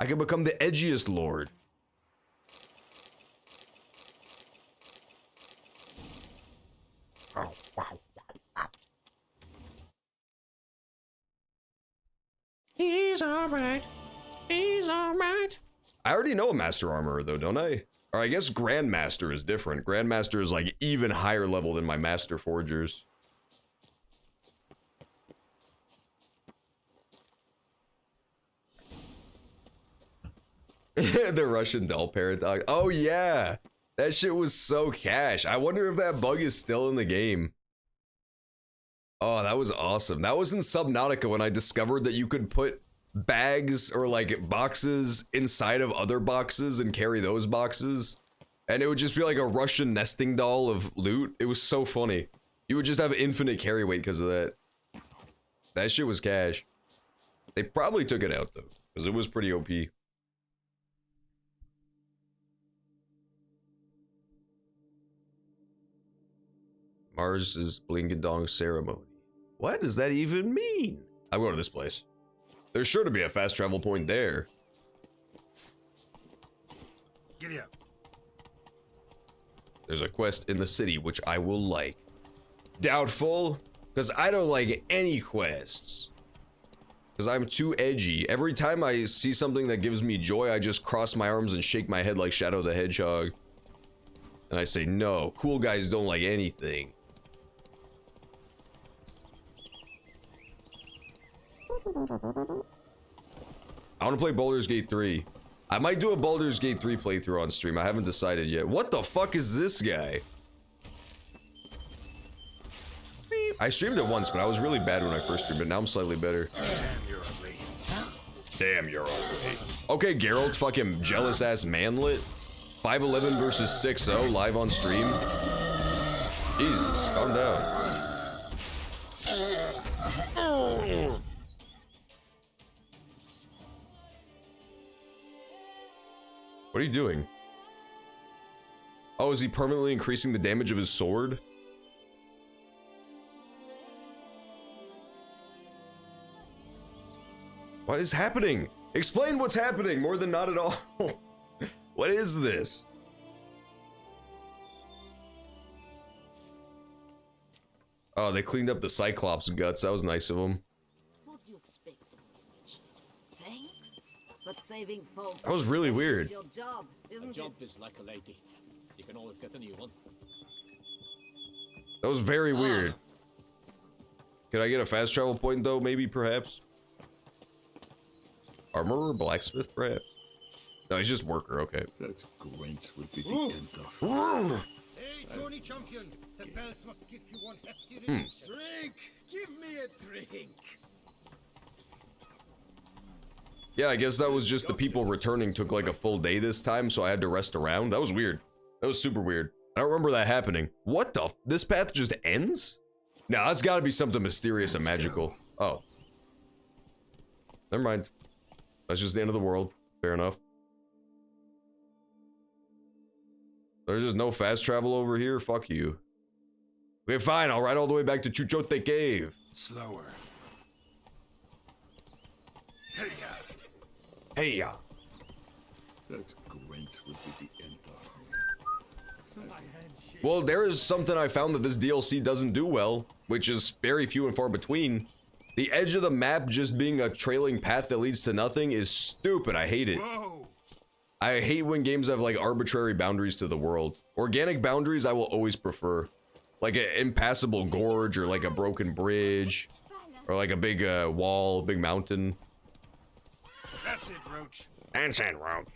I can become the edgiest lord. He's alright. He's alright. I already know a Master Armorer, though, don't I? Or I guess Grandmaster is different. Grandmaster is, like, even higher level than my Master Forgers. The Russian doll paradox. Oh, yeah. That shit was so cash. I wonder if that bug is still in the game. Oh, that was awesome. That was in Subnautica when I discovered that you could put bags or like boxes inside of other boxes and carry those boxes. And it would just be like a Russian nesting doll of loot. It was so funny. You would just have infinite carry weight because of that. That shit was cash. They probably took it out though, because it was pretty OP. Mars' Blinkendong ceremony. What does that even mean? I'm going to this place. There's sure to be a fast travel point there. Giddy up. There's a quest in the city which I will like. Doubtful, because I don't like any quests. Because I'm too edgy. Every time I see something that gives me joy, I just cross my arms and shake my head like Shadow the Hedgehog. And I say, no, cool guys don't like anything. I want to play Baldur's Gate 3. I might do a Baldur's Gate 3 playthrough on stream. I haven't decided yet. What the fuck is this guy? I streamed it once, but I was really bad when I first streamed it. Now I'm slightly better. Damn, you're ugly. Damn, you're ugly. Okay, Geralt, fucking jealous ass manlet. 5'11 versus 6'0 live on stream. Jesus, calm down. What are you doing? Oh, is he permanently increasing the damage of his sword? What is happening? Explain what's happening more than not at all. What is this? Oh, they cleaned up the Cyclops guts. That was nice of them. What do you expect of us, Witcher? Thanks? But saving folk... That was really that's weird. just your job, isn't it? Job is like a lady. You can always get a new one. That was very weird. Can I get a fast travel point though? Maybe, perhaps? Armorer, blacksmith, perhaps? No, he's just worker, okay. That Gwent will be the end of. Hey, Tony Champion! The bells must give you one hefty Hmm. drink! Give me a drink! Yeah, I guess that was just the people returning took like a full day this time, so I had to rest around. That was weird. That was super weird. I don't remember that happening. What the f- This path just ends? Nah, that's gotta be something mysterious and magical. Oh. Never mind. That's just the end of the world. Fair enough. There's just no fast travel over here? Fuck you. Okay, fine. I'll ride all the way back to Chuchote Cave. Slower. Hey ya. That Gwent will be the end of. Well, there is something I found that this DLC doesn't do well, which is very few and far between. The edge of the map just being a trailing path that leads to nothing is stupid. I hate it. I hate when games have like arbitrary boundaries to the world. Organic boundaries I will always prefer. Like an impassable gorge or like a broken bridge. Or like a big wall, big mountain. That's it, Roach. That's it, Roach.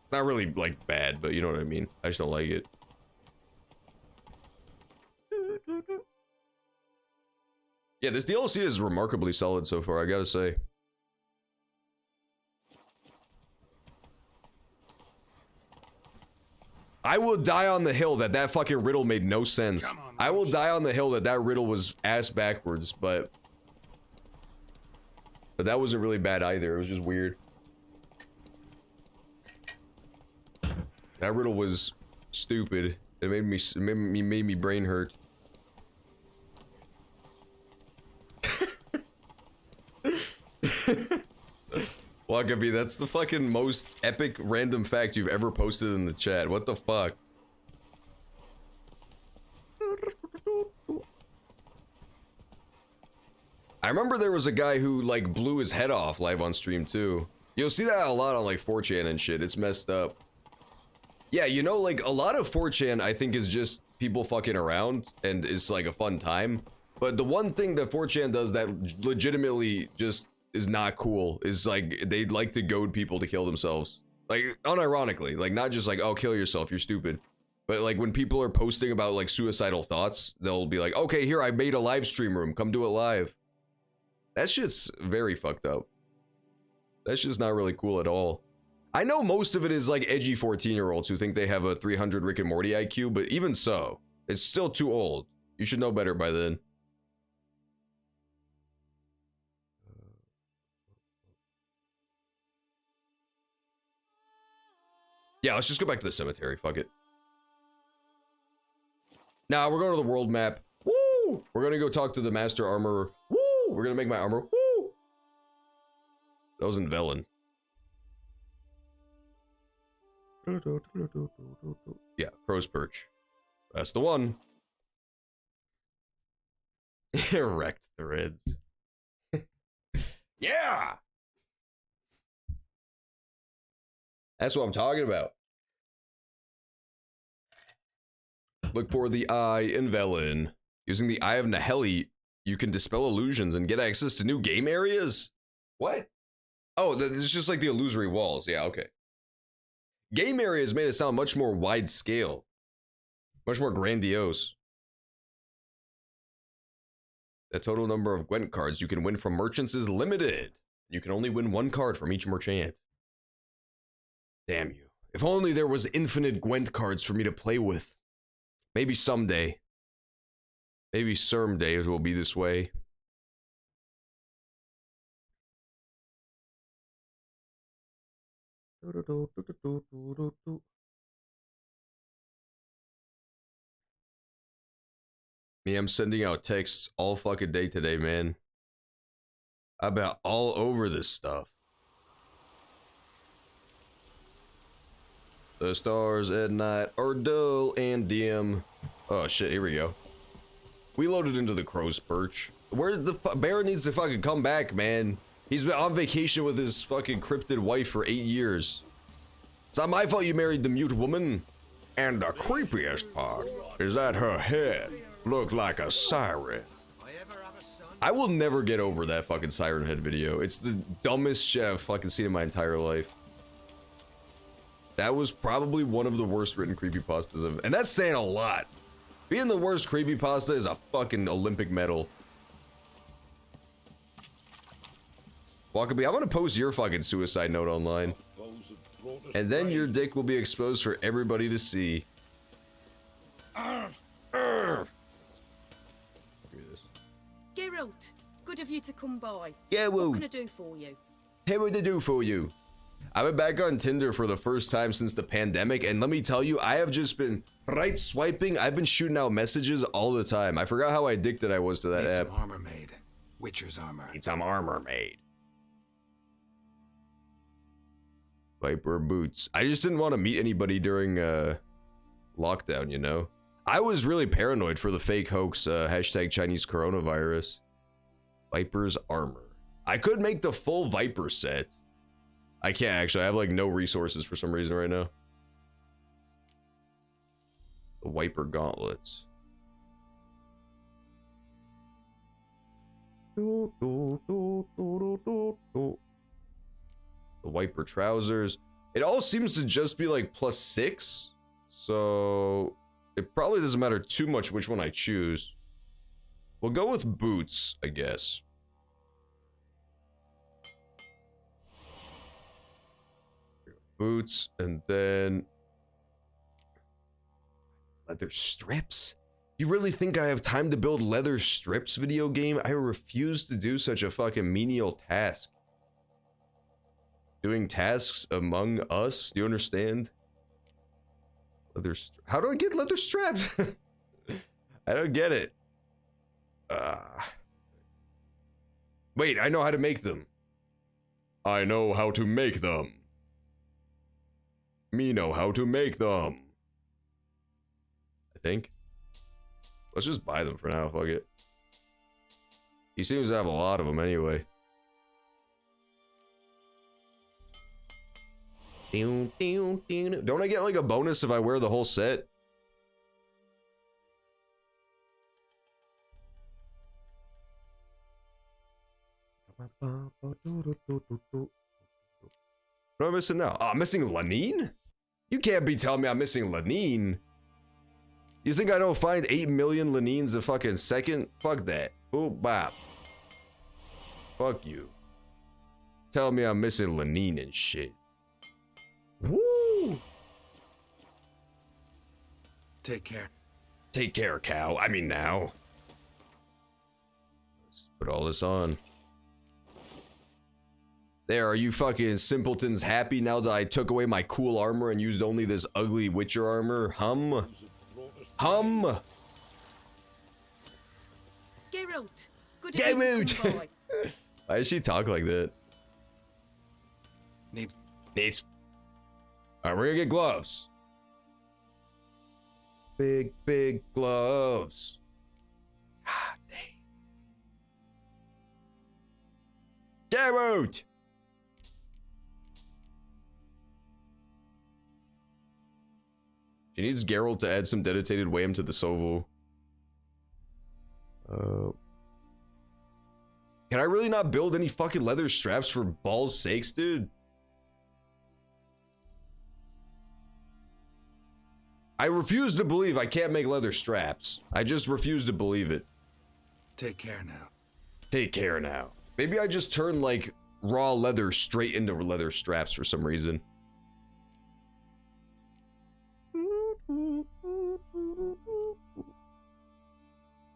It's not really like bad, but you know what I mean. I just don't like it. Yeah, this DLC is remarkably solid so far, I gotta say. I will die on the hill that that fucking riddle made no sense. I will die on the hill that that riddle was ass backwards, but that wasn't really bad either. It was just weird. That riddle was stupid. It made me brain hurt. Wakabi, that's the fucking most epic random fact you've ever posted in the chat. What the fuck? I remember there was a guy who like blew his head off live on stream too. You'll see that a lot on like 4chan and shit. It's messed up. Yeah, you know, like a lot of 4chan I think is just people fucking around and it's like a fun time. But the one thing that 4chan does that legitimately just is not cool is like they'd like to goad people to kill themselves. Like unironically, like not just like, oh, kill yourself, you're stupid. But like when people are posting about like suicidal thoughts, they'll be like, okay, here, I made a live stream room, come do it live. That shit's very fucked up. That's just not really cool at all. I know most of it is like edgy 14-year-olds who think they have a 300 Rick and Morty IQ, but even so, it's still too old. You should know better by then. Yeah, let's just go back to the cemetery, fuck it. Nah, we're going to the world map. Woo! We're gonna go talk to the master armorer. Woo! We're gonna make my armor. Woo! That was in Velen. Yeah, Crow's Perch. That's the one. Erect threads. Yeah! That's what I'm talking about. Look for the Eye in Velen. Using the Eye of Naheli, you can dispel illusions and get access to new game areas? What? Oh, it's just like the illusory walls. Yeah, okay. Game areas made it sound much more wide scale. Much more grandiose. The total number of Gwent cards you can win from merchants is limited. You can only win one card from each merchant. Damn you. If only there was infinite Gwent cards for me to play with. Maybe someday. Maybe some days will be this way. Me, I'm sending out texts all fucking day today, man. I've been all over this stuff. The stars at night are dull and dim. Oh shit, here we go. We loaded into the crow's perch. Where's the Baron needs to fucking come back, man. He's been on vacation with his fucking cryptid wife for 8 years. It's not my fault you married the mute woman. And the creepiest part is that her head looked like a siren. I will never get over that fucking siren head video. It's the dumbest shit I've fucking seen in my entire life. That was probably one of the worst written creepypastas of, and that's saying a lot. Being the worst creepypasta is a fucking Olympic medal. Wakabi, I'm gonna post your fucking suicide note online. And then your dick will be exposed for everybody to see. Geralt, good of you to come by. Yeah, what can I do for you? Hey, what to do for you? I've been back on Tinder for the first time since the pandemic, and let me tell you, I have just been right swiping. I've been shooting out messages all the time. I forgot how addicted I was to that app. Need some armor made. Witcher's armor. Need some armor made. Viper boots. I just didn't want to meet anybody during lockdown, you know? I was really paranoid for the fake hoax, hashtag Chinese coronavirus. Viper's armor. I could make the full Viper set. I can't actually. I have like no resources for some reason right now. The Viper gauntlets. The Viper trousers. It all seems to just be like +6. So it probably doesn't matter too much which one I choose. We'll go with boots, I guess. Boots, and then leather strips. You really think I have time to build leather strips video game? I refuse to do such a fucking menial task. Doing tasks among us, do you understand? How do I get leather straps? I don't get it. Wait, I know how to make them. I know how to make them. Me know how to make them. I think. Let's just buy them for now, fuck it. He seems to have a lot of them anyway. Don't I get like a bonus if I wear the whole set? What am I missing now? Oh, I'm missing Lenine? You can't be telling me I'm missing Lenine. You think I don't find 8 million Lenines a fucking second? Fuck that. Boop bop. Fuck you. Tell me I'm missing Lenine and shit. Woo! Take care. Take care, cow. I mean now. Let's put all this on. There, are you fucking simpletons happy now that I took away my cool armor and used only this ugly Witcher armor? Hum? Hum? Geralt, good Geralt! Why does she talk like that? Needs. Alright, we're gonna get gloves. Big, big gloves. God dang. Geralt! She needs Geralt to add some dedicated wham to the Sovo. Can I really not build any fucking leather straps for balls sakes, dude? I refuse to believe I can't make leather straps. I just refuse to believe it. Take care now. Take care now. Maybe I just turn like raw leather straight into leather straps for some reason.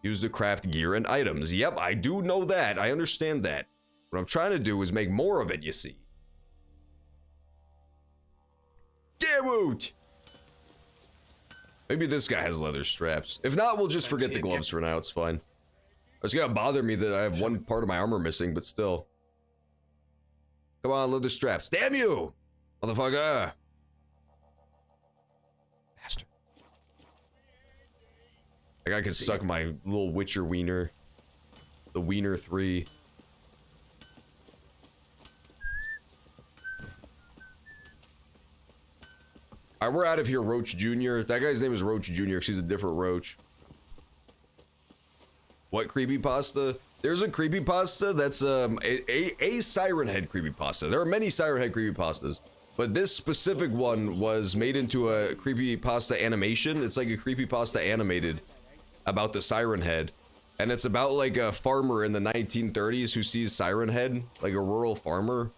Use to craft gear and items. Yep, I do know that. I understand that. What I'm trying to do is make more of it, you see. Geralt! Maybe this guy has leather straps. If not, we'll just forget the gloves for now. It's fine. It's gonna bother me that I have one part of my armor missing, but still. Come on, leather straps. Damn you! Motherfucker! Bastard. That guy could suck my little Witcher wiener. The Wiener 3. Alright, we're out of here, Roach Jr. That guy's name is Roach Jr. because he's a different Roach. What creepypasta? There's a creepypasta that's a Siren Head creepypasta. There are many Siren Head creepypastas, but this specific one was made into a creepypasta animation. It's like a creepypasta animated about the Siren Head, and it's about like a farmer in the 1930s who sees Siren Head, like a rural farmer,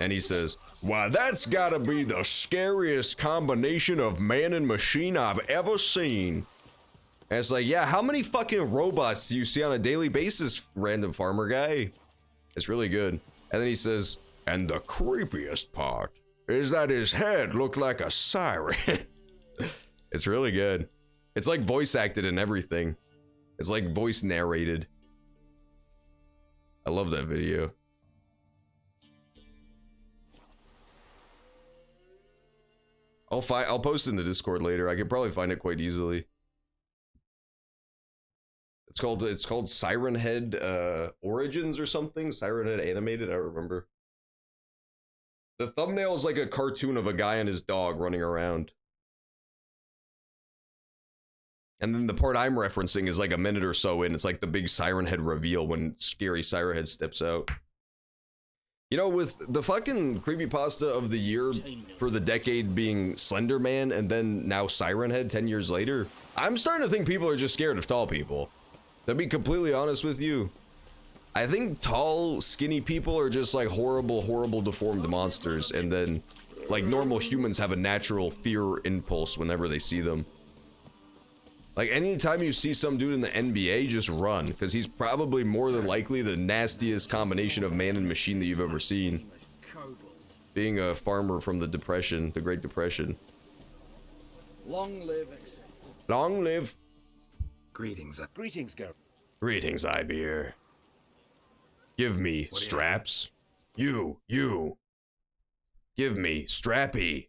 and he says, "Why, that's gotta be the scariest combination of man and machine I've ever seen." And it's like, yeah, how many fucking robots do you see on a daily basis, random farmer guy? It's really good. And then he says, and the creepiest part is that his head looked like a siren. It's really good. It's like voice acted and everything. It's like voice narrated. I love that video. I'll post it in the Discord later. I could probably find it quite easily. It's called Siren Head Origins or something. Siren Head Animated, I don't remember. The thumbnail is like a cartoon of a guy and his dog running around. And then the part I'm referencing is like a minute or so in. It's like the big Siren Head reveal when scary Siren Head steps out. You know, with the fucking creepypasta of the year for the decade being Slender Man and then now Siren Head 10 years later, I'm starting to think people are just scared of tall people. To be completely honest with you, I think tall, skinny people are just like horrible, horrible, deformed monsters, and then like normal humans have a natural fear impulse whenever they see them. Like anytime you see some dude in the NBA, just run, because he's probably more than likely the nastiest combination of man and machine that you've ever seen. Being a farmer from the Depression, the Great Depression. Long live. Long live. Greetings. Greetings, Geralt. Greetings, Ibeer. Give me straps. You. Give me Strappy.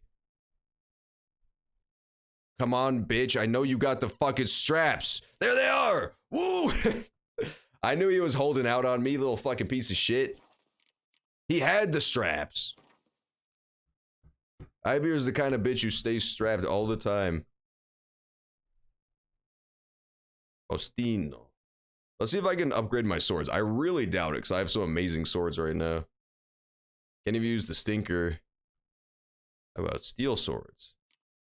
Come on, bitch. I know you got the fucking straps. There they are. Woo! I knew he was holding out on me, little fucking piece of shit. He had the straps. Ibeer's the kind of bitch who stays strapped all the time. Ostino. Let's see if I can upgrade my swords. I really doubt it, because I have some amazing swords right now. Can't even use the stinker. How about steel swords?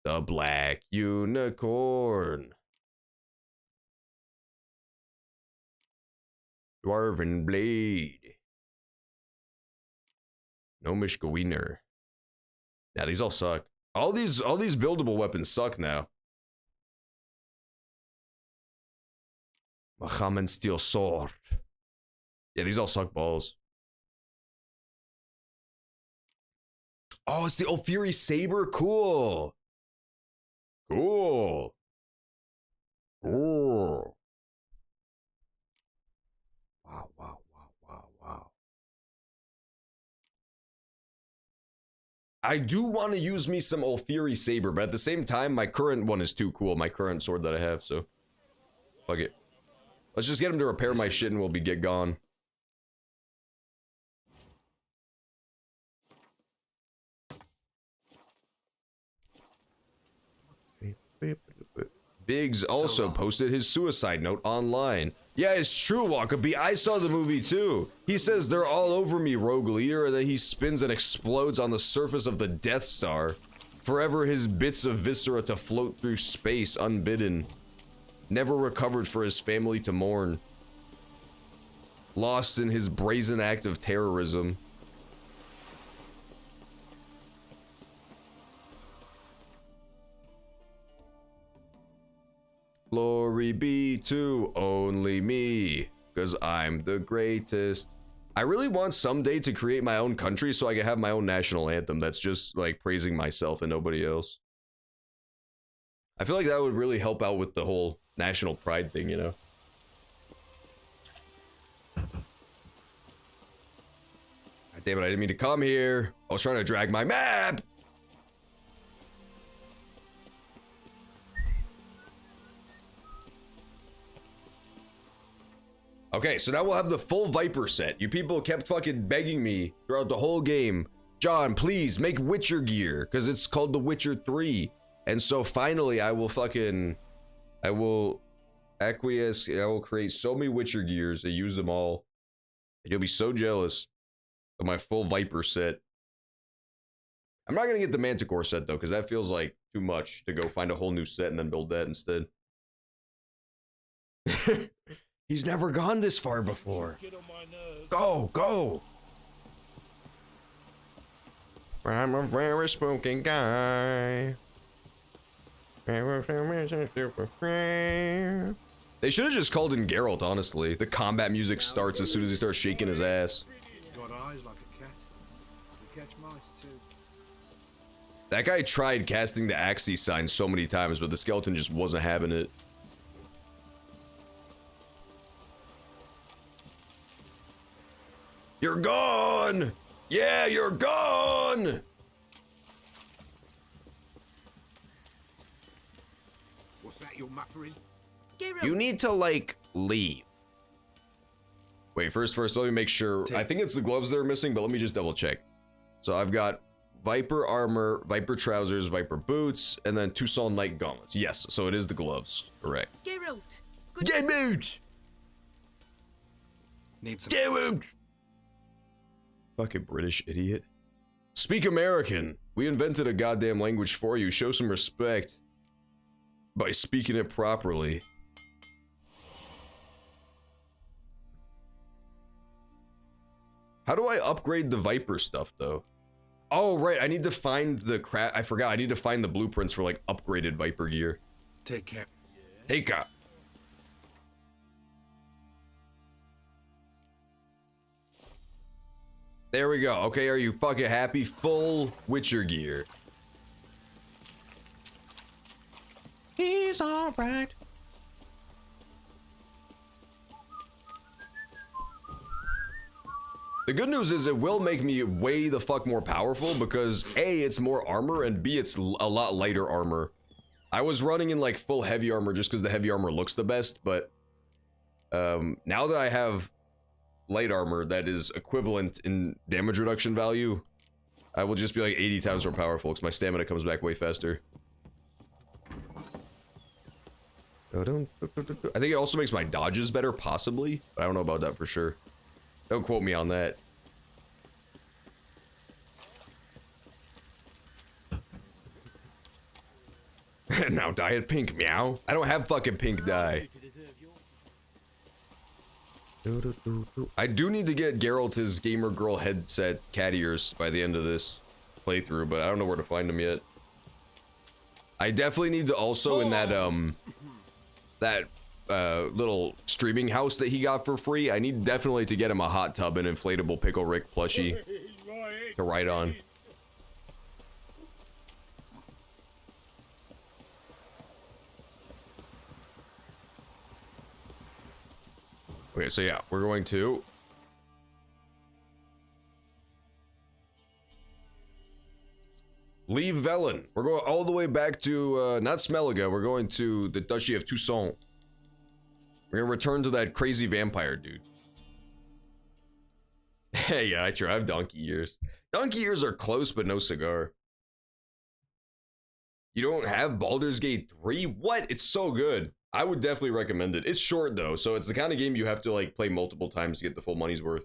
The Black Unicorn. Dwarven Blade. Gnomish Gwiener. Yeah, these all suck. All these buildable weapons suck now. Machaman Steel Sword. Yeah, these all suck balls. Oh, it's the Ulfiri Saber? Cool. Cool. Cool. Wow, wow, wow, wow, wow. I do want to use me some Ulfiri Saber, but at the same time, my current one is too cool. My current sword that I have, so. Fuck it. Let's just get him to repair my shit and we'll get gone. Biggs also posted his suicide note online. Yeah, it's true, Wakabi. I saw the movie too. He says they're all over me, Rogue Leader, and then he spins and explodes on the surface of the Death Star. Forever his bits of viscera to float through space unbidden. Never recovered for his family to mourn. Lost in his brazen act of terrorism. Glory be to only me, 'cause I'm the greatest. I really want someday to create my own country so I can have my own national anthem that's just like praising myself and nobody else. I feel like that would really help out with the whole national pride thing, you know? God damn it, I didn't mean to come here. I was trying to drag my map. Okay, so now we'll have the full Viper set. You people kept fucking begging me throughout the whole game, John, please make Witcher gear, because it's called The Witcher 3. And so finally I will acquiesce, I will create so many Witcher gears and use them all. And you'll be so jealous of my full Viper set. I'm not gonna get the Manticore set though, because that feels like too much to go find a whole new set and then build that instead. He's never gone this far before. Go, go. I'm a very spooky guy. They should have just called in Geralt, honestly. The combat music starts as soon as he starts shaking his ass. Got eyes like a cat. You catch mice too. That guy tried casting the Axii sign so many times, but the skeleton just wasn't having it. You're gone! Yeah, you're gone! What's that you're muttering? You need to, like, leave. Wait, first, let me make sure. I think it's the gloves that are missing, but let me just double check. So I've got Viper armor, Viper trousers, Viper boots, and then Toussaint Knight gauntlets. Yes, so it is the gloves. Correct. Geralt. Get out! Need some. Get out! Fucking British idiot. Speak American. We invented a goddamn language for you. Show some respect by speaking it properly. How do I upgrade the Viper stuff though? Oh right, I need to find the crap. I forgot. I need to find the blueprints for like upgraded Viper gear. Take care. Take care. There we go. Okay, are you fucking happy? Full Witcher gear. He's alright. The good news is it will make me way the fuck more powerful because A, it's more armor, and B, it's a lot lighter armor. I was running in like full heavy armor just because the heavy armor looks the best, but now that I have light armor that is equivalent in damage reduction value, I will just be like 80 times more powerful because my stamina comes back way faster. I think it also makes my dodges better, possibly, but I don't know about that for sure. Don't quote me on that. Now dye it pink, meow. I don't have fucking pink dye. I do need to get Geralt his gamer girl headset cat ears by the end of this playthrough, but I don't know where to find them yet. I definitely need to also in that little streaming house that he got for free. I need definitely to get him a hot tub and inflatable Pickle Rick plushie to ride on. Okay, so yeah, we're going to leave Velen. We're going all the way back to, not Smelliga, we're going to the Duchy of Toussaint. We're gonna return to that crazy vampire dude. Hey, yeah, I try. I have donkey ears. Donkey ears are close, but no cigar. You need to, like, leave Velen. We're going all the way back to, not Smelliga, we're going to the Duchy of Toussaint. We're gonna return to that crazy vampire dude. Hey, yeah, I have donkey ears. Donkey ears are close, but no cigar. You don't have Baldur's Gate 3? What? It's so good. I would definitely recommend it. It's short though, so it's the kind of game you have to like play multiple times to get the full money's worth.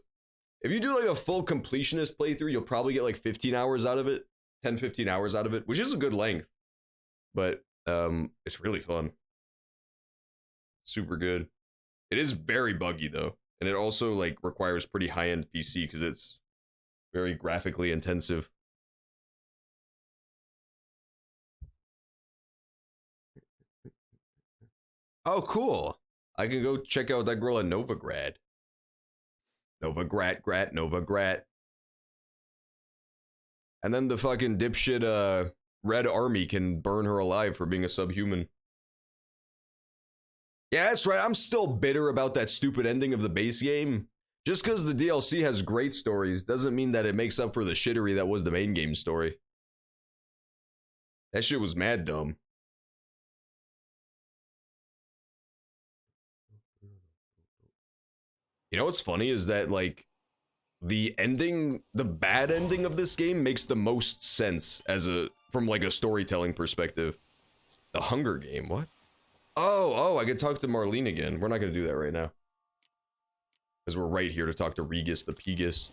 If you do like a full completionist playthrough, you'll probably get like 15 hours out of it. 10-15 hours out of it, which is a good length. But it's really fun. Super good. It is very buggy though, and it also like requires pretty high-end PC because it's very graphically intensive. Oh, cool. I can go check out that girl at Novigrad. Novigrad. And then the fucking dipshit Red Army can burn her alive for being a subhuman. Yeah, that's right. I'm still bitter about that stupid ending of the base game. Just because the DLC has great stories doesn't mean that it makes up for the shittery that was the main game story. That shit was mad dumb. You know what's funny is that, like, the bad ending of this game makes the most sense from like a storytelling perspective. The Hunger Game, what? Oh, I could talk to Marlene again. We're not gonna do that right now. Because we're right here to talk to Regis the Pegus.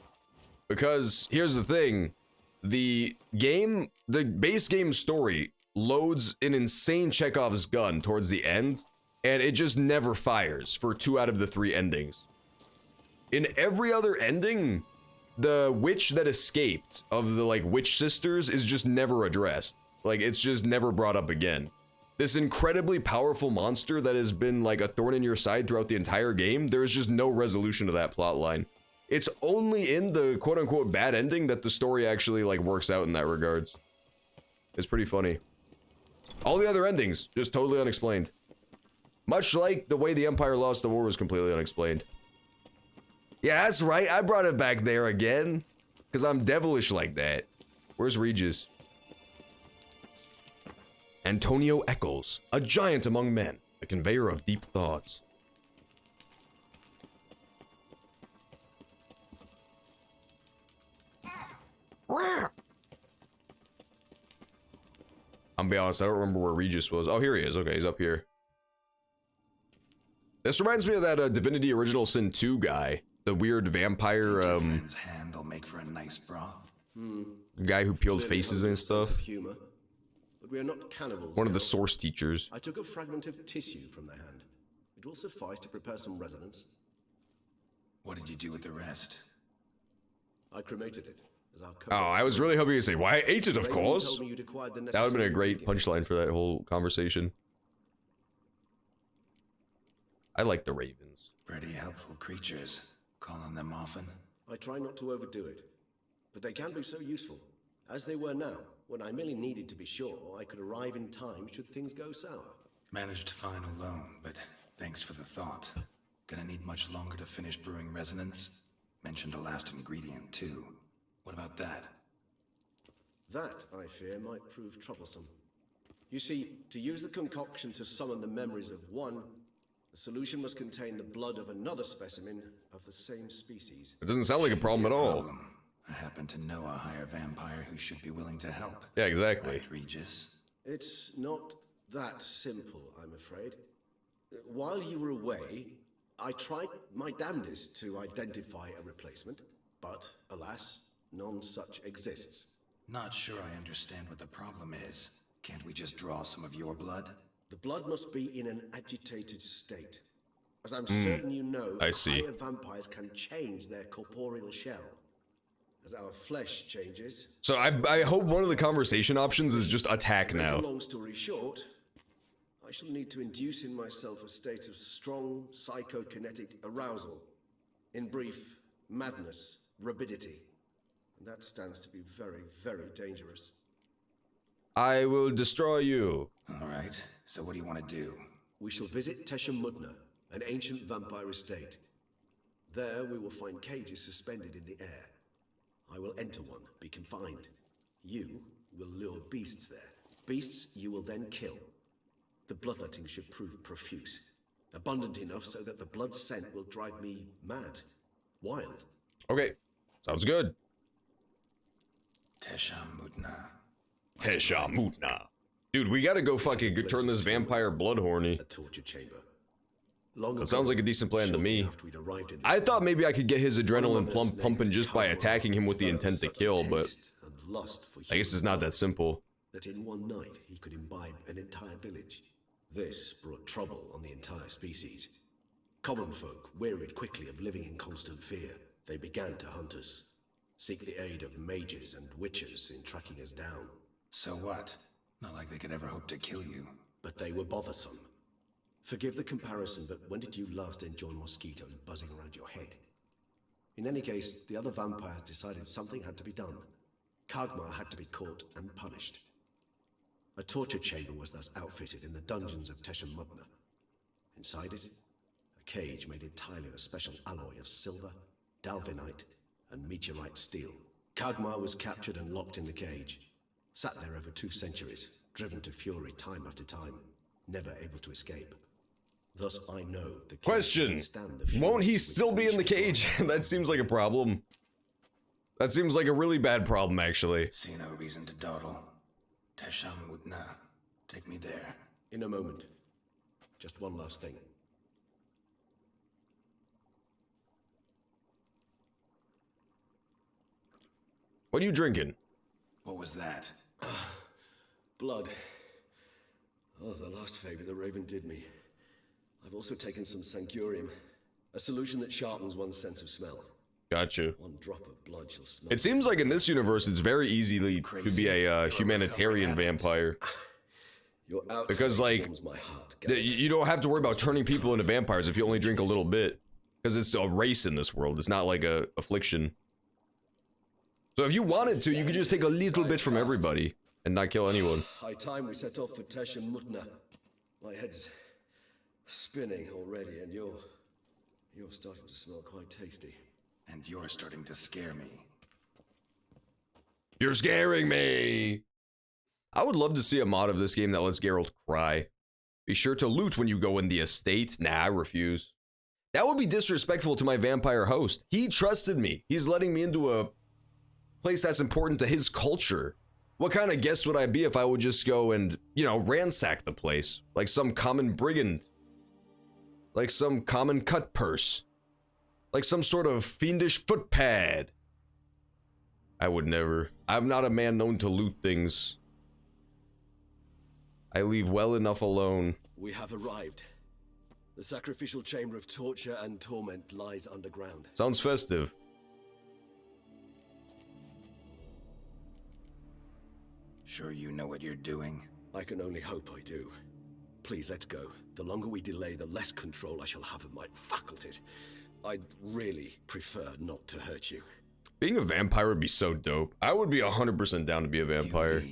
Because, here's the thing. The base game story loads an insane Chekhov's gun towards the end, and it just never fires for 2 out of the 3 endings. In every other ending, the witch that escaped of the, like, witch sisters is just never addressed. Like, it's just never brought up again. This incredibly powerful monster that has been, like, a thorn in your side throughout the entire game, there's just no resolution to that plot line. It's only in the quote-unquote bad ending that the story actually, like, works out in that regards. It's pretty funny. All the other endings, just totally unexplained. Much like the way the Empire lost the war was completely unexplained. Yeah, that's right, I brought it back there again. Because I'm devilish like that. Where's Regis? Antonio Eccles, a giant among men, a conveyor of deep thoughts. I'm be honest, I don't remember where Regis was. Oh, here he is. Okay, he's up here. This reminds me of that Divinity Original Sin 2 guy. The weird vampire, Friend's hand will make for a nice broth. guy who peeled faces and stuff. Humor, but we are not cannibals. One of the source teachers. I took a fragment of tissue from their hand. It will suffice to prepare some resonance. What did you do with the rest? I cremated it. Oh, I was really hoping you'd say, why I ate it, of course. That would have been a great punchline for that whole conversation. I like the ravens. Pretty helpful creatures. Call on them often. I try not to overdo it, but they can be so useful, as they were now, when I merely needed to be sure I could arrive in time should things go sour. Managed fine alone, but thanks for the thought. Gonna need much longer to finish brewing resonance? Mentioned a last ingredient, too. What about that? That, I fear, might prove troublesome. You see, to use the concoction to summon the memories of one, the solution must contain the blood of another specimen of the same species. It doesn't sound like a problem at all. I happen to know a higher vampire who should be willing to help. Yeah, exactly. Right, Regis? It's not that simple, I'm afraid. While you were away, I tried my damnedest to identify a replacement, but alas, none such exists. Not sure I understand what the problem is. Can't we just draw some of your blood? The blood must be in an agitated state. As I'm certain you know, higher vampires can change their corporeal shell. As our flesh changes... So I hope one of the conversation options is just attack now. Long story short, I shall need to induce in myself a state of strong psychokinetic arousal. In brief, madness, rabidity. And that stands to be very, very dangerous. I will destroy you. Alright, so what do you want to do? We shall visit Tesha Mudna, an ancient vampire estate. There we will find cages suspended in the air. I will enter one, be confined. You will lure beasts there. Beasts you will then kill. The bloodletting should prove profuse. Abundant enough so that the blood scent will drive me mad. Wild. Okay, sounds good. Tesha Mudna. Tesha Mudna. Dude, we gotta go fucking turn this vampire blood horny. A torture chamber. That sounds like a decent plan to me. I thought maybe I could get his adrenaline pumping just by attacking him with the intent to kill, but I guess it's not that simple. That in one night he could imbibe an entire village. This brought trouble on the entire species. Common folk wearied quickly of living in constant fear. They began to hunt us, seek the aid of mages and witches in tracking us down. So what? Not like they could ever hope to kill you. But they were bothersome. Forgive the comparison, but when did you last enjoy mosquitoes buzzing around your head? In any case, the other vampires decided something had to be done. Kagmar had to be caught and punished. A torture chamber was thus outfitted in the dungeons of Teshem Mutna. Inside it, a cage made entirely of a special alloy of silver, dalvinite, and meteorite steel. Kagmar was captured and locked in the cage. Sat there over 2 centuries, driven to fury time after time, never able to escape. Thus I know the cage Question! Won't he still be in the cage? That seems like a problem. That seems like a really bad problem, actually. See no reason to dawdle. Teshem Mutna, take me there. In a moment. Just one last thing. What are you drinking? What was that? Blood. Oh, the last favor the Raven did me. I've also taken some Sancurium, a solution that sharpens one's sense of smell. Gotcha. One drop of blood shall smell. It seems like in this universe it's very easy to be a humanitarian vampire. Because like, you don't have to worry about turning people into vampires if you only drink a little bit. Because it's a race in this world, it's not like a affliction. So if you wanted to, you could just take a little bit from everybody and not kill anyone. High time we set off for Teshem Mutna. My head's spinning already, and you're starting to smell quite tasty. And you're starting to scare me. You're scaring me! I would love to see a mod of this game that lets Geralt cry. Be sure to loot when you go in the estate. Nah, I refuse. That would be disrespectful to my vampire host. He trusted me. He's letting me into a place that's important to his culture. What kind of guest would I be if I would just go and, you know, ransack the place? Like some common brigand. Like some common cut purse. Like some sort of fiendish footpad. I would never. I'm not a man known to loot things. I leave well enough alone. We have arrived. The sacrificial chamber of torture and torment lies underground. Sounds festive. Sure you know what you're doing? I can only hope I do. Please, let's go. The longer we delay, the less control I shall have of my faculties. I'd really prefer not to hurt you. Being a vampire would be so dope. I would be 100% down to be a vampire.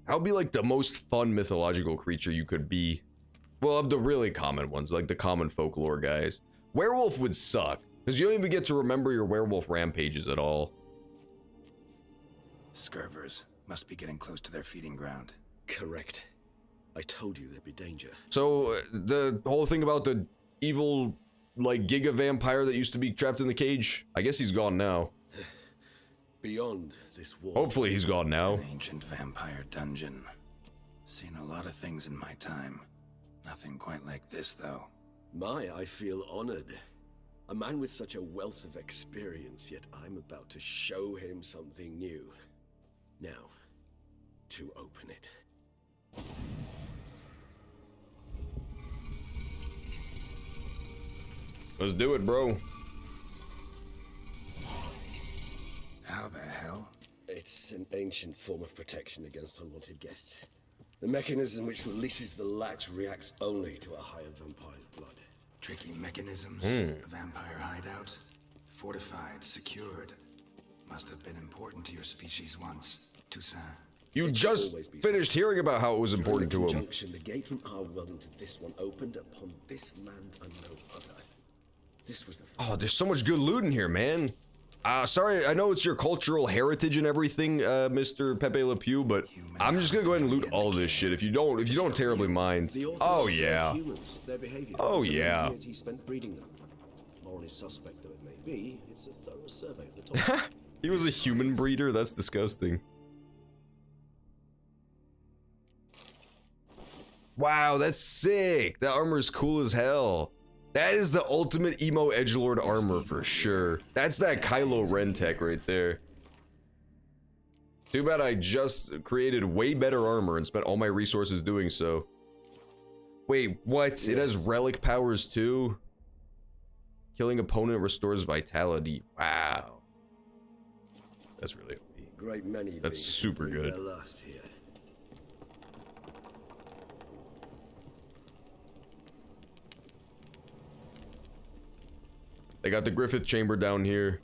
I would be like the most fun mythological creature you could be. Well, of the really common ones, like the common folklore guys. Werewolf would suck, because you don't even get to remember your werewolf rampages at all. Scurvers must be getting close to their feeding ground. Correct. I told you there'd be danger. So, the whole thing about the evil, like, giga vampire that used to be trapped in the cage, I guess he's gone now. Beyond this wall. Hopefully he's gone now. An ancient vampire dungeon. Seen a lot of things in my time. Nothing quite like this, though. I feel honored. A man with such a wealth of experience, yet I'm about to show him something new. Now, to open it. Let's do it, bro. How the hell? It's an ancient form of protection against unwanted guests. The mechanism which releases the latch reacts only to a higher vampire's blood. Tricky mechanisms. Hmm. A vampire hideout. Fortified, secured. Must have been important to your species once, Toussaint. You just finished hearing about how it was important to him. The gate from our world into this one opened upon this land and no other. This was the Oh, there's so much good loot in here, man. Sorry, I know it's your cultural heritage and everything, Mr. Pepe Le Pew, but I'm just gonna go ahead and loot all this shit if you don't terribly mind. Oh yeah. Oh yeah. He spent breeding them. Morally suspect though it may be, it's a thorough survey of the topic. He was a human breeder? That's disgusting. Wow, that's sick. That armor is cool as hell. That is the ultimate emo edgelord armor for sure. That's that Kylo Ren tech right there. Too bad I just created way better armor and spent all my resources doing so. Wait, what? It has relic powers too? Killing opponent restores vitality. Wow. That's really OP. Great many. That's super good. Their last here. They got the Griffith chamber down here.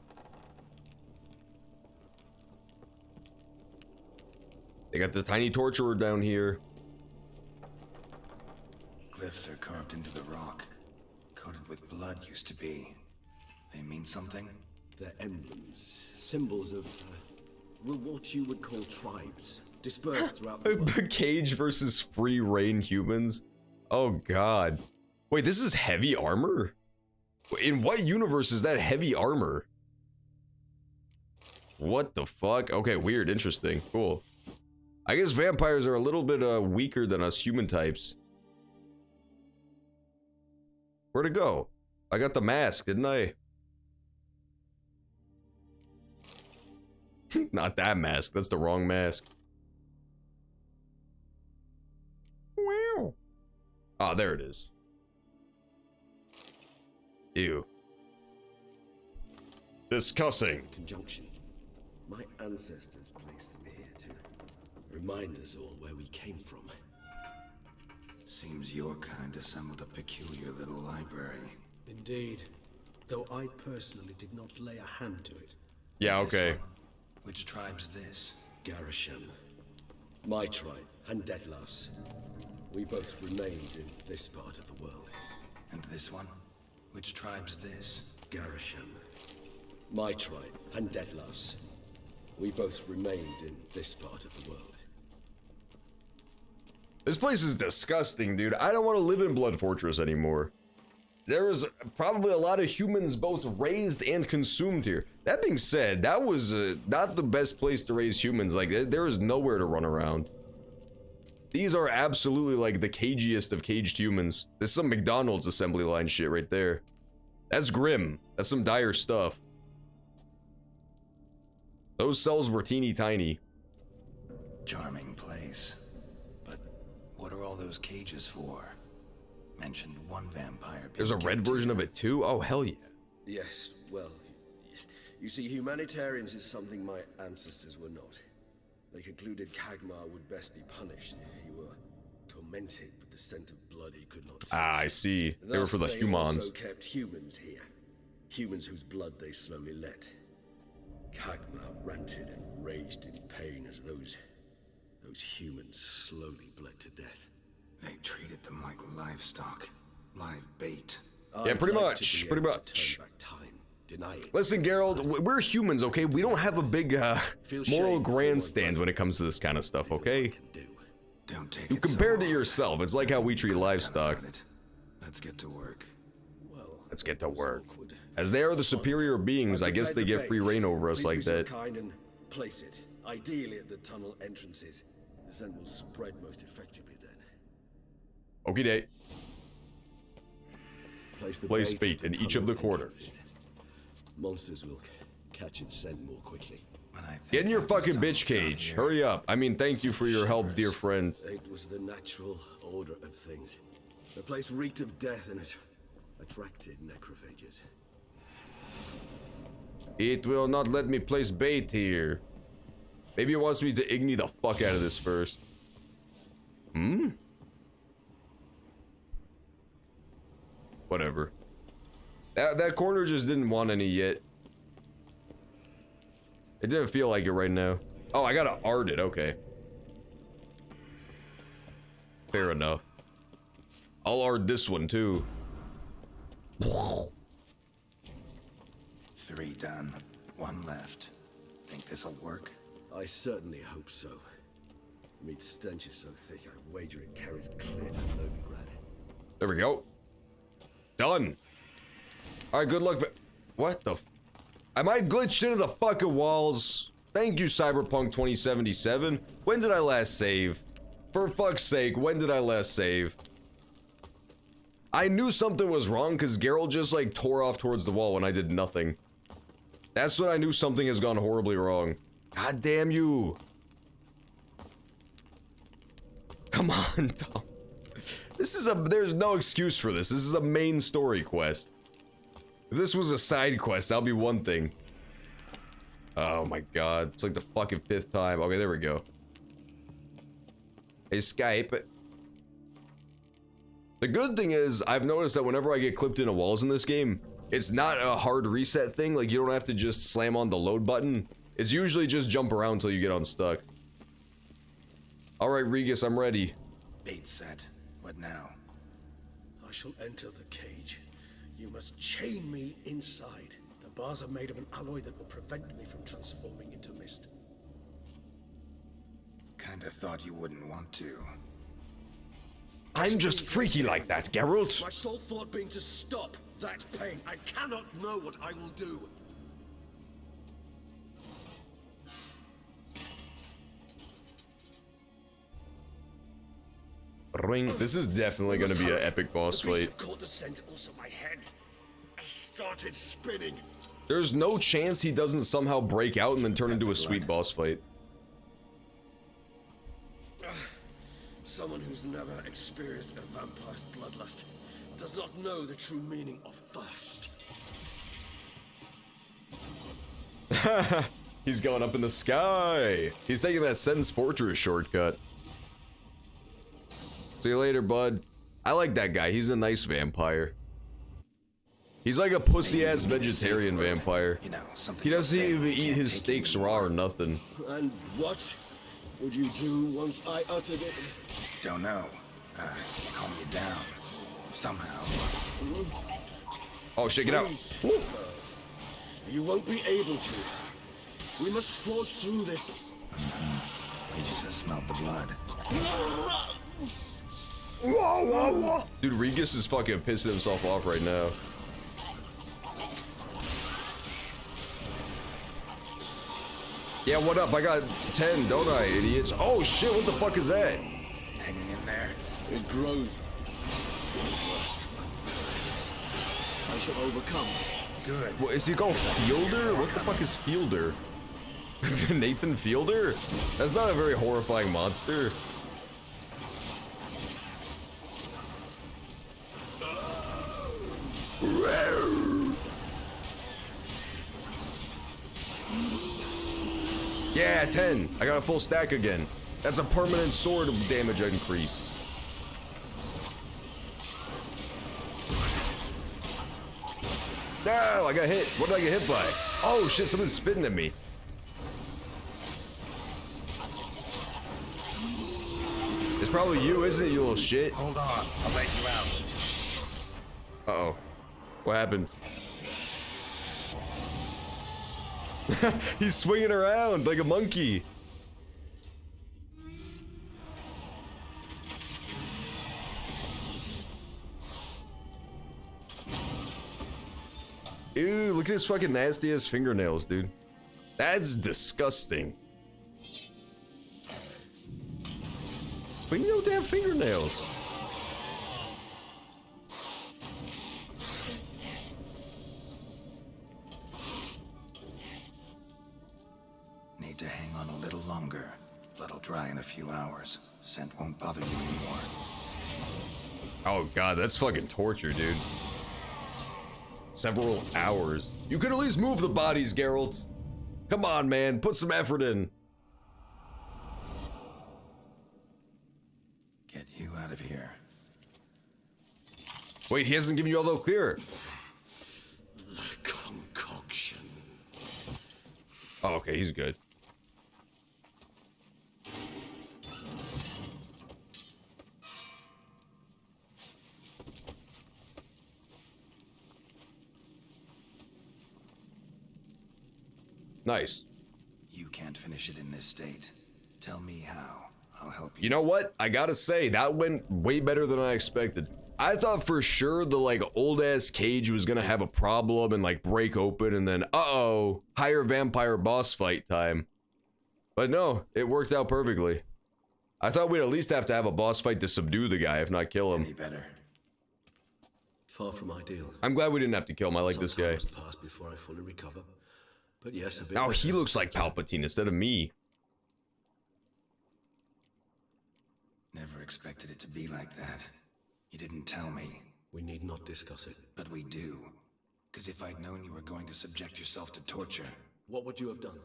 They got the tiny torturer down here. Glyphs are carved into the rock. Coated with blood used to be. They mean something? They're emblems, symbols of, well, what you would call tribes, dispersed throughout the world. Cage versus free reign humans. Oh god. Wait, this is heavy armor? In what universe is that heavy armor? What the fuck? Okay, weird, interesting, cool. I guess vampires are a little bit weaker than us human types. Where'd it go? I got the mask, didn't I? Not that mask, that's the wrong mask. Wow. Oh, there it is. Ew. Discussing. Conjunction. My ancestors placed them here to remind us all where we came from. Seems your kind assembled a peculiar little library. Indeed. Though I personally did not lay a hand to it. Yeah, okay. Which tribe's this? Garisham. My tribe, and Deadlough's. We both remained in this part of the world. And this one? Which tribe's this? Garisham. My tribe, and Deadlough's. We both remained in this part of the world. This place is disgusting, dude. I don't want to live in Blood Fortress anymore. There was probably a lot of humans both raised and consumed here. That being said, that was not the best place to raise humans. Like, there is nowhere to run around. These are absolutely like the cagiest of caged humans. There's some McDonald's assembly line shit right there. That's grim. That's some dire stuff. Those cells were teeny tiny. Charming place. But what are all those cages for? Mentioned one vampire. There's a red version of it too? Oh, hell yeah. Yes, well, you see, humanitarians is something my ancestors were not. They concluded Kagmar would best be punished if he were tormented with the scent of blood he could not taste. Ah, I see. They were for the Thus, humans. They also kept humans here. Humans whose blood they slowly let. Kagmar ranted and raged in pain as those humans slowly bled to death. They treated them like livestock. Live bait. Yeah, pretty much. Pretty much. Listen, Geralt, we're humans, okay? We don't have a big moral grandstand when it comes to this kind of stuff, okay? Don't take you it compare so it to yourself. It's like how we treat livestock. Let's get to work. Let's get to work. As they are the superior beings, I guess they get free reign over us like that. Kind and place it, ideally at the tunnel entrances. The scent will spread most effectively then. Okie day. Place bait in each of the corners. Monsters will catch its scent more quickly. Get in your fucking bitch cage. Hurry up. I mean, thank you for your help, dear friend. It was the natural order of things. The place reeked of death and it attracted necrophages. It will not let me place bait here. Maybe it wants me to Igni the fuck out of this first. Hmm? Whatever. That corner just didn't want any yet. It didn't feel like it right now. Oh, I gotta art it, okay. Fair enough. I'll art this one too. 3 done. 1 left. Think this'll work? I certainly hope so. Meat stench is so thick, I wager it carries clear to Novigrad. There we go. Done. Alright, good luck. What the f— Am I glitched into the fucking walls? Thank you, Cyberpunk 2077. When did I last save? For fuck's sake, when did I last save? I knew something was wrong because Geralt just like tore off towards the wall when I did nothing. That's when I knew something has gone horribly wrong. God damn you. Come on, Tom. There's no excuse for this. This is a main story quest. If this was a side quest, that'll be one thing. Oh my god, it's like the fucking 5th time. Okay, there we go. Hey, Skype. The good thing is, I've noticed that whenever I get clipped into walls in this game, it's not a hard reset thing. Like, you don't have to just slam on the load button. It's usually just jump around until you get unstuck. Alright, Regis, I'm ready. Bait set. What now? I shall enter the cage. You must chain me inside. The bars are made of an alloy that will prevent me from transforming into mist. Kinda thought you wouldn't want to. I'm just freaky like that, Geralt. My sole thought being to stop that pain. I cannot know what I will do. Ring. This is definitely gonna be an epic boss fight. Also my head. I started spinning. There's no chance he doesn't somehow break out and then turn into a sweet boss fight. Someone who's never experienced a vampire's bloodlust does not know the true meaning of thirst. He's going up in the sky. He's taking that Sen's Fortress shortcut. See you later, bud. I like that guy. He's a nice vampire. He's like a pussy-ass vegetarian vampire. You know, he doesn't even eat his steaks raw or nothing. And what would you do once I uttered it? Don't know. Calm you down. Somehow. Oh shit, get out. You won't be able to. We must forge through this. He just smelled the blood. Dude, Regis is fucking pissing himself off right now. Yeah, what up? I got 10, don't I, idiots? Oh shit, what the fuck is that? Hanging in there. It grows. I shall overcome. Good. What, is he called Fielder? What the fuck is Fielder? Nathan Fielder? That's not a very horrifying monster. Yeah, 10. I got a full stack again. That's a permanent sword of damage increase. No, I got hit. What did I get hit by? Oh shit, someone's spitting at me. It's probably you, isn't it, you little shit? Hold on, I'll let you out. Uh-oh. What happened? He's swinging around like a monkey. Ew, look at his fucking nasty ass fingernails, dude. That's disgusting. Clean your damn fingernails. Need to hang on a little longer. Blood'll dry in a few hours. Scent won't bother you anymore. Oh god, that's fucking torture, dude. Several hours. You could at least move the bodies, Geralt. Come on, man. Put some effort in. Get you out of here. Wait, he hasn't given you all the clear. The concoction. Oh, okay, he's good. Nice. You can't finish it in this state. Tell me how. I'll help you. You know what? I gotta say, that went way better than I expected. I thought for sure the like old ass cage was gonna have a problem and like break open and then uh-oh, higher vampire boss fight time. But no, it worked out perfectly. I thought we'd at least have to have a boss fight to subdue the guy, if not kill him. Any better? Far from ideal. I'm glad we didn't have to kill him. I like this Some time guy. must pass before I fully recover. But yes, a bit Now better. he looks like Palpatine instead of me. Never expected it to be like that. You didn't tell me. We need not discuss it. But we do. Because if I'd known you were going to subject yourself to torture... What would you have done?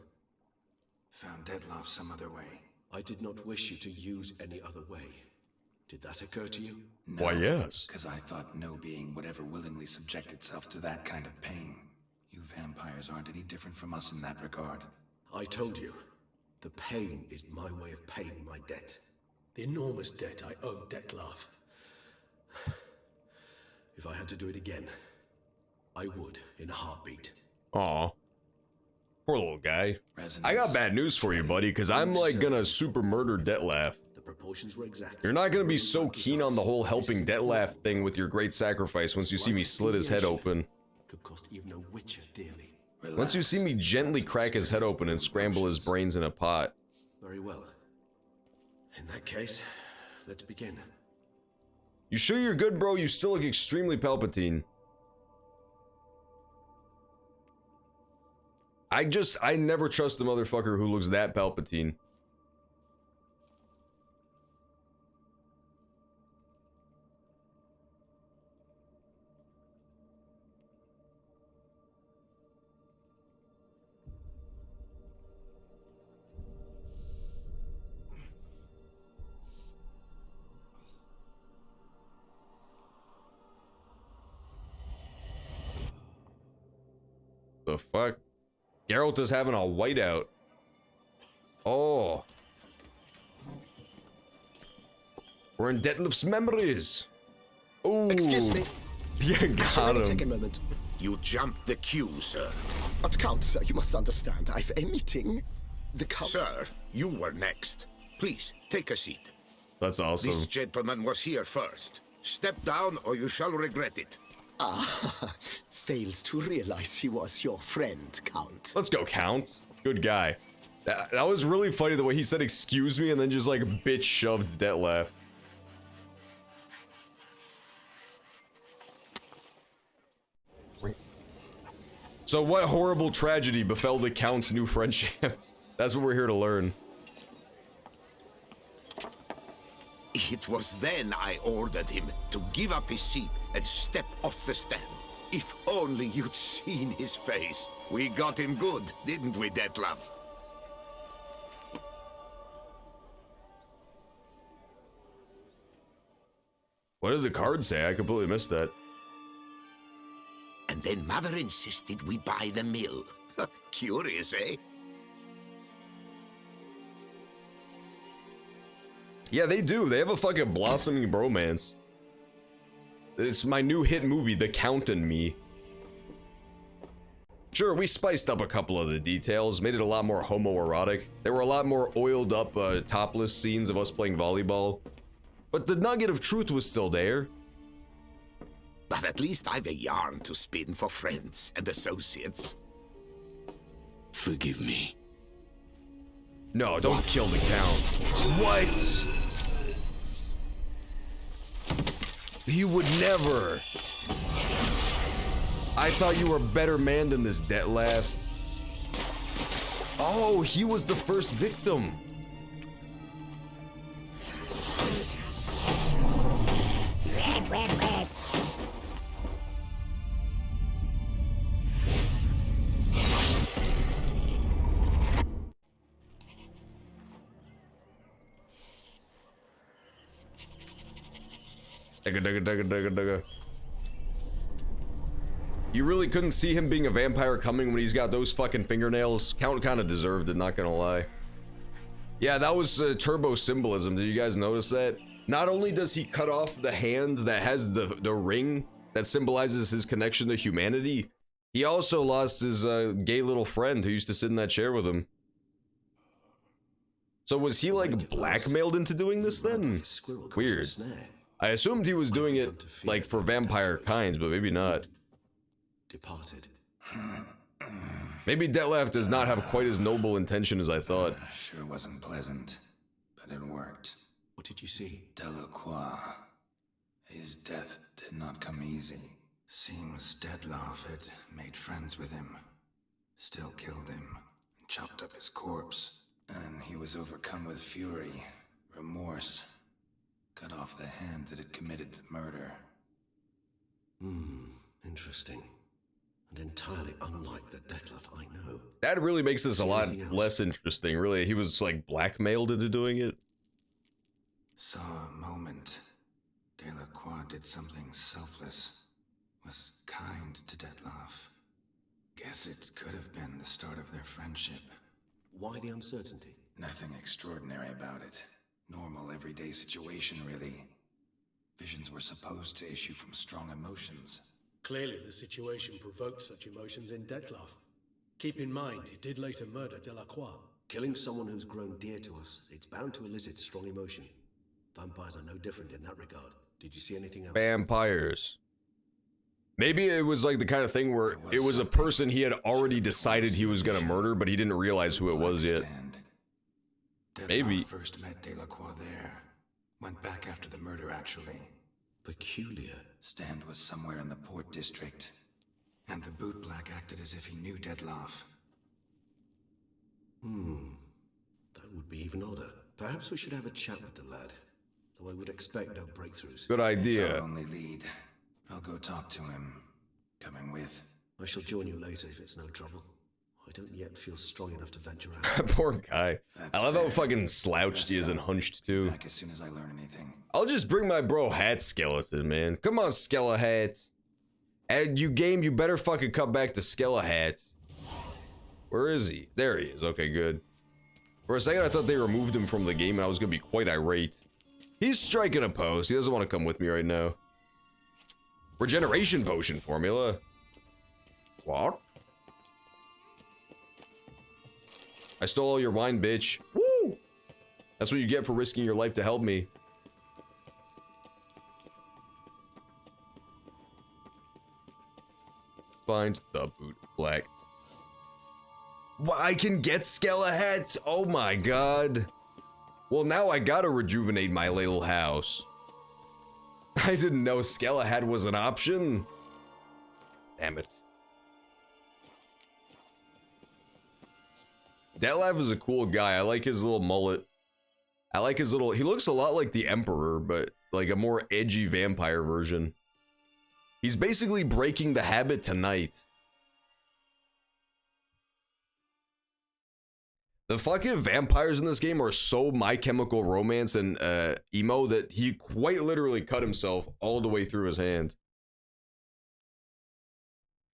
Found Dettlaff some other way. I did not wish you to use any other way. Did that occur to you? No, Why, yes. Because I thought no being would ever willingly subject itself to that kind of pain. You vampires aren't any different from us in that regard. I told you. The pain is my way of paying my debt. The enormous debt I owe Dettlaff. If I had to do it again, I would in a heartbeat. Aw. Poor little guy. Resonance. I got bad news for you, buddy, because I'm like gonna super murder Dettlaff. The proportions were exact. You're not gonna be so keen on the whole helping Dettlaff thing with your great sacrifice once you see me slit his head open. Could cost even a witcher dearly. Once you see me gently crack his head open and scramble his brains in a pot. Very well. In that case, let's begin. You sure you're good, bro? You still look extremely Palpatine. I never trust the motherfucker who looks that Palpatine. The fuck? Geralt is having a whiteout. Oh. We're in Dettlaff's memories. Ooh. Excuse me. Yeah, got him. Take a moment. You jumped the queue, sir. But Count, sir, you must understand. I've a meeting. The Count. Sir, you were next. Please, take a seat. That's awesome. This gentleman was here first. Step down or you shall regret it. Ah, fails to realize he was your friend, Count. Let's go, Count. Good guy. That was really funny the way he said excuse me and then just like bitch shoved Dettlaff. So what horrible tragedy befell the Count's new friendship? That's what we're here to learn. It was then I ordered him to give up his seat and step off the stand. If only you'd seen his face. We got him good, didn't we, Dettlaff? What did the card say? I completely missed that. And then Mother insisted we buy the mill. Curious, eh? Yeah, they do. They have a fucking blossoming bromance. It's my new hit movie, The Count and Me. Sure, we spiced up a couple of the details, made it a lot more homoerotic. There were a lot more oiled up topless scenes of us playing volleyball. But the nugget of truth was still there. But at least I've a yarn to spin for friends and associates. Forgive me. No, don't kill the Count. What? He would never. I thought you were a better man than this, Dettlaff. Oh, he was the first victim. Red. Dugga. You really couldn't see him being a vampire coming when he's got those fucking fingernails. Count kind of deserved it, not gonna lie. Yeah, that was turbo symbolism. Did you guys notice that? Not only does he cut off the hand that has the ring that symbolizes his connection to humanity, he also lost his gay little friend who used to sit in that chair with him. So was he like blackmailed into doing this then? Weird. I assumed he was doing it like for vampire kind, but maybe not. Departed. Maybe Dettlaff does not have quite as noble intention as I thought. Sure wasn't pleasant. but it worked. What did you see? Delacroix. His death did not come easy. Seems Dettlaff had made friends with him, still killed him, and chopped up his corpse. And he was overcome with fury, remorse, cut off the hand that had committed the murder. Interesting. And entirely unlike the Dettlaff I know. That really makes this a lot Anything else? less interesting, really. He was like blackmailed into doing it. Saw a moment. Delacroix did something selfless. Was kind to Dettlaff. Guess it could have been the start of their friendship. Why the uncertainty? Nothing extraordinary about it. Normal, everyday situation, really. Visions were supposed to issue from strong emotions. Clearly, the situation provoked such emotions in Dettlaff. Keep in mind, he did later murder Delacroix. Killing someone who's grown dear to us, it's bound to elicit strong emotion. Vampires are no different in that regard. Did you see anything else? Vampires. Maybe it was like the kind of thing where it was a person he had already decided he was gonna murder, but he didn't realize who it was yet. Maybe. First met Delacroix there. Went back after the murder, actually. Peculiar. Stand was somewhere in the Port District. And the bootblack acted as if he knew Dettlaff. That would be even odder. Perhaps we should have a chat with the lad. Though I would expect no breakthroughs. Good idea. It's our only lead. I'll go talk to him. Coming with. I shall join you later if it's no trouble. I don't yet feel strong enough to venture out. Poor guy. I love how fucking slouched he is and hunched too. Back as soon as I learn anything. I'll just bring my bro Hat Skeleton, man. Come on, Skelehat. And you game, you better fucking come back to Skelehat. Where is he? There he is. Okay, good. For a second, I thought they removed him from the game and I was gonna be quite irate. He's striking a pose. He doesn't want to come with me right now. Regeneration potion formula. What? I stole all your wine, bitch. Woo! That's what you get for risking your life to help me. Find the boot black. Well, I can get Skelehat. Oh my god. Well, now I gotta rejuvenate my little house. I didn't know Skelehat was an option. Damn it. Dettlaff is a cool guy. I like his little mullet. I like his little... He looks a lot like the Emperor, but like a more edgy vampire version. He's basically breaking the habit tonight. The fucking vampires in this game are so My Chemical Romance and emo that he quite literally cut himself all the way through his hand.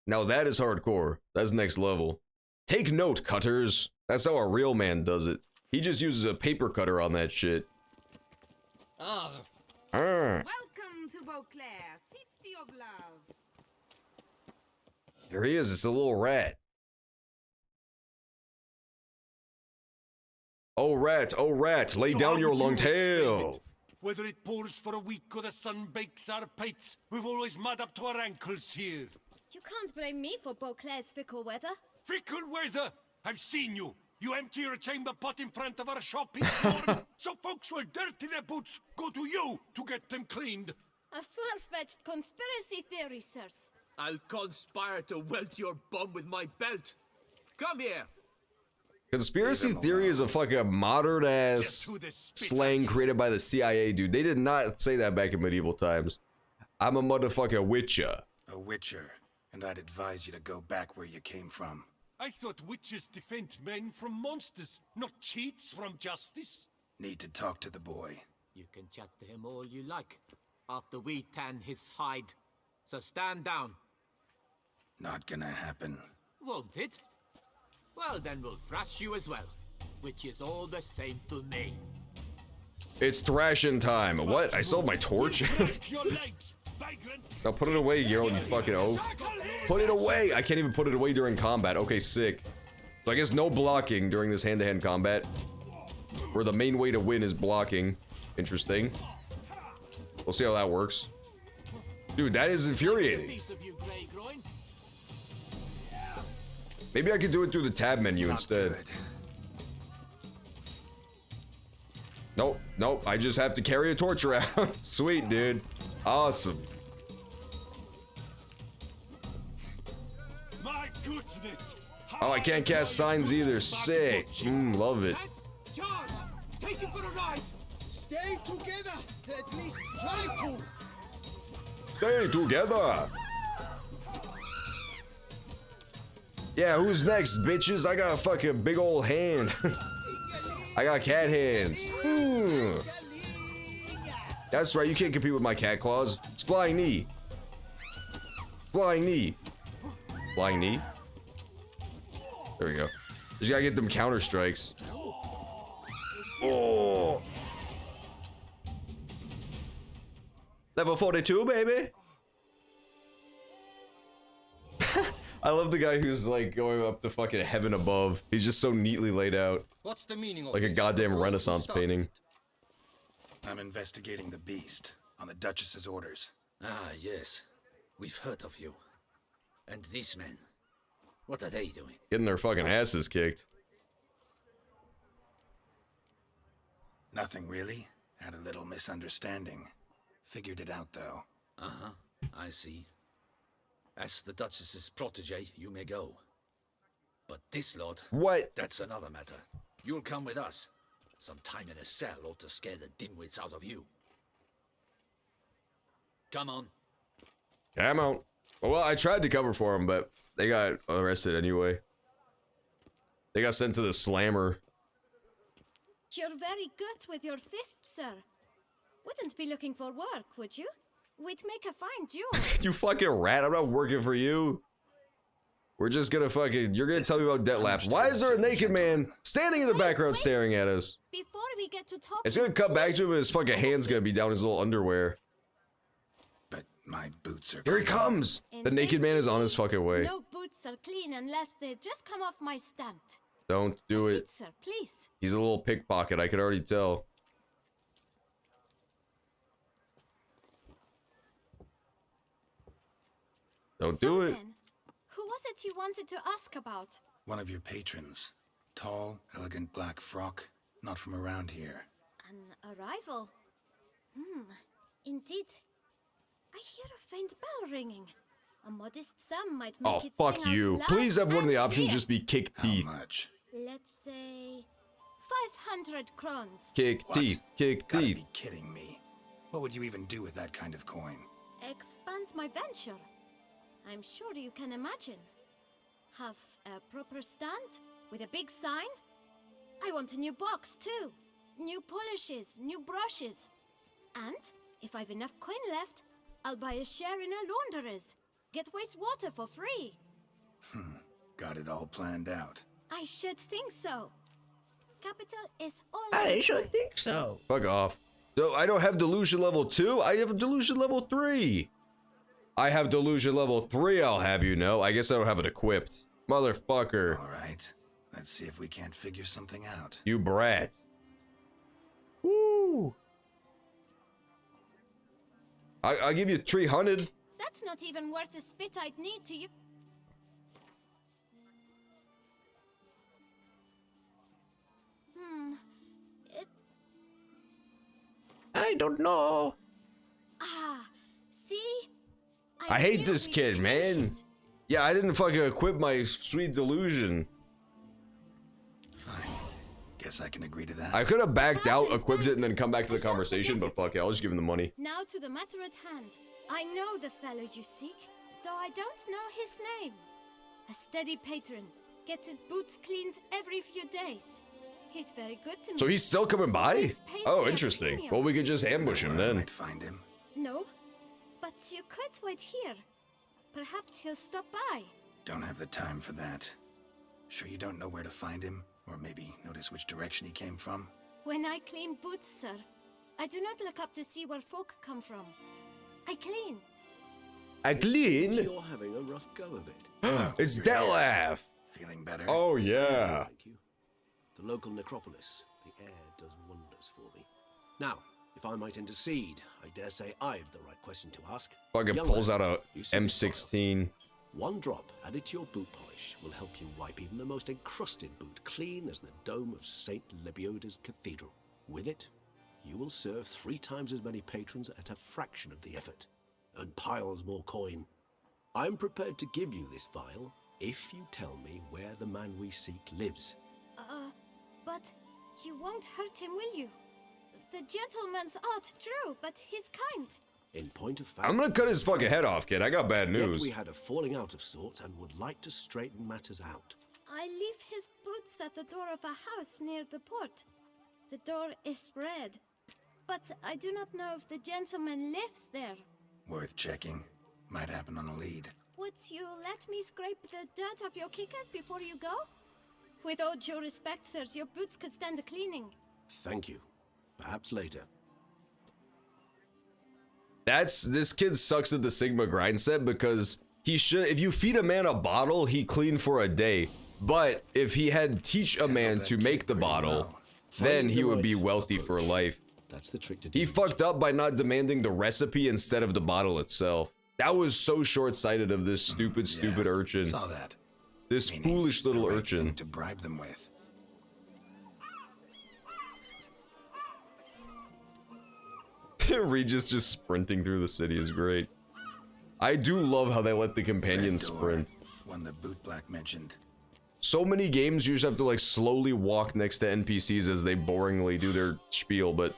Now that is hardcore. That's next level. Take note, cutters. That's how a real man does it. He just uses a paper cutter on that shit. Welcome to Beauclair, city of love. There he is. It's a little rat. Oh rat, lay down your long tail. Whether it pours for a week or the sun bakes our pates, we've always mud up to our ankles here. You can't blame me for Beauclair's fickle weather. Fickle weather! I've seen you. You empty your chamber pot in front of our shop each morning, so folks will dirty their boots go to you to get them cleaned. A far-fetched conspiracy theory, sirs. I'll conspire to welt your bum with my belt. Come here. Conspiracy theory is a fucking modern ass slang created by the CIA, dude. They did not say that back in medieval times. I'm a motherfucking witcher. A witcher, and I'd advise you to go back where you came from. I thought witches defend men from monsters, not cheats from justice. Need to talk to the boy. You can chat to him all you like, after we tan his hide. So stand down. Not gonna happen. Won't it? Well, then we'll thrash you as well, which is all the same to me. It's thrashing time. What? I sold my torch? Now put it away, Geralt, you fucking oaf. Put it away! I can't even put it away during combat. Okay, sick. So I guess no blocking during this hand-to-hand combat. Where the main way to win is blocking. Interesting. We'll see how that works. Dude, that is infuriating. Maybe I could do it through the tab menu instead. Nope, nope. I just have to carry a torch around. Sweet, dude. Awesome. My goodness! Oh, I can't cast signs either. Sick. Love it. Charge! Take him for a ride! Stay together! At least try to! Stay together. Yeah, who's next, bitches? I got a fucking big old hand. I got cat hands. That's right, you can't compete with my cat claws. It's flying knee. Flying knee. Flying knee? There we go. Just gotta get them counter strikes. Oh! Level 42, baby! I love the guy who's like going up to fucking heaven above. He's just so neatly laid out. What's the meaning of like a goddamn Renaissance painting. I'm investigating the beast on the Duchess's orders. Ah, yes. We've heard of you. And these men. What are they doing? Getting their fucking asses kicked. Nothing really. Had a little misunderstanding. Figured it out though. Uh-huh. I see. As the Duchess's protege, you may go. But this lot... What? That's another matter. You'll come with us. Some time in a cell ought to scare the dimwits out of you. Come on. Come on. Well, I tried to cover for them, but they got arrested anyway. They got sent to the slammer. You're very good with your fists, sir. Wouldn't be looking for work, would you? We'd make a fine duo. You fucking rat, I'm not working for you. We're just gonna fucking, you're gonna tell me about debt lapse. Why is there a naked man standing in the background staring at us? Before we get to talk, It's gonna cut back to him and his fucking hand's gonna be down his little underwear. But my boots are Here he comes! The naked man is on his fucking way. no boots are clean unless they've just come off my stand. Don't do it. Sit, sir, please. He's a little pickpocket, I could already tell. Don't do it. Then, who was it you wanted to ask about? One of your patrons. Tall, elegant black frock. Not from around here. An arrival? Indeed. I hear a faint bell ringing. A modest sum might make Oh, it fuck sing out you. loud Please have one of and the options clear. just be kick teeth. How much? Let's say 500 crowns. Kick What? teeth. Kick Gotta teeth. be kidding me. What would you even do with that kind of coin? Expand my venture. I'm sure you can imagine. Have a proper stand with a big sign. I want a new box too. New polishes, new brushes. And if I've enough coin left, I'll buy a share in a launderer's. Get wastewater for free. Got it all planned out. I should think so. Capital is all I should think so. Fuck off. No, I don't have delusion level 2. I have delusion level 3. I have delusion level 3, I'll have you know. I guess I don't have it equipped. Motherfucker. Alright. Let's see if we can't figure something out. You brat. Woo. I'll give you 300. That's not even worth the spit I'd need to you. I don't know. Ah, see? I hate this kid, man. Yeah, I didn't fucking equip my sweet delusion. Fine. Guess I can agree to that. I could have backed out, equipped it, and then come back to the conversation, but fuck it, I'll just give him the money. Now to the matter at hand. I know the fellow you seek, though I don't know his name. A steady patron, gets his boots cleaned every few days. He's very good to me. So he's still coming by? His pace Oh, is interesting. premium. Well, we could just ambush him then. Might find him. No, but you could wait here. Perhaps he'll stop by. Don't have the time for that. Sure you don't know where to find him? Or maybe notice which direction he came from? When I clean boots, sir, I do not look up to see where folk come from. I clean. I clean? You're having a rough go of it. It's Delaf. Feeling better? Oh, yeah. Thank you. The local necropolis. The air does wonders for me. Now, if I might intercede, I dare say I've the right question to ask. Fucking Young pulls man, out a you seem M16. One drop added to your boot polish will help you wipe even the most encrusted boot clean as the dome of St. Lebioda's Cathedral. With it, you will serve 3 times as many patrons at a fraction of the effort, and piles more coin. I'm prepared to give you this vial if you tell me where the man we seek lives. But you won't hurt him, will you? The gentleman's art true, but he's kind. In point of fact, I'm gonna cut his fucking head off, kid. I got bad yet news. we had a falling out of sorts and would like to straighten matters out. I leave his boots at the door of a house near the port. The door is red, but I do not know if the gentleman lives there. Worth checking. Might happen on a lead. Would you let me scrape the dirt off your kickers before you go? With all due respect, sirs, your boots could stand a cleaning. Thank you. Perhaps later. This kid sucks at the Sigma grind set because he should. If you feed a man a bottle, he clean for a day. But if he had teach a man to make the bottle, then he would be wealthy for life. That's the trick to do. He fucked up by not demanding the recipe instead of the bottle itself. That was so short-sighted of this stupid urchin. Saw that. This foolish little urchin. To bribe them with. Regis just sprinting through the city is great. I do love how they let the companions sprint. One that Bootblack mentioned. So many games you just have to like slowly walk next to NPCs as they boringly do their spiel, but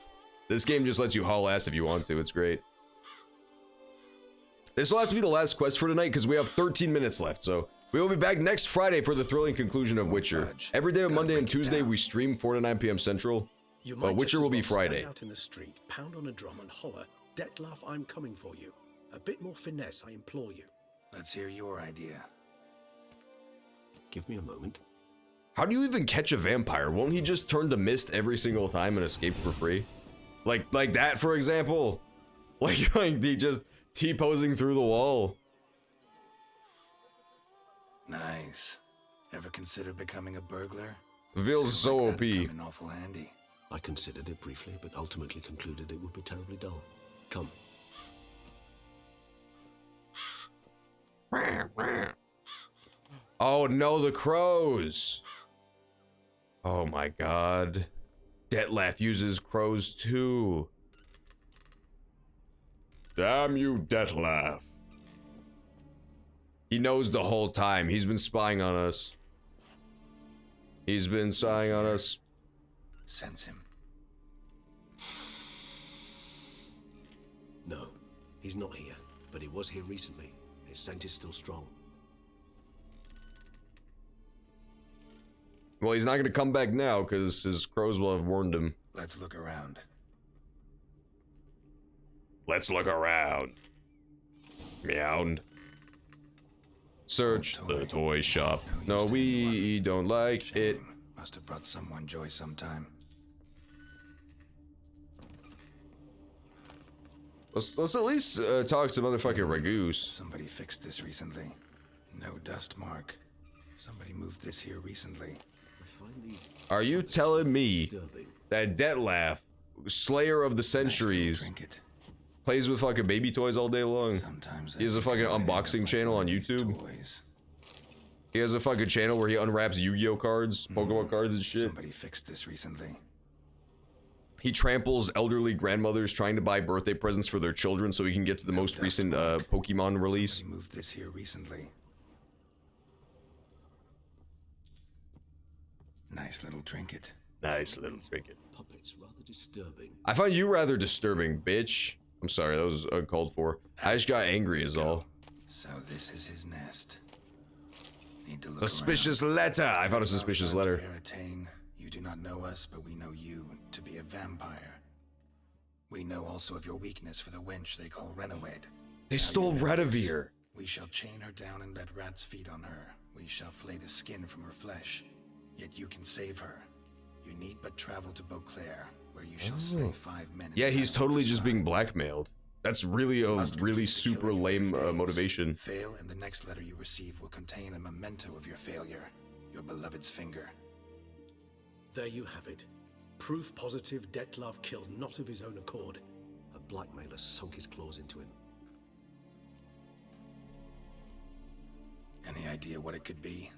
this game just lets you haul ass if you want to. It's great. This will have to be the last quest for tonight because we have 13 minutes left, so we will be back next Friday for the thrilling conclusion of Witcher. Every day on Monday and Tuesday we stream 4 to 9 p.m. Central. Witcher will be Friday. Stand out in the street, pound on a drum and holler, "Dettlaff, I'm coming for you." A bit more finesse, I implore you. Let's hear your idea. Give me a moment. How do you even catch a vampire? Won't he just turn to mist every single time and escape for free? Like that, for example? Like he just T-posing through the wall. Nice. Ever consider becoming a burglar? Feels so OP. Come in awful handy. I considered it briefly, but ultimately concluded it would be terribly dull. Come. Oh no, the crows! Oh my god. Dettlaff uses crows too. Damn you, Dettlaff. He knows the whole time. He's been spying on us. He's been spying on us. Sense him. No, he's not here, but he was here recently. His scent is still strong. Well, he's not gonna come back now, because his crows will have warned him. Let's look around. Let's look around. Meowed. Search the toy shop. No, we don't like it. Must have brought someone joy sometime. Let's at least talk to motherfucking Ragoose. Somebody fixed this recently. No dust mark. Somebody moved this here recently. Are you telling me that Dettlaff, Slayer of the Centuries, plays with fucking baby toys all day long? He has a fucking unboxing channel on YouTube. He has a fucking channel where he unwraps Yu-Gi-Oh cards, Pokemon cards and shit. Somebody fixed this recently. He tramples elderly grandmothers trying to buy birthday presents for their children so he can get to the most recent Pokemon release. Somebody moved this here recently. Nice little trinket. Nice little trinket. Puppets, rather disturbing. I find you rather disturbing, bitch. I'm sorry, that was uncalled for. I just got angry is all. So this is his nest. Need to look Suspicious letter! I found a suspicious letter. You do not know us, but we know you to be a vampire. We know also of your weakness for the wench they call Renowed. They stole Redivir. We shall chain her down and let rats feed on her. We shall flay the skin from her flesh. Yet you can save her. You need but travel to Beauclair, where you shall slay 5 men. Yeah, he's totally just being blackmailed. That's really a really super lame motivation. Fail, and the next letter you receive will contain a memento of your failure. Your beloved's finger. There you have it. Proof positive Dettlaff killed not of his own accord. A blackmailer sunk his claws into him. Any idea what it could be?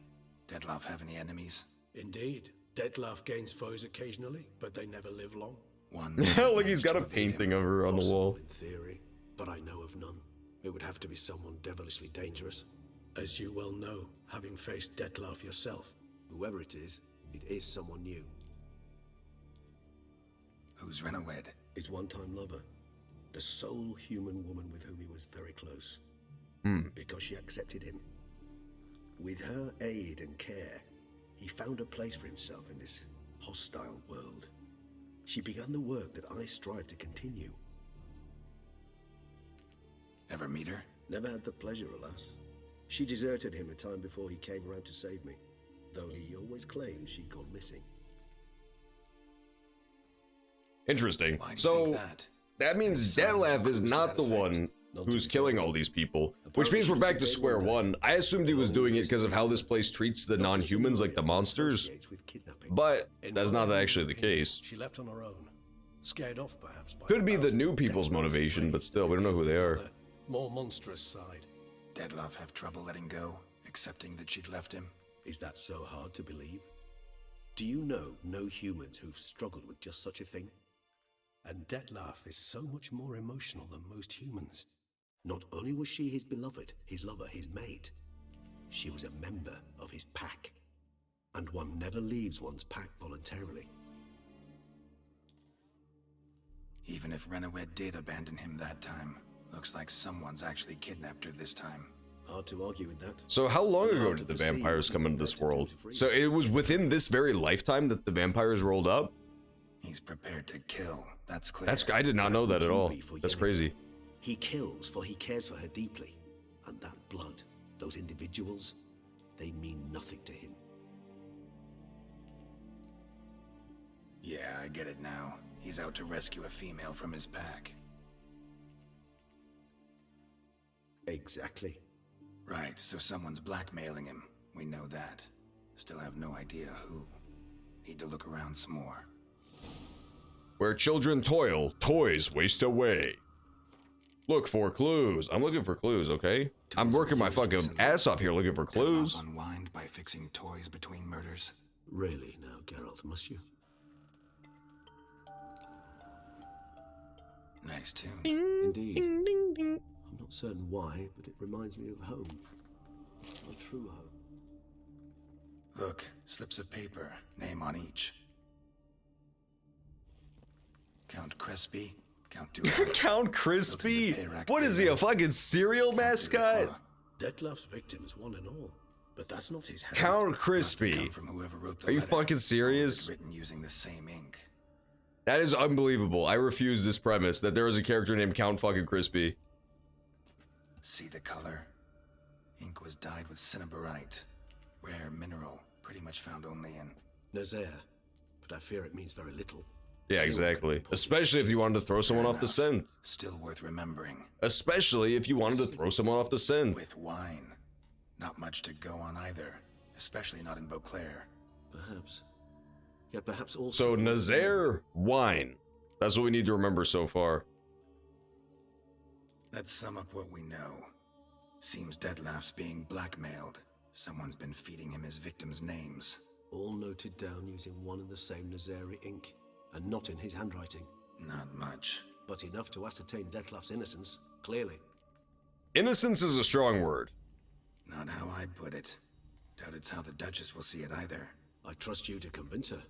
Dettlaff have any enemies? Indeed. Dettlaff gains foes occasionally, but they never live long. One. Like he's got a painting of her on the wall. In theory, but I know of none. It would have to be someone devilishly dangerous. As you well know, having faced Dettlaff yourself. Whoever it is someone new. Who's Renawed? His one-time lover. The sole human woman with whom he was very close. Because she accepted him. With her aid and care, he found a place for himself in this hostile world. She began the work that I strive to continue. Ever meet her? Never had the pleasure, alas. She deserted him a time before he came around to save me, though he always claimed she'd gone missing. Interesting. So that means Dettlaff is not the one who's killing all these people, which means we're back to square one. I assumed he was doing it because of how this place treats the non-humans like the monsters, but that's not actually the case. She left on her own, scared off perhaps by Could be the new people's motivation, but still, we don't know who they are. more monstrous side. Dettlaff have trouble letting go, accepting that she'd left him. Is that so hard to believe? Do you know no humans who've struggled with just such a thing? And Dettlaff is so much more emotional than most humans. Not only was she his beloved, his lover, his mate, she was a member of his pack. And one never leaves one's pack voluntarily. Even if Renawed did abandon him that time, looks like someone's actually kidnapped her this time. Hard to argue with that. So how long ago did the vampires come into this world? So it was within this very lifetime that the vampires rolled up? He's prepared to kill, that's clear. I did not know that at all. That's crazy. He kills for he cares for her deeply. And that blood, those individuals, they mean nothing to him. Yeah, I get it now. He's out to rescue a female from his pack. Exactly. Right, so someone's blackmailing him. We know that. Still have no idea who. Need to look around some more. Where children toil, toys waste away. Look for clues. I'm looking for clues, okay? I'm working my fucking ass off here looking for clues. Unwind by fixing toys between murders. Really now, Geralt, must you? Nice tune. Indeed. I'm not certain why, but it reminds me of home. A true home. Look, slips of paper, name on each. Count Crespi, Count Duhan. Count Crispy? What is he, a fucking cereal mascot? Dettlaff's victims, one and all. But that's not his hand. Count Crispy. Are you fucking serious? Written using the same ink. That is unbelievable. I refuse this premise that there is a character named Count fucking Crispy. See the color? Ink was dyed with cinnabarite. Rare mineral, pretty much found only in Nazaire, but I fear it means very little. Yeah, exactly. Especially if you wanted to throw someone off the scent. Still worth remembering. Especially if you wanted to throw someone off the scent. With wine. Not much to go on either. Especially not in Beauclair. Perhaps. Yet perhaps also... So, Nazaire, wine. That's what we need to remember so far. Let's sum up what we know. Seems Dettlaff's being blackmailed. Someone's been feeding him his victims' names. All noted down using one and the same Nazaire ink. And not in his handwriting. Not much. But enough to ascertain Dettlaff's innocence, clearly. Innocence is a strong word. Not how I'd put it. Doubt it's how the Duchess will see it either. I trust you to convince her.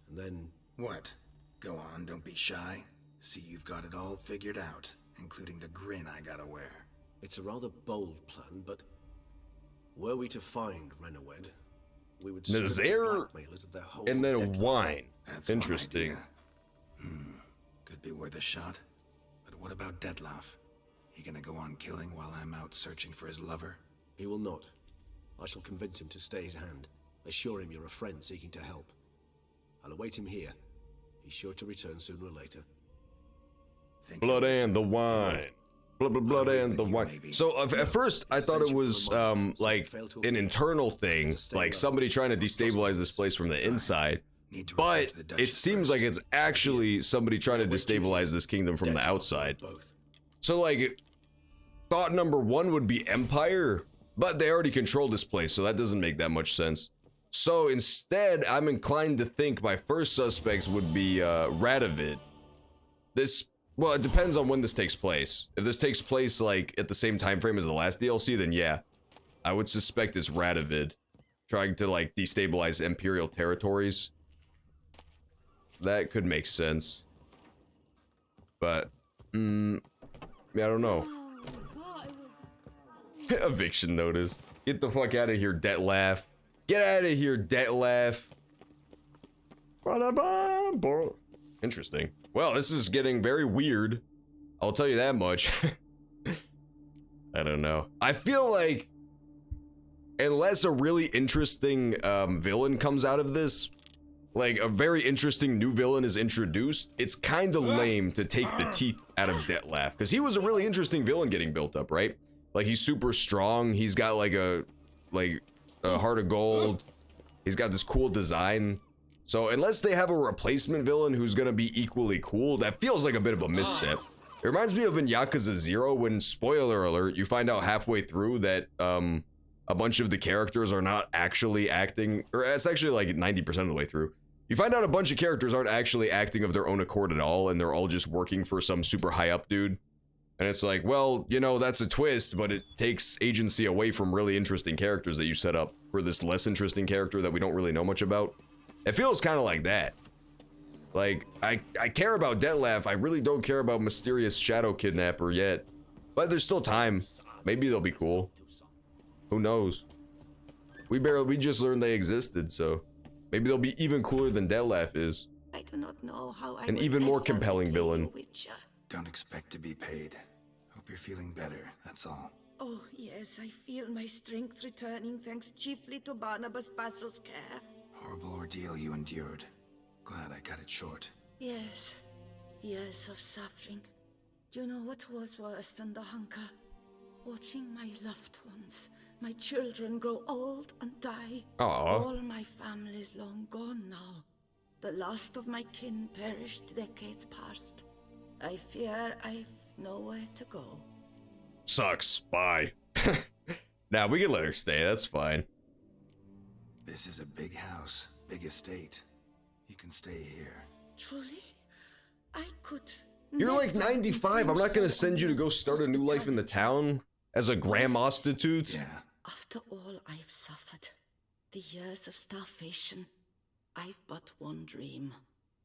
And then... What? Go on, don't be shy. See you've got it all figured out, including the grin I gotta wear. It's a rather bold plan, but... Were we to find Renawed, we would Nazaire and then a wine. That's interesting. Could be worth a shot. But what about Dettlaff? He gonna go on killing while I'm out searching for his lover? He will not. I shall convince him to stay his hand. Assure him you're a friend seeking to help. I'll await him here. He's sure to return sooner or later. Blood and the wine. Blood and the wine. So at first I thought it was like an internal thing, like somebody trying to destabilize this place from the inside. But it seems like it's actually somebody trying to destabilize this kingdom from the outside. So like, thought number one would be Empire, but they already control this place, so that doesn't make that much sense. So instead, I'm inclined to think my first suspects would be Radovid. Well, it depends on when this takes place. If this takes place like at the same time frame as the last DLC, then yeah, I would suspect it's Radovid trying to like destabilize Imperial territories. That could make sense. But, yeah, I don't know. Eviction notice. Get the fuck out of here, Dettlaff. Get out of here, Dettlaff. Interesting. Well, this is getting very weird. I'll tell you that much. I don't know. I feel like unless a really interesting villain comes out of this, like a very interesting new villain is introduced, it's kind of lame to take the teeth out of Dettlaff, because he was a really interesting villain getting built up, right? Like he's super strong. He's got like a heart of gold. He's got this cool design. So unless they have a replacement villain who's gonna be equally cool, that feels like a bit of a misstep. It reminds me of in Yakuza 0 when, spoiler alert, you find out halfway through that a bunch of the characters are not actually acting, or it's actually like 90% of the way through. You find out a bunch of characters aren't actually acting of their own accord at all, and they're all just working for some super high up dude. And it's like, well, you know, that's a twist, but it takes agency away from really interesting characters that you set up for this less interesting character that we don't really know much about. It feels kind of like that. Like, I care about Dettlaff, I really don't care about Mysterious Shadow Kidnapper yet. But there's still time. Maybe they'll be cool. Who knows? We just learned they existed, so maybe they'll be even cooler than Dettlaff is. I do not know how An even more compelling villain. Don't expect to be paid. Hope you're feeling better, that's all. Oh, yes, I feel my strength returning thanks chiefly to Barnabas Basil's care. Horrible ordeal you endured. Glad I cut it short. Yes, years of suffering. Do you know what was worse than the hunger? Watching my loved ones, my children grow old and die. Aww. All my family's long gone now. The last of my kin perished decades past. I fear I've nowhere to go. Sucks. Bye. Nah, we can let her stay, that's fine. This is a big house, big estate. You can stay here. Truly? I could... You're like 95, I'm not gonna send you to go start a new life in the town as a grandmastitute. Yeah. After all I've suffered, the years of starvation, I've but one dream.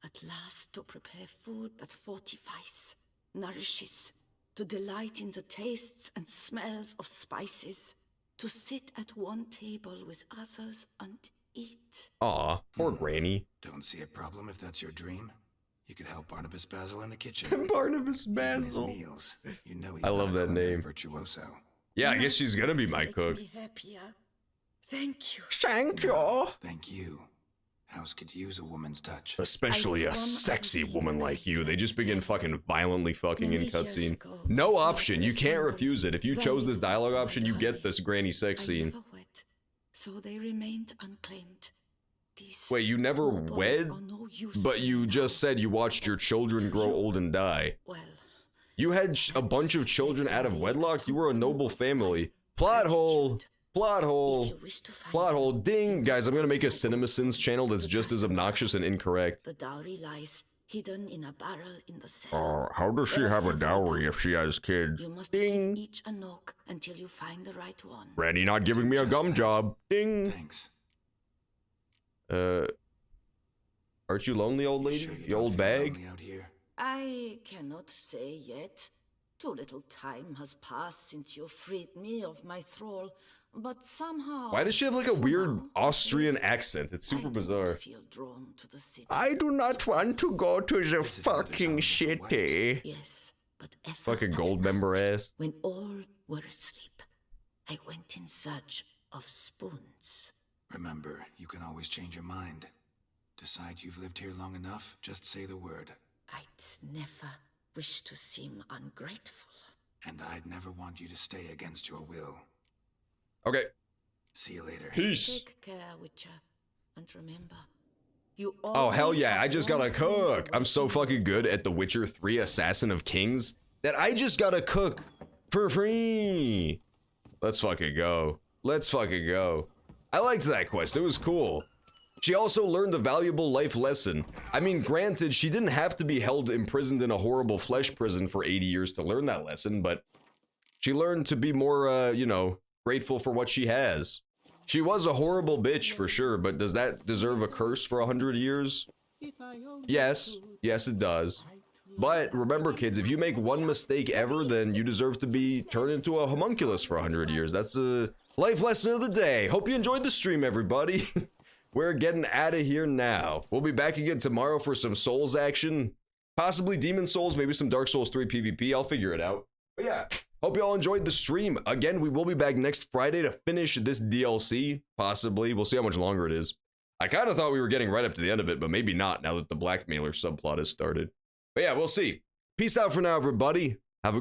At last to prepare food that fortifies, nourishes, to delight in the tastes and smells of spices, to sit at one table with others and eat. Aw, poor Granny. Don't see a problem if that's your dream. You could help Barnabas Basil in the kitchen. Barnabas Basil. Meals. You know he's I love that name. Virtuoso. Yeah, I guess she's gonna be my cook. Be happier. Thank you. Thank you. Thank you. House could use a woman's touch. Especially a sexy woman like you. They just begin fucking violently fucking in cutscene. No option. You can't refuse it. If you chose this dialogue option, you get this granny sex scene. So they remained unclaimed. Wait, you never wed? But you just said you watched your children grow old and die. You had a bunch of children out of wedlock? You were a noble family. Plot hole. Plot hole. Plot hole. Ding. Guys, I'm gonna make a CinemaSins channel that's just as obnoxious and incorrect. The dowry lies hidden in a barrel in the cellar. How does she have a dowry if she has kids? You must give each a knock until you find the right one. Randy not giving me a gum job. Ding. Thanks. Aren't you lonely, old lady? You old bag? I cannot say yet. Too little time has passed since you freed me of my thrall, but somehow... Why does she have like a weird Austrian accent? It's super bizarre. I do not want to go to the fucking city. Yes, but fucking gold member ass. When all were asleep, I went in search of spoons. Remember, you can always change your mind. Decide you've lived here long enough, just say the word. I'd never wish to seem ungrateful. And I'd never want you to stay against your will. Okay. See you later. Peace. Take care, Witcher. And remember, you oh, hell yeah, I just gotta cook. I'm so fucking good at The Witcher 3 Assassin of Kings that I just gotta cook for free. Let's fucking go. Let's fucking go. I liked that quest, it was cool. She also learned a valuable life lesson. I mean, granted, she didn't have to be held imprisoned in a horrible flesh prison for 80 years to learn that lesson, but she learned to be more, you know, grateful for what she has. She was a horrible bitch for sure, but does that deserve a curse for 100 years? Yes, yes it does. But remember kids, if you make one mistake ever, then you deserve to be turned into a homunculus for 100 years. That's a life lesson of the day. Hope you enjoyed the stream, everybody. We're getting out of here now. We'll be back again tomorrow for some Souls action. Possibly Demon Souls, maybe some Dark Souls 3 PvP. I'll figure it out. But yeah, hope you all enjoyed the stream. Again, we will be back next Friday to finish this DLC. Possibly. We'll see how much longer it is. I kind of thought we were getting right up to the end of it, but maybe not now that the Blackmailer subplot has started. But yeah, we'll see. Peace out for now, everybody. Have a good